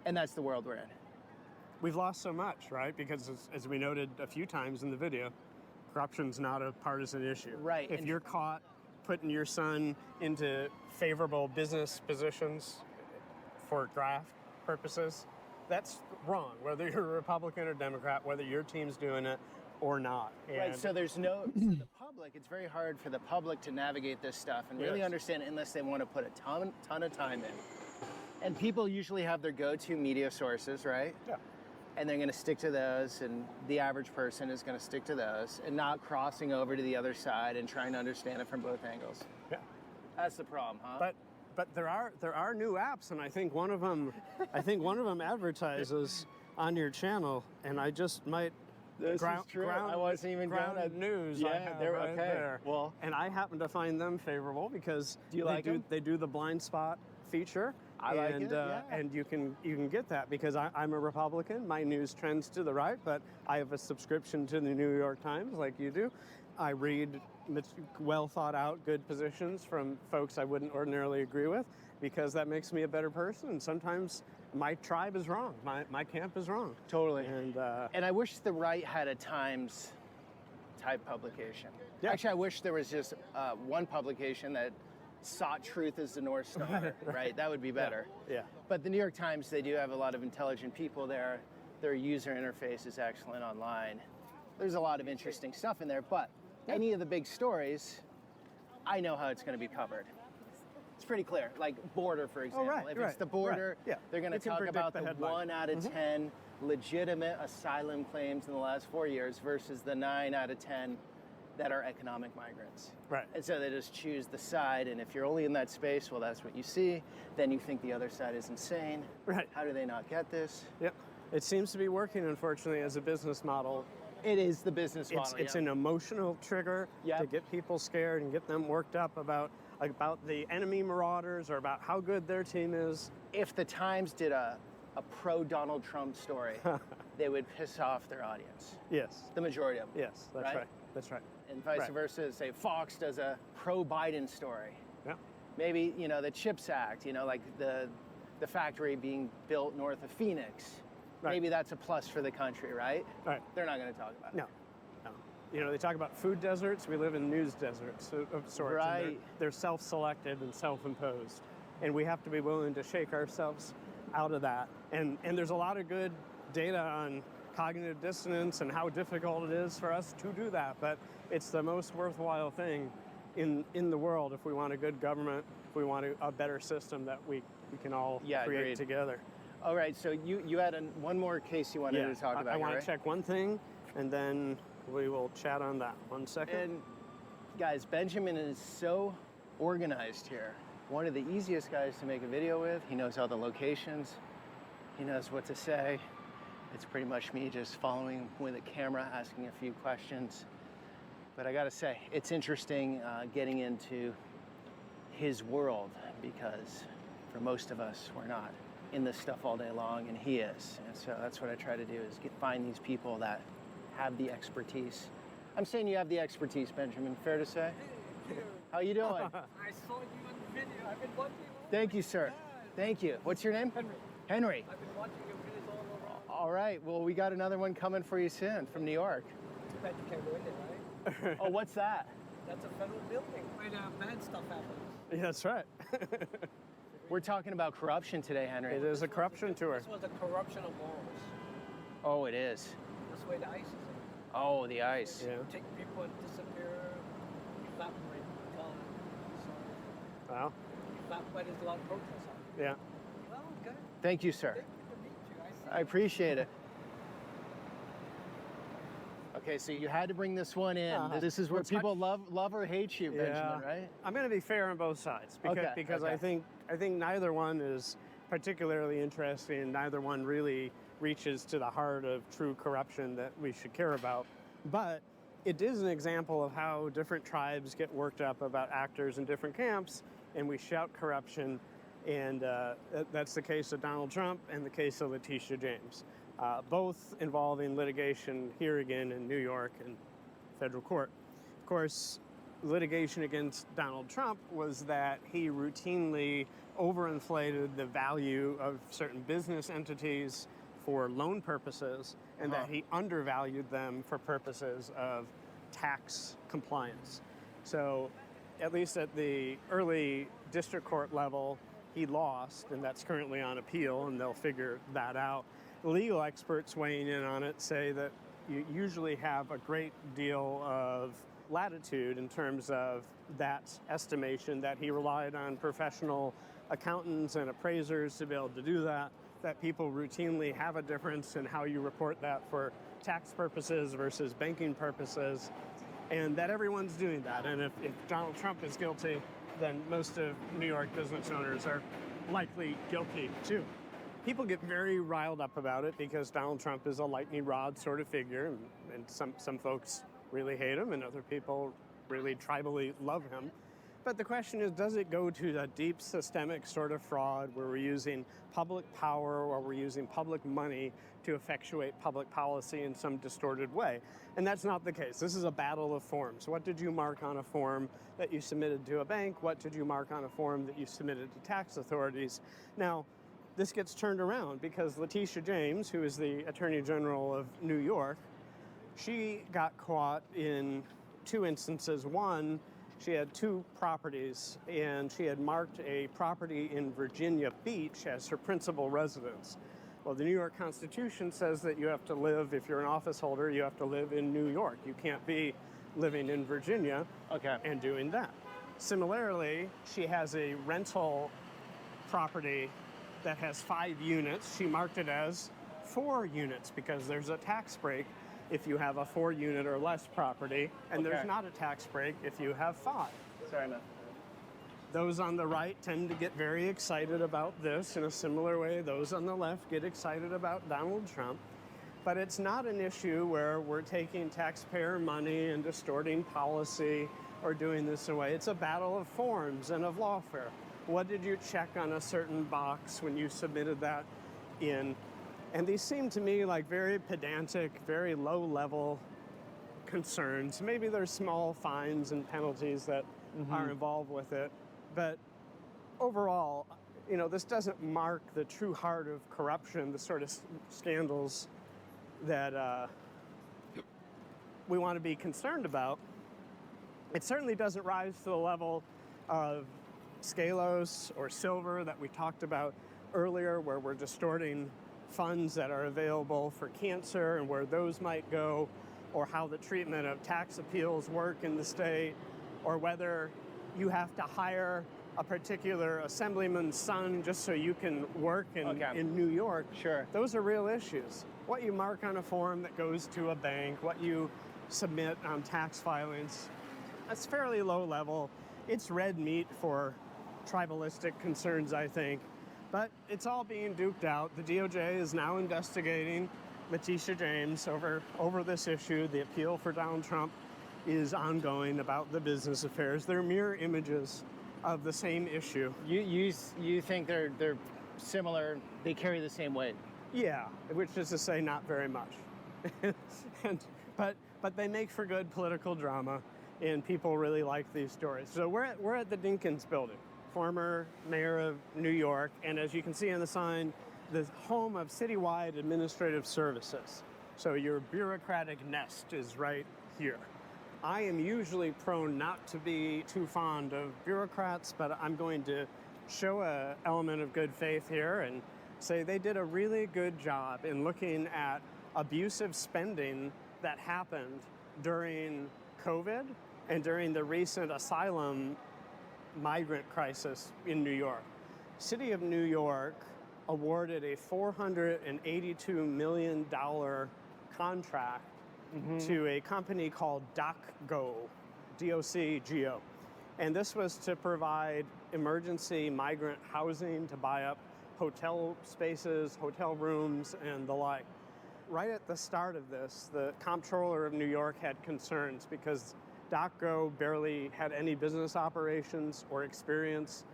Speaker 3: And that's the world we're in.
Speaker 2: We've lost so much, right? Because as we noted a few times in the video, corruption's not a partisan issue.
Speaker 3: Right.
Speaker 2: If you're caught putting your son into favorable business positions for graft purposes, that's wrong. Whether you're a Republican or Democrat, whether your team's doing it or not.
Speaker 3: Right,
Speaker 2: And
Speaker 3: so there's no, so the public, it's very hard for the public to navigate this stuff and really
Speaker 2: Yes.
Speaker 3: understand it unless they want to put a ton of time in. And people usually have their go-to media sources, right?
Speaker 2: Yeah.
Speaker 3: And they're going to stick to those, and the average person is going to stick to those and not crossing over to the other side and trying to understand it from both angles.
Speaker 2: Yeah.
Speaker 3: That's the problem, huh?
Speaker 2: But there are new apps, and I think one of them advertises on your channel, and I just might.
Speaker 3: This is true. I wasn't even
Speaker 2: ground
Speaker 3: going to
Speaker 2: news.
Speaker 3: Yeah,
Speaker 2: I have
Speaker 3: they're
Speaker 2: right
Speaker 3: okay.
Speaker 2: there.
Speaker 3: Well,
Speaker 2: and I happen to find them favorable because
Speaker 3: Do you like them?
Speaker 2: they do the blind spot feature.
Speaker 3: I like it, yeah.
Speaker 2: And you can get that because I'm a Republican. My news trends to the right, but I have a subscription to the New York Times like you do. I read well thought out, good positions from folks I wouldn't ordinarily agree with because that makes me a better person. And sometimes my tribe is wrong. My camp is wrong.
Speaker 3: totally.
Speaker 2: And
Speaker 3: I wish the right had a Times type publication.
Speaker 2: Yeah.
Speaker 3: Actually, I wish there was just one publication that sought truth as the North Star, right? That would be better.
Speaker 2: yeah.
Speaker 3: But the New York Times, they do have a lot of intelligent people there. Their user interface is excellent online. There's a lot of interesting stuff in there, but any of the big stories, I know how it's going to be covered. It's pretty clear. Like border, for example.
Speaker 2: right,
Speaker 3: If
Speaker 2: right,
Speaker 3: it's the border,
Speaker 2: right, yeah.
Speaker 3: they're going to
Speaker 2: You can
Speaker 3: talk
Speaker 2: predict
Speaker 3: about
Speaker 2: the
Speaker 3: the
Speaker 2: headline.
Speaker 3: 1 out of 10 legitimate asylum claims in the last 4 years versus the 9 out of 10 that are economic migrants.
Speaker 2: Right.
Speaker 3: And so they just choose the side, and if you're only in that space, well, that's what you see. Then you think the other side is insane.
Speaker 2: Right.
Speaker 3: How do they not get this?
Speaker 2: Yep. It seems to be working, unfortunately, as a business model.
Speaker 3: It is the business model.
Speaker 2: It's
Speaker 3: yeah.
Speaker 2: an emotional trigger
Speaker 3: Yep.
Speaker 2: to get people scared and get them worked up about the enemy marauders or about how good their team is.
Speaker 3: If the Times did a pro-Donald Trump story, they would piss off their audience,
Speaker 2: Yes.
Speaker 3: the majority of them.
Speaker 2: Yes, that's
Speaker 3: Right?
Speaker 2: right. That's right.
Speaker 3: And vice
Speaker 2: Right.
Speaker 3: versa, say Fox does a pro-Biden story.
Speaker 2: Yeah.
Speaker 3: Maybe, the CHIPS Act, like the factory being built north of Phoenix.
Speaker 2: Right.
Speaker 3: Maybe that's a plus for the country, right?
Speaker 2: Right.
Speaker 3: They're not going to talk about it.
Speaker 2: No. They talk about food deserts. We live in news deserts of sorts. and
Speaker 3: Right.
Speaker 2: they're self-selected and self-imposed. And we have to be willing to shake ourselves out of that. And there's a lot of good data on cognitive dissonance and how difficult it is for us to do that. But it's the most worthwhile thing in the world if we want a good government, if we want a better system that we can all create
Speaker 3: agreed.
Speaker 2: together.
Speaker 3: All right, so you had one more case you wanted to talk about.
Speaker 2: I want
Speaker 3: right?
Speaker 2: to check one thing, and then we will chat on that. 1 second.
Speaker 3: And guys, Benjamin is so organized here. One of the easiest guys to make a video with. He knows all the locations. He knows what to say. It's pretty much me just following with a camera, asking a few questions. But I gotta say, it's interesting getting into his world because for most of us, we're not in this stuff all day long, and he is. And so that's what I try to do is find these people that have the expertise. I'm saying you have the expertise, Benjamin. Fair to say? How you doing?
Speaker 5: I saw you on the video. I've been watching you.
Speaker 3: Thank you, sir. Thank you. What's your name?
Speaker 5: Henry.
Speaker 3: Henry.
Speaker 5: I've been watching your videos all over.
Speaker 3: All right. Well, we got another one coming for you soon from New York.
Speaker 5: Too bad you can't go in there, right?
Speaker 3: Oh, what's that?
Speaker 5: That's a federal building where bad stuff happens.
Speaker 2: Yeah, that's right.
Speaker 3: We're talking about corruption today, Henry.
Speaker 2: It is a corruption tour.
Speaker 5: This was a corruption of morals.
Speaker 3: Oh, it is.
Speaker 5: That's why the ICE is in.
Speaker 3: Oh, the ice.
Speaker 2: Yeah.
Speaker 5: Take people and disappear, evaporate, so
Speaker 2: Wow.
Speaker 5: evaporate is a lot of protests out
Speaker 2: Yeah.
Speaker 5: there. Well, good.
Speaker 3: Thank you, sir.
Speaker 5: Good to meet you.
Speaker 3: I appreciate it. Okay, so you had to bring this one in. This is where people love or hate you, Benjamin, right?
Speaker 2: I'm going to be fair on both sides because
Speaker 3: okay.
Speaker 2: I think neither one is particularly interesting, and neither one really reaches to the heart of true corruption that we should care about. But it is an example of how different tribes get worked up about actors in different camps, and we shout corruption. And that's the case of Donald Trump and the case of Letitia James, both involving litigation here again in New York and federal court. Of course, litigation against Donald Trump was that he routinely overinflated the value of certain business entities for loan purposes, and that he undervalued them for purposes of tax compliance. So, at least at the early district court level, he lost, and that's currently on appeal, and they'll figure that out. Legal experts weighing in on it say that you usually have a great deal of latitude in terms of that estimation, that he relied on professional accountants and appraisers to be able to do that people routinely have a difference in how you report that for tax purposes versus banking purposes, and that everyone's doing that. And if Donald Trump is guilty, then most of New York business owners are likely guilty too. People get very riled up about it because Donald Trump is a lightning rod sort of figure, and some folks really hate him and other people really tribally love him. But the question is, does it go to a deep systemic sort of fraud where we're using public power or we're using public money to effectuate public policy in some distorted way? And that's not the case. This is a battle of forms. What did you mark on a form that you submitted to a bank? What did you mark on a form that you submitted to tax authorities? Now, this gets turned around because Letitia James, who is the Attorney General of New York, she got caught in two instances. One, she had two properties, and she had marked a property in Virginia Beach as her principal residence. Well, the New York Constitution says that you have to live, if you're an office holder, you have to live in New York. You can't be living in Virginia and doing that. Similarly, she has a rental property that has 5 units. She marked it as 4 units because there's a tax break if you have a 4-unit or less property, and there's not a tax break if you have 5.
Speaker 3: Sorry, man.
Speaker 2: Those on the right tend to get very excited about this. In a similar way, those on the left get excited about Donald Trump. But it's not an issue where we're taking taxpayer money and distorting policy or doing this away. It's a battle of forms and of lawfare. What did you check on a certain box when you submitted that in? And these seem to me like very pedantic, very low-level concerns. Maybe there's small fines and penalties that are involved with it. But overall, you know, this doesn't mark the true heart of corruption, the sort of scandals that we want to be concerned about. It certainly doesn't rise to the level of Scalos or Silver that we talked about earlier, where we're distorting funds that are available for cancer and where those might go, or how the treatment of tax appeals work in the state, or whether you have to hire a particular assemblyman's son just so you can work in New York.
Speaker 3: Sure.
Speaker 2: Those are real issues. What you mark on a form that goes to a bank, what you submit on tax filings, that's fairly low level. It's red meat for tribalistic concerns, I think. But it's all being duked out. The DOJ is now investigating Letitia James over this issue. The appeal for Donald Trump is ongoing about the business affairs. They're mirror images of the same issue.
Speaker 3: You think they're similar? They carry the same weight?
Speaker 2: Yeah, which is to say, not very much. But they make for good political drama, and people really like these stories. So we're at the Dinkins building, former mayor of New York, and as you can see on the sign, the home of citywide administrative services. So your bureaucratic nest is right here. I am usually prone not to be too fond of bureaucrats, but I'm going to show an element of good faith here and say they did a really good job in looking at abusive spending that happened during COVID and during the recent asylum migrant crisis in New York. City of New York awarded a $482 million contract to a company called DocGo, D-O-C-G-O. And this was to provide emergency migrant housing, to buy up hotel spaces, hotel rooms, and the like. Right at the start of this, the comptroller of New York had concerns because DocGo barely had any business operations or experience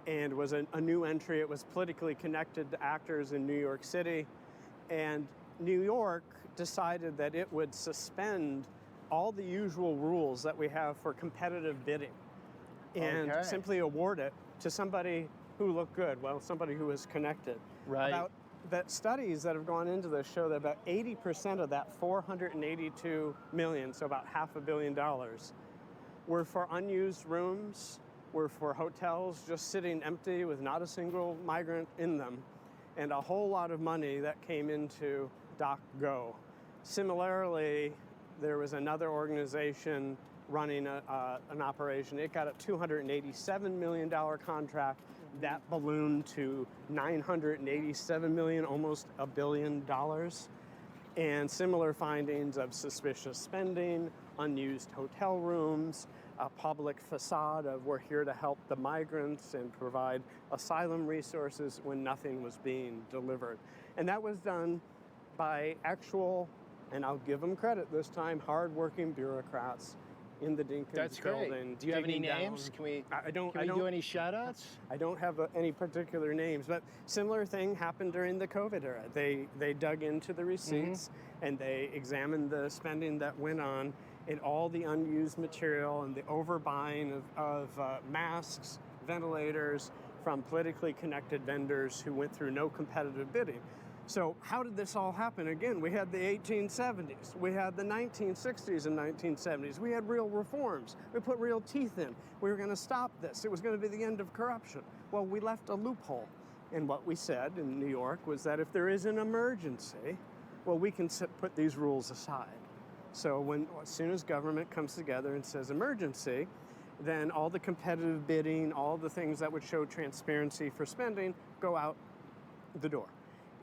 Speaker 2: and was a new entry. It was politically connected to actors in New York City. And New York decided that it would suspend all the usual rules that we have for competitive bidding and simply award it to somebody who looked good, well, somebody who was connected.
Speaker 3: Right.
Speaker 2: About that studies that have gone into this show that about 80% of that $482 million, so about $500 million, were for unused rooms, were for hotels just sitting empty with not a single migrant in them, and a whole lot of money that came into DocGo. Similarly, there was another organization running an operation. It got a $287 million contract. That ballooned to $987 million, almost $1 billion. And similar findings of suspicious spending, unused hotel rooms, a public facade of we're here to help the migrants and provide asylum resources when nothing was being delivered. And that was done by actual, and I'll give them credit this time, hardworking bureaucrats in the Dinkins
Speaker 3: That's great.
Speaker 2: building.
Speaker 3: Do you have any
Speaker 2: digging down.
Speaker 3: names? Can we
Speaker 2: I don't
Speaker 3: do any shout outs?
Speaker 2: I don't have any particular names, but similar thing happened during the COVID era. They dug into the receipts and they examined the spending that went on and all the unused material and the overbuying of masks, ventilators from politically connected vendors who went through no competitive bidding. So how did this all happen? Again, we had the 1870s, we had the 1960s and 1970s, we had real reforms, we put real teeth in. We were going to stop this. It was going to be the end of corruption. Well, we left a loophole. And what we said in New York was that if there is an emergency, well, we can put these rules aside. So as soon as government comes together and says emergency, then all the competitive bidding, all the things that would show transparency for spending go out the door.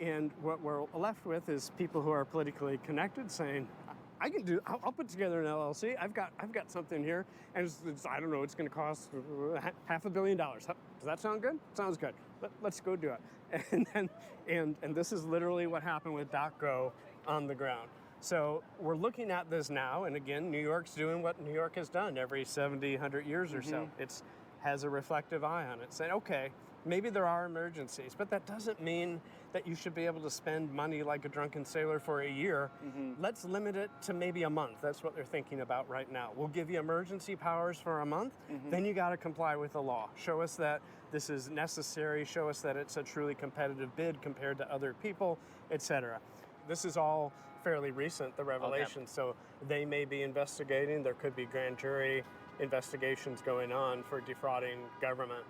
Speaker 2: And what we're left with is people who are politically connected saying, I'll put together an LLC. I've got something here, and I don't know, it's going to cost $500 million. Does that sound good? Sounds good. Let's go do it. And this is literally what happened with DocGo on the ground. So we're looking at this now, and again, New York's doing what New York has done every 70, 100 years or so. It has a reflective eye on it, saying, okay, maybe there are emergencies, but that doesn't mean that you should be able to spend money like a drunken sailor for a year. Let's limit it to maybe a month. That's what they're thinking about right now. We'll give you emergency powers for a month, then you got to comply with the law. Show us that this is necessary, show us that it's a truly competitive bid compared to other people, etc. This is all fairly recent, the revelation, so they may be investigating. There could be grand jury investigations going on for defrauding government.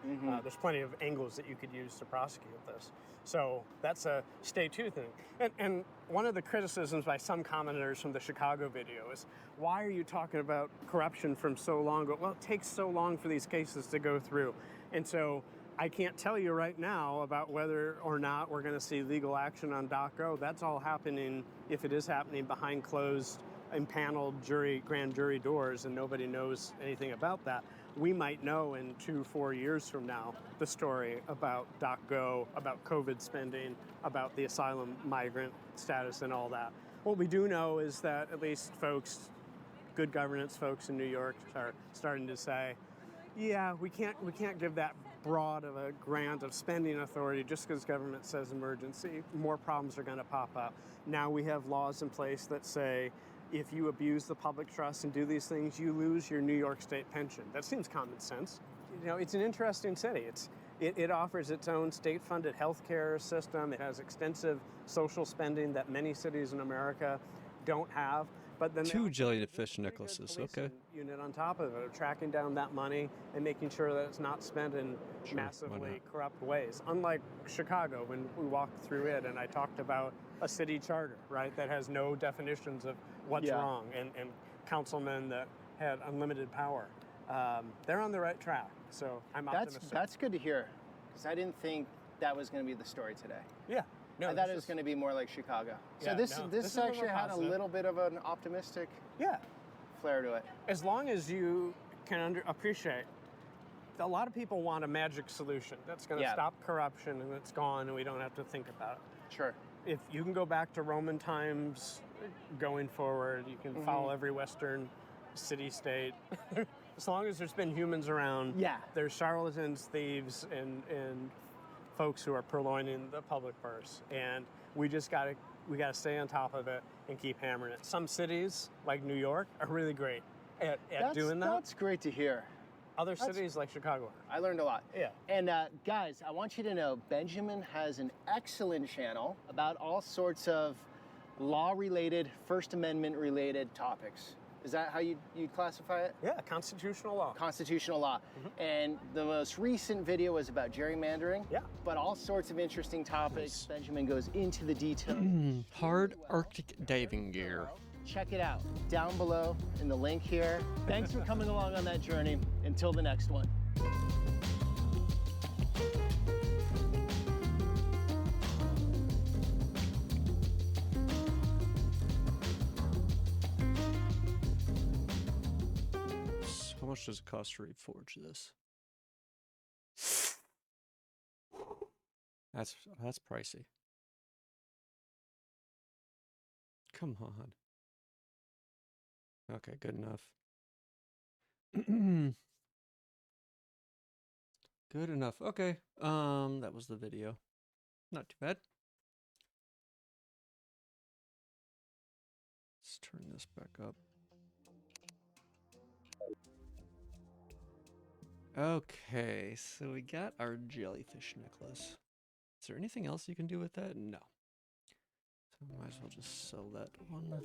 Speaker 2: There's plenty of angles that you could use to prosecute this. So that's a stay tuned thing. And one of the criticisms by some commenters from the Chicago video is, why are you talking about corruption from so long ago? Well, it takes so long for these cases to go through. And so I can't tell you right now about whether or not we're going to see legal action on DocGo. That's all happening, if it is happening, behind closed, impaneled grand jury doors, and nobody knows anything about that. We might know in 2-4 years from now the story about DocGo, about COVID spending, about the asylum migrant status and all that. What we do know is that at least good governance folks in New York are starting to say, yeah, we can't give that broad of a grant of spending authority just because government says emergency. More problems are going to pop up. Now we have laws in place that say if you abuse the public trust and do these things, you lose your New York State pension. That seems common sense. You know, it's an interesting city. It offers its own state-funded healthcare system. It has extensive social spending that many cities in America don't have. But then
Speaker 1: 2 jellyfish necklaces, okay.
Speaker 2: Unit on top of it, tracking down that money and making sure that it's not spent in massively corrupt ways. Unlike Chicago, when we walked through it and I talked about a city charter, right, that has no definitions of what's wrong, and councilmen that had unlimited power. They're on the right track, so I'm optimistic.
Speaker 3: That's good to hear, because I didn't think that was going to be the story today.
Speaker 2: Yeah. No,
Speaker 3: I thought it was going to be more like Chicago. So this actually had a little bit of an optimistic flair to it.
Speaker 2: As long as you can appreciate, a lot of people want a magic solution that's going to stop corruption and it's gone and we don't have to think about it.
Speaker 3: Sure.
Speaker 2: If you can go back to Roman times going forward, you can follow every Western city-state. As long as there's been humans around, there's charlatans, thieves, and folks who are purloining the public purse, and we gotta stay on top of it and keep hammering it. Some cities like New York are really great at doing that.
Speaker 3: That's great to hear.
Speaker 2: Other cities like Chicago are.
Speaker 3: I learned a lot.
Speaker 2: Yeah.
Speaker 3: And guys, I want you to know Benjamin has an excellent channel about all sorts of law-related, First Amendment-related topics. Is that how you'd classify it?
Speaker 2: Yeah, constitutional law.
Speaker 3: Constitutional law. And the most recent video was about gerrymandering.
Speaker 2: Yeah.
Speaker 3: But all sorts of interesting topics. Benjamin goes into the details.
Speaker 6: Hard Arctic diving gear.
Speaker 3: Check it out down below in the link here. Thanks for coming along on that journey. Until the next one.
Speaker 1: How much does it cost to reforge this? That's pricey. Come on. Okay, good enough. Good enough. Okay. That was the video. Not too bad. Let's turn this back up. Okay, so we got our jellyfish necklace. Is there anything else you can do with that? No. So might as well just sell that one.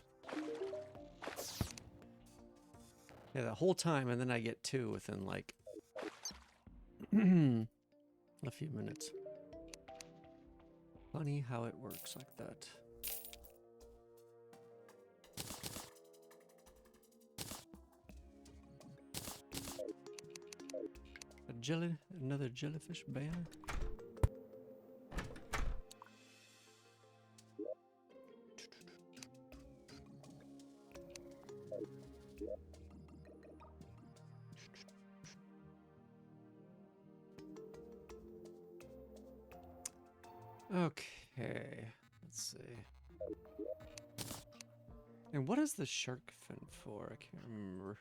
Speaker 1: Yeah, the whole time, and then I get two within like a few minutes. Funny how it works like that. Another jellyfish banner. Okay, let's see. And what is the shark fin for? I can't remember.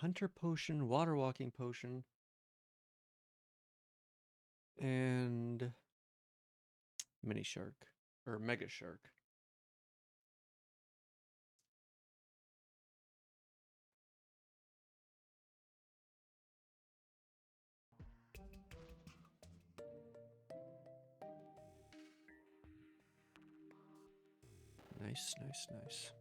Speaker 1: Hunter potion, water walking potion, and mini shark or mega shark. Nice, nice, nice.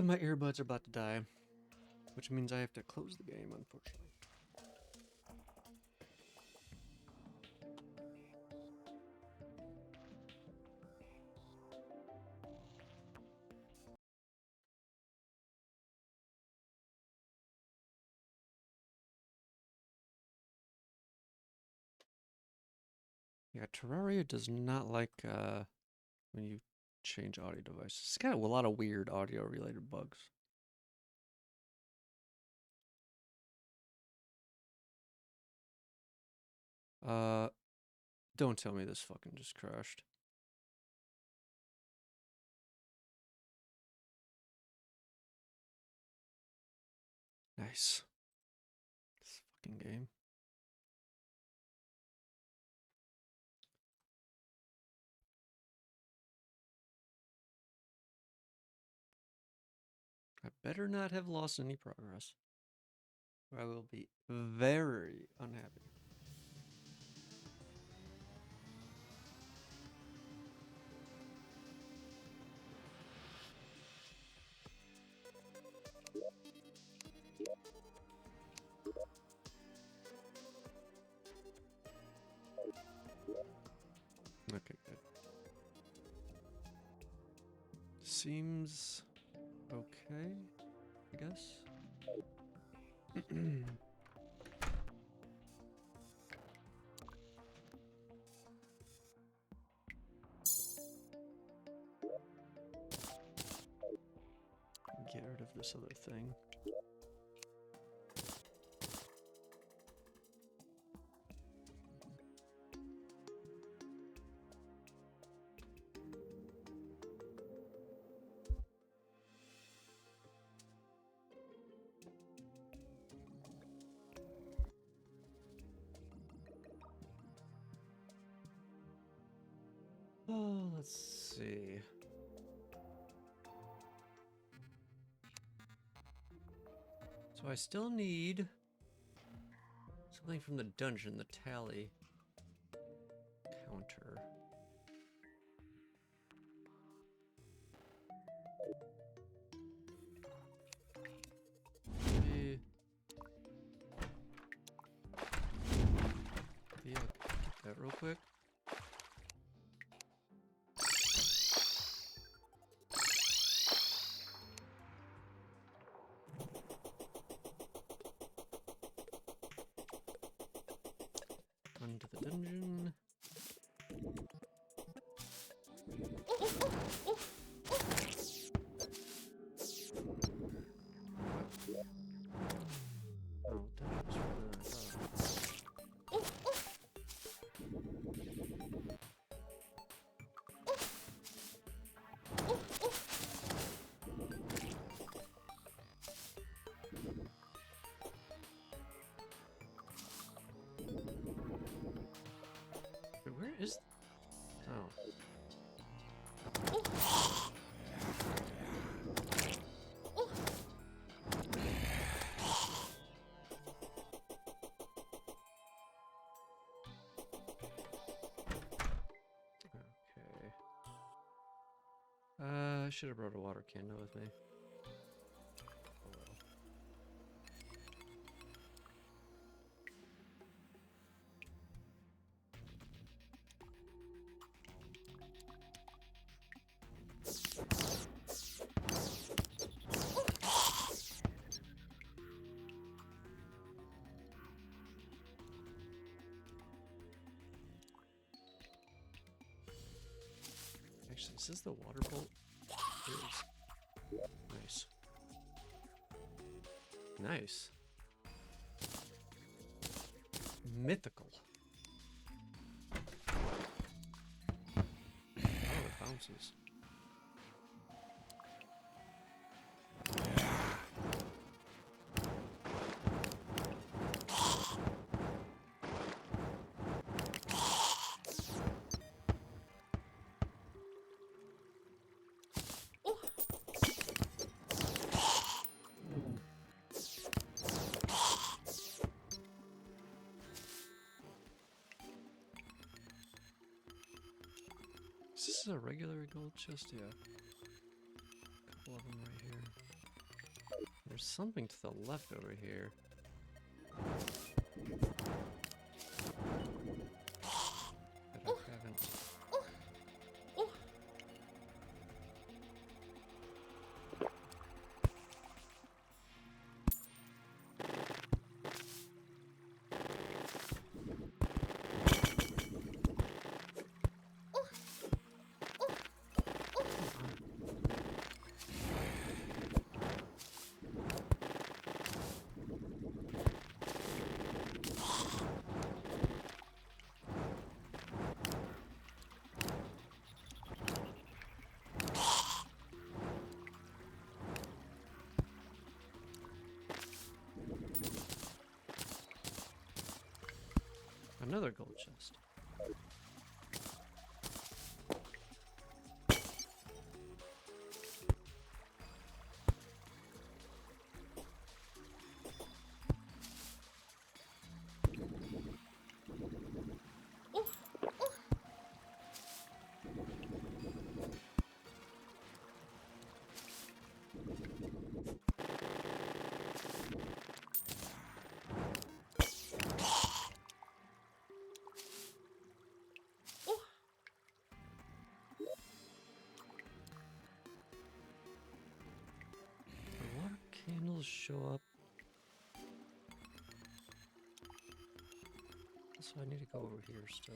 Speaker 1: My earbuds are about to die, which means I have to close the game, unfortunately. Yeah, Terraria does not like when you change audio devices. It's got a lot of weird audio related bugs. Don't tell me this fucking just crashed. Nice. This fucking game. I better not have lost any progress, or I will be very unhappy. Okay, good. Seems okay, I guess. Get rid of this other thing. Oh, Let's see. So I still need something from the dungeon, the tally counter. Maybe... Yeah, get that real quick. Onto the dungeon. Oh, that was for that. Wait, where is... Oh. Okay. I should have brought a water candle with me. Oh well. Actually, is this the water bolt? It is. Nice. Nice. Mythical. Oh, it bounces. Is this a regular gold chest? Yeah. A couple of them right here. There's something to the left over here. That I haven't. Another gold chest. The water candles show up. So I need to go over here still.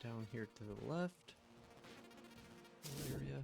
Speaker 1: down here to the left. Area.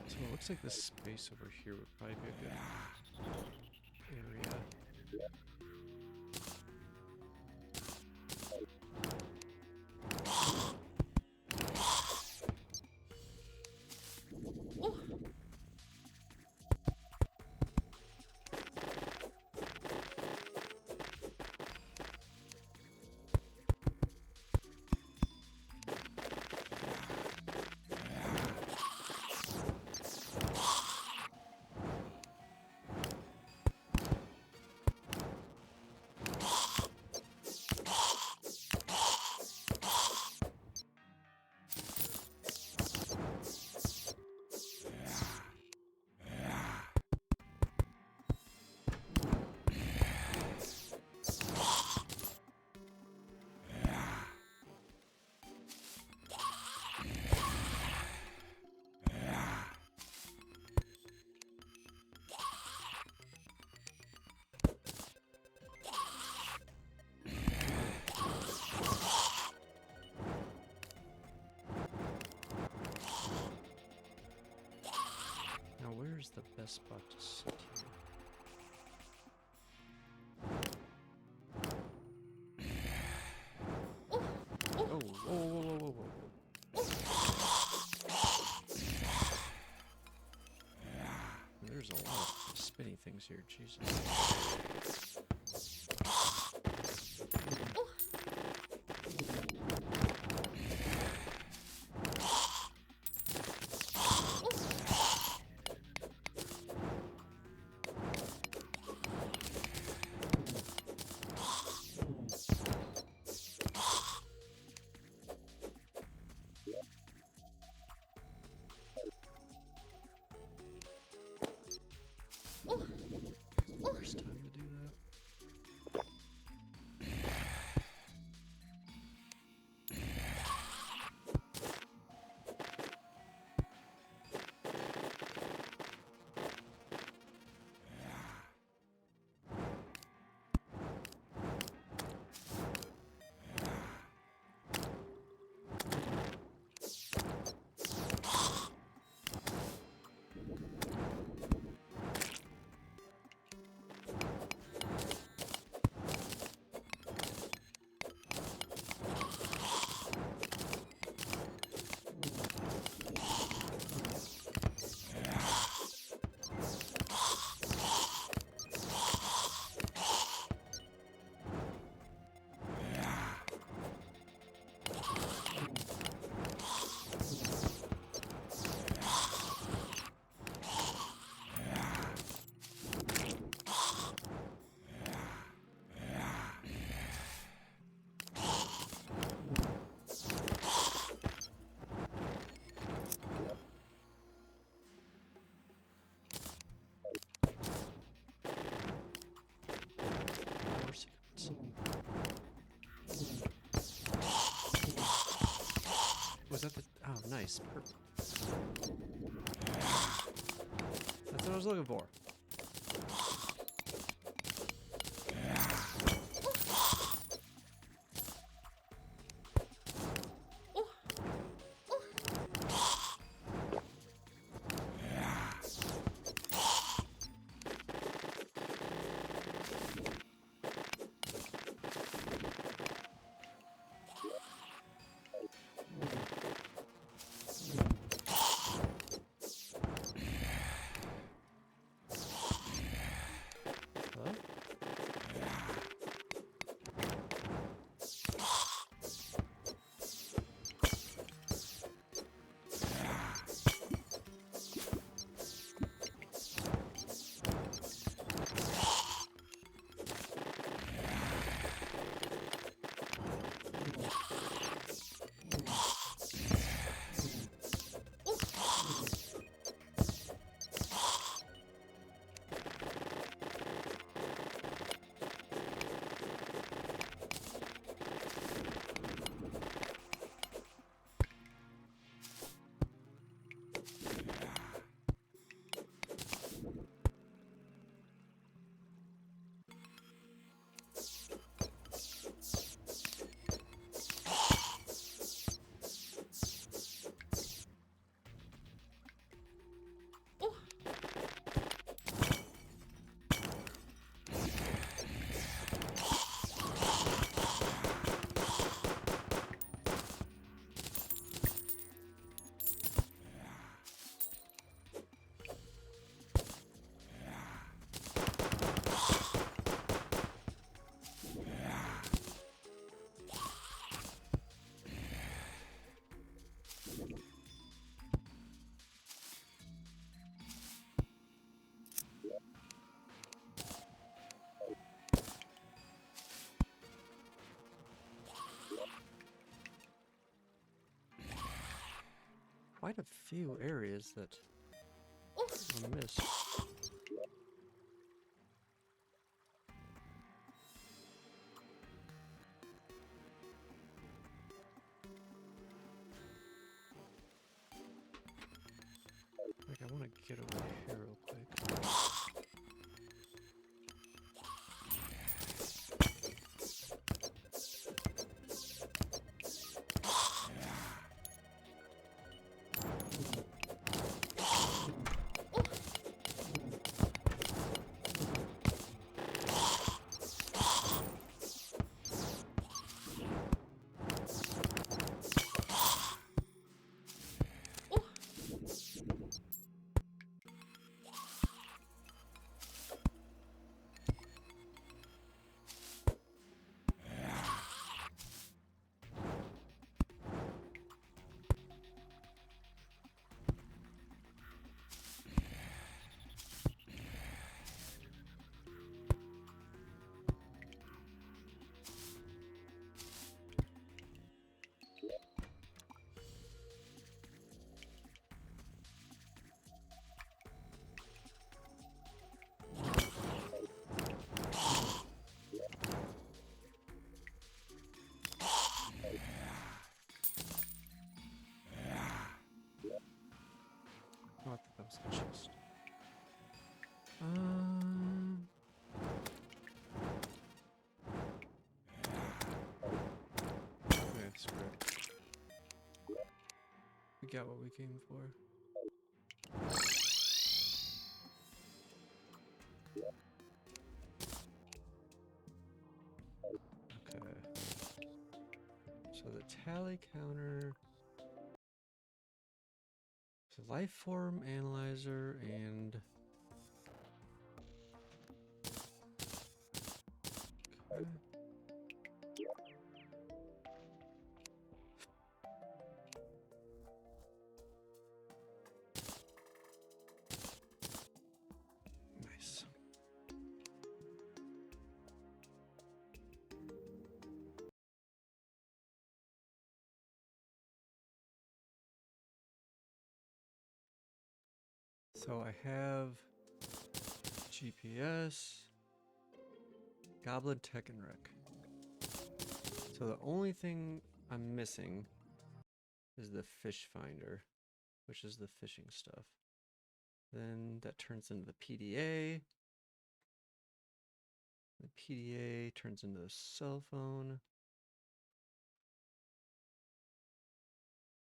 Speaker 1: So it looks like this space over here would probably be a good area. Now where's the best spot to sit here? Oh, whoa, whoa, whoa, whoa, whoa, whoa. There's a lot of spinny things here, Jesus. First time to do that. Was that the... Oh, nice. Perfect. That's what I was looking for. quite a few areas that are missed. Like, I want to get over here real quick. Oh, I thought that was the chest. Okay, screw it. We got what we came for. Okay. So the tally counter. So life form analyzer and. Okay. Nice. So I have GPS, Goblin Tech and Rec. So the only thing I'm missing is the fish finder, which is the fishing stuff. Then that turns into the PDA. The PDA turns into the cell phone.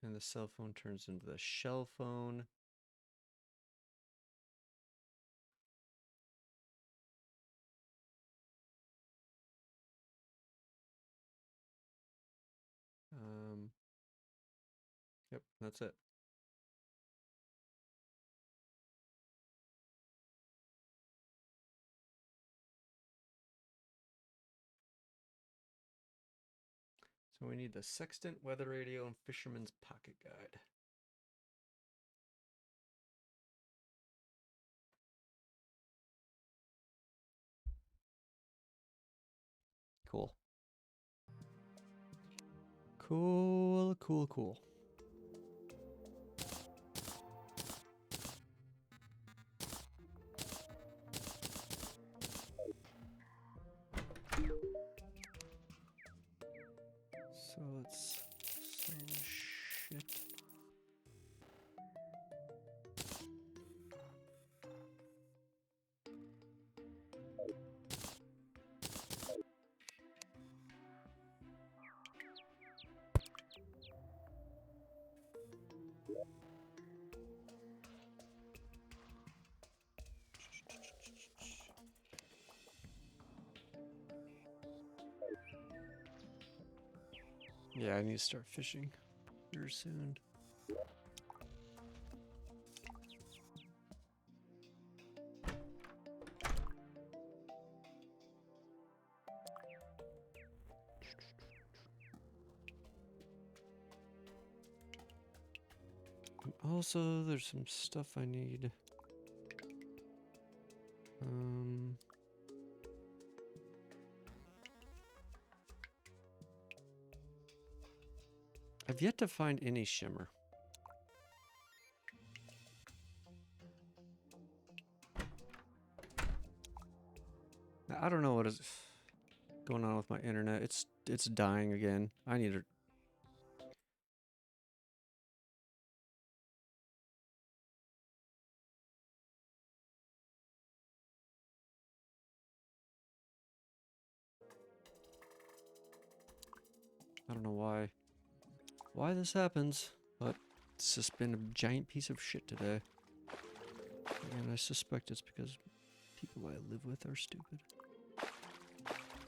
Speaker 1: And the cell phone turns into the shell phone. Yep, that's it. So we need the sextant, weather radio, and fisherman's pocket guide. Cool. Cool, cool, cool. So let's sell shit. Yeah, I need to start fishing here soon. And also, there's some stuff I need. I've yet to find any shimmer. I don't know what is going on with my internet. It's dying again. I need to. I don't know why this happens, but it's just been a giant piece of shit today. And I suspect it's because people I live with are stupid.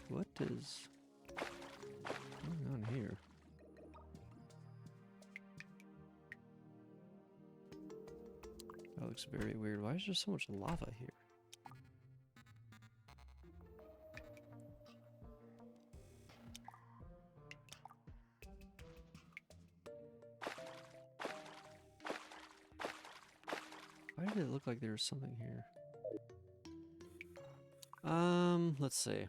Speaker 1: What is going on here? That looks very weird. Why is there so much lava here? Why did it look like there was something here? Let's see.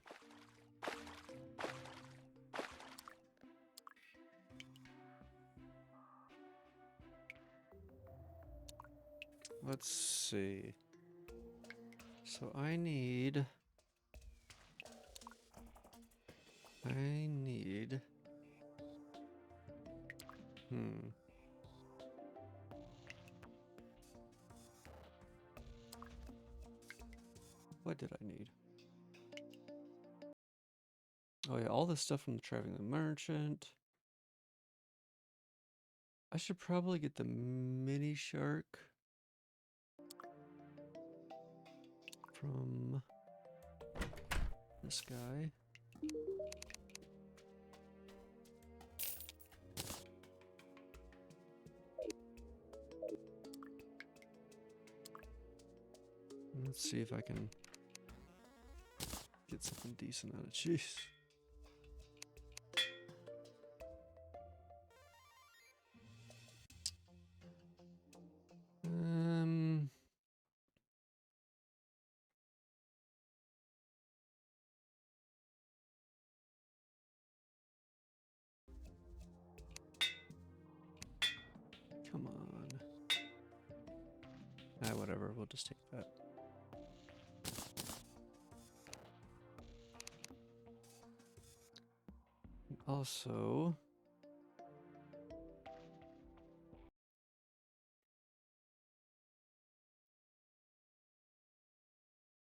Speaker 1: Let's see. So I need... What did I need? Oh yeah, all this stuff from the traveling merchant. I should probably get the mini shark from this guy. Let's see if I can get something decent out of cheese. Come on. Whatever, we'll just take that. Also,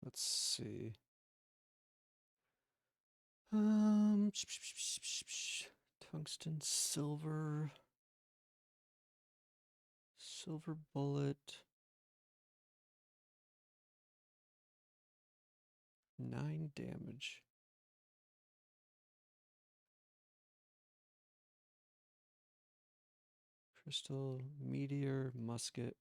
Speaker 1: let's see. Tungsten, silver bullet, 9 damage. Crystal, meteor, musket.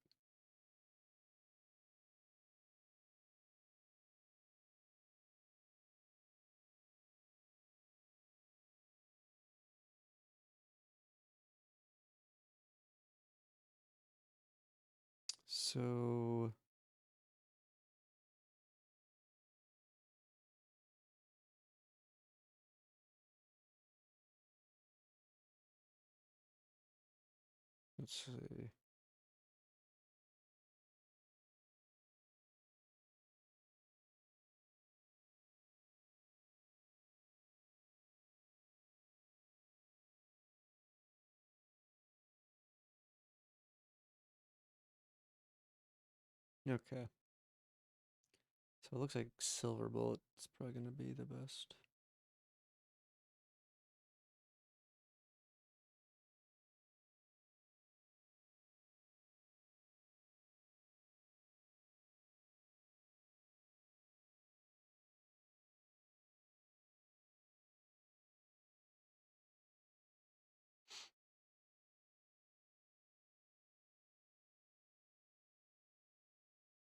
Speaker 1: So let's see. Okay. So it looks like silver bullet is probably going to be the best.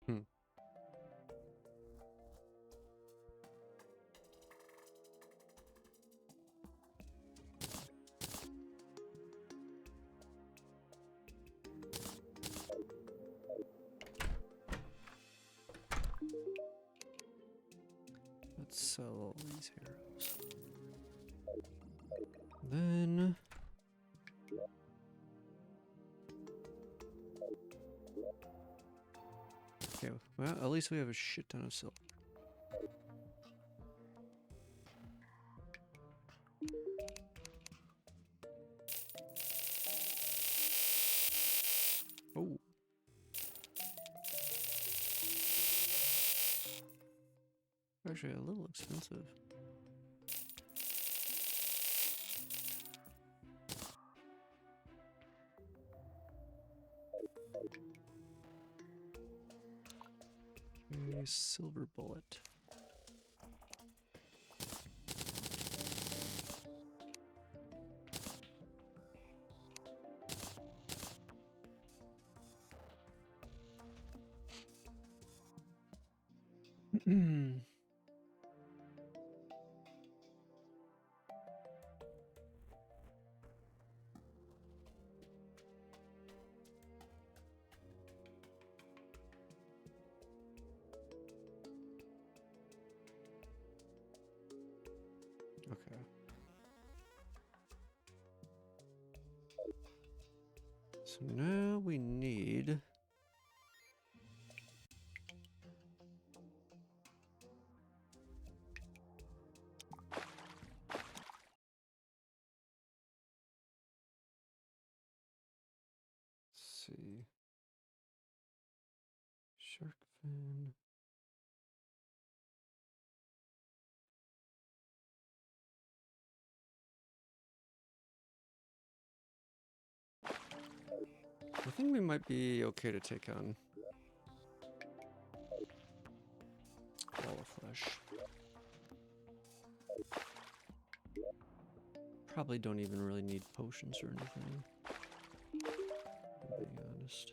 Speaker 1: Hmm. Let's sell all these arrows. Then okay, well, at least we have a shit ton of silver. actually a little expensive. Okay, silver bullet. Okay. So now we need see. Shark fin. I think we might be okay to take on wall of flesh. Probably don't even really need potions or anything, to be honest.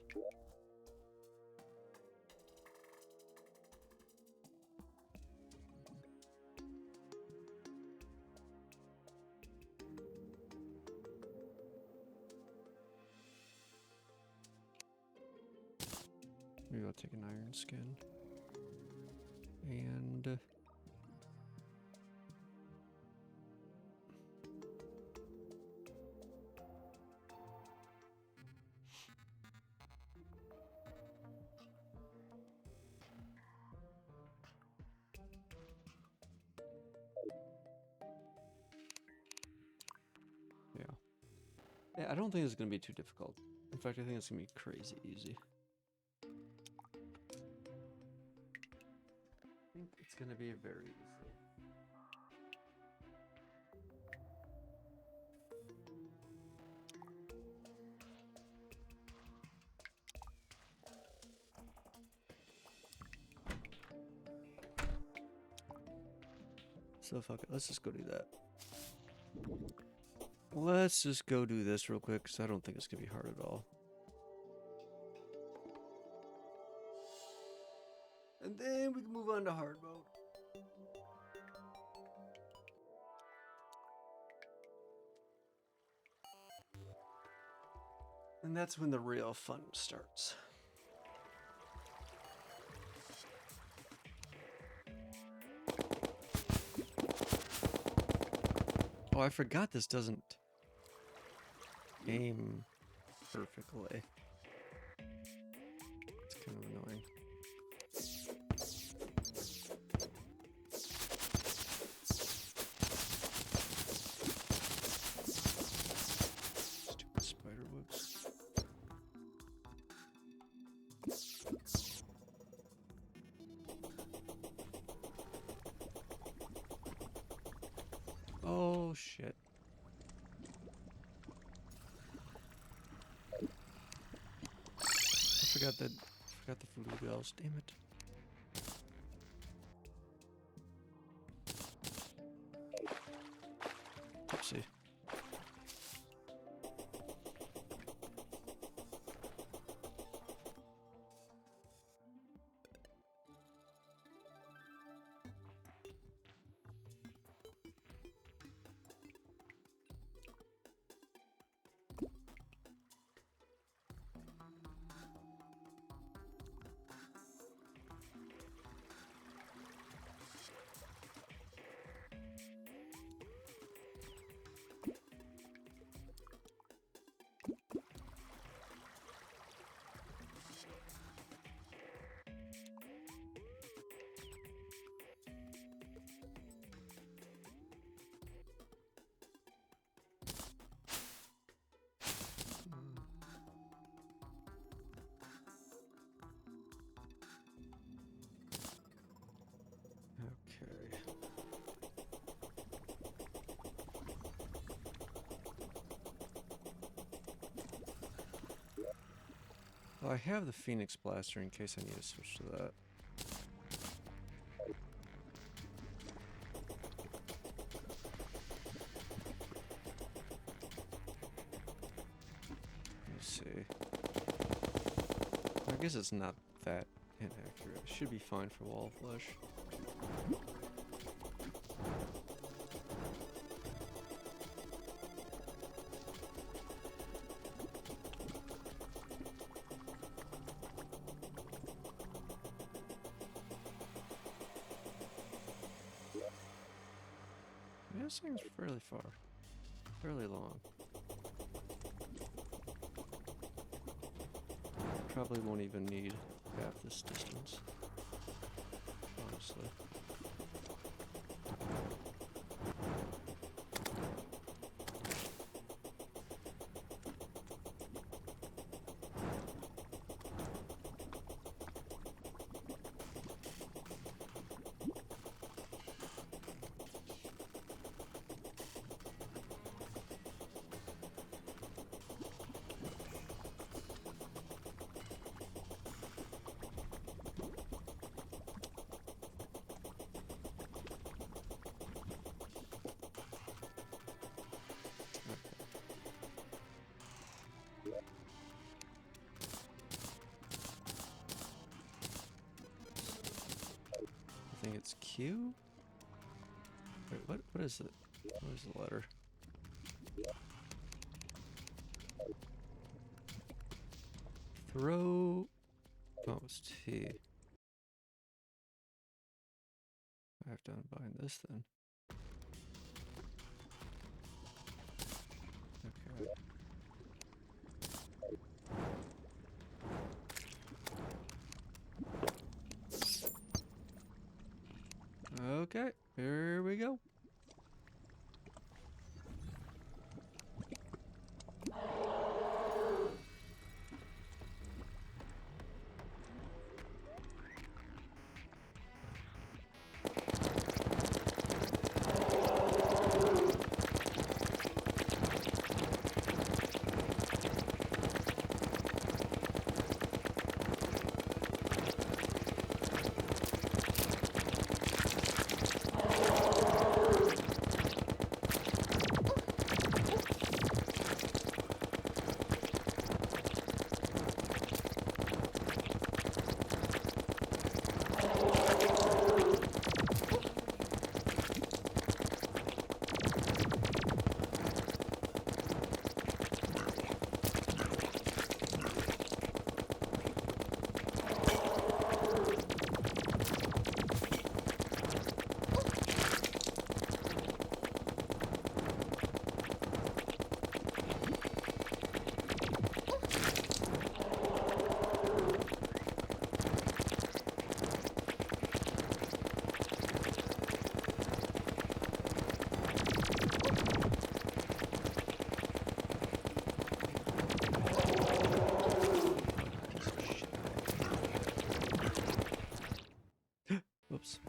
Speaker 1: Maybe I'll take an iron skin. And yeah, I don't think it's gonna be too difficult. In fact, I think it's gonna be crazy easy. I think it's gonna be very easy. So fuck it, let's just go do that. Let's just go do this real quick, because I don't think it's gonna be hard at all. And then we can move on to hard mode. And that's when the real fun starts. Oh, I forgot this doesn't aim perfectly. It's kind of annoying. Stupid spider webs. Oh shit. I forgot the blue bells, damn it. Oopsie. Oh, I have the Phoenix Blaster in case I need to switch to that. Let me see. I guess it's not that inaccurate. It should be fine for wall flush. Yeah, this thing's fairly far. Fairly long. Probably won't even need half this distance. Honestly. I think it's Q? Wait, what is it? What is the letter? Throw... Oh, it's T. I have to unbind this then. Okay. Okay, here we go. Whoops.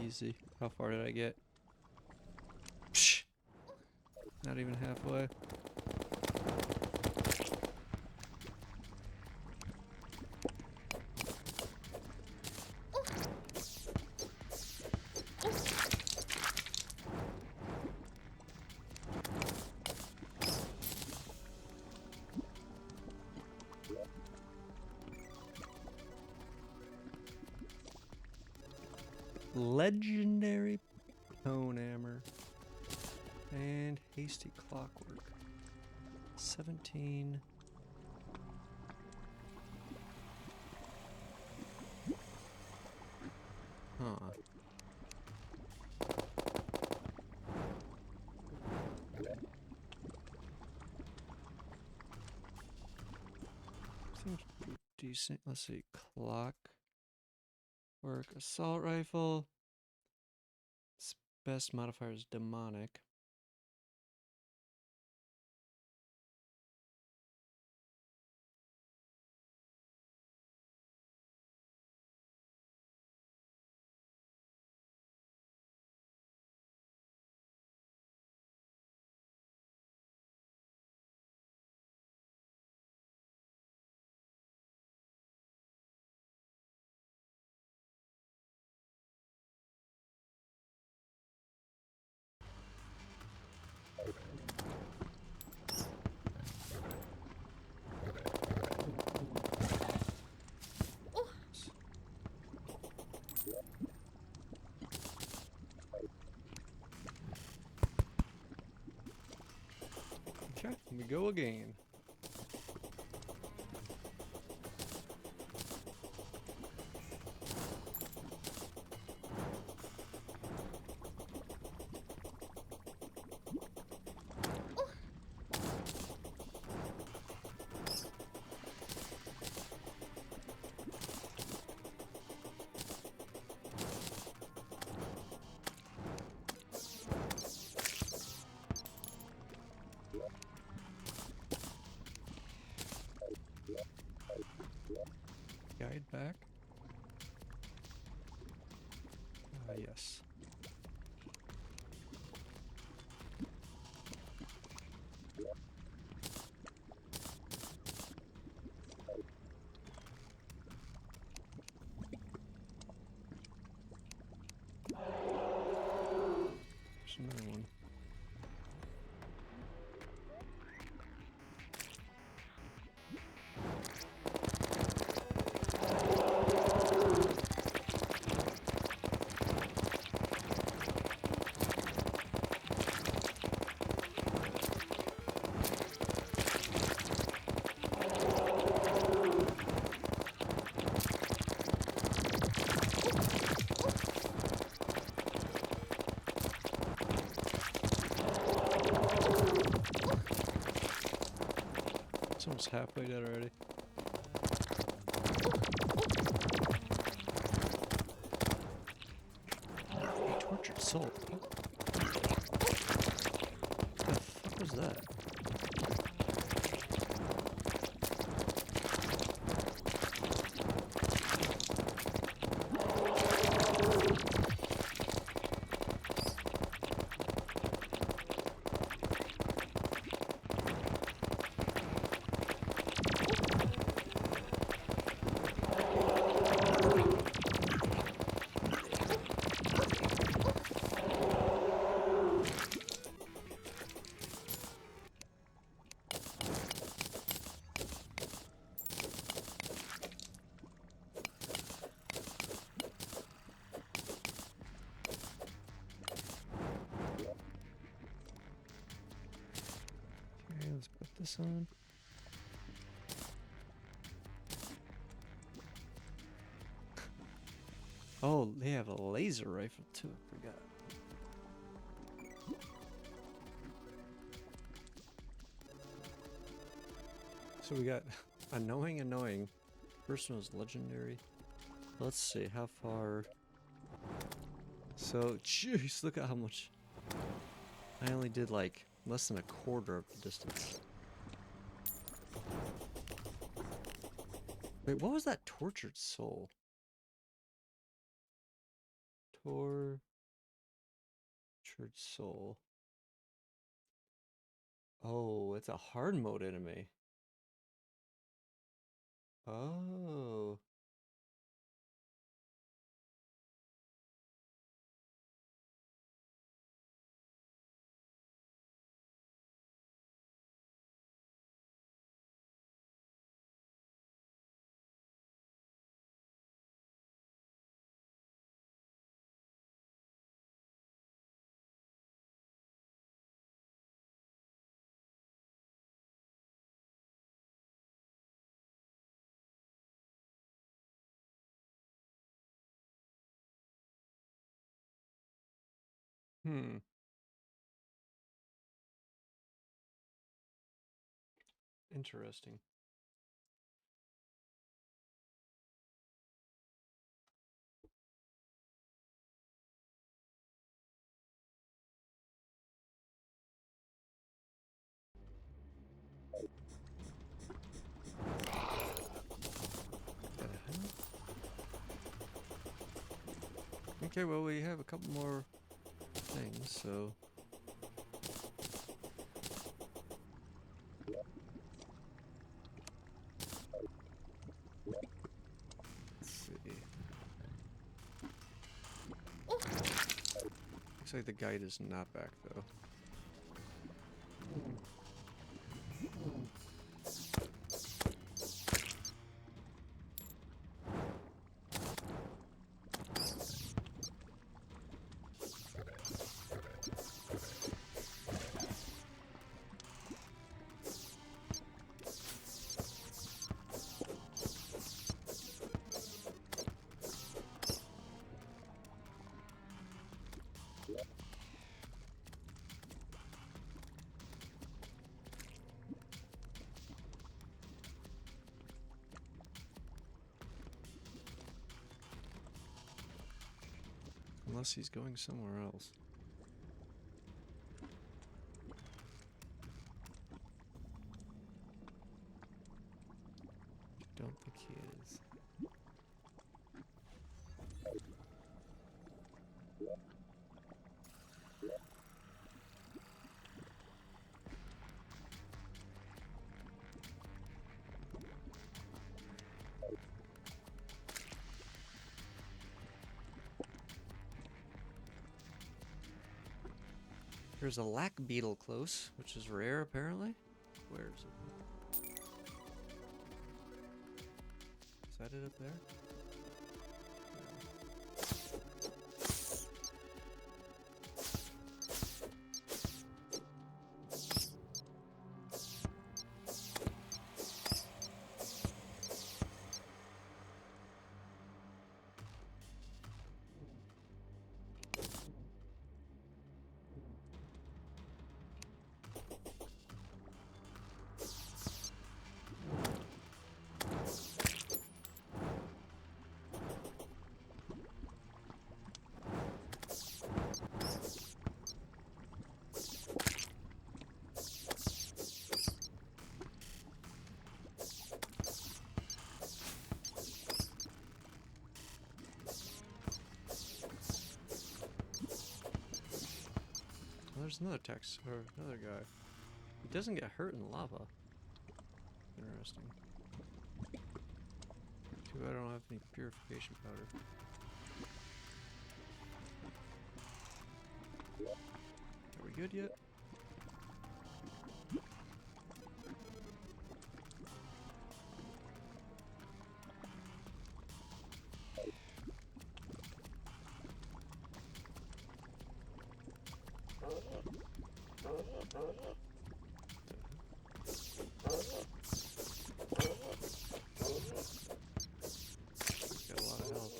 Speaker 1: Easy. How far did I get? Psh! Not even halfway. Legendary Cone Hammer and Hasty Clockwork. 17. Huh. seems pretty decent. Let's see. Clock work. Assault rifle. Its best modifier is demonic. Okay, we go again. Guide back. Yes. There's another one. It's almost halfway dead already. A tortured soul. What the fuck was that? Okay, let's put this on. Oh, they have a laser rifle too. I forgot. So we got annoying. First one was legendary. Let's see how far. So, jeez, look at how much. I only did like less than a quarter of the distance. Wait, what was that tortured soul? Tortured soul. Oh, it's a hard mode enemy. Oh. Hmm. Interesting. Okay, well, we have a couple more things, so... Let's see. Looks like the guide is not back, though. Unless he's going somewhere else. I don't think he is. There's a lac beetle close, which is rare apparently. Where is it? Is that it up there? There's another text, or another guy. He doesn't get hurt in lava. Interesting. Too bad I don't have any purification powder. Are we good yet? Got a lot of health.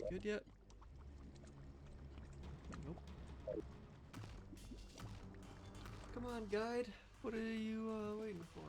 Speaker 1: Good yet? Nope. Come on, guide. What are you waiting for?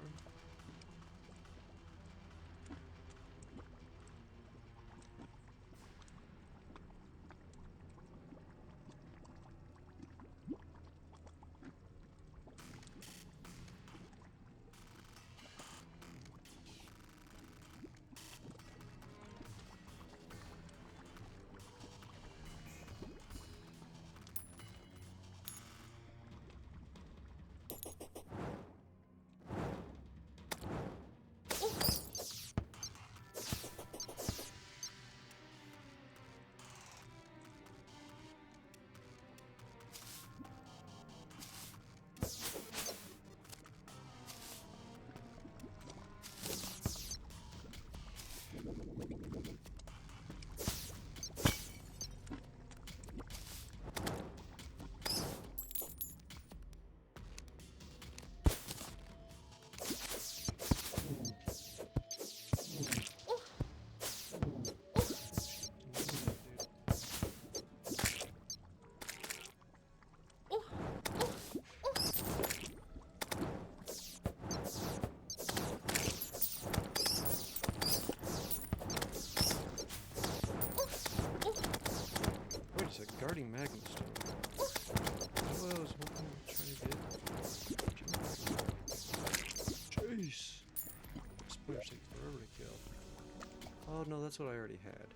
Speaker 1: no, that's what I already had.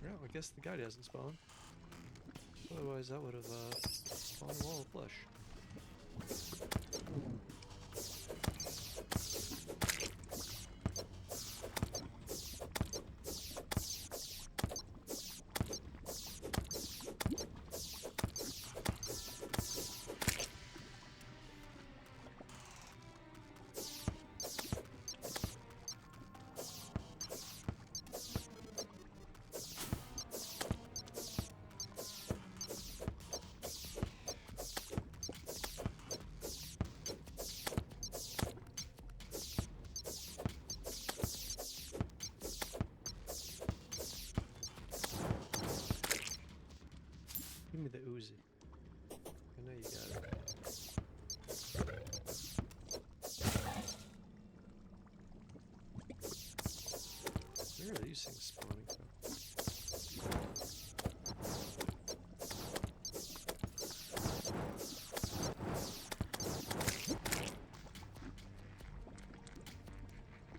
Speaker 1: Well, I guess the guy doesn't spawn. Otherwise, that would have spawned a wall of flesh. Give me the Uzi. I know you got it. Where are these things spawning from?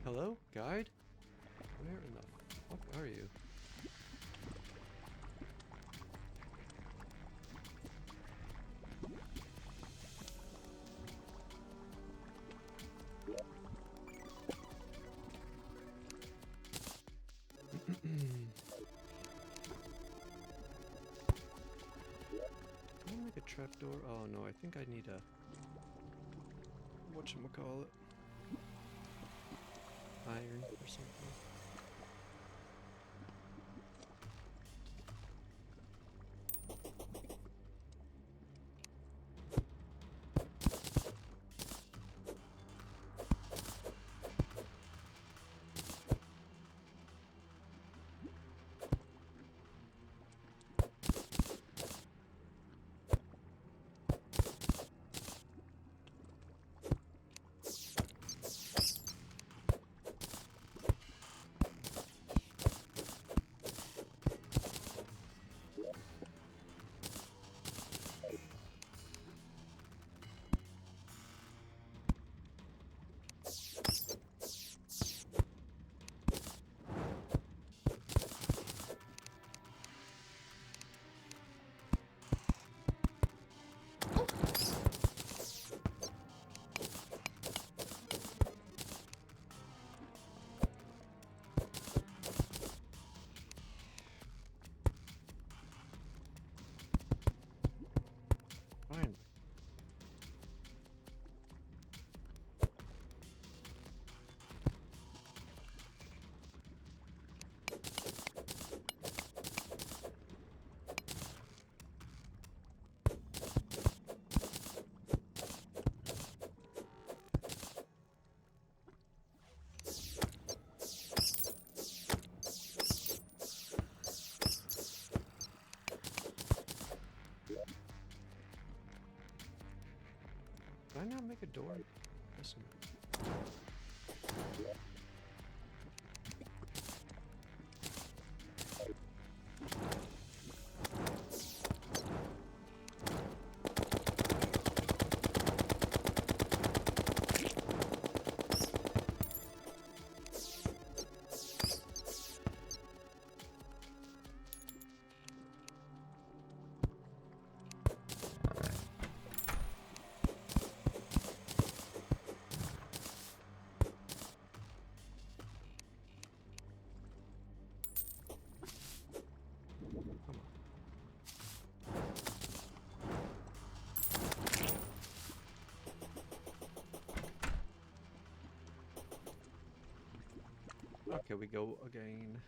Speaker 1: Hello? Guide? Where in the fuck are you? Can I make a trapdoor? Oh no, I think I need a whatchamacallit? Iron or something. Finally. Did I not make a door? Listen. Okay, we go again.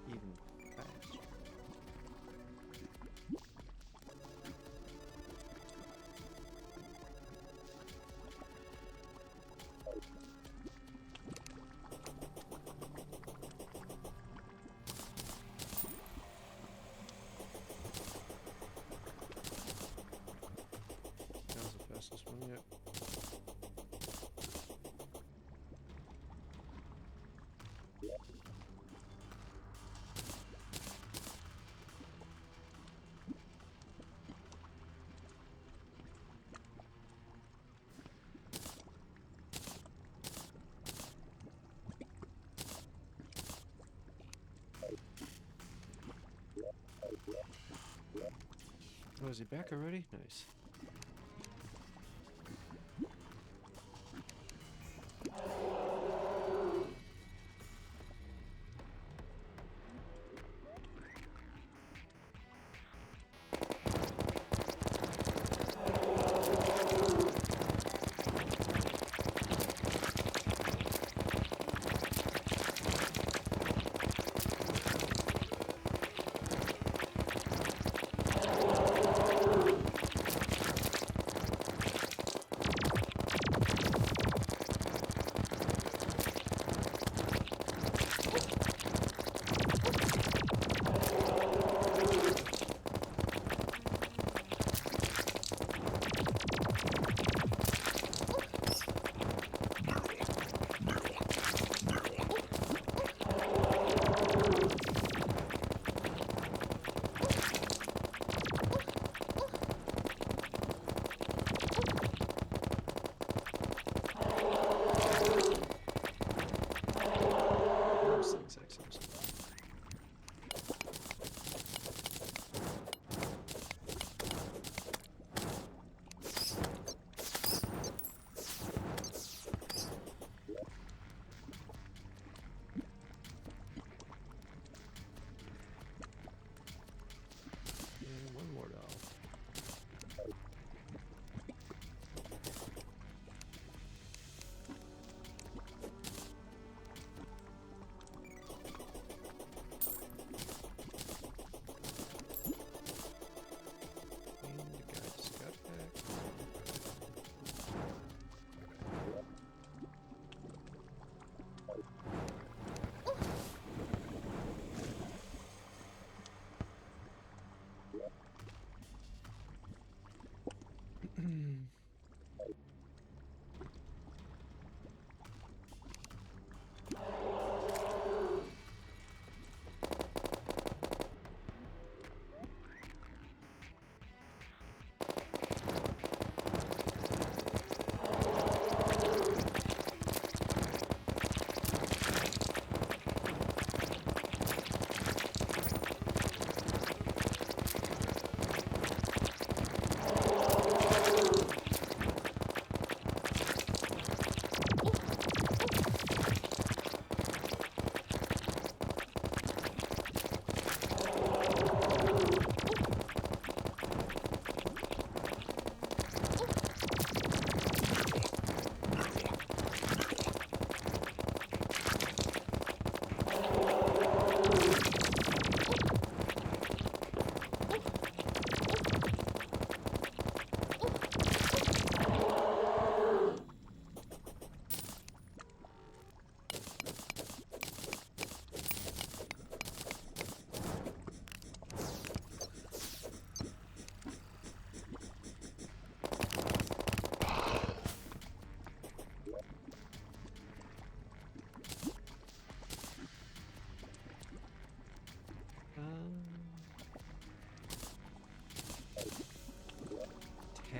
Speaker 1: Even faster. That was the fastest one yet. Oh, is he back already? Nice.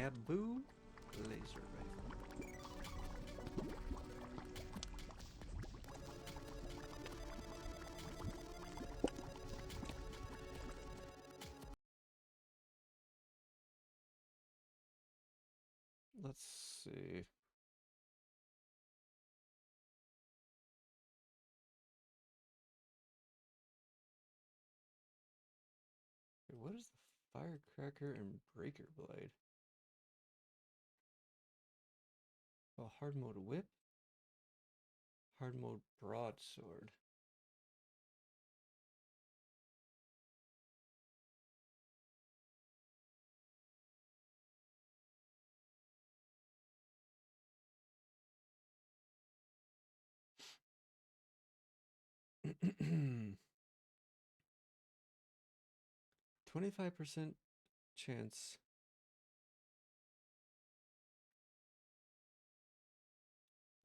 Speaker 1: Naboo laser rifle. Let's see. Wait, what is the firecracker and breaker blade? Oh, hard mode whip. Hard mode broadsword. 25% chance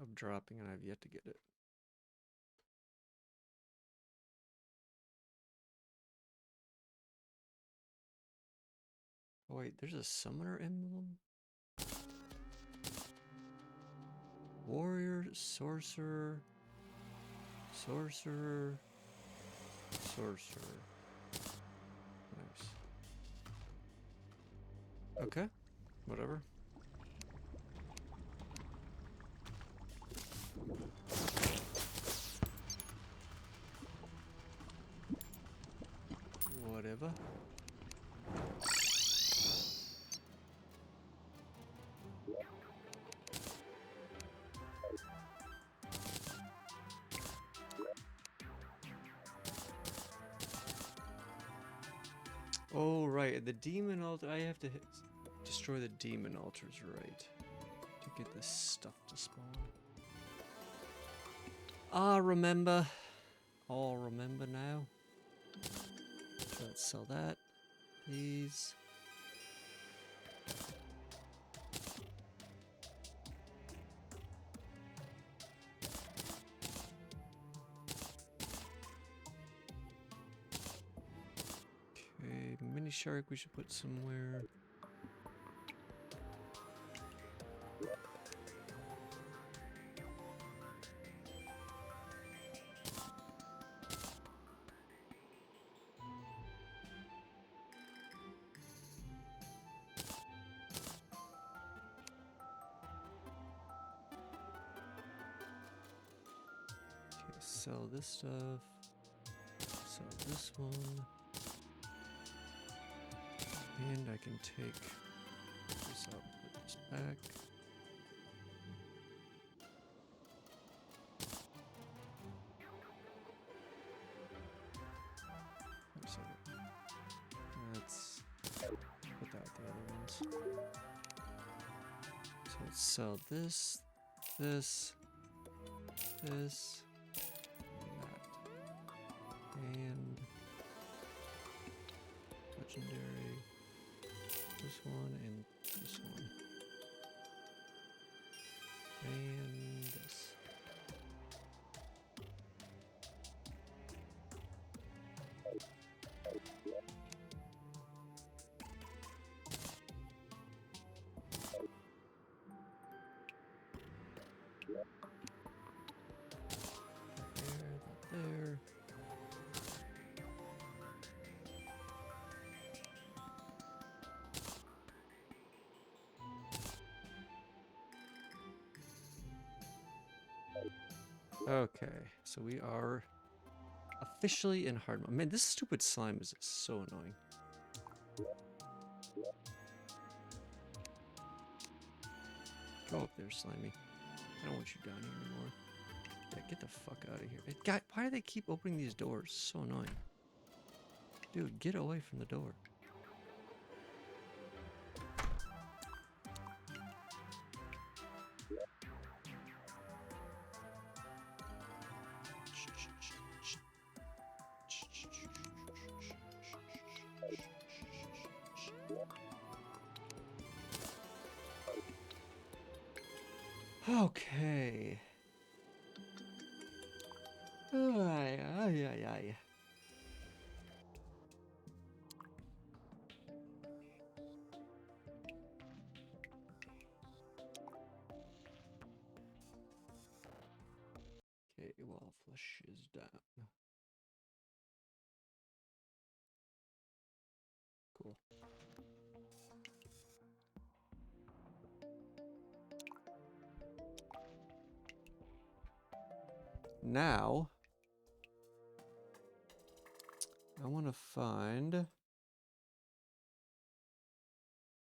Speaker 1: of dropping, and I've yet to get it. Oh wait, there's a summoner emblem? Warrior, sorcerer, sorcerer, sorcerer. Nice. Okay, whatever. Whatever. Oh, right. The demon altar. I have to destroy the demon altars, right? To get this stuff to spawn. Ah, remember. I'll remember now. Let's sell that. Please. Okay, mini shark we should put somewhere. Okay, sell this stuff. Sell this one. And I can take this out, put this back. Wait a second. Let's put that with the other ones. So let's sell this, this, this, and that. And legendary. This one and this one. And this. There. Okay, so we are officially in hard mode. Man, this stupid slime is so annoying. Go up there, Slimy. I don't want you down here anymore. Yeah, get the fuck out of here. God, why do they keep opening these doors? So annoying. Dude, get away from the door. Okay. Ay, ay, ay, ay. wall flushes down. Cool. Now, I want to find, let's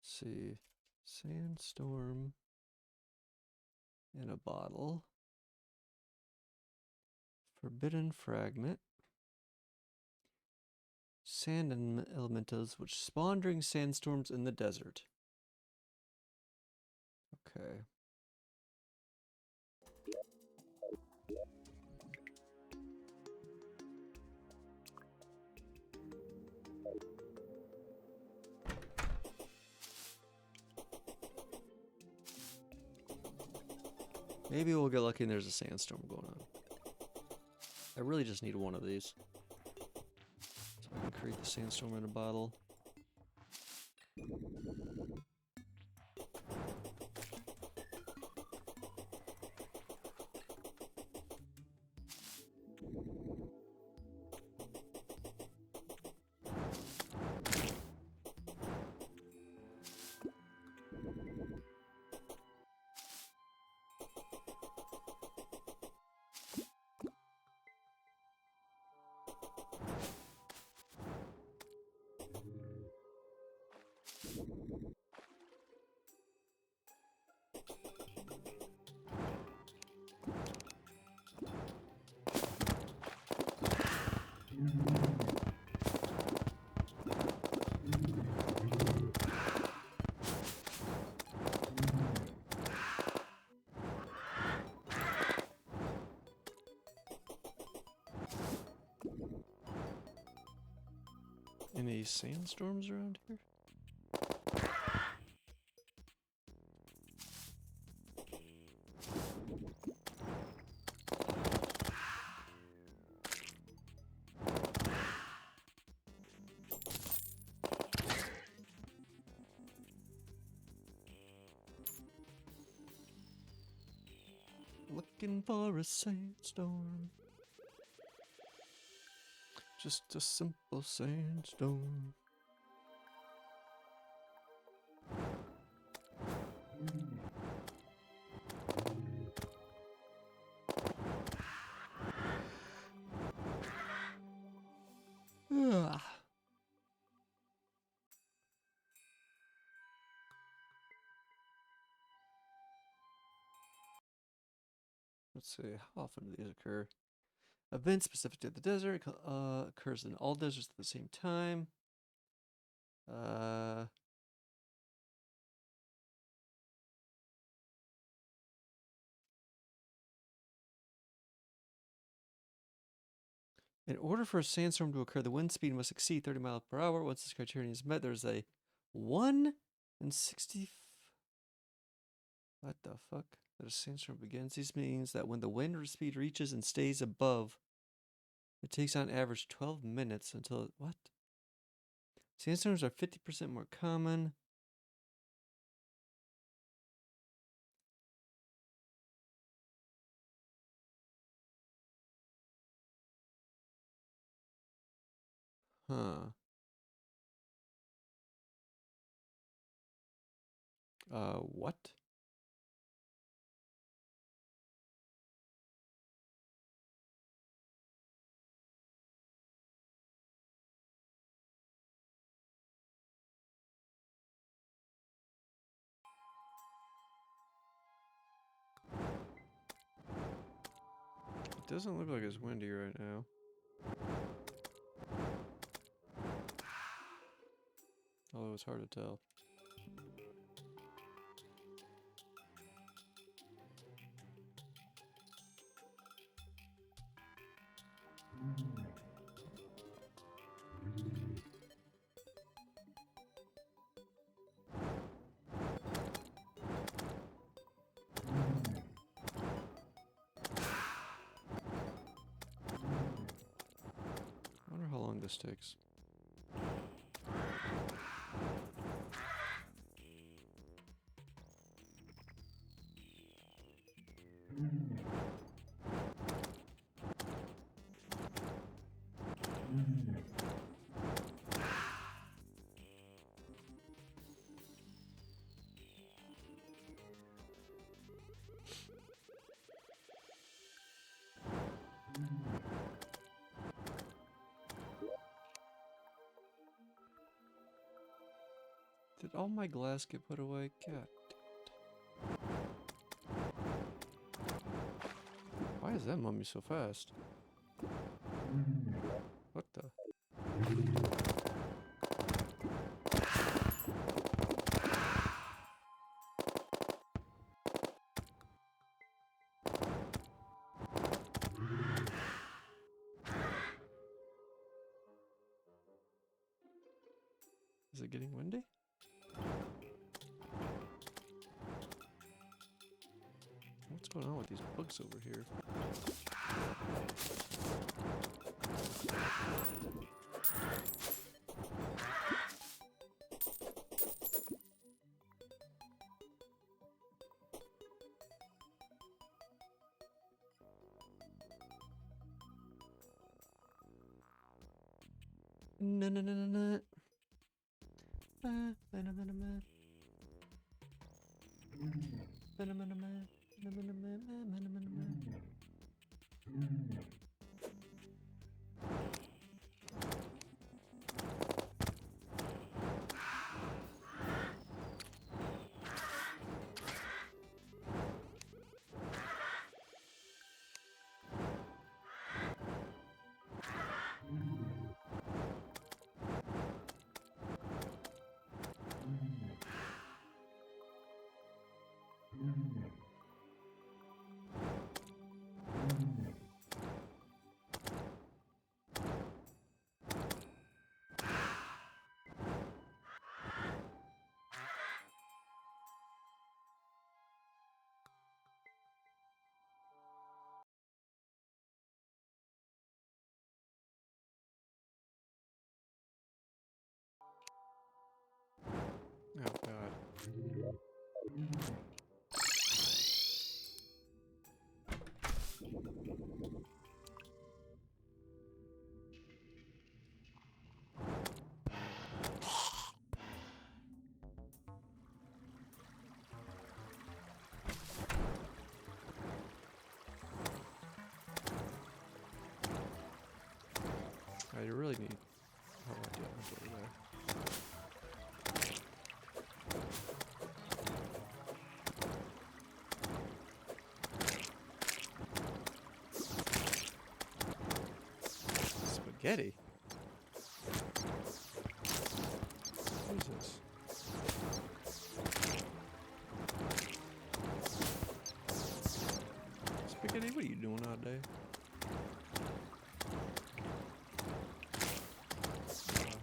Speaker 1: see, sandstorm in a bottle, forbidden fragment, sand and elementals which spawn during sandstorms in the desert. Okay. Maybe we'll get lucky and there's a sandstorm going on. I really just need one of these. So I can create the sandstorm in a bottle. Any sandstorms around here? Looking for a sandstorm. Just a simple sandstorm. Ugh. Let's see, how often do these occur? Event specific to the desert occurs in all deserts at the same time. In order for a sandstorm to occur, the wind speed must exceed 30 miles per hour. Once this criterion is met, there's a 1 in 60. What the fuck? That a sandstorm begins. This means that when the wind speed reaches and stays above, it takes on average 12 minutes until what? Sandstorms are 50% more common. Huh. What? It doesn't look like it's windy right now. Although it's hard to tell. I wonder how long this takes. Did all my glass get put away? God. Why is that mummy so fast? What the? Is it getting windy? What's going on with these bugs over here? Na na na na na. Oh god. I really need... Oh, I do have to go there. Spaghetti? What is this? Spaghetti, what are you doing all day?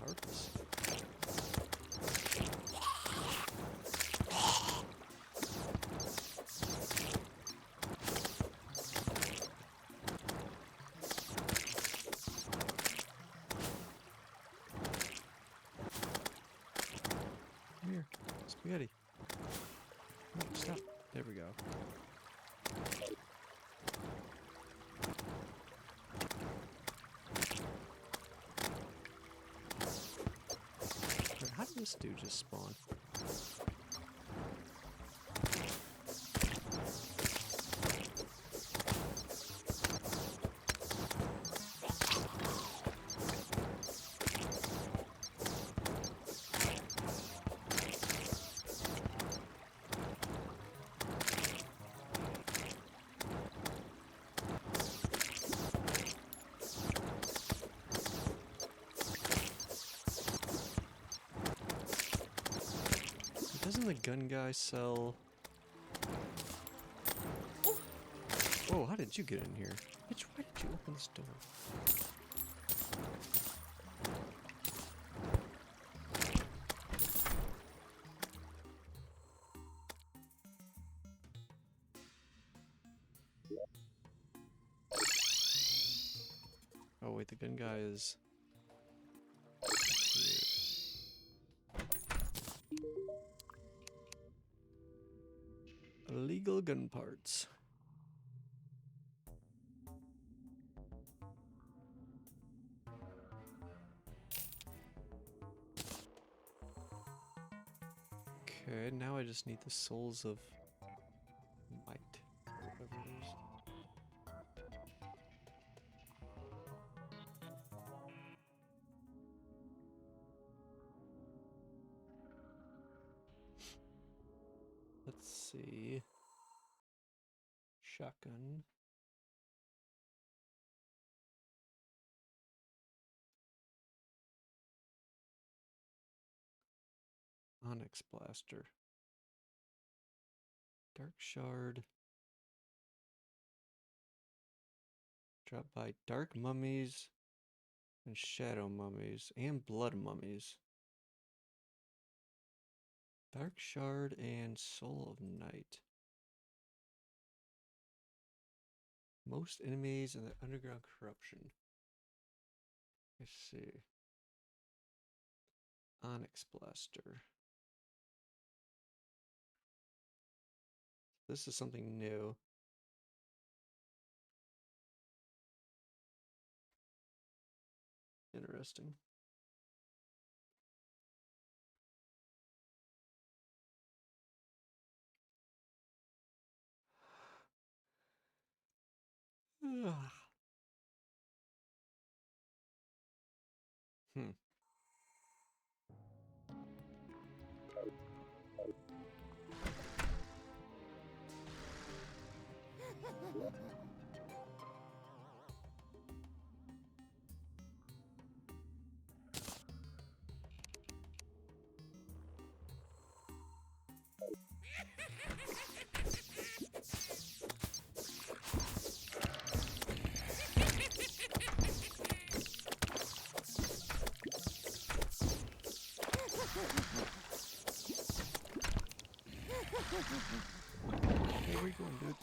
Speaker 1: Harvest. Come here, spaghetti. No, stop. There we go. Wait, how did this dude just spawn? Doesn't the gun guy sell... Oh, how did you get in here? Bitch, why did you open this door? Oh wait, the gun guy is... here. Illegal gun parts. Okay, now I just need the souls of might. Whatever it is. see. Shotgun. Onyx blaster. Dark shard. Drop by dark mummies and shadow mummies and blood mummies. Dark shard and soul of night. Most enemies in the underground corruption. Let's see. Onyx blaster. This is something new. Interesting. Hmm. Where are we going, dude?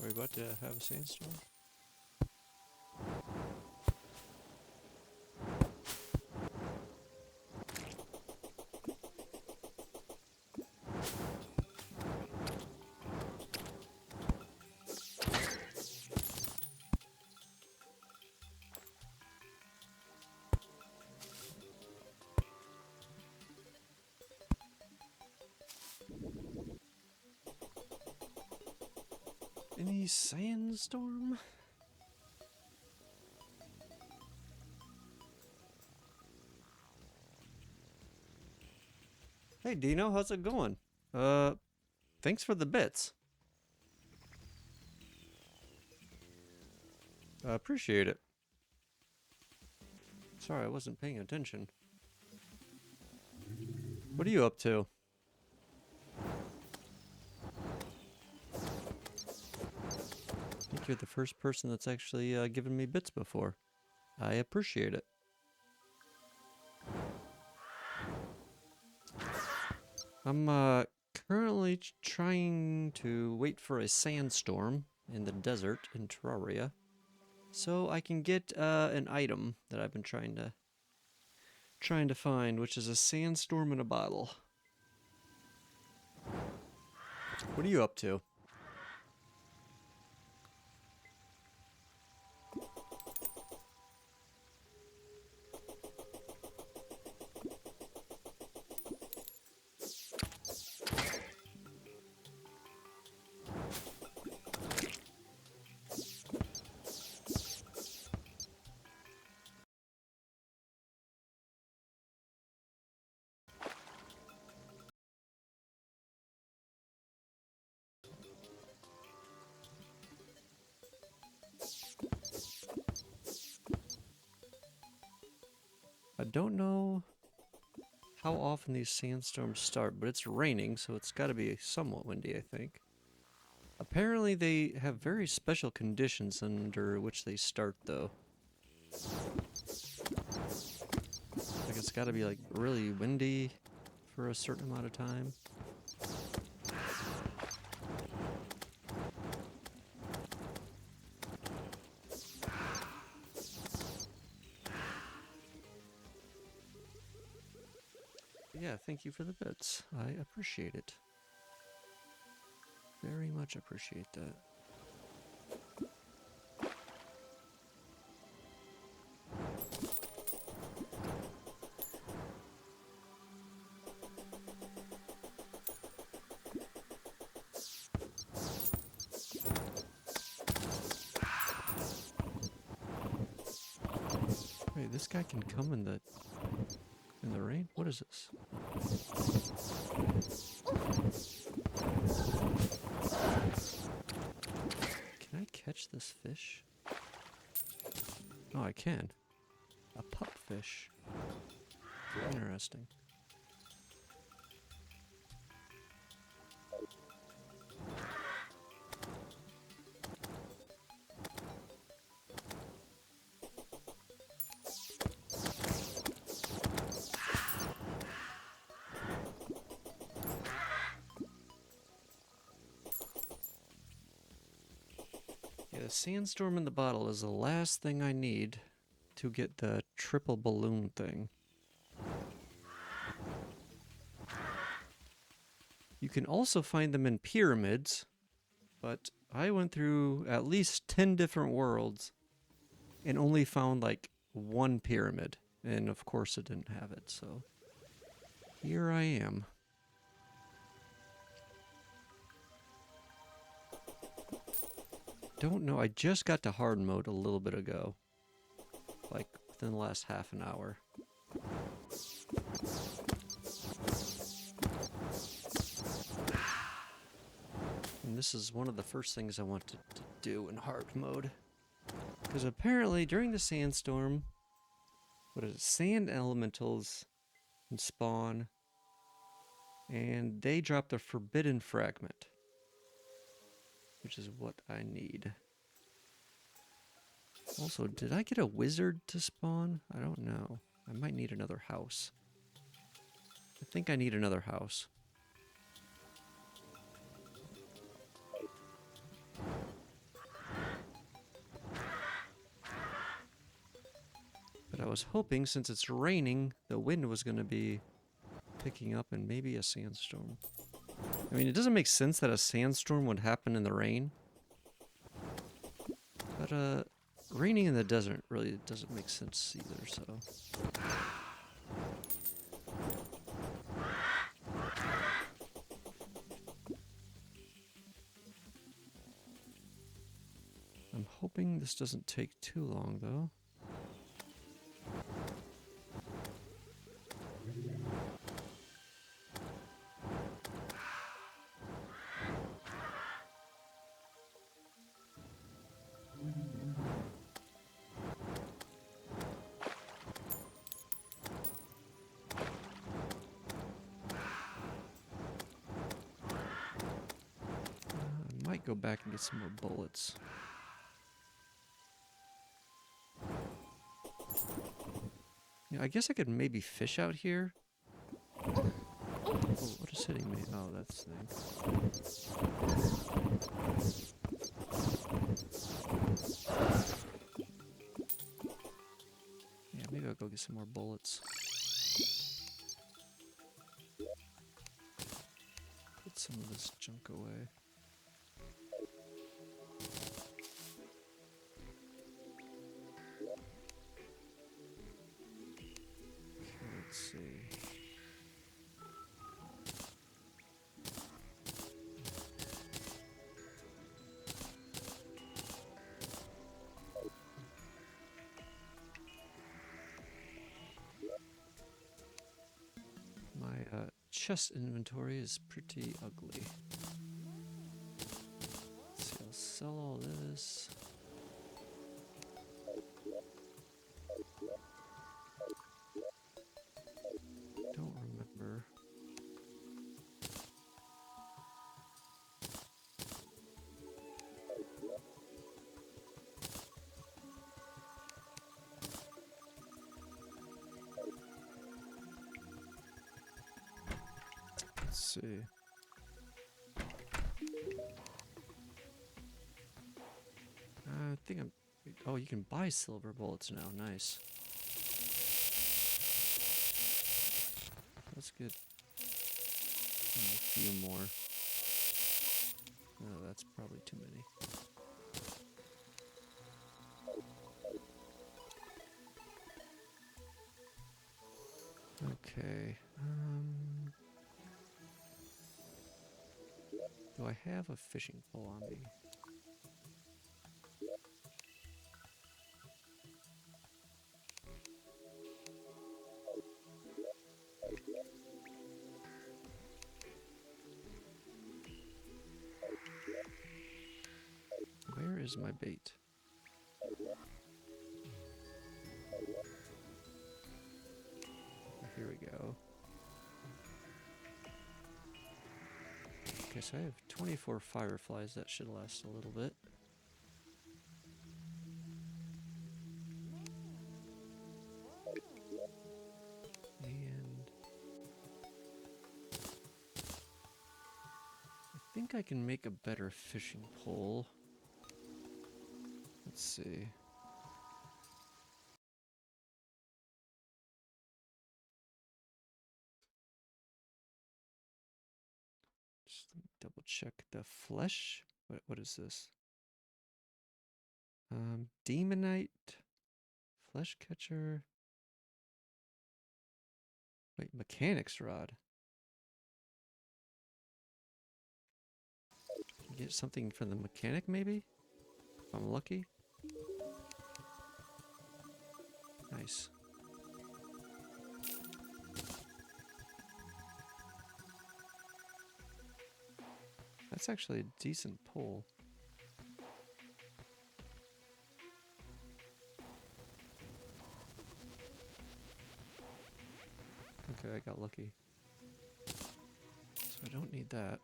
Speaker 1: Are we about to have a sandstorm? Any sandstorm? Hey Dino, how's it going? Thanks for the bits. I appreciate it. Sorry, I wasn't paying attention. What are you up to? I think you're the first person that's actually given me bits before. I appreciate it. I'm currently trying to wait for a sandstorm in the desert in Terraria, so I can get an item that I've been trying to find, which is a sandstorm in a bottle. What are you up to? I don't know how often these sandstorms start, but it's raining, so it's got to be somewhat windy, I think. Apparently they have very special conditions under which they start, though. Like it's got to be like really windy for a certain amount of time. Yeah, thank you for the bits. I appreciate it. Very much appreciate that. Wait, this guy can come in the rain? What is this? Can I catch this fish? Oh, I can. A pupfish. Interesting. Yeah, the sandstorm in the bottle is the last thing I need to get the triple balloon thing. You can also find them in pyramids, but I went through at least 10 different worlds and only found like one pyramid. And of course it didn't have it, so here I am. Don't know, I just got to hard mode a little bit ago. Like within the last half an hour. And this is one of the first things I wanted to do in hard mode. Because apparently during the sandstorm, what is it, sand elementals can spawn, and they drop the forbidden fragment, which is what I need. Also, did I get a wizard to spawn? I don't know. I might need another house. I think I need another house. was hoping since it's raining, the wind was going to be picking up and maybe a sandstorm. I mean, it doesn't make sense that a sandstorm would happen in the rain. But, raining in the desert really doesn't make sense either, so... I'm hoping this doesn't take too long, though. I might go back and get some more bullets. Yeah, I guess I could maybe fish out here. Oh, what is hitting me? Oh, that's the thing. Yeah, maybe I'll go get some more bullets. Put some of this junk away. Let's see. My chest inventory is pretty ugly. Let's see, I'll sell all this. Don't remember. Let's see. I think I'm... Oh, you can buy silver bullets now. Nice. Let's get a few more. Oh, that's probably too many. Okay. Do I have a fishing pole on me? Where is my bait? Here we go. Okay, so I have 24 fireflies. That should last a little bit. And I think I can make a better fishing pole. Let's see. Just let me double check the flesh. What is this? Demonite, flesh catcher. Wait, mechanics rod. Get something from the mechanic, maybe? If I'm lucky. Nice. That's actually a decent pull. Okay, I got lucky. So I don't need that.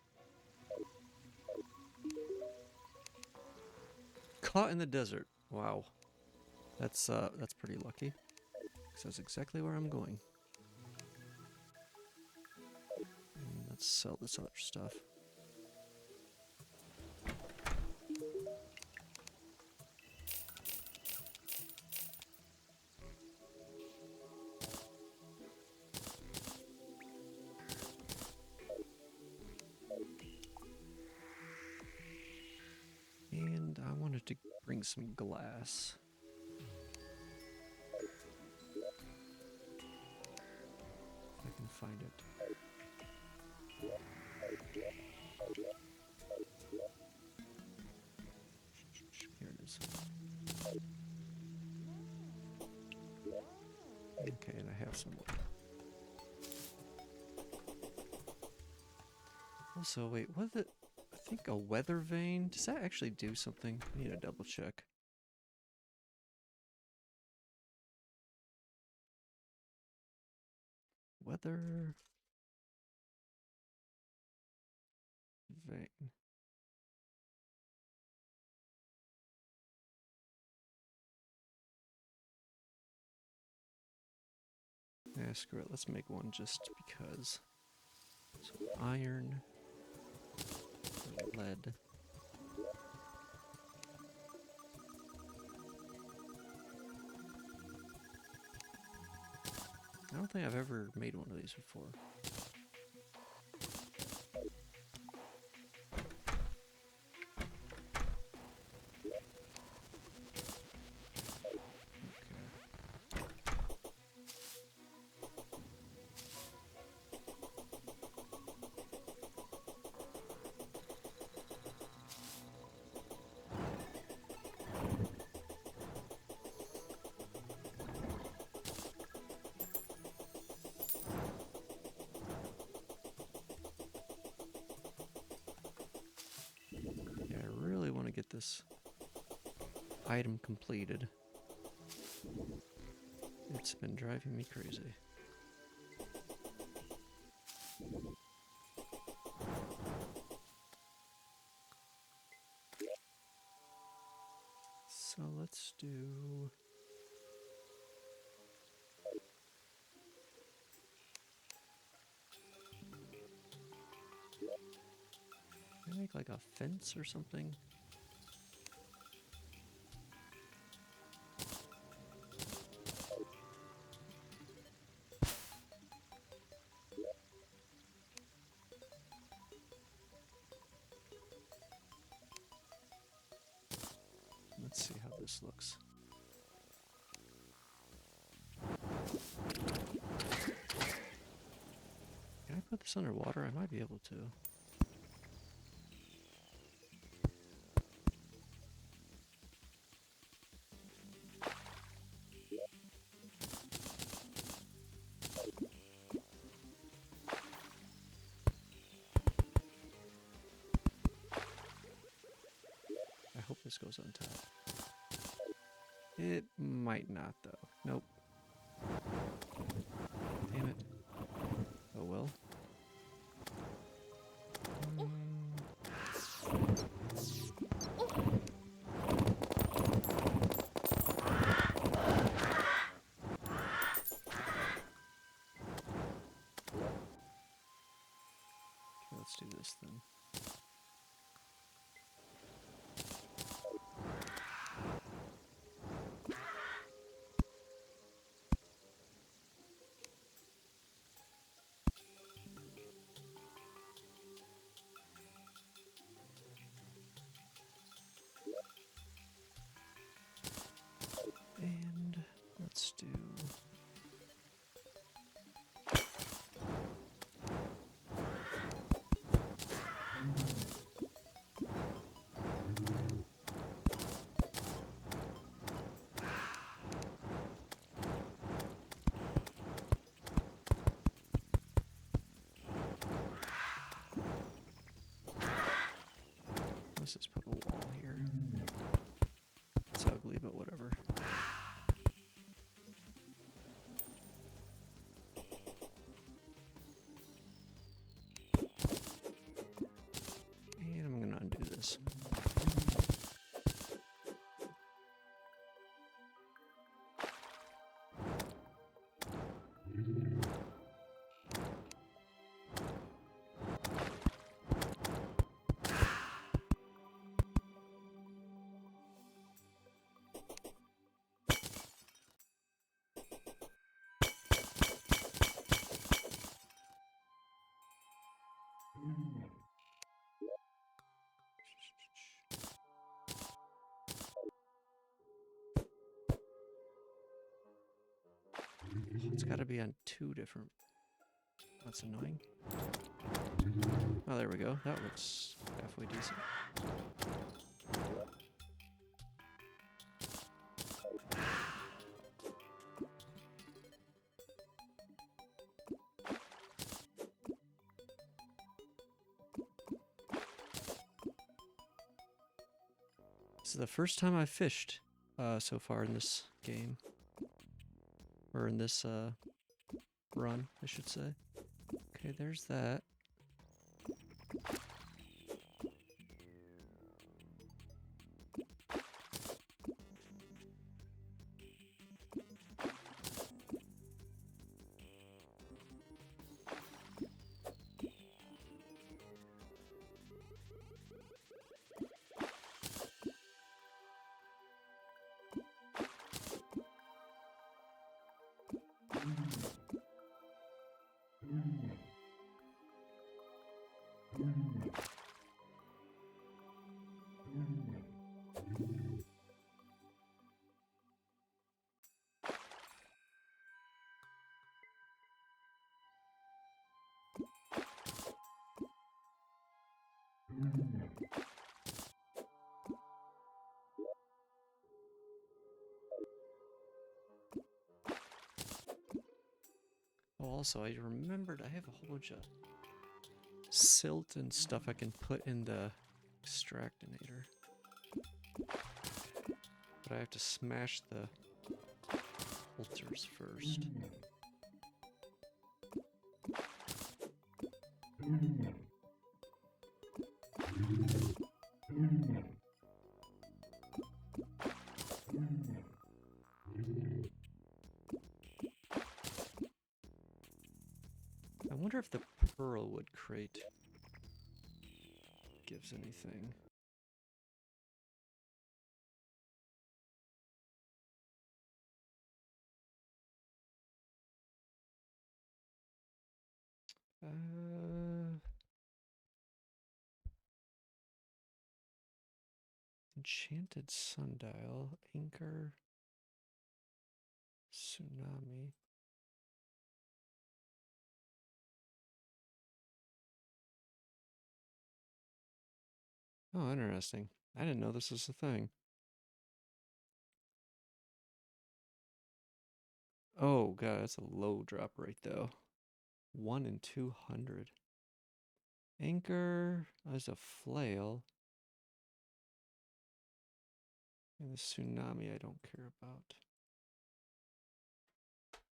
Speaker 1: Caught in the desert. Wow. That's pretty lucky. 'Cause that's exactly where I'm going. Let's sell this other stuff. to bring some glass. If I can find it. Here it is. Okay, and I have some more. Also, wait, what is it? I think a weather vane. Does that actually do something? I need to double check. Weather vane. Yeah, screw it. Let's make one just because. So iron, lead. I don't think I've ever made one of these before. Get this item completed. It's been driving me crazy. So let's do... Can I make like a fence or something? Let's see how this looks. Can I put this underwater? I might be able to. I hope this goes on top. It might not, though. Nope. Damn it. Oh well. Let's do this then. And let's do... Let's just put a wall here. It's ugly, but whatever. And I'm gonna undo this. got to be on 2 different. That's annoying. Oh, there we go. That looks halfway decent. This is the first time I've fished so far in this game. Or in this run, I should say. Okay, there's that. Oh, also, I remembered I have a whole bunch of silt and stuff I can put in the extractinator. But I have to smash the filters first. I wonder if the pearlwood crate gives anything. Enchanted sundial, anchor, tsunami. Oh, interesting. I didn't know this was a thing. Oh god, that's a low drop rate though. 1 in 200. Anchor, there's a flail. And the tsunami I don't care about.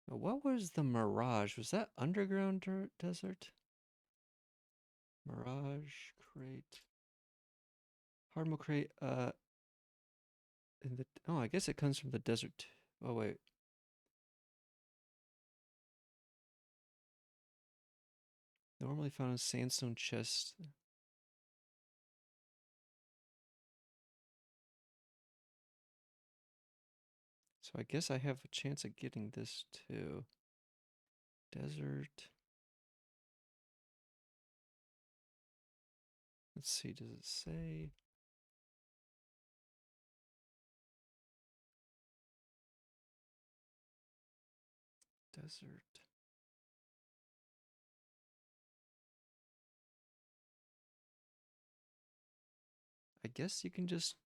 Speaker 1: Now, what was the mirage? Was that underground desert? Mirage crate. Hardmo crate, in the, oh, I guess it comes from the desert. Oh, wait. Normally found in sandstone chests. So I guess I have a chance of getting this too. Desert. Let's see, does it say? Desert. I guess you can just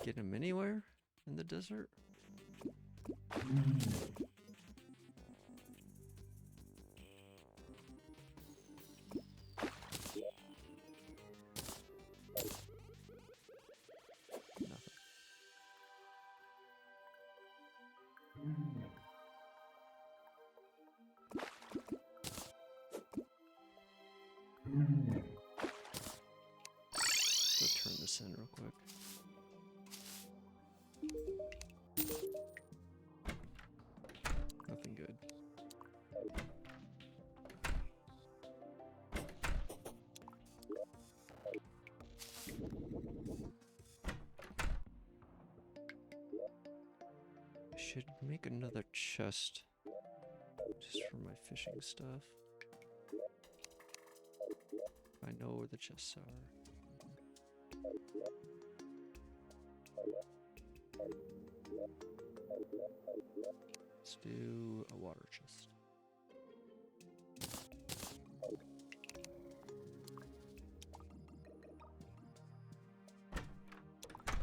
Speaker 1: get them anywhere in the desert. Go turn this in real quick. Nothing good. I should make another chest just for my fishing stuff. I know where the chests are. Let's do a water chest.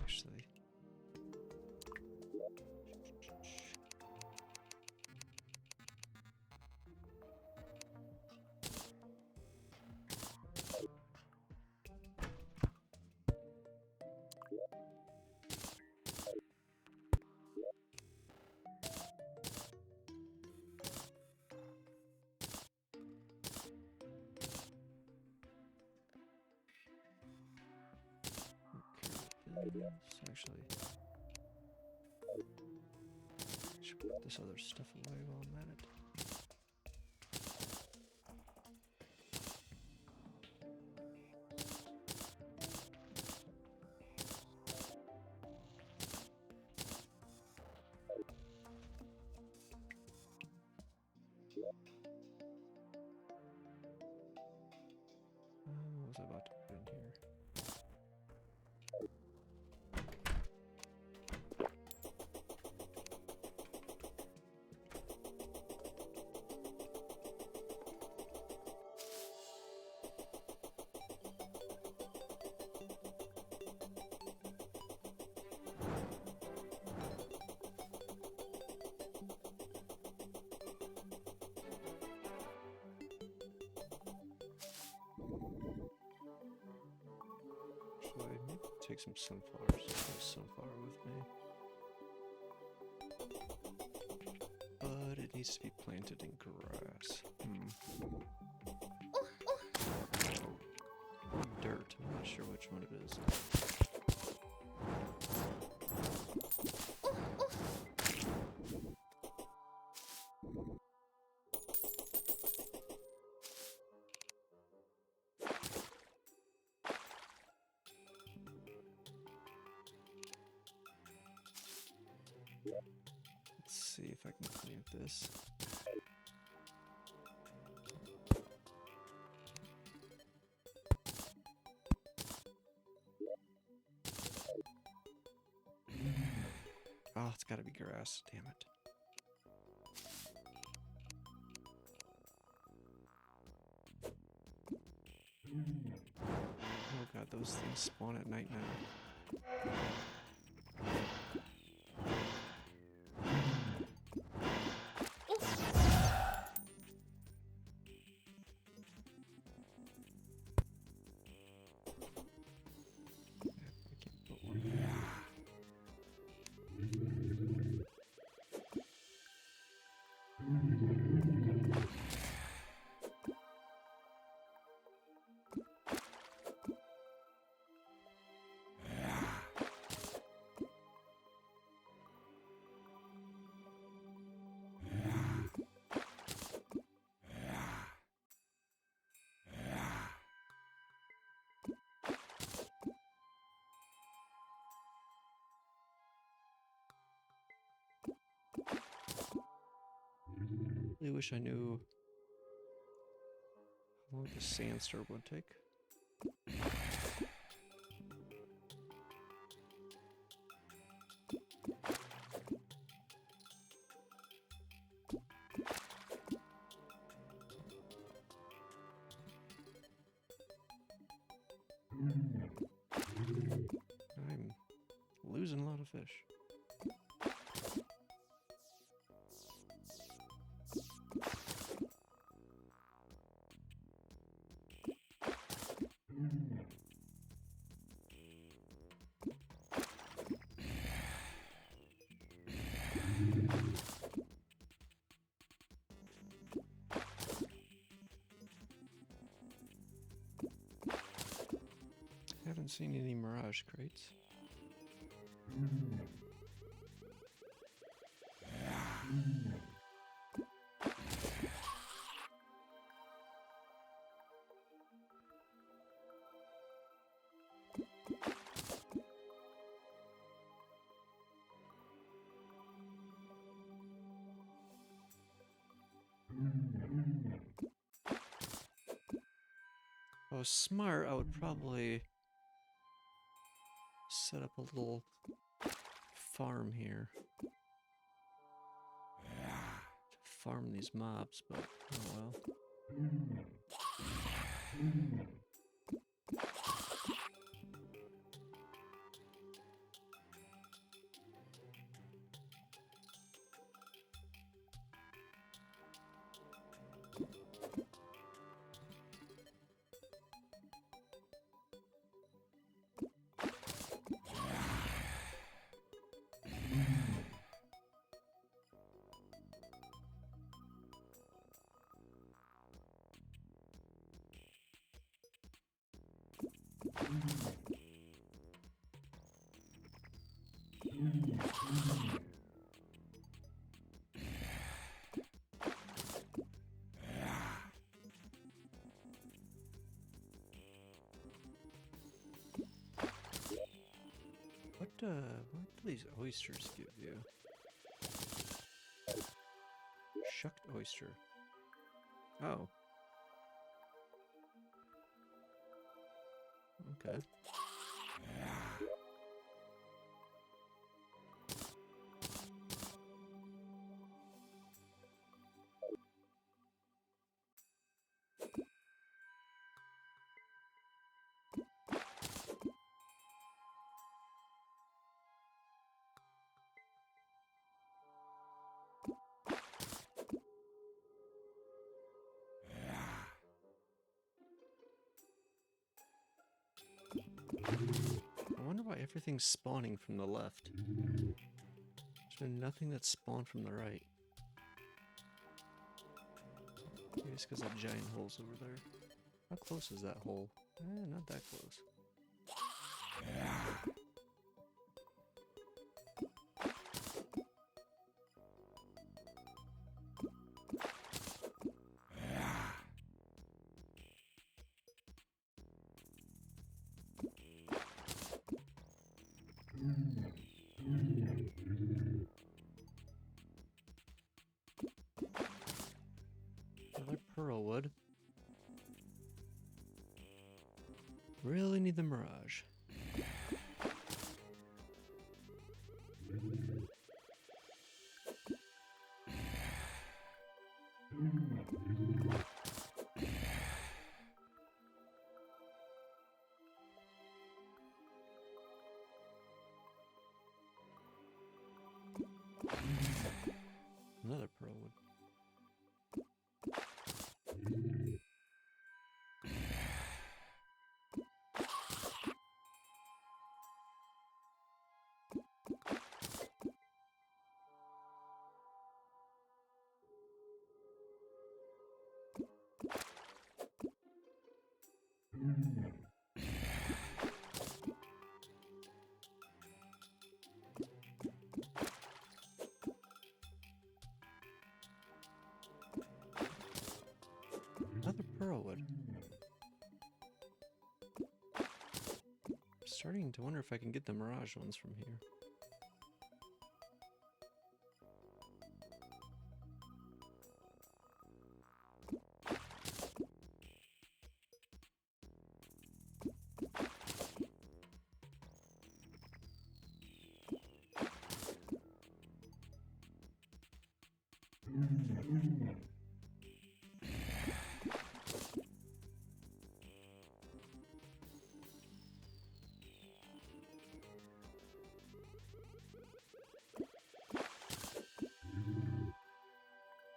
Speaker 1: Actually. Actually, should put this other stuff away while I'm at it. What was I about to put in here? Actually, maybe take some sunflowers. Take sunflower with me. But it needs to be planted in grass. Dirt. I'm not sure which one it is. Let's see if I can clean this. Oh, it's gotta be grass. Damn it. Oh god, those things spawn at night now. I really wish I knew how long the sandstorm would take. I'm losing a lot of fish. Haven't seen any mirage crates. If I was smart, I would probably set up a little farm here. farm these mobs, but oh well. What do these oysters give you? Shucked oyster. Oh. Okay. I wonder why everything's spawning from the left. There's been nothing that's spawned from the right. Maybe it's because that giant hole's over there. How close is that hole? Not that close. Another pearl wood. Really need the mirage. Another pearl wood. Another pearl wood. I'm starting to wonder if I can get the mirage ones from here.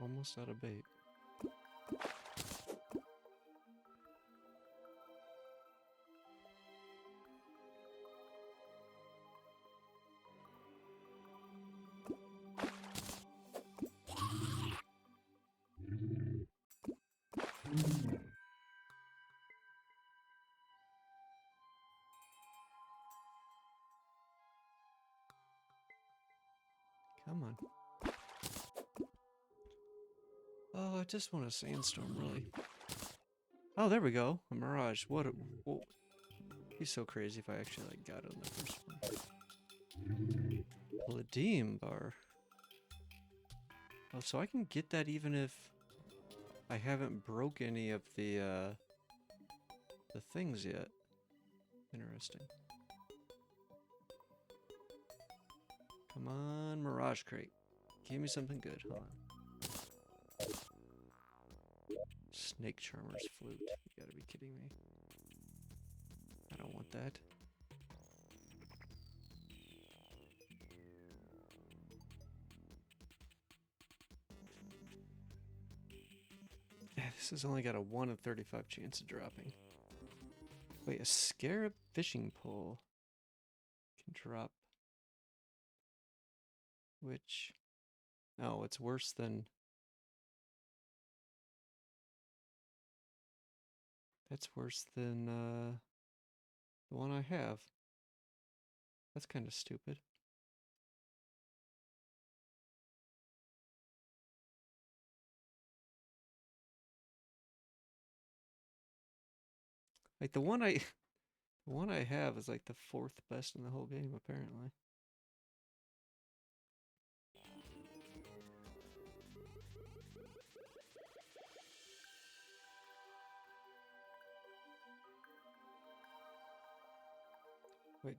Speaker 1: Almost out of bait. Come on. Oh, I just want a sandstorm, really. Oh, there we go. A mirage. What a... Whoa. He's so crazy if I actually, like, got it on the first one. Palladium bar. Oh, so I can get that even if I haven't broke any of the things yet. Interesting. Come on, Mirage Crate. Give me something good. Hold on. Snake Charmer's flute. You gotta be kidding me. I don't want that. Yeah, this has only got a 1 in 35 chance of dropping. Wait, a scarab fishing pole can drop. Which... Oh, it's worse than... That's worse than the one I have. That's kind of stupid. Like the one I have is like the 4th best in the whole game apparently. Wait,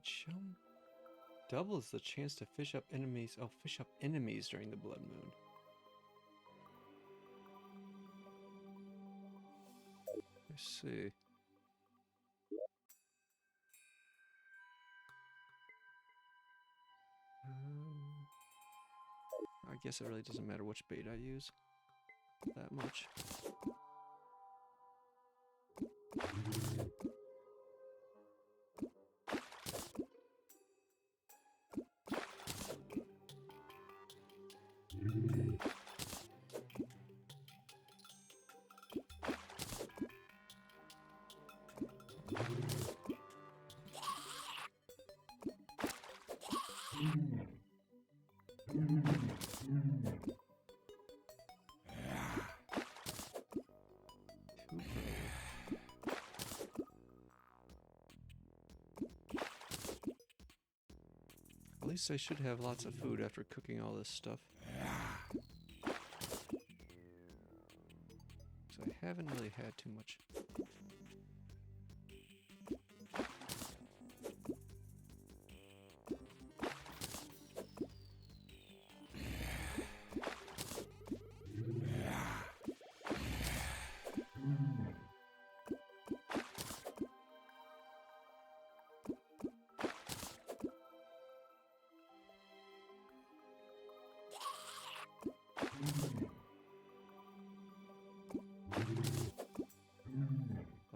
Speaker 1: doubles the chance to fish up enemies. Oh, fish up enemies during the blood moon. Let's see. I guess it really doesn't matter which bait I use that much. At least I should have lots of food after cooking all this stuff. So I haven't really had too much.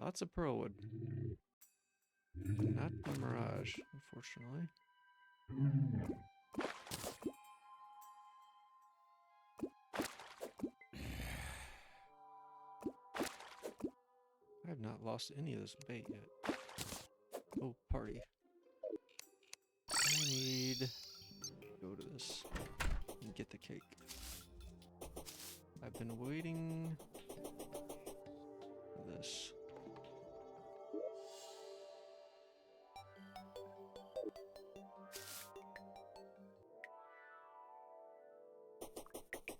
Speaker 1: Lots of pearlwood. Not the mirage, unfortunately. I have not lost any of this bait yet. Oh, party. I need to go to this and get the cake. I've been waiting for this.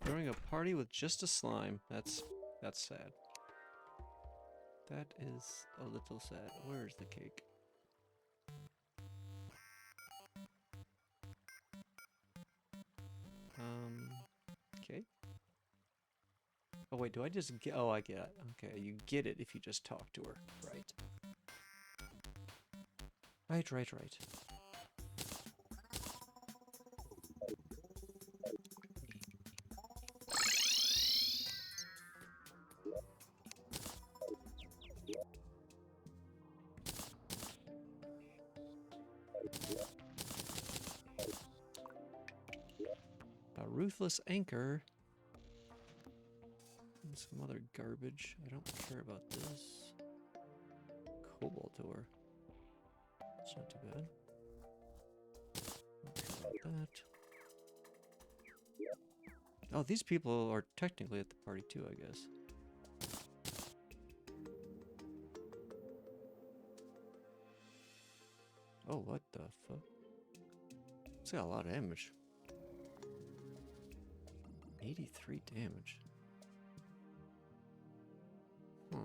Speaker 1: Throwing a party with just a slime. That's sad. That is a little sad. Where's the cake? Okay. Oh wait, do I just get? Oh, I get it. Okay, you get it if you just talk to her. Right. Right. A ruthless anchor. And some other garbage. I don't care about this. Cobalt ore. It's not too bad. Don't care about that. Oh, these people are technically at the party too, I guess. Oh, what the fuck? It's got a lot of damage. 83 damage. Huh.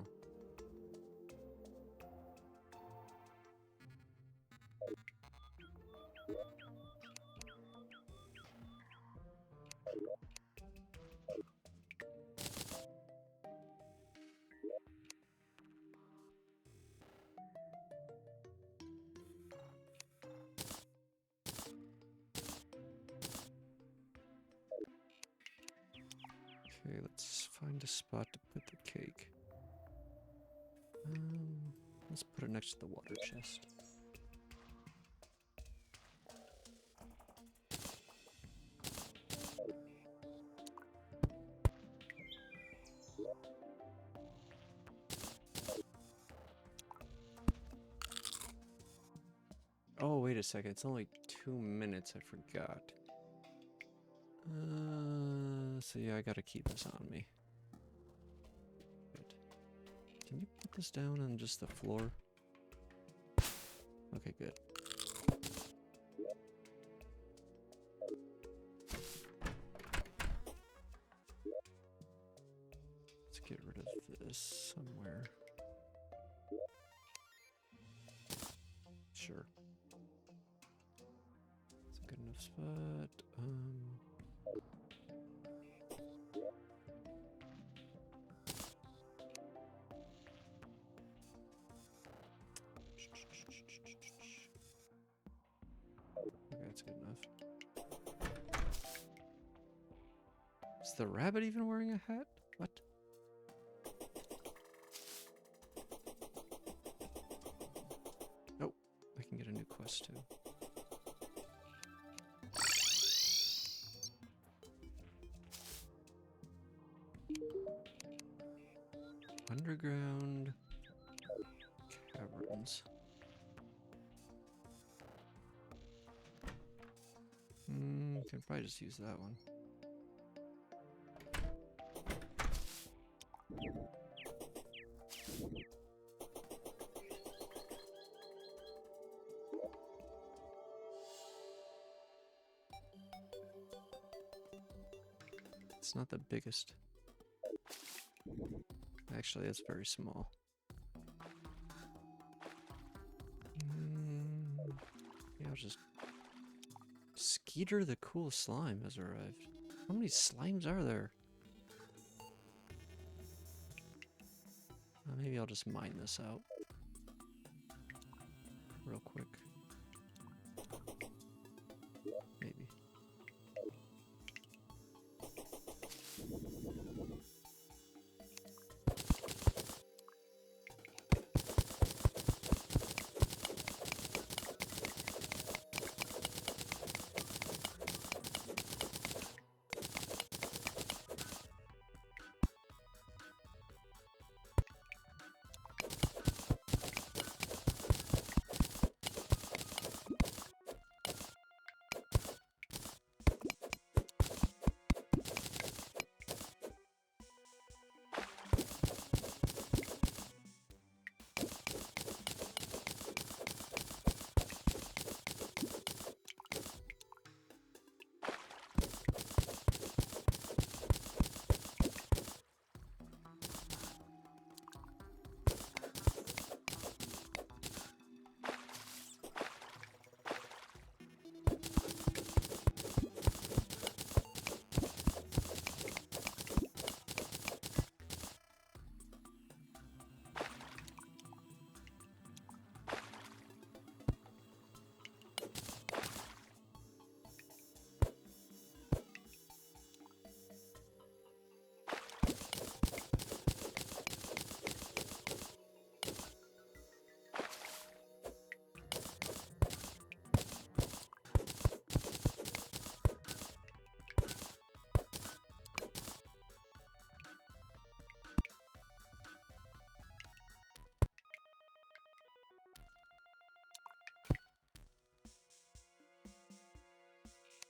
Speaker 1: Okay, let's find a spot to put the cake. Let's put it next to the water chest. Oh, wait a second. It's only 2 minutes. I forgot. So yeah, I gotta keep this on me. Good. Can you put this down on just the floor? Okay, good. Let's get rid of this somewhere. Sure. It's a good enough spot. Okay, that's good enough. Is the rabbit even wearing a hat? What? Nope. I can get a new quest too. Underground caverns. Can probably just use that one. It's not the biggest. Actually, it's very small. Yeah, I'll just... Skeeter the Cool Slime has arrived. How many slimes are there? Maybe I'll just mine this out. Real quick. Maybe.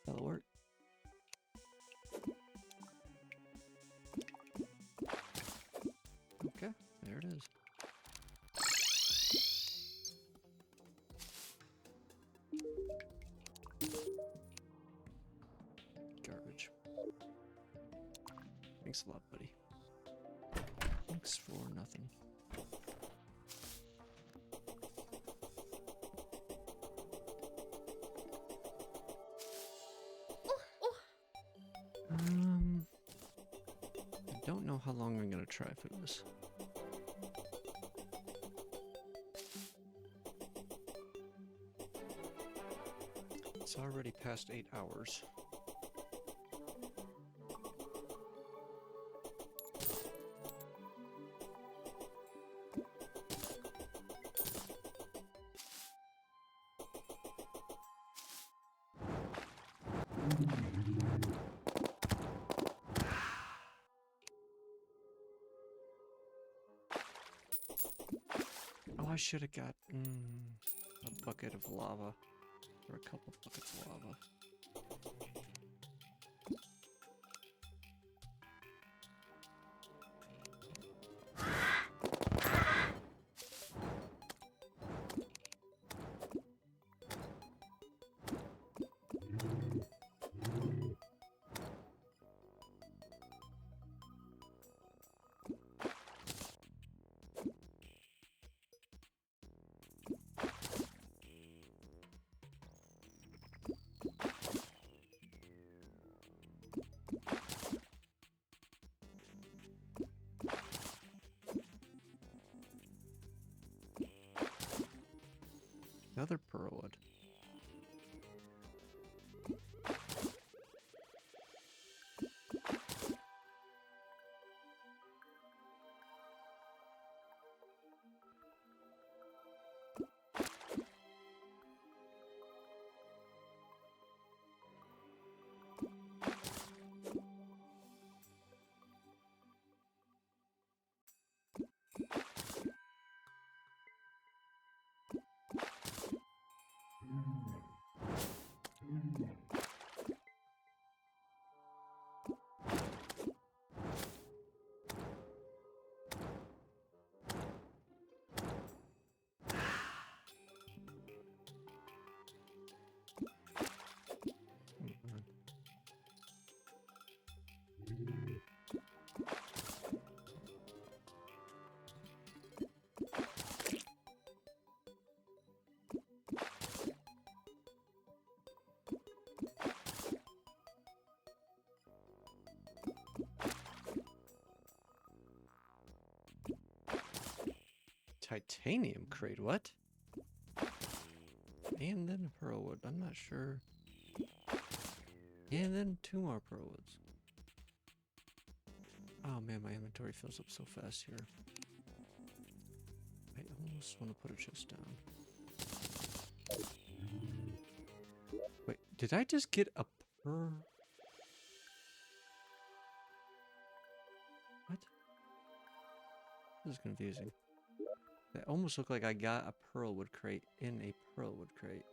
Speaker 1: That'll work. Okay, there it is. Garbage. Thanks a lot, buddy. Thanks for nothing. I don't know how long I'm gonna try for this. It's already past 8 hours. Oh, I should have got a bucket of lava. Or a couple buckets of lava. Another pearlwood. Titanium crate, what? And then a pearlwood, I'm not sure. And then 2 more pearlwoods. Oh man, my inventory fills up so fast here. I almost want to put a chest down. Wait, did I just get a pearl? What? This is confusing. It almost looked like I got a pearlwood crate in a pearlwood crate.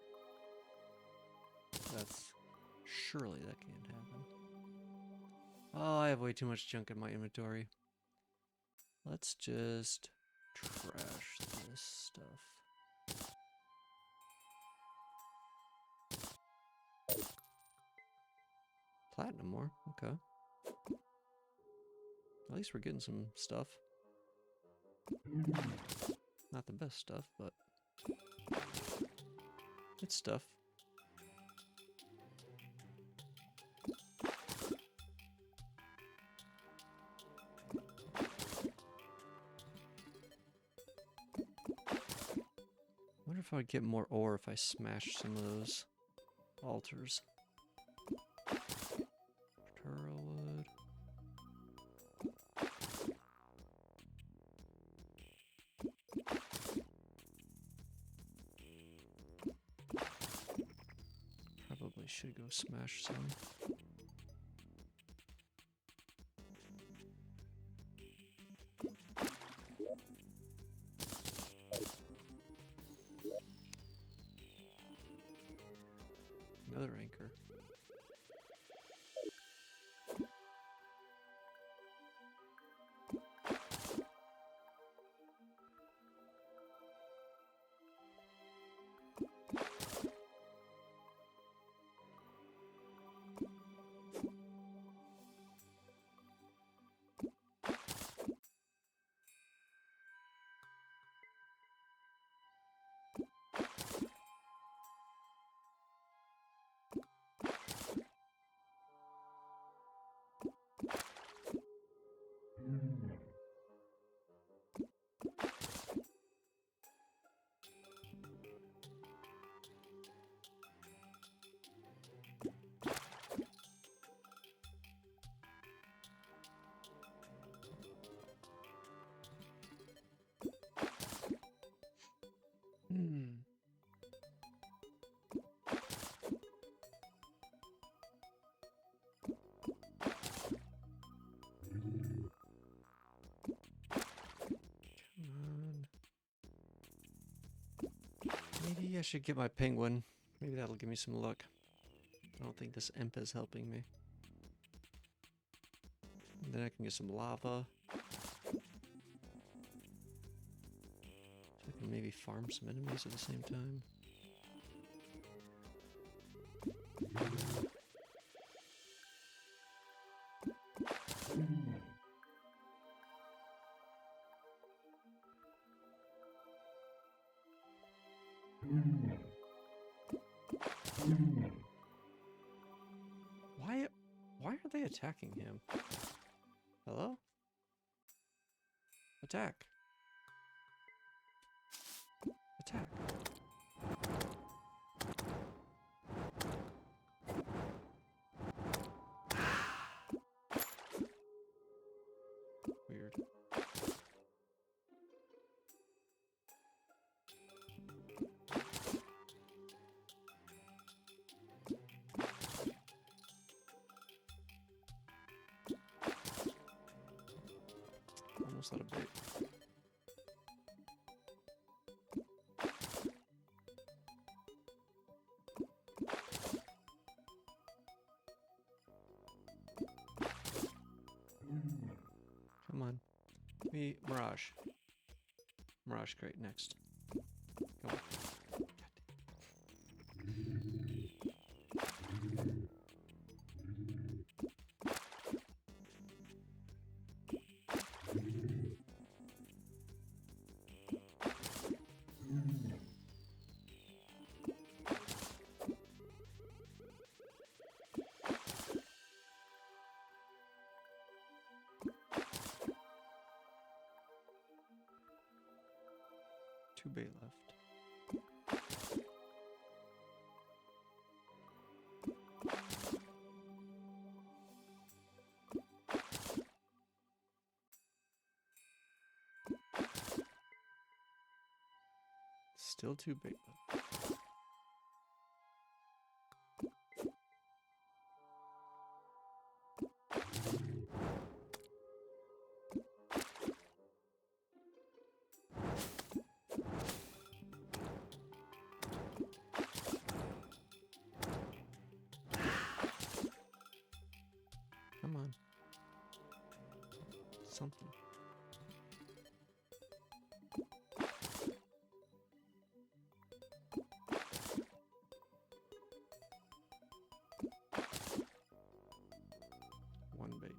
Speaker 1: That's... surely that can't happen. Oh, I have way too much junk in my inventory. Let's just trash this stuff. Platinum ore, okay. At least we're getting some stuff. Not the best stuff, but it's stuff. Wonder if I'd get more ore if I smashed some of those altars. Pearlwood. Probably should go smash some. Another anchor. I should get my penguin. Maybe that'll give me some luck. I don't think this imp is helping me. And then I can get some lava. So I can maybe farm some enemies at the same time. Why are they attacking him? Hello? Attack. Attack. Weird. Almost out of bait. Come on. Give me Mirage. Mirage crate next. Come on. Two bait left. Still two bait left. Come on. Something. One bait.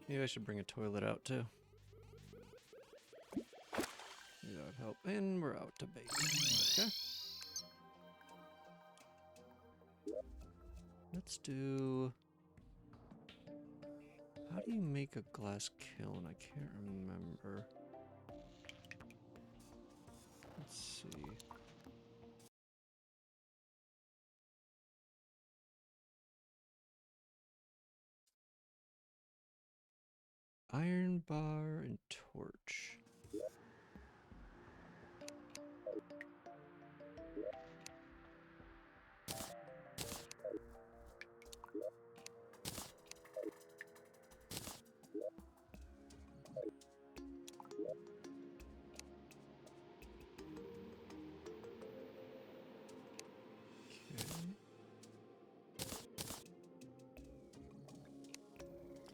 Speaker 1: Maybe I should bring a toilet out too. Maybe that would help. And we're out to bait. Okay. Let's do... How do you make a glass kiln? I can't remember. Let's see. Iron bar and torch.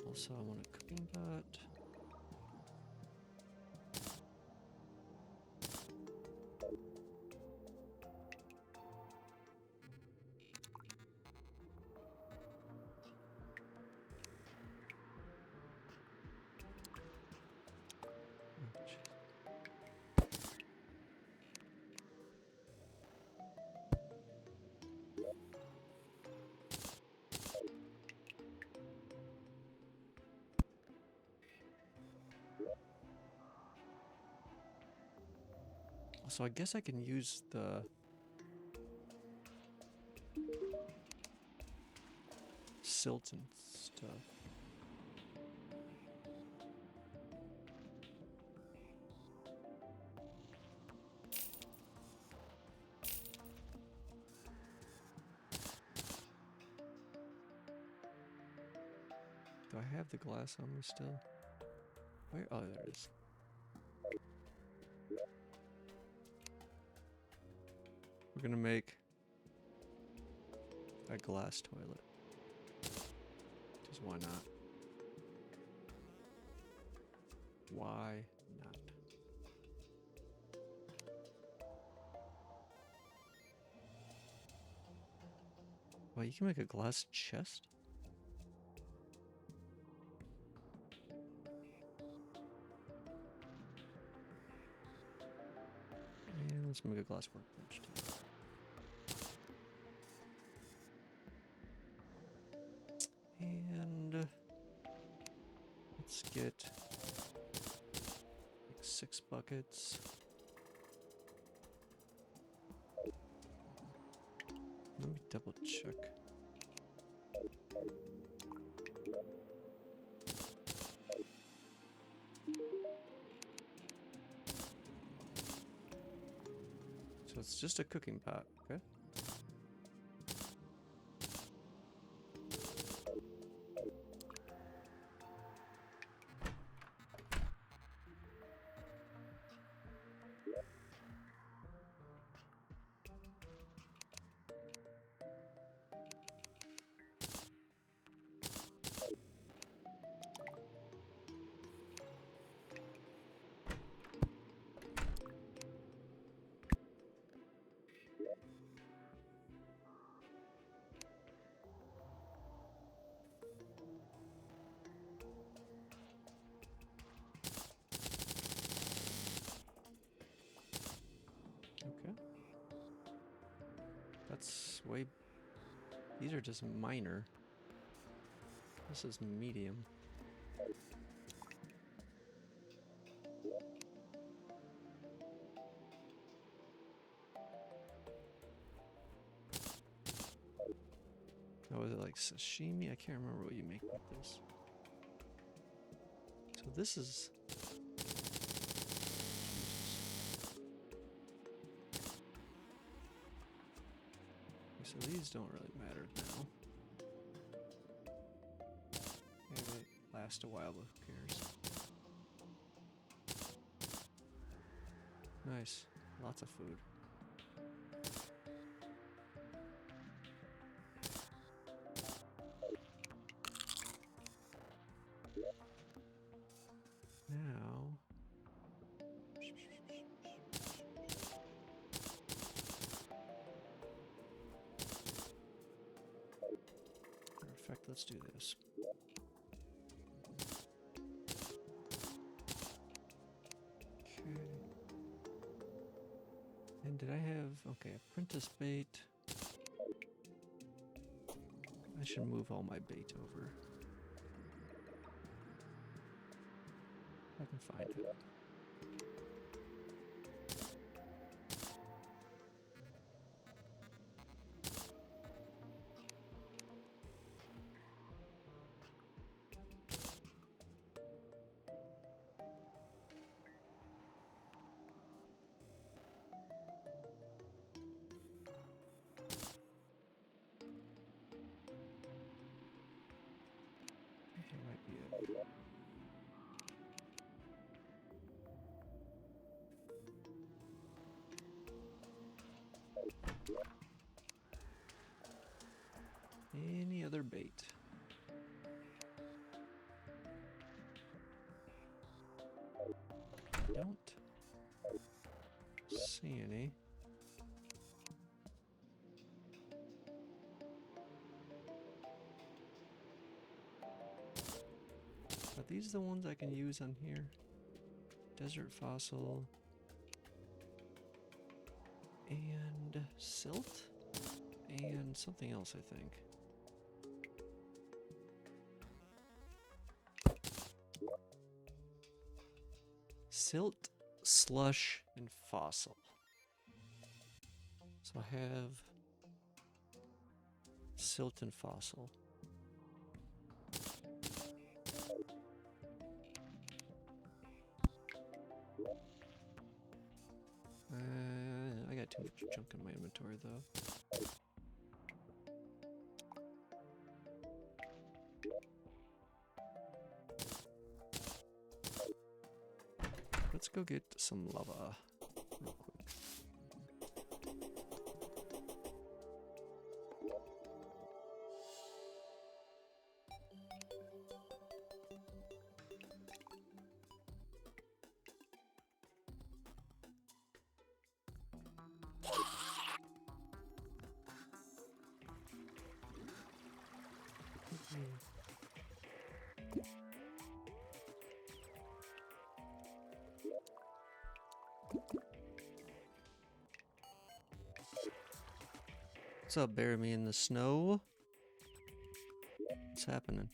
Speaker 1: Also, I want a cooking pot. So I guess I can use the silt and stuff. I have the glass on me still? Where? Oh, there it is. We're gonna make a glass toilet. Just why not? Why not? Well, you can make a glass chest? And let's make a glass workbench too. And let's get like 6 buckets. Let me double check. So it's just a cooking pot, okay? Okay. That's way... These are just minor. This is medium. Oh, is it like sashimi? I can't remember what you make with this. So this is... So these don't really matter now. Yeah, they last a while, but who cares? Nice. Lots of food. Now... Perfect, let's do this. Okay. And did I have... Okay, apprentice bait. I should move all my bait over. I can find it. That might be it. Any other bait? Don't see any. Are these the ones I can use on here? Desert fossil. And silt? And something else, I think. Silt, slush, and fossil. So I have silt and fossil. I got too much junk in my inventory though. Let's go get some lava real quick. What's up, bury me in the snow? What's happening?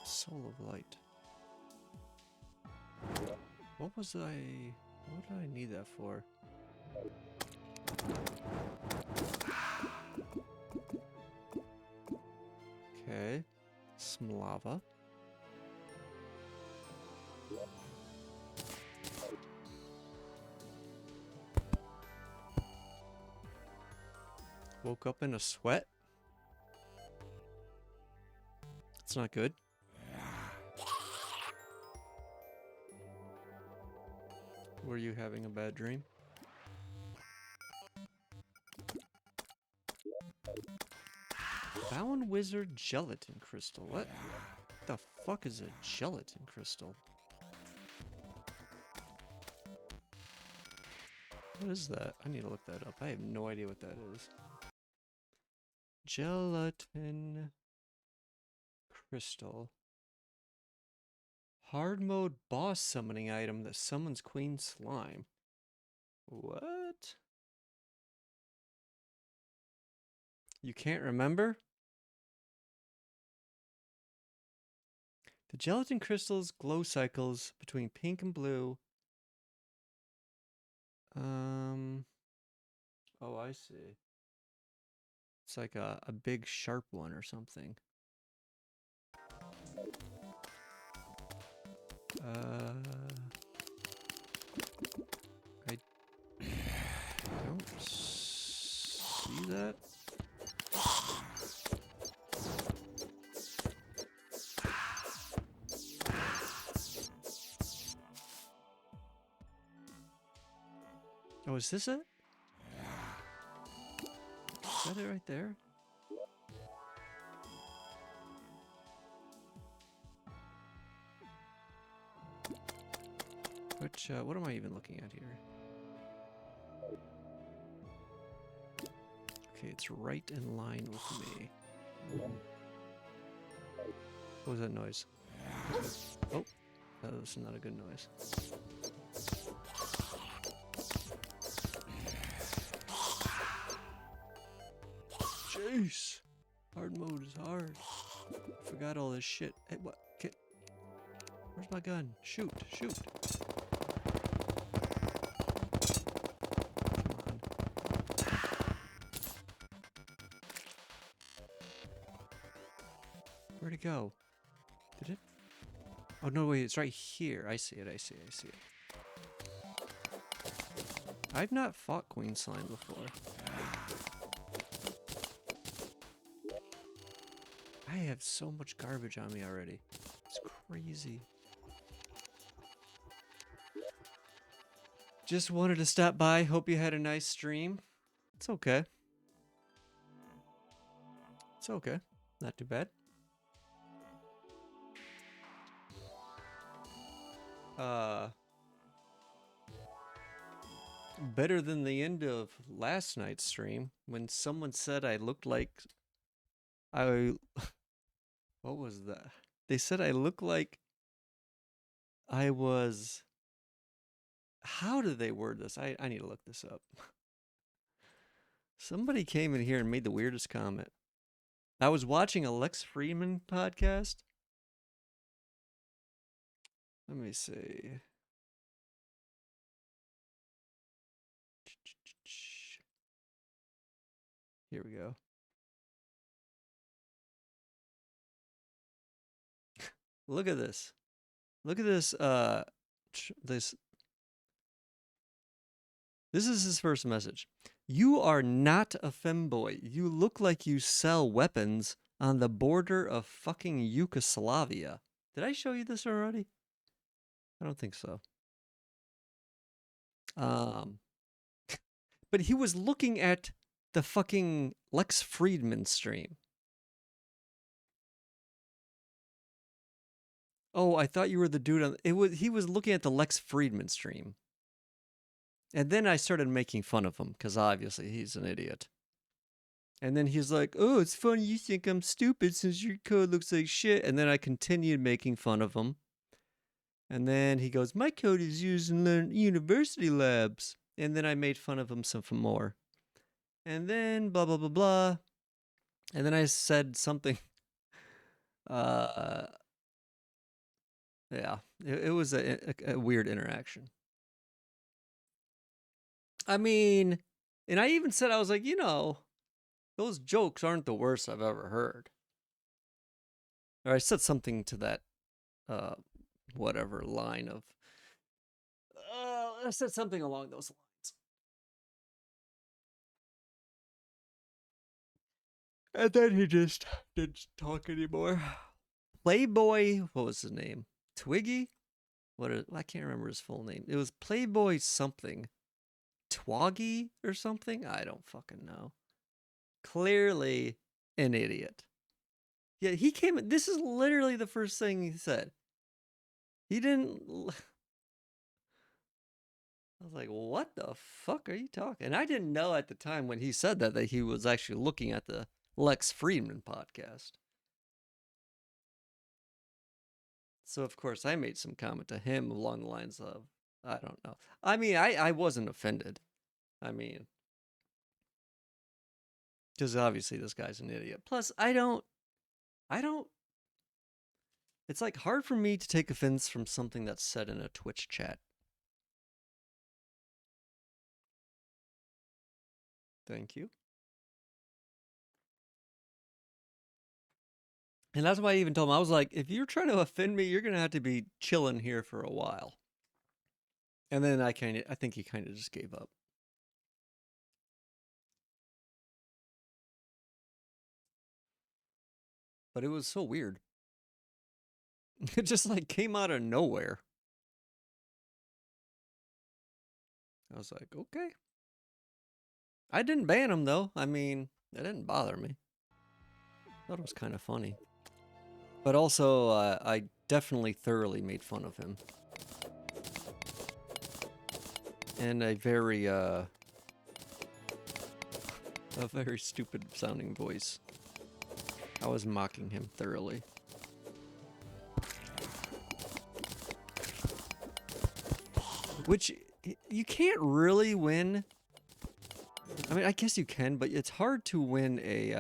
Speaker 1: Soul of light. What did I need that for? Okay. Some lava. Woke up in a sweat? That's not good. Were you having a bad dream? Bound Wizard Gelatin Crystal. What the fuck is a gelatin crystal? What is that? I need to look that up. I have no idea what that is. Gelatin crystal. Hard mode boss summoning item that summons Queen Slime. What? You can't remember? The gelatin crystals glow cycles between pink and blue. Oh, I see. It's like a big sharp one or something. I don't see that. Oh, is this it? Is that it right there? Which, what am I even looking at here? Okay, it's right in line with me. What was that noise? Oh, that was not a good noise. Jeez. Hard mode is hard. Forgot all this shit. Hey, what? Where's my gun? Shoot, shoot. Come on. Where'd it go? Did it? Oh, no, wait, it's right here. I see it, I see it, I see it. I've not fought Queen Slime before. I have so much garbage on me already. It's crazy. Just wanted to stop by. Hope you had a nice stream. It's okay. It's okay. Not too bad. Better than the end of last night's stream when someone said I looked like what was that? They said I look like I was... How did they word this? I need to look this up. Somebody came in here and made the weirdest comment. I was watching a Lex Friedman podcast. Let me see. Here we go. Look at this. Look at this, this This is his first message. You are not a femboy. You look like you sell weapons on the border of fucking Yugoslavia. Did I show you this already? I don't think so. But he was looking at the fucking Lex Friedman stream. Oh, I thought you were the dude on he was looking at the Lex Friedman stream. And then I started making fun of him cuz obviously he's an idiot. And then he's like, "Oh, it's funny you think I'm stupid since your code looks like shit." And then I continued making fun of him. And then he goes, "My code is used in university labs." And then I made fun of him some more. And then blah blah blah blah. And then I said something yeah, it was a weird interaction. I mean, and I even said, I was like, those jokes aren't the worst I've ever heard. Or I said something to that, whatever line of, I said something along those lines. And then he just didn't talk anymore. Playboy, what was his name? Twiggy? I can't remember his full name. It was Playboy something. Twoggy or something? I don't fucking know. Clearly an idiot. Yeah, he came. This is literally the first thing he said. He didn't. I was like, what the fuck are you talking? And I didn't know at the time when he said that he was actually looking at the Lex Friedman podcast. So, of course, I made some comment to him along the lines of, I don't know. I mean, I wasn't offended. I mean, because obviously this guy's an idiot. Plus, I don't, it's like hard for me to take offense from something that's said in a Twitch chat. Thank you. And that's why I even told him, I was like, if you're trying to offend me, you're going to have to be chilling here for a while. And then I think he kind of just gave up. But it was so weird. It just like came out of nowhere. I was like, okay. I didn't ban him though. I mean, it didn't bother me. I thought it was kind of funny. But also, I definitely thoroughly made fun of him. And a very stupid sounding voice. I was mocking him thoroughly. Which, you can't really win. I mean, I guess you can, but it's hard to win a,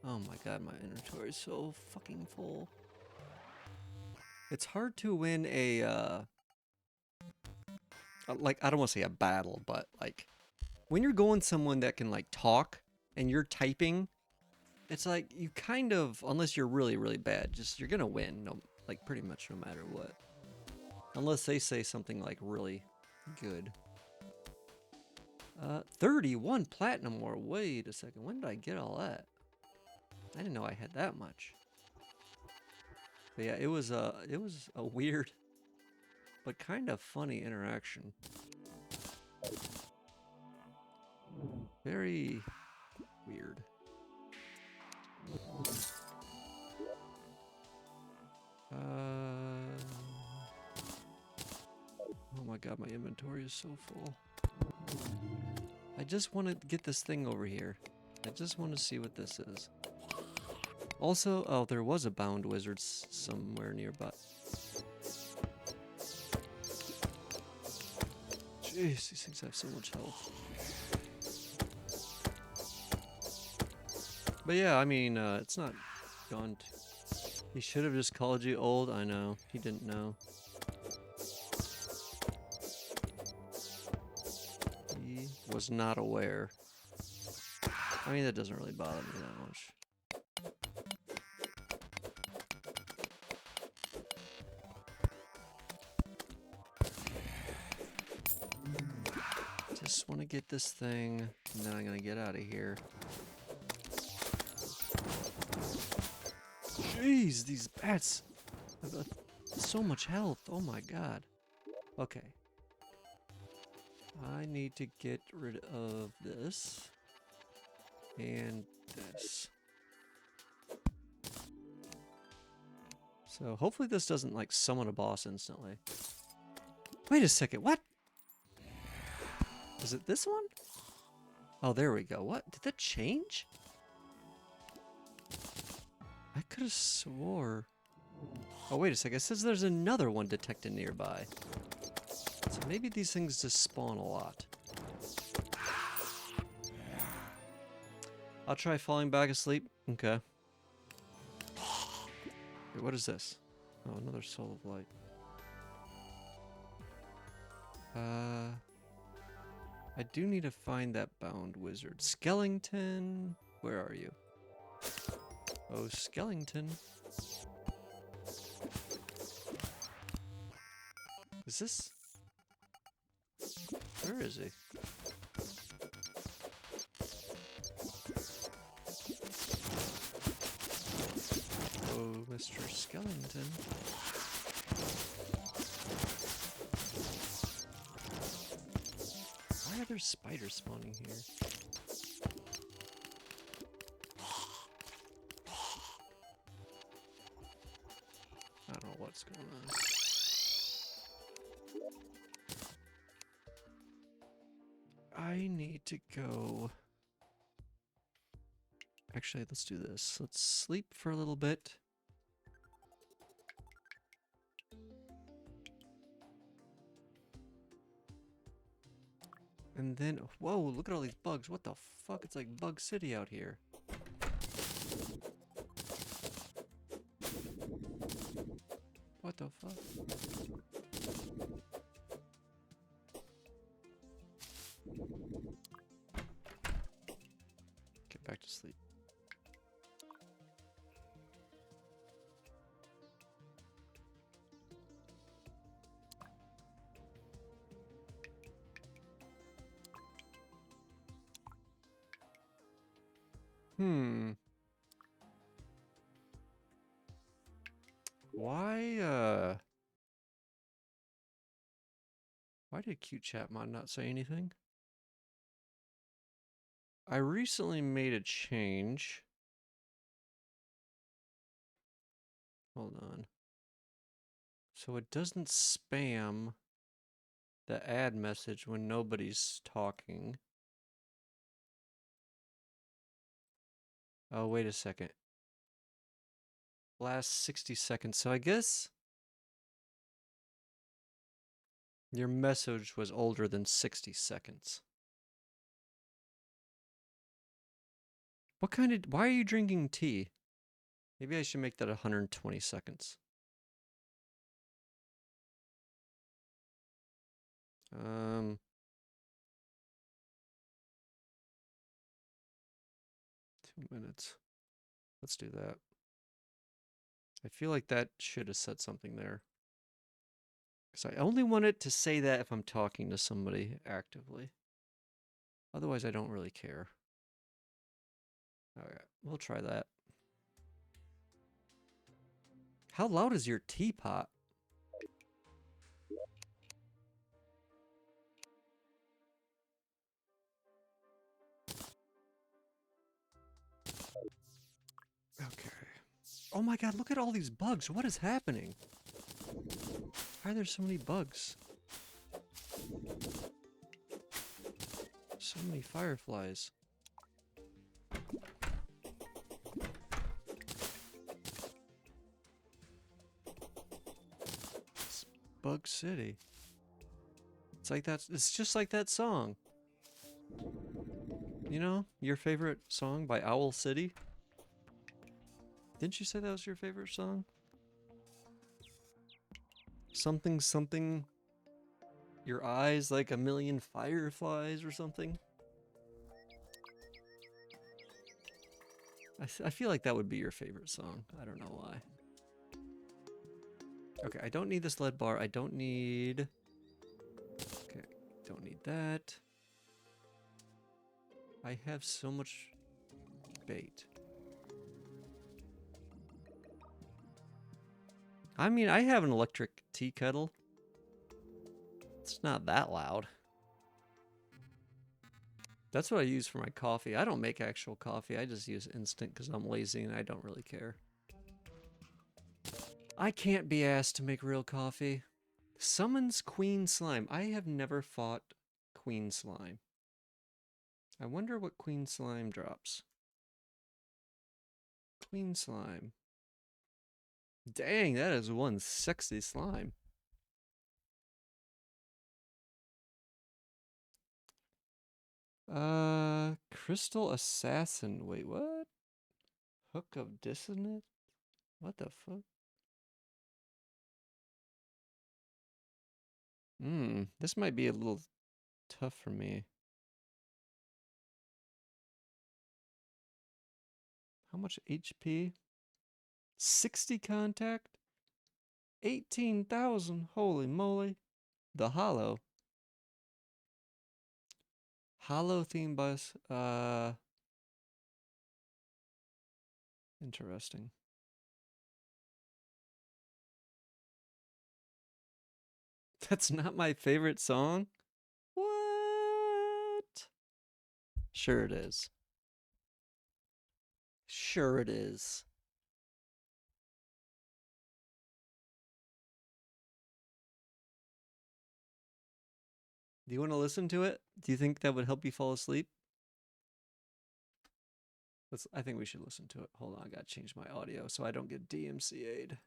Speaker 1: oh my god, my inventory is so fucking full. It's hard to win a, like, I don't want to say a battle, but, like, when you're going someone that can, like, talk, and you're typing, it's like, you kind of, unless you're really, really bad, you're gonna win, like, pretty much no matter what. Unless they say something, like, really good. 31 platinum ore. Wait a second. When did I get all that? I didn't know I had that much. But yeah, it was a weird, but kind of funny interaction. Very weird. Oh my god, my inventory is so full. I just want to get this thing over here. I just want to see what this is. Also, oh, there was a bound wizard somewhere nearby. Jeez, these things have so much health. But yeah, I mean, it's not gone. He should have just called you old. I know. He didn't know. He was not aware. I mean, that doesn't really bother me that much. Just just want to get this thing, and then I'm gonna get out of here. Jeez, these bats have so much health. Oh my god. Okay. I need to get rid of this. And this. So hopefully this doesn't like summon a boss instantly. Wait a second, what? Is it this one? Oh, there we go. What? Did that change? I could have swore. Oh, wait a second. It says there's another one detected nearby. So maybe these things just spawn a lot. I'll try falling back asleep. Okay. Wait, what is this? Oh, another soul of light. I do need to find that bound wizard. Skellington, where are you? Oh, Skellington. Is this? Where is he? Oh, Mr. Skellington. Why are there spiders spawning here? I don't know what's going on. I need to go. Actually, let's do this. Let's sleep for a little bit. And then, whoa, look at all these bugs. What the fuck? It's like Bug City out here. What the fuck? Get back to sleep. Why did Cute Chatmon not say anything? I recently made a change. Hold on. So it doesn't spam the ad message when nobody's talking. Oh, wait a second. Last 60 seconds. So I guess your message was older than 60 seconds. Why are you drinking tea? Maybe I should make that 120 seconds. 2 minutes. Let's do that. I feel like that should have said something there. Because I only want it to say that if I'm talking to somebody actively. Otherwise, I don't really care. Alright, we'll try that. How loud is your teapot? Okay. Oh my god, look at all these bugs. What is happening? Why are there so many bugs? So many fireflies. It's Bug City. It's like that. It's just like that song. You know, your favorite song by Owl City? Didn't you say that was your favorite song? Something, something. Your eyes like a million fireflies or something? I feel like that would be your favorite song. I don't know why. Okay, I don't need this lead bar. I don't need... Okay, don't need that. I have so much bait. I mean, I have an electric tea kettle. It's not that loud. That's what I use for my coffee. I don't make actual coffee. I just use instant because I'm lazy and I don't really care. I can't be asked to make real coffee. Summons Queen Slime. I have never fought Queen Slime. I wonder what Queen Slime drops. Queen Slime. Dang, that is one sexy slime. Crystal Assassin. Wait, what? Hook of Dissonance? What the fuck? This might be a little tough for me. How much HP? 60 contact? 18,000. Holy moly. The Hollow. Hollow theme bus. Interesting. That's not my favorite song? What? Sure it is. Sure it is. Do you want to listen to it? Do you think that would help you fall asleep? I think we should listen to it. Hold on, I gotta change my audio so I don't get DMCA'd.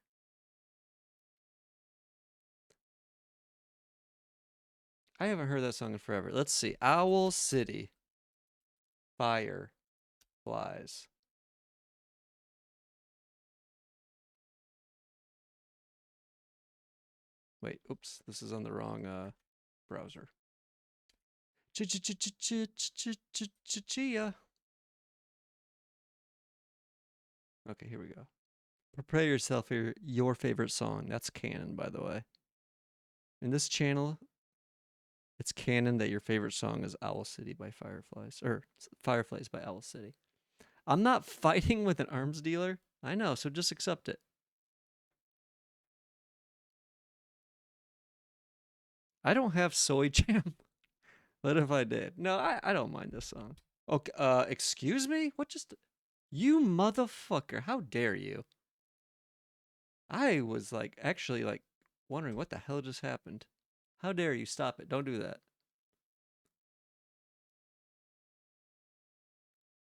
Speaker 1: I haven't heard that song in forever. Let's see. Owl City. Fire. Flies. Wait, oops. This is on the wrong browser. Chia. Okay, here we go. Prepare yourself for your favorite song. That's canon, by the way. In this channel, it's canon that your favorite song is Owl City by Fireflies. Or Fireflies by Owl City. I'm not fighting with an arms dealer. I know, so just accept it. I don't have soy jam. What if I did? No, I don't mind this song. Okay, excuse me? What just... You motherfucker, how dare you? I was like, actually like, wondering what the hell just happened. How dare you? Stop it. Don't do that.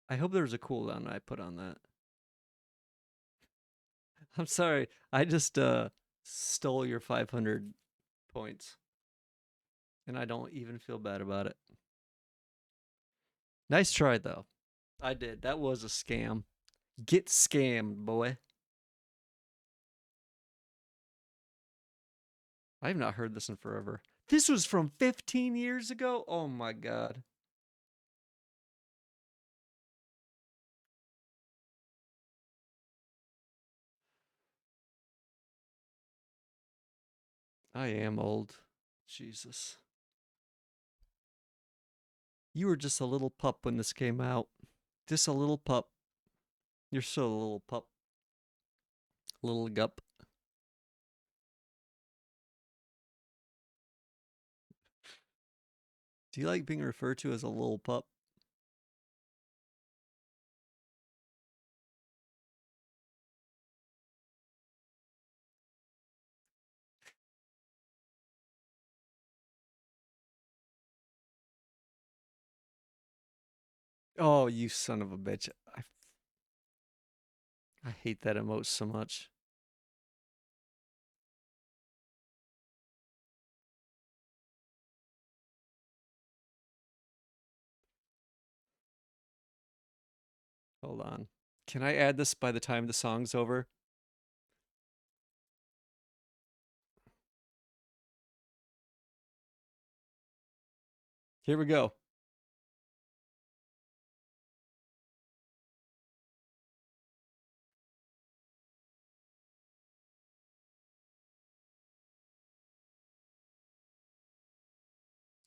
Speaker 1: I hope there was a cooldown I put on that. I'm sorry. I just stole your 500 points. And I don't even feel bad about it. Nice try, though. I did. That was a scam. Get scammed, boy. I have not heard this in forever. This was from 15 years ago? Oh my god. I am old. Jesus. You were just a little pup when this came out. Just a little pup. You're so a little pup. Little gup. Do you like being referred to as a little pup? Oh, you son of a bitch. I hate that emote so much. Hold on. Can I add this by the time the song's over? Here we go.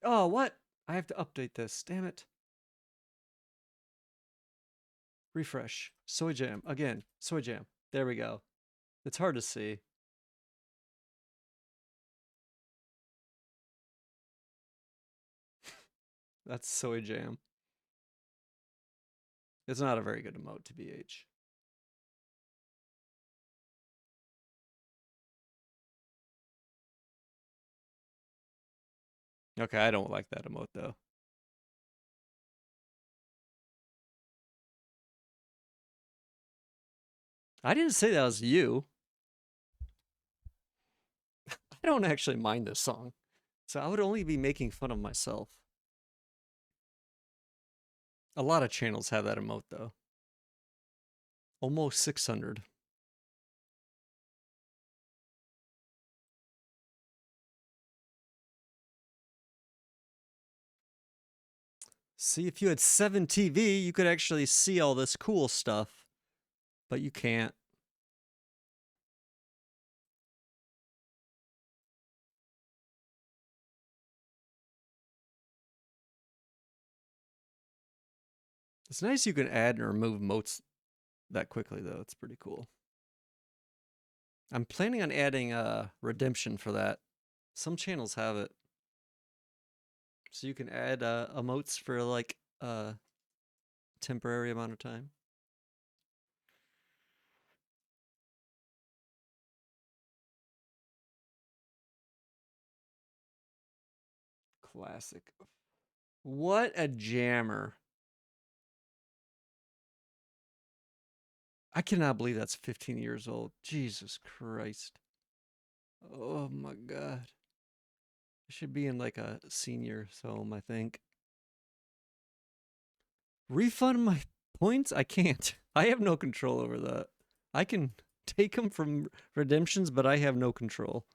Speaker 1: Oh, what? I have to update this. Damn it. Refresh. Soy jam. Again. Soy jam. There we go. It's hard to see. That's soy jam. It's not a very good emote to BH. Okay, I don't like that emote though. I didn't say that was you. I don't actually mind this song. So I would only be making fun of myself. A lot of channels have that emote though. Almost 600. See, if you had 7 TV, you could actually see all this cool stuff. But you can't. It's nice you can add and remove emotes that quickly, though. It's pretty cool. I'm planning on adding redemption for that. Some channels have it. So you can add emotes for like a temporary amount of time. Classic. What a jammer. I cannot believe that's 15 years old. Jesus Christ. Oh my God. I should be in like a senior's home, I think. Refund my points? I can't. I have no control over that. I can take them from redemptions, but I have no control.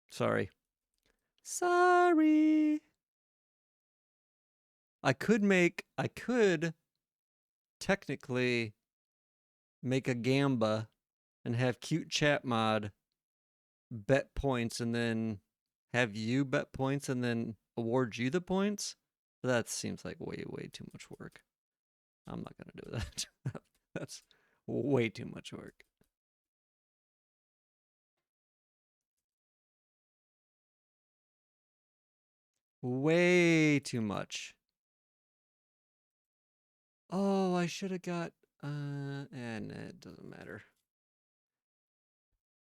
Speaker 1: Sorry. Sorry. I could technically make a Gamba and have cute chat mod bet points and then have you bet points and then award you the points. That seems like way too much work. I'm not gonna do that. That's way too much work. Way too much. Oh, I should have got and it doesn't matter.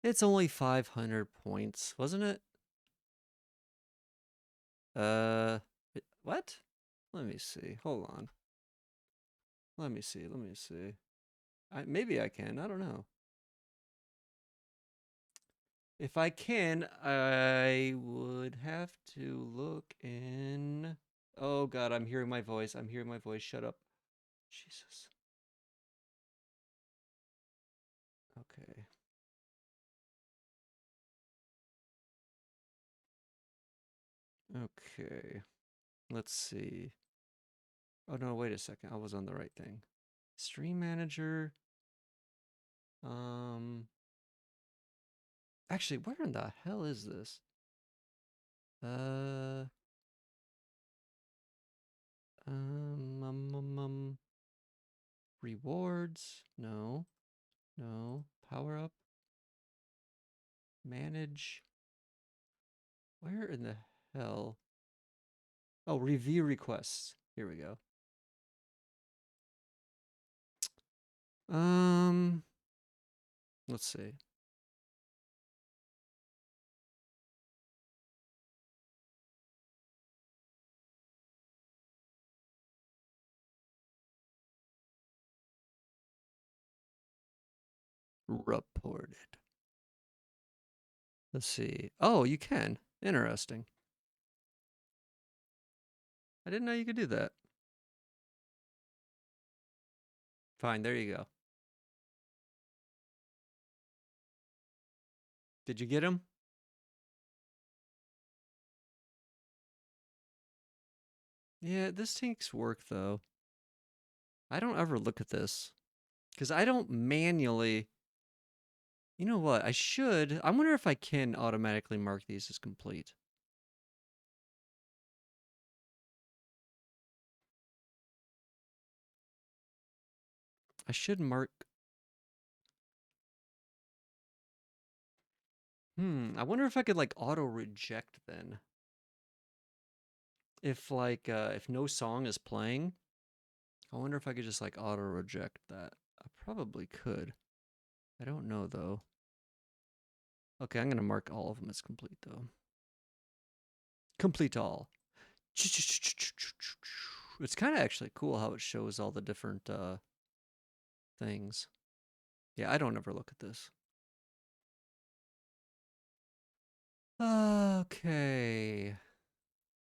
Speaker 1: It's only 500 points, wasn't it? What? Let me see. Hold on. Let me see. Maybe I can. I don't know. If I can, I would have to look in. Oh God, I'm hearing my voice. Shut up. Jesus. Okay. Okay. Let's see. Oh no, wait a second. I was on the right thing. Stream manager. Actually, where in the hell is this? Rewards. No. Power up. Manage. Where in the hell? Oh, review requests. Here we go. Let's see. Reported. Let's see. Oh, you can. Interesting. I didn't know you could do that. Fine, there you go. Did you get him? Yeah, this takes work though. I don't ever look at this because I don't manually. You know what? I should. I wonder if I can automatically mark these as complete. I should mark. I wonder if I could like auto reject then. If like if no song is playing, I wonder if I could just like auto reject that. I probably could. I don't know though. Okay, I'm gonna mark all of them as complete though. Complete all. It's kind of actually cool how it shows all the different things. Yeah, I don't ever look at this. Okay.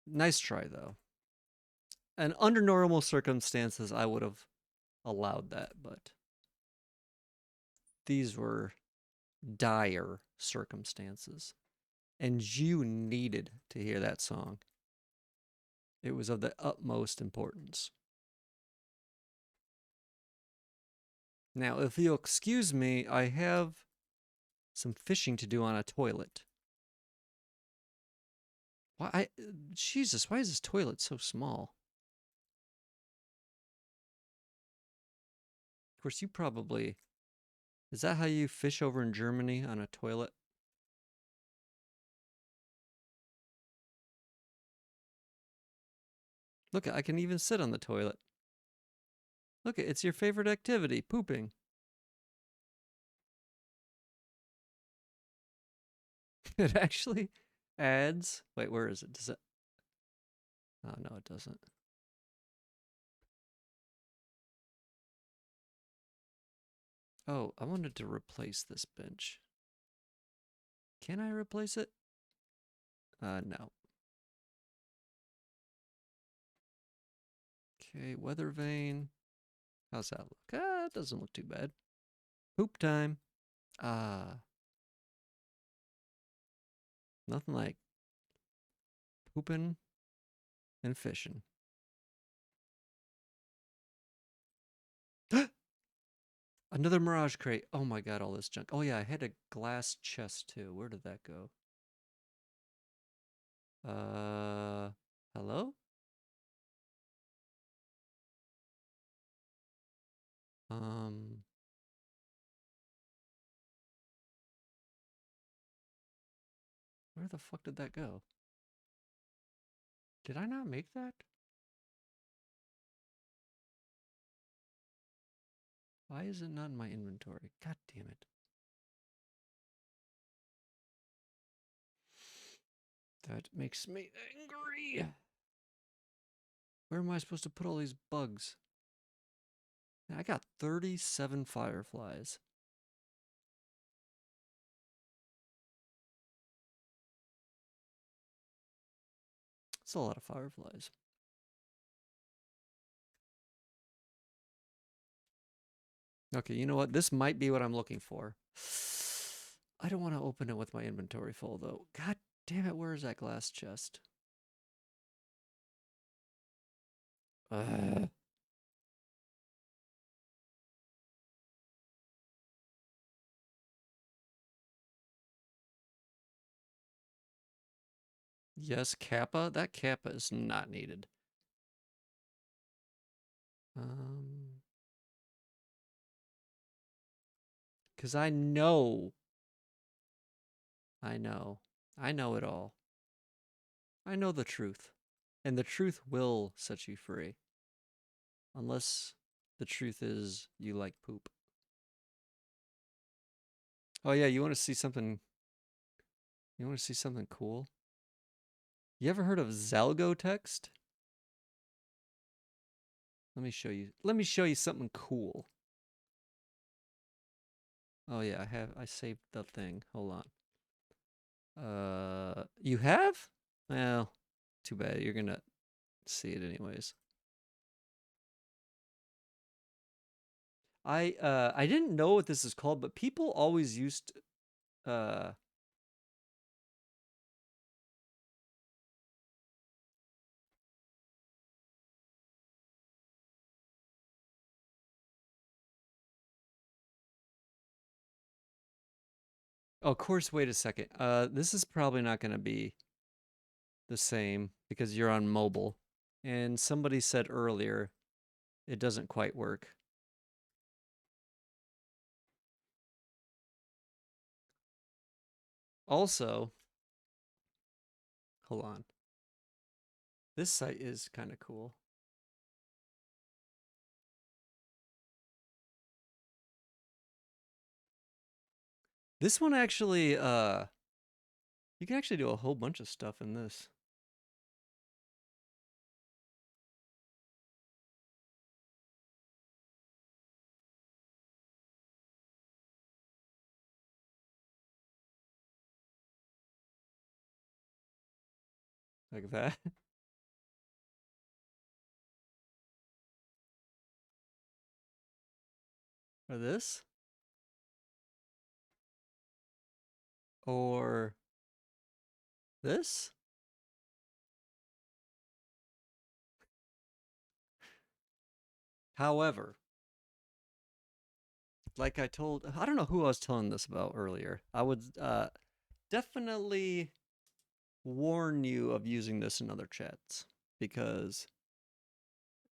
Speaker 1: Nice try though. And under normal circumstances, I would have allowed that, but these were dire circumstances. And you needed to hear that song. It was of the utmost importance. Now, if you'll excuse me, I have some fishing to do on a toilet. Why? Jesus, why is this toilet so small? Of course, you probably... Is that how you fish over in Germany, on a toilet? Look, I can even sit on the toilet. Look, it's your favorite activity, pooping. It actually adds... Wait, where is it? Does it... Oh, no, it doesn't. Oh, I wanted to replace this bench. Can I replace it? No. Okay, weather vane. How's that look? It doesn't look too bad. Poop time. Nothing like pooping and fishing. Another Mirage crate. Oh my god, all this junk. Oh yeah, I had a glass chest too. Where did that go? Hello? Where the fuck did that go? Did I not make that? Why is it not in my inventory? God damn it. That makes me angry. Where am I supposed to put all these bugs? I got 37 fireflies. That's a lot of fireflies. Okay, you know what? This might be what I'm looking for. I don't want to open it with my inventory full, though. God damn it, where is that glass chest? Yes, Kappa? That Kappa is not needed. Because I know it all. I know the truth. And the truth will set you free. Unless the truth is you like poop. Oh yeah, you want to see something... You want to see something cool? You ever heard of Zalgo text? Let me show you. Let me show you something cool. Oh yeah, I saved the thing. Hold on. You have? Well, too bad. You're gonna see it anyways. I didn't know what this is called, but people always used Oh, of course, wait a second. This is probably not going to be the same because you're on mobile. And somebody said earlier it doesn't quite work. Also, hold on. This site is kind of cool. This one actually, you can actually do a whole bunch of stuff in this. Like that. Or this. Or this. However, like I don't know who I was telling this about earlier. I would definitely warn you of using this in other chats because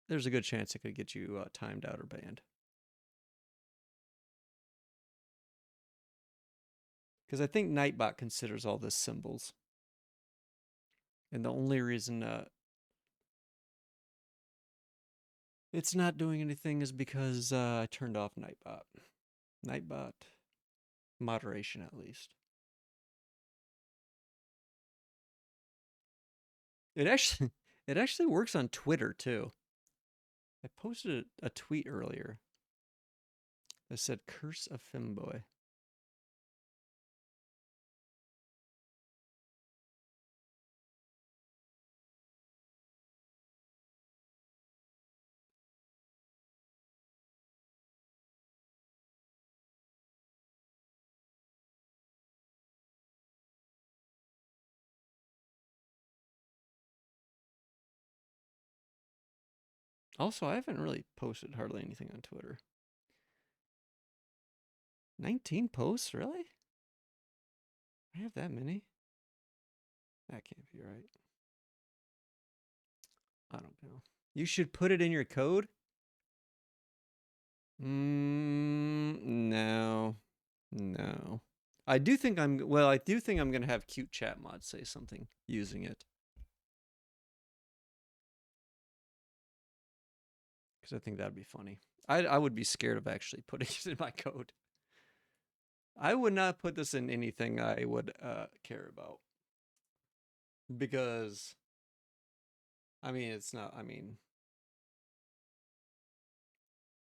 Speaker 1: there's a good chance it could get you timed out or banned. Because I think Nightbot considers all this symbols. And the only reason it's not doing anything is because I turned off Nightbot. Nightbot moderation, at least. It actually works on Twitter too. I posted a tweet earlier that said "Curse of Femboy." Also, I haven't really posted hardly anything on Twitter. 19 posts, really? I have that many? That can't be right. I don't know. You should put it in your code? No. No. I do think I'm going to have Cute Chat Mod say something using it. Because I think that'd be funny. I would be scared of actually putting it in my code. I would not put this in anything I would care about. Because, I mean, it's not,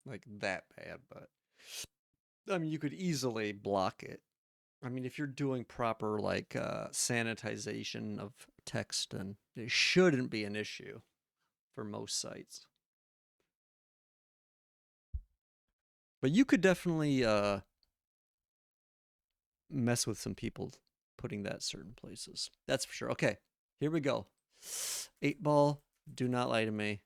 Speaker 1: like that bad, but I mean, you could easily block it. I mean, if you're doing proper, like, sanitization of text, then it shouldn't be an issue for most sites. But you could definitely mess with some people putting that certain places. That's for sure. Okay, here we go. 8-ball, do not lie to me.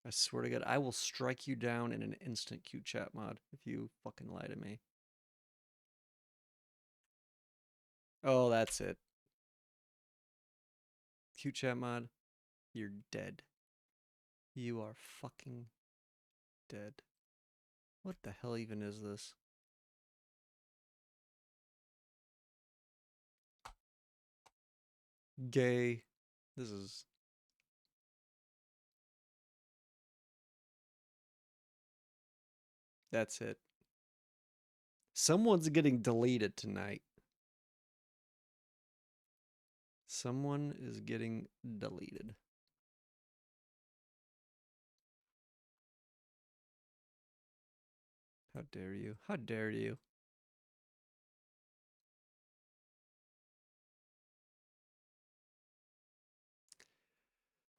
Speaker 1: I swear to God, I will strike you down in an instant, Cute Chat Mod, if you fucking lie to me. Oh, that's it. Cute Chat Mod, you're dead. You are fucking dead. What the hell even is this? Gay. This is... That's it. Someone's getting deleted tonight. Someone is getting deleted. How dare you? How dare you?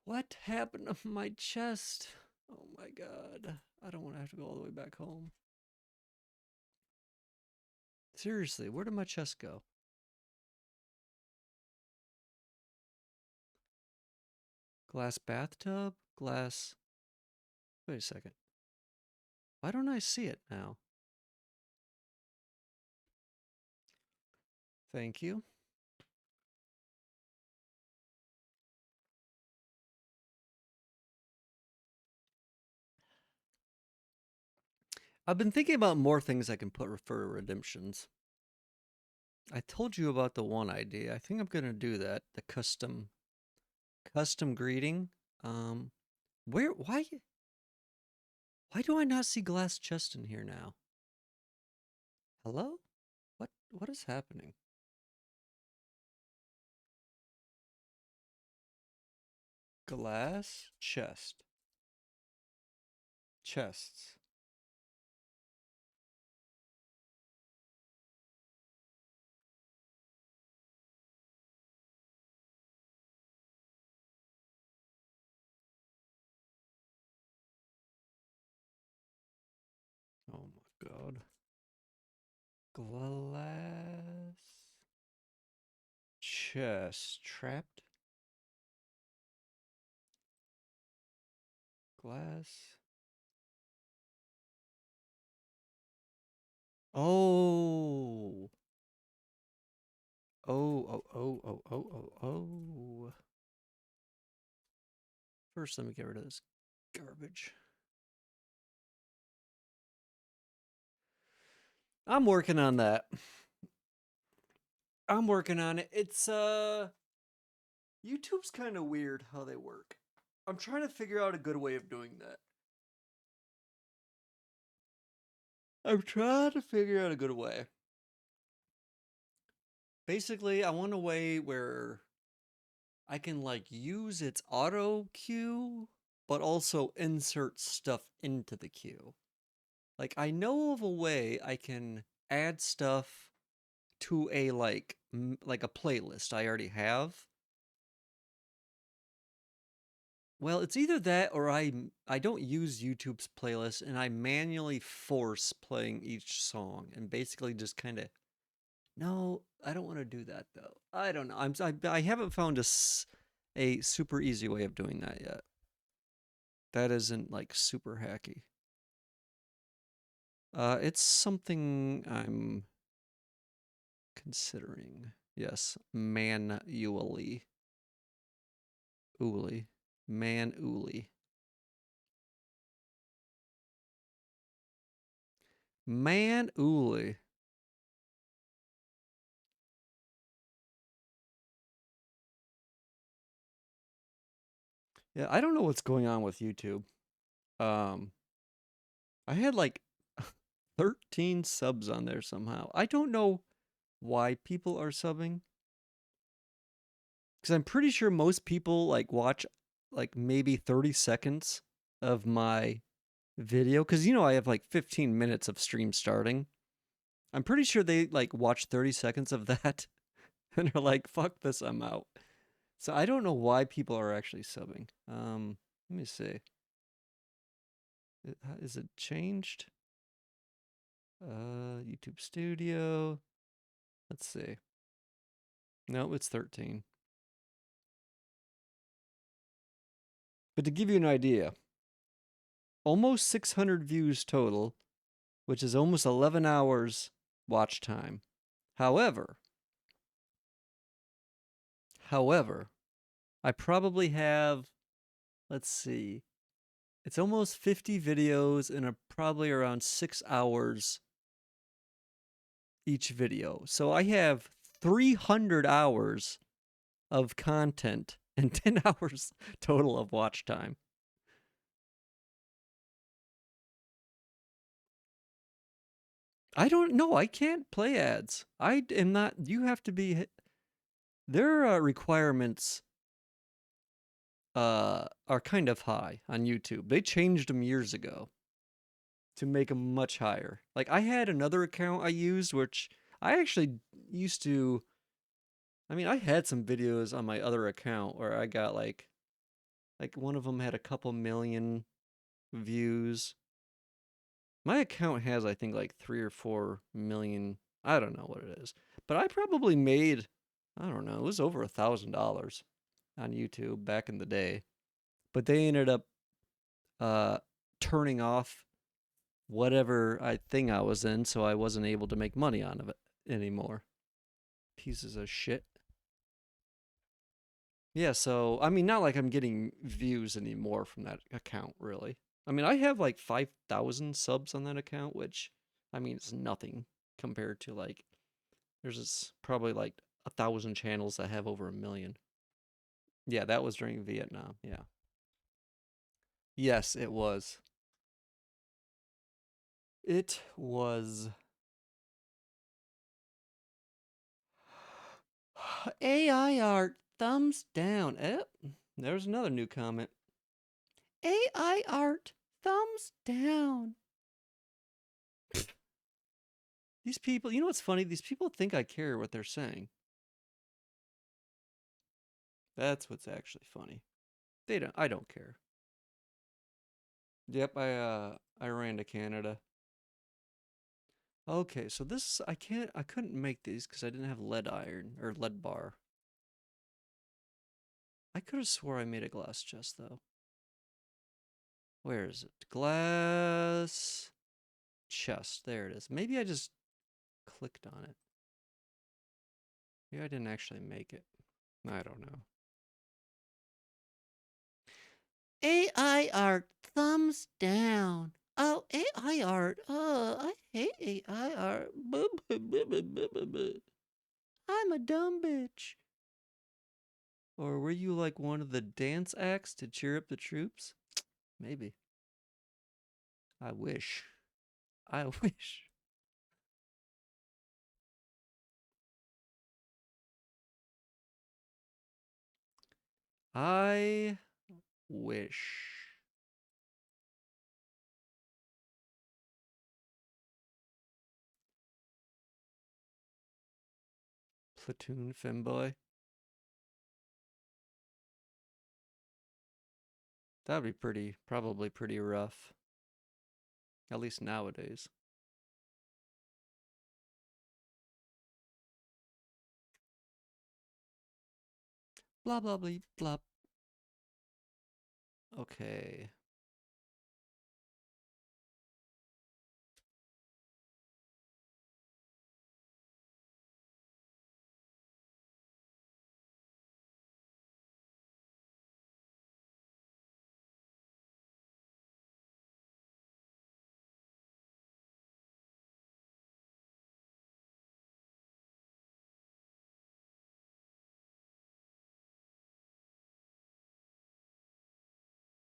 Speaker 1: What happened to my chest? Oh my God. I don't want to have to go all the way back home. Seriously, where did my chest go? Glass bathtub? Glass... Wait a second. Why don't I see it now? Thank you. I've been thinking about more things I can put for redemptions. I told you about the one idea. I think I'm gonna do that. The custom greeting. Why do I not see glass chest in here now? Hello? What is happening? Glass chest. Chests. Oh my god. Glass chest trapped. Glass. Oh. Oh. First, let me get rid of this garbage. I'm working on that. I'm working on it. It's YouTube's kind of weird how they work. I'm trying to figure out a good way of doing that. I'm trying to figure out a good way. Basically, I want a way where I can like use its auto cue, but also insert stuff into the queue. Like I know of a way I can add stuff to a like a playlist I already have. Well, it's either that or I don't use YouTube's playlist and I manually force playing each song and basically just kind of no, I don't want to do that though. I don't know. I haven't found a super easy way of doing that yet. That isn't like super hacky. It's something I'm considering. Yes, manually. Manually. Manually. Yeah, I don't know what's going on with YouTube. I had like 13 subs on there somehow. I don't know why people are subbing. Because I'm pretty sure most people like watch like maybe 30 seconds of my video. Because you know I have like 15 minutes of stream starting. I'm pretty sure they like watch 30 seconds of that and are like, fuck this, I'm out. So I don't know why people are actually subbing. Let me see. Is it changed? YouTube Studio. Let's see. No, it's 13. But to give you an idea, almost 600 views total, which is almost 11 hours watch time. However, I probably have, let's see, it's almost 50 videos and probably around 6 hours each video. So I have 300 hours of content and 10 hours total of watch time. I don't know. I can't play ads. I am not. You have to be. Their requirements are kind of high on YouTube. They changed them years ago to make them much higher. Like I had another account I used, which I actually used to. I mean, I had some videos on my other account where I got like one of them had a couple million views. My account has, I think, like 3 or 4 million. I don't know what it is, but I probably made, I don't know, it was over $1,000 on YouTube back in the day. But they ended up turning off whatever thing I was in, so I wasn't able to make money on it anymore. Pieces of shit. Yeah, so, I mean, not like I'm getting views anymore from that account, really. I mean, I have like 5,000 subs on that account, which, I mean, it's nothing compared to like, there's probably like 1,000 channels that have over 1,000,000. Yeah, that was during Vietnam, yeah. Yes, it was. It was. AI art, thumbs down. There's another new comment. AI art, thumbs down. These people, you know what's funny? These people think I care what they're saying. That's what's actually funny. I don't care. Yep, I ran to Canada. Okay, so this I couldn't make these because I didn't have lead iron or lead bar. I could have swore I made a glass chest though. Where is it? Glass chest. There it is. Maybe I just clicked on it. Maybe I didn't actually make it. I don't know. AI art, thumbs down. Oh, AI art. I hate AI art. I'm a dumb bitch. Or were you like one of the dance acts to cheer up the troops? Maybe. I wish. I wish. I wish. Platoon Femboy. That'd be probably pretty rough. At least nowadays. Blah, blah, blah, blah. Okay.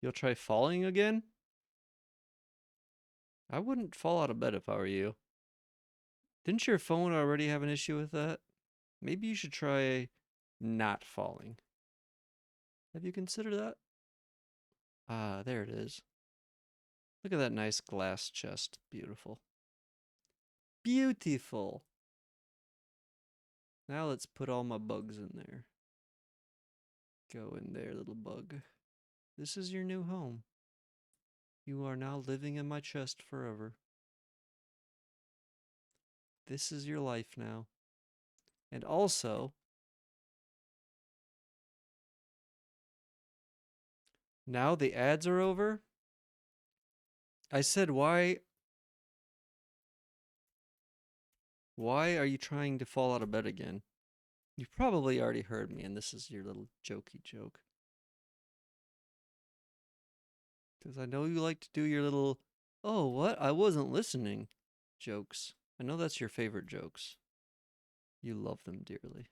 Speaker 1: You'll try falling again? I wouldn't fall out of bed if I were you. Didn't your phone already have an issue with that? Maybe you should try not falling. Have you considered that? Ah, there it is. Look at that nice glass chest. Beautiful. Beautiful. Now let's put all my bugs in there. Go in there, little bug. This is your new home. You are now living in my chest forever. This is your life now. And also, now the ads are over. I said, why are you trying to fall out of bed again? You probably already heard me, and this is your little jokey joke. Because I know you like to do your little, oh, what? I wasn't listening jokes. I know that's your favorite jokes. You love them dearly.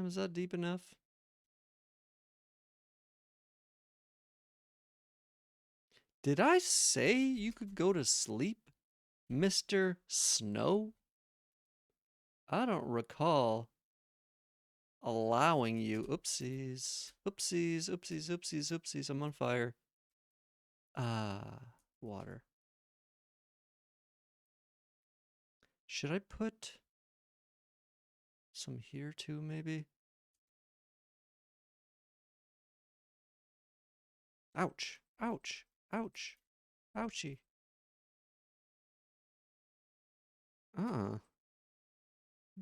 Speaker 1: Is that deep enough? Did I say you could go to sleep, Mr. Snow? I don't recall allowing you. Oopsies. Oopsies, oopsies, oopsies, oopsies. I'm on fire. Water. Should I put some here too, maybe? Ouch. Ouch. Ouch. Ouchie.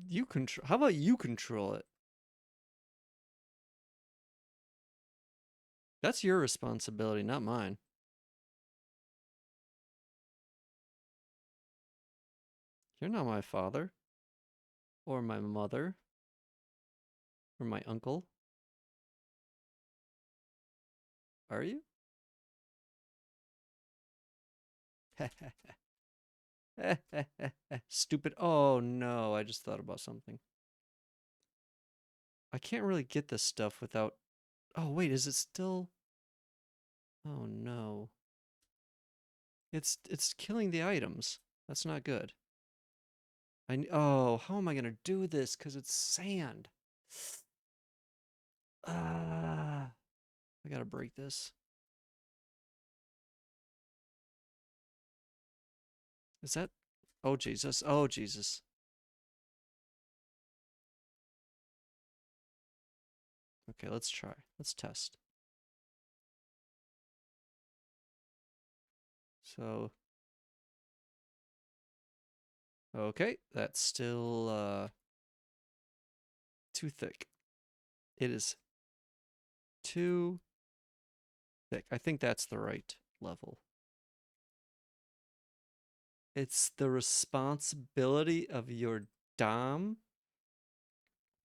Speaker 1: You control. How about you control it? That's your responsibility, not mine. You're not my father, or my mother, or my uncle. Are you? Stupid. Oh no, I just thought about something. I can't really get this stuff without... Oh wait, is it still... Oh no. It's killing the items. That's not good. Oh, how am I gonna do this? Because it's sand. Ah, I gotta break this. Is that... Oh Jesus, oh Jesus. Okay, let's try. Let's test. So... Okay, that's still too thick. It is too thick. I think that's the right level. It's the responsibility of your dom.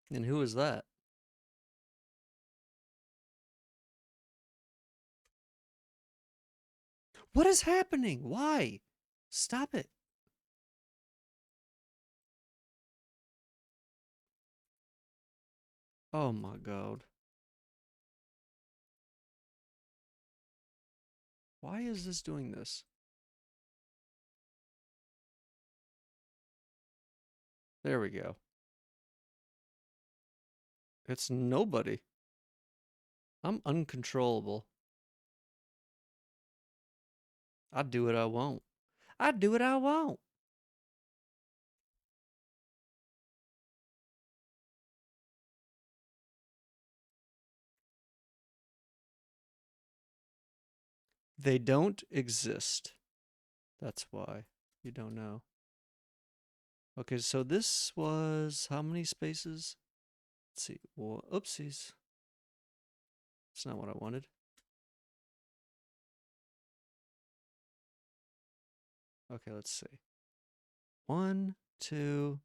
Speaker 1: And who is that? What is happening? Why? Stop it. Oh my God. Why is this doing this? There we go. It's nobody. I'm uncontrollable. I do what I want. I do what I want. They don't exist. That's why you don't know. Okay, so this was how many spaces? Let's see. Well, oopsies. It's not what I wanted. Okay, let's see. 1, 2,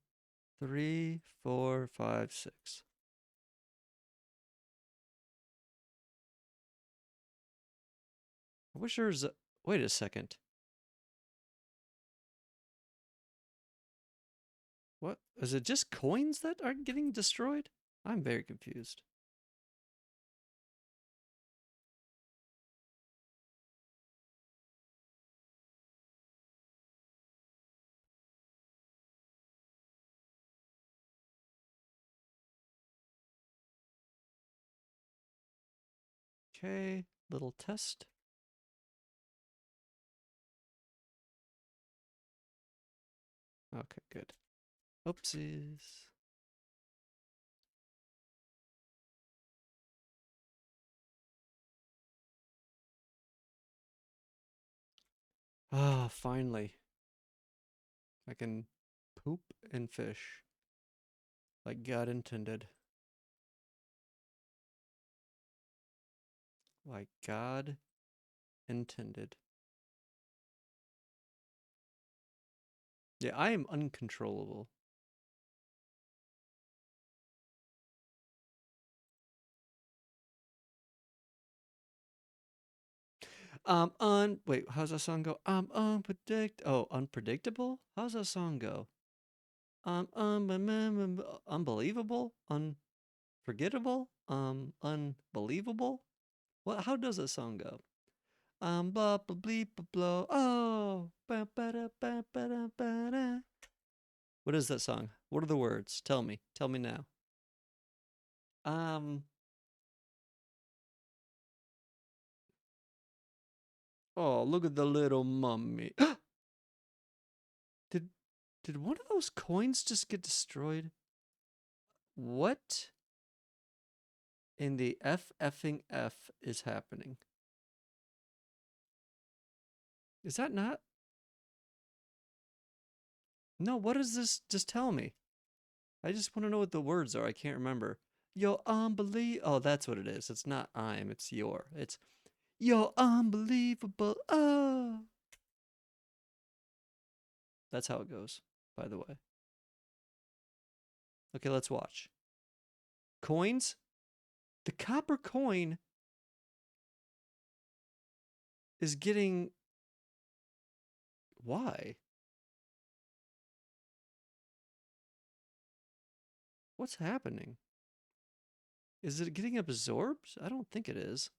Speaker 1: 3, 4, 5, 6. I wish there was a... Wait a second. What? Is it just coins that are getting destroyed? I'm very confused. Okay, little test. Okay, good. Oopsies. Ah, finally. I can poop and fish. Like God intended. Like God intended. Yeah, I am uncontrollable. Wait, how's that song go? Unpredictable? How's that song go? Unbelievable? Unforgettable? Unbelievable? What? How does that song go? Blah blah bleep blah blah. Oh, ba ba da ba ba da ba da. What is that song? What are the words? Tell me. Tell me now. Oh, look at the little mummy. Did one of those coins just get destroyed? What in the effing F is happening? Is that not? No, what is this? Just tell me. I just want to know what the words are. I can't remember. You're unbelievable. Oh, that's what it is. It's not I'm, it's your. It's you're unbelievable. Oh. That's how it goes, by the way. Okay, let's watch. Coins? The copper coin is getting... Why? What's happening? Is it getting absorbed? I don't think it is.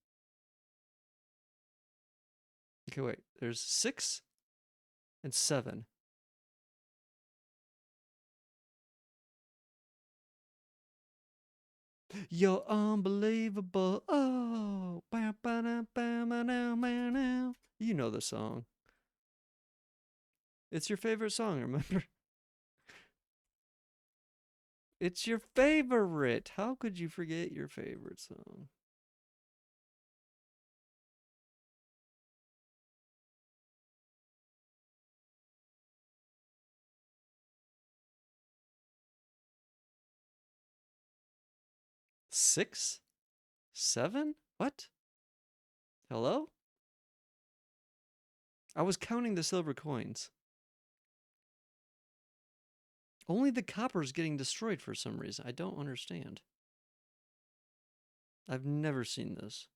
Speaker 1: Okay, wait. There's 6 and 7. You're unbelievable. Oh. You know the song. It's your favorite song, remember? It's your favorite. How could you forget your favorite song? Six? 7? What? Hello? I was counting the silver coins. Only the copper is getting destroyed for some reason. I don't understand. I've never seen this.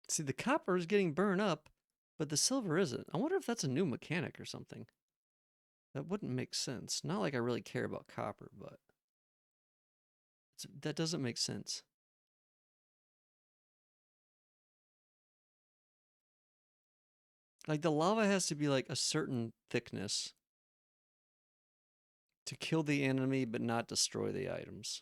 Speaker 1: See, the copper is getting burned up, but the silver isn't. I wonder if that's a new mechanic or something. That wouldn't make sense. Not like I really care about copper, but that doesn't make sense. Like the lava has to be like a certain thickness to kill the enemy but not destroy the items.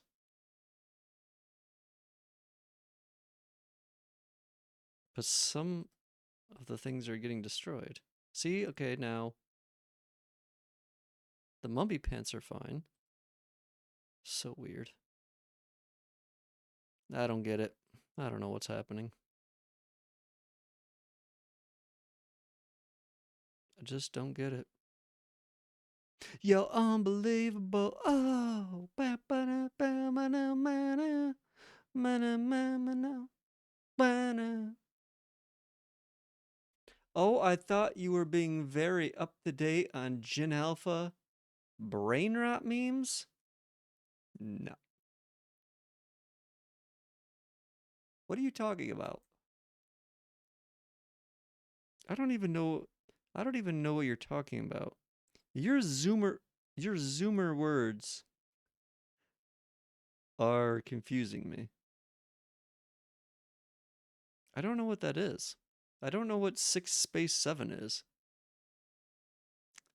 Speaker 1: But some of the things are getting destroyed. See? Okay, now the mummy pants are fine. So weird. I don't get it. I don't know what's happening. I just don't get it. You're unbelievable. Oh. Oh, I thought you were being very up to date on Gen Alpha brain rot memes? No. What are you talking about? I don't even know what you're talking about. Your zoomer words are confusing me. I don't know what that is. I don't know what 6 space 7 is.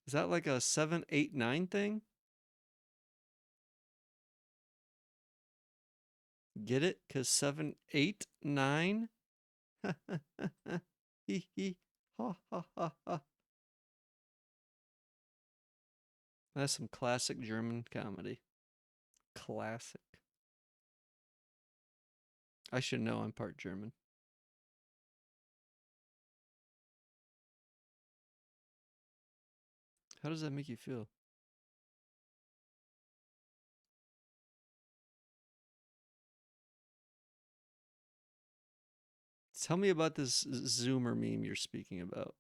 Speaker 1: Is that like a 7, 8, 9 thing? Get it? 'Cause 7, 8, 9? Hee hee. Ha ha ha ha. That's some classic German comedy. Classic. I should know I'm part German. How does that make you feel? Tell me about this Zoomer meme you're speaking about.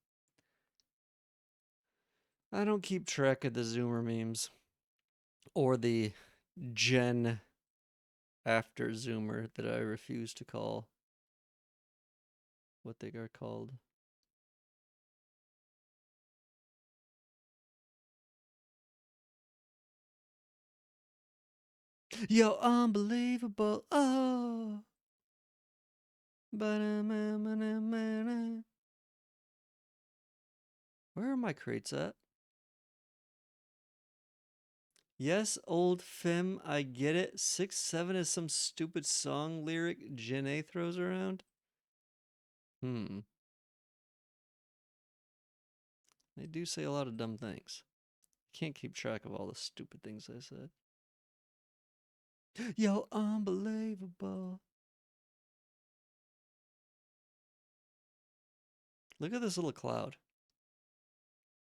Speaker 1: I don't keep track of the Zoomer memes. Or the Gen after Zoomer that I refuse to call what they are called. You're unbelievable. Oh. Where are my crates at? Yes, old Fem, I get it. 6, 7 is some stupid song lyric Gen A throws around. They do say a lot of dumb things. Can't keep track of all the stupid things I said. Yo, unbelievable. Look at this little cloud.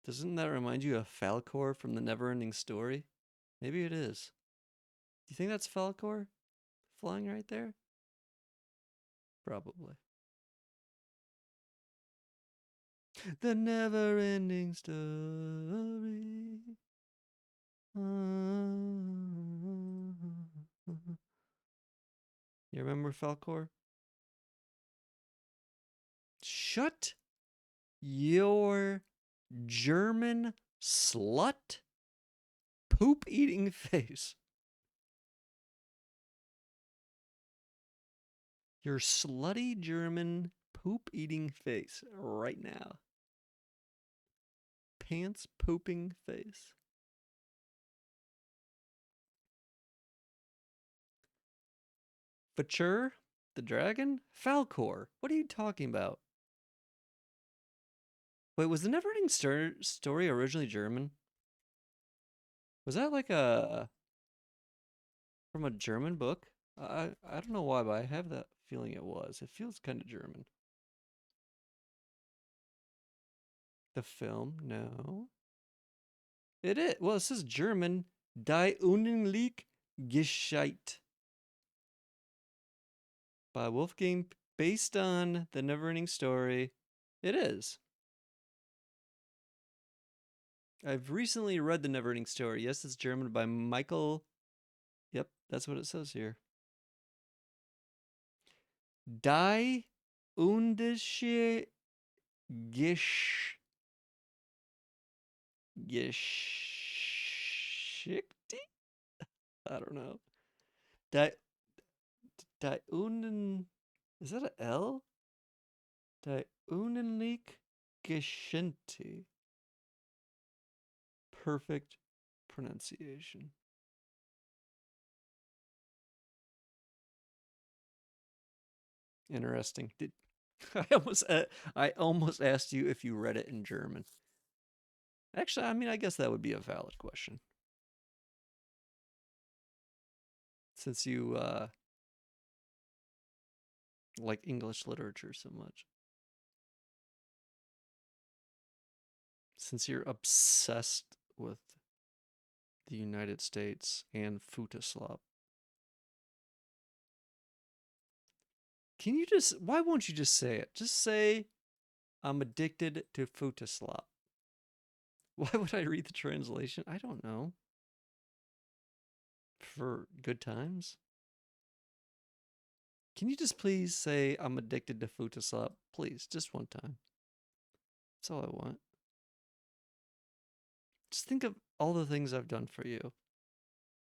Speaker 1: Doesn't that remind you of Falcor from the Neverending Story? Maybe it is. Do you think that's Falcor flying right there? Probably. The Neverending Story. You remember Falcor? Shut your German slut poop eating face. Your slutty German poop eating face right now. Pants pooping face. Fature? The dragon? Falcor. What are you talking about? Wait, was the Neverending Story originally German? Was that like from a German book? I don't know why, but I have that feeling it was. It feels kind of German. The film? No. It is. Well, it says German. Die Unendliche Geschichte by Wolfgang, based on the Neverending Story. It is. I've recently read the Neverending Story. Yes, it's German by Michael. Yep, that's what it says here. Die Unendliche Geschichte? I don't know. Die Unen. Is that an L? Die Unendliche Geschichte. Perfect pronunciation. Interesting. I almost asked you if you read it in German. Actually, I mean, I guess that would be a valid question. Since you like English literature so much. Since you're obsessed with the United States and Footaslop. Can you just, why won't you just say it? Just say, I'm addicted to Footaslop. Why would I read the translation? I don't know. For good times? Can you just please say, I'm addicted to Footaslop? Please, just one time. That's all I want. Just think of all the things I've done for you.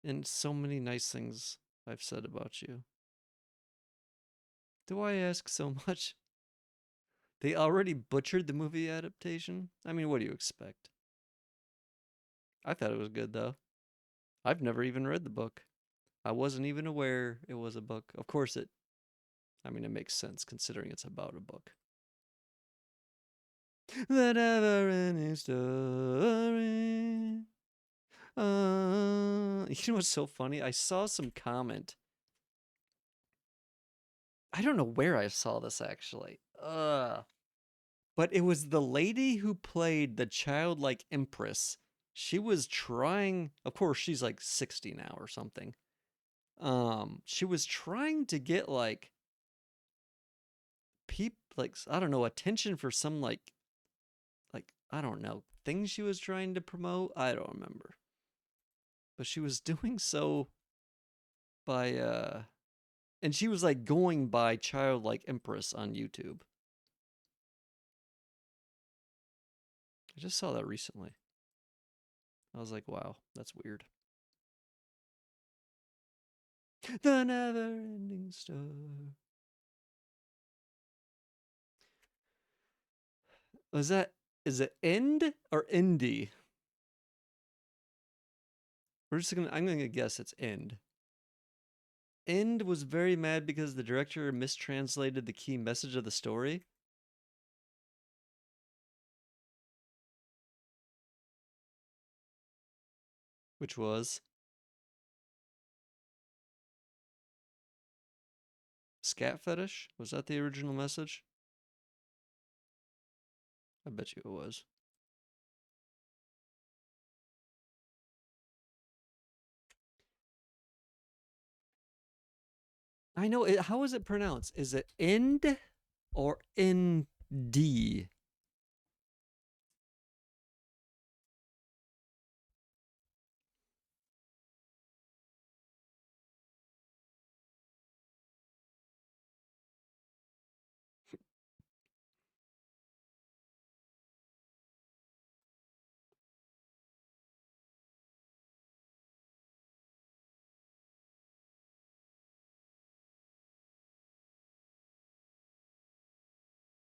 Speaker 1: And so many nice things I've said about you. Do I ask so much? They already butchered the movie adaptation? I mean, what do you expect? I thought it was good, though. I've never even read the book. I wasn't even aware it was a book. Of course it makes sense considering it's about a book. The never-ending story. You know what's so funny? I saw some comment. I don't know where I saw this actually. But it was the lady who played the childlike empress. She was trying, of course she's like 60 now or something. She was trying to get like I don't know, attention for some like I don't know, things she was trying to promote. I don't remember. But she was doing so by and she was like going by childlike empress on YouTube. I just saw that recently. I was like, wow, that's weird. The never-ending story. Is it end or indie? I'm gonna guess it's end. End was very mad because the director mistranslated the key message of the story. Which was scat fetish? Was that the original message? I bet you it was. I know it. How is it pronounced? Is it end or nd?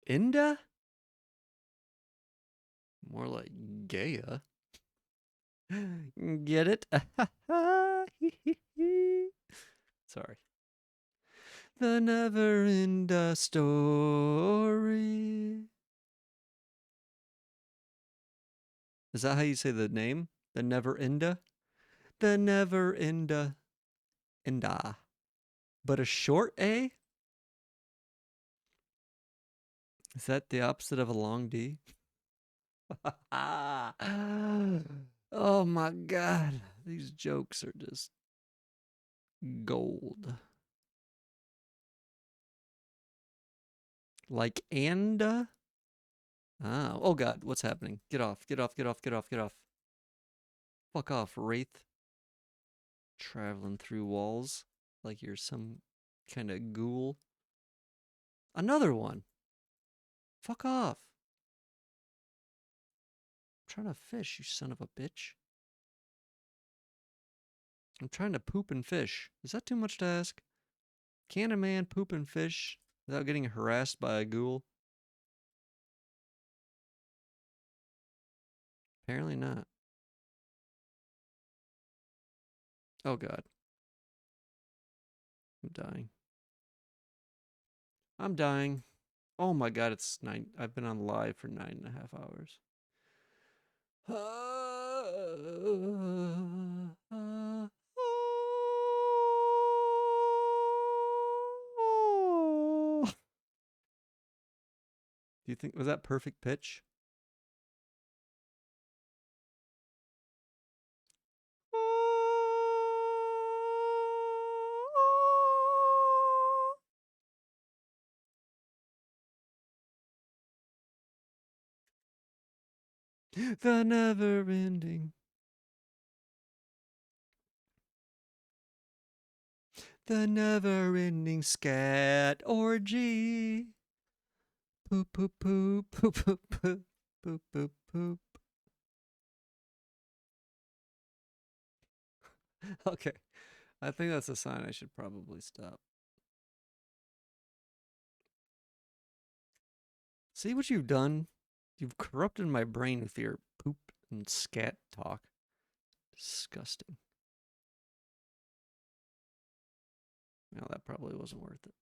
Speaker 1: Inda? More like Gaia. Get it? Sorry. The never end story. Is that how you say the name? The never enda? The never enda. Enda. But a short A? Is that the opposite of a long D? Oh my god. These jokes are just gold. Like anda? Ah, oh god, what's happening? Get off, get off, get off, get off, get off. Fuck off, Wraith. Traveling through walls like you're some kind of ghoul. Another one. Fuck off. I'm trying to fish, you son of a bitch. I'm trying to poop and fish. Is that too much to ask? Can a man poop and fish without getting harassed by a ghoul? Apparently not. Oh god. I'm dying. I'm dying. Oh my god, it's 9. I've been on live for 9.5 hours. Do you think, was that perfect pitch? The never ending. The never ending scat orgy. Poop, poop, poop, poop, poop, poop, poop, poop, poop. Okay. I think that's a sign I should probably stop. See what you've done? You've corrupted my brain with your poop and scat talk. Disgusting. No, that probably wasn't worth it.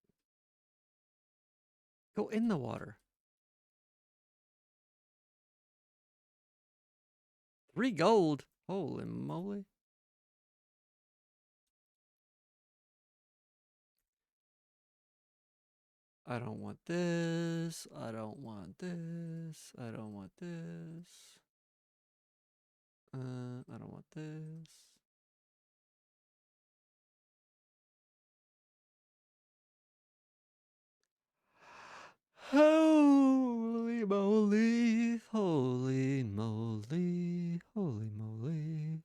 Speaker 1: Go in the water. 3 gold. Holy moly. I don't want this. I don't want this. I don't want this. I don't want this. Holy moly, holy moly, holy moly.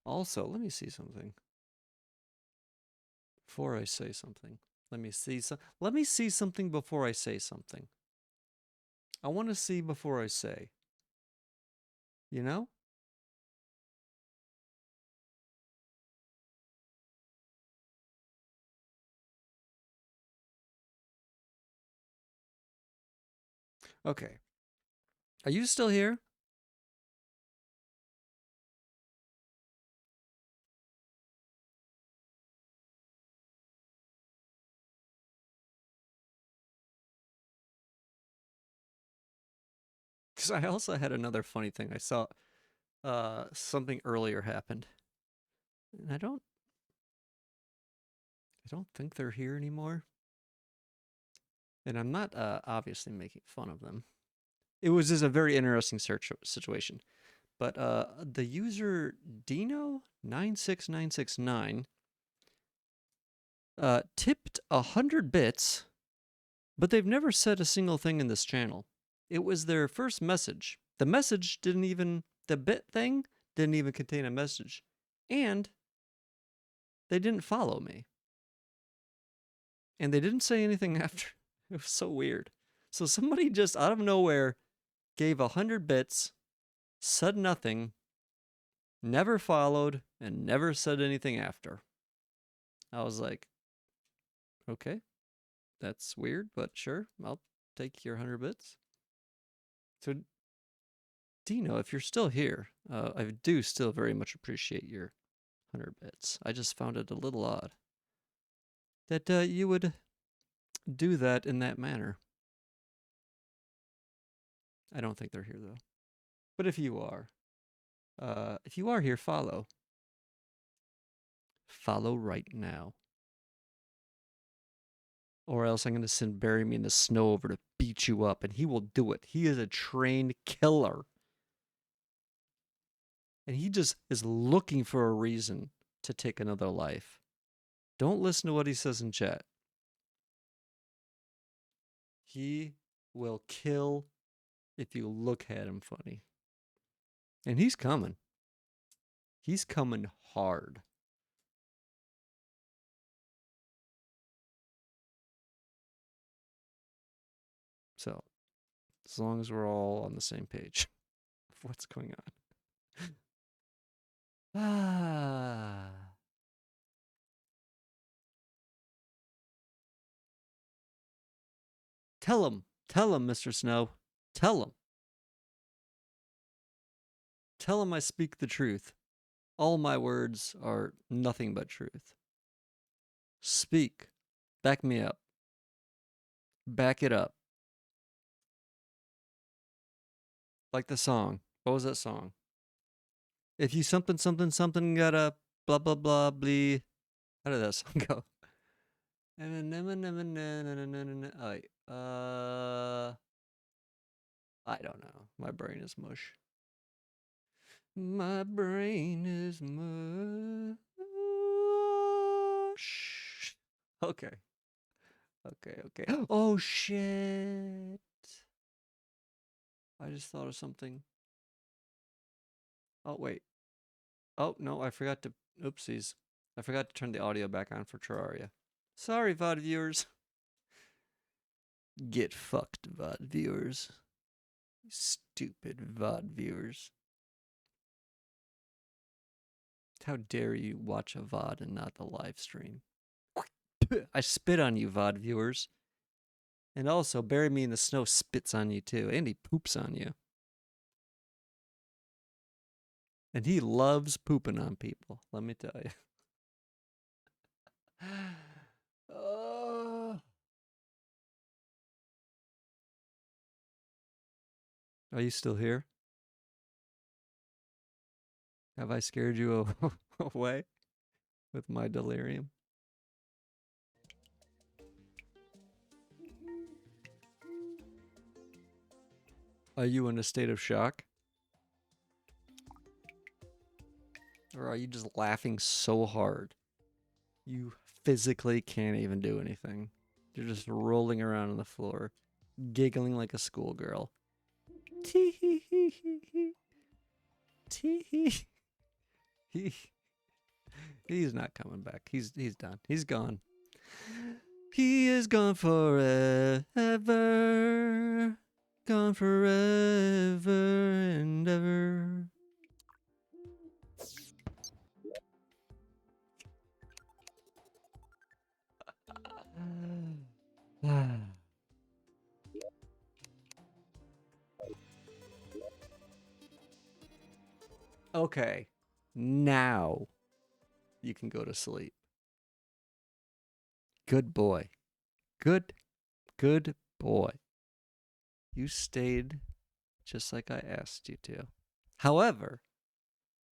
Speaker 1: Also, let me see something. Before I say something. Let me see something before I say something. I want to see before I say. You know? Okay. Are you still here? Because I also had another funny thing. I saw something earlier happened. And I don't think they're here anymore. And I'm not obviously making fun of them. It was just a very interesting search situation. But the user Dino96969 tipped 100 bits, but they've never said a single thing in this channel. It was their first message. The message didn't even, the bit thing didn't even contain a message. And they didn't follow me. And they didn't say anything after. It was so weird. So somebody just out of nowhere gave 100 bits, said nothing, never followed, and never said anything after. I was like, okay, that's weird, but sure, I'll take your 100 bits. So, Dino, if you're still here, I do still very much appreciate your 100 bits. I just found it a little odd that you would do that in that manner. I don't think they're here, though. But if you are here, follow. Follow right now. Or else I'm going to send Bury Me in the Snow over to beat you up, and he will do it. He is a trained killer. And he just is looking for a reason to take another life. Don't listen to what he says in chat. He will kill if you look at him funny. And he's coming. He's coming hard. So, as long as we're all on the same page of what's going on. Tell him, Mr. Snow. Tell him. Tell him I speak the truth. All my words are nothing but truth. Speak. Back me up. Back it up. Like the song. What was that song? If you something, gotta blah, blah, blah, blee. How did that song go? Oh, wait. I don't know. My brain is mush. My brain is mush. Okay. Oh, shit. I just thought of something. Oh, wait. Oh, no, I forgot to... Oopsies. I forgot to turn the audio back on for Terraria. Sorry, VOD viewers. Get fucked, VOD viewers. Stupid VOD viewers. How dare you watch a VOD and not the live stream? I spit on you, VOD viewers. And also, Bury Me in the Snow spits on you too, and he poops on you. And he loves pooping on people, let me tell you. Are you still here? Have I scared you away with my delirium? Are you in a state of shock? Or are you just laughing so hard you physically can't even do anything? You're just rolling around on the floor, giggling like a schoolgirl. Tee hee hee hee hee. Tee hee. He's not coming back. He's done. He's gone. He is gone forever. Gone forever and ever. Okay. Now you can go to sleep. Good boy. Good boy. You stayed just like I asked you to. However,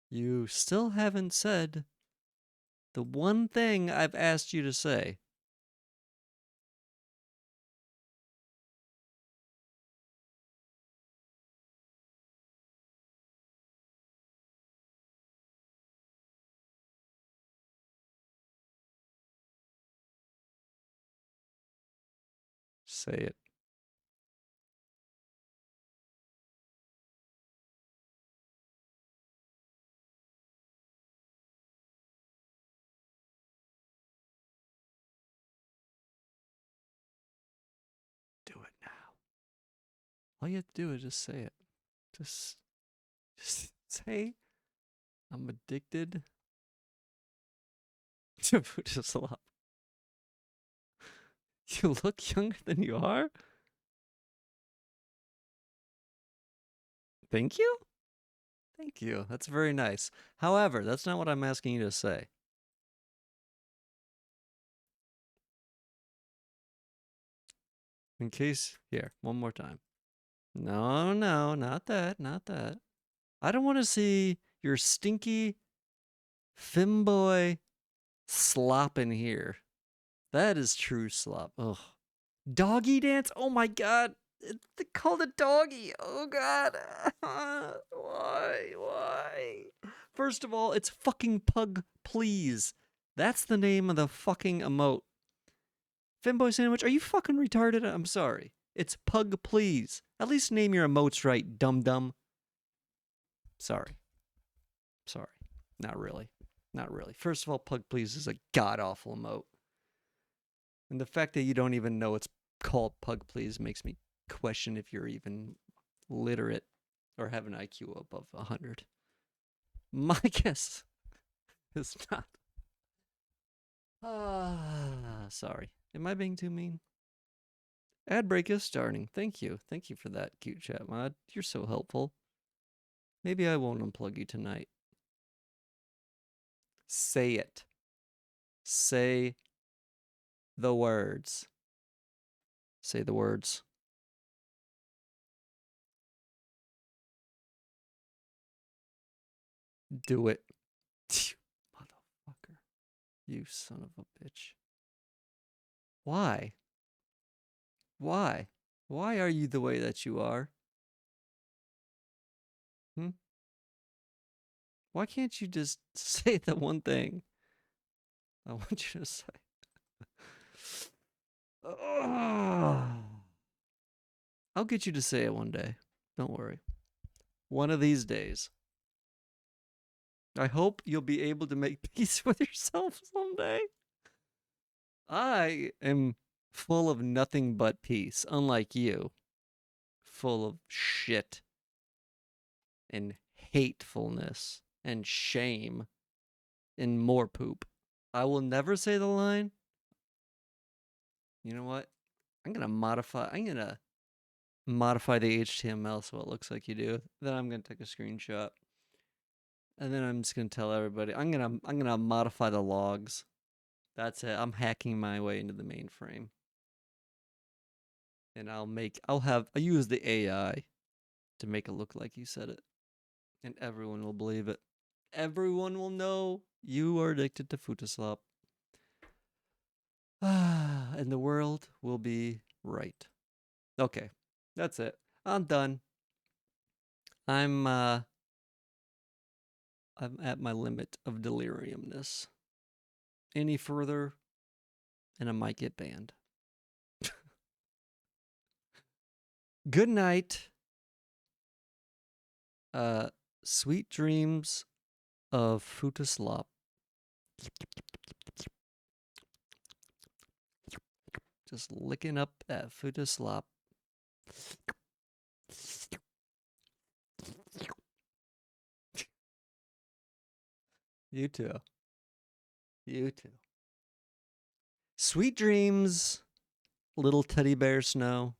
Speaker 1: you still haven't said the one thing I've asked you to say. Say it. Do it now. All you have to do is just say it. Just say, I'm addicted to Buddha slop. You look younger than you are? Thank you? Thank you. That's very nice. However, that's not what I'm asking you to say. In case, here, one more time. No, no, not that, not that. I don't want to see your stinky femboy slop in here. That is true slop. Ugh. Doggy dance? Oh my god. They called it doggy. Oh god. Why? Why? First of all, it's fucking Pug Please. That's the name of the fucking emote. Femboy Sandwich, are you fucking retarded? I'm sorry. It's Pug Please. At least name your emotes right, dum-dum. Sorry. Sorry. Not really. Not really. First of all, Pug Please is a god-awful emote. And the fact that you don't even know it's called Pug Please makes me question if you're even literate or have an IQ above 100. My guess is not. Sorry. Am I being too mean? Ad break is starting. Thank you. Thank you for that, cute chat mod. You're so helpful. Maybe I won't unplug you tonight. Say it. Say the words. Say the words. Do it. Motherfucker. You son of a bitch. Why? Why? Why are you the way that you are? Why can't you just say the one thing I want you to say? I'll get you to say it one day. Don't worry. One of these days. I hope you'll be able to make peace with yourself someday. I am full of nothing but peace, unlike you. Full of shit and hatefulness and shame and more poop. I will never say the line. You know what? I'm gonna modify the HTML so it looks like you do. Then I'm gonna take a screenshot. And then I'm just gonna tell everybody I'm gonna modify the logs. That's it. I'm hacking my way into the mainframe. And I'll use the AI to make it look like you said it. And everyone will believe it. Everyone will know you are addicted to Futaslop. And the world will be right. Okay. That's it. I'm done. I'm at my limit of deliriumness. Any further, and I might get banned. Good night. Sweet dreams of Futaslop. Just licking up that Futaslop. You too. You too. Sweet dreams, little teddy bear Snow.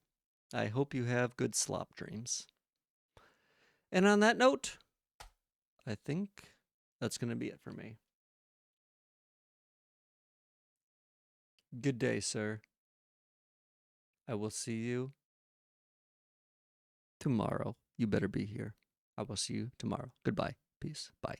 Speaker 1: I hope you have good slop dreams. And on that note, I think that's going to be it for me. Good day, sir. I will see you tomorrow. You better be here. I will see you tomorrow. Goodbye. Peace. Bye.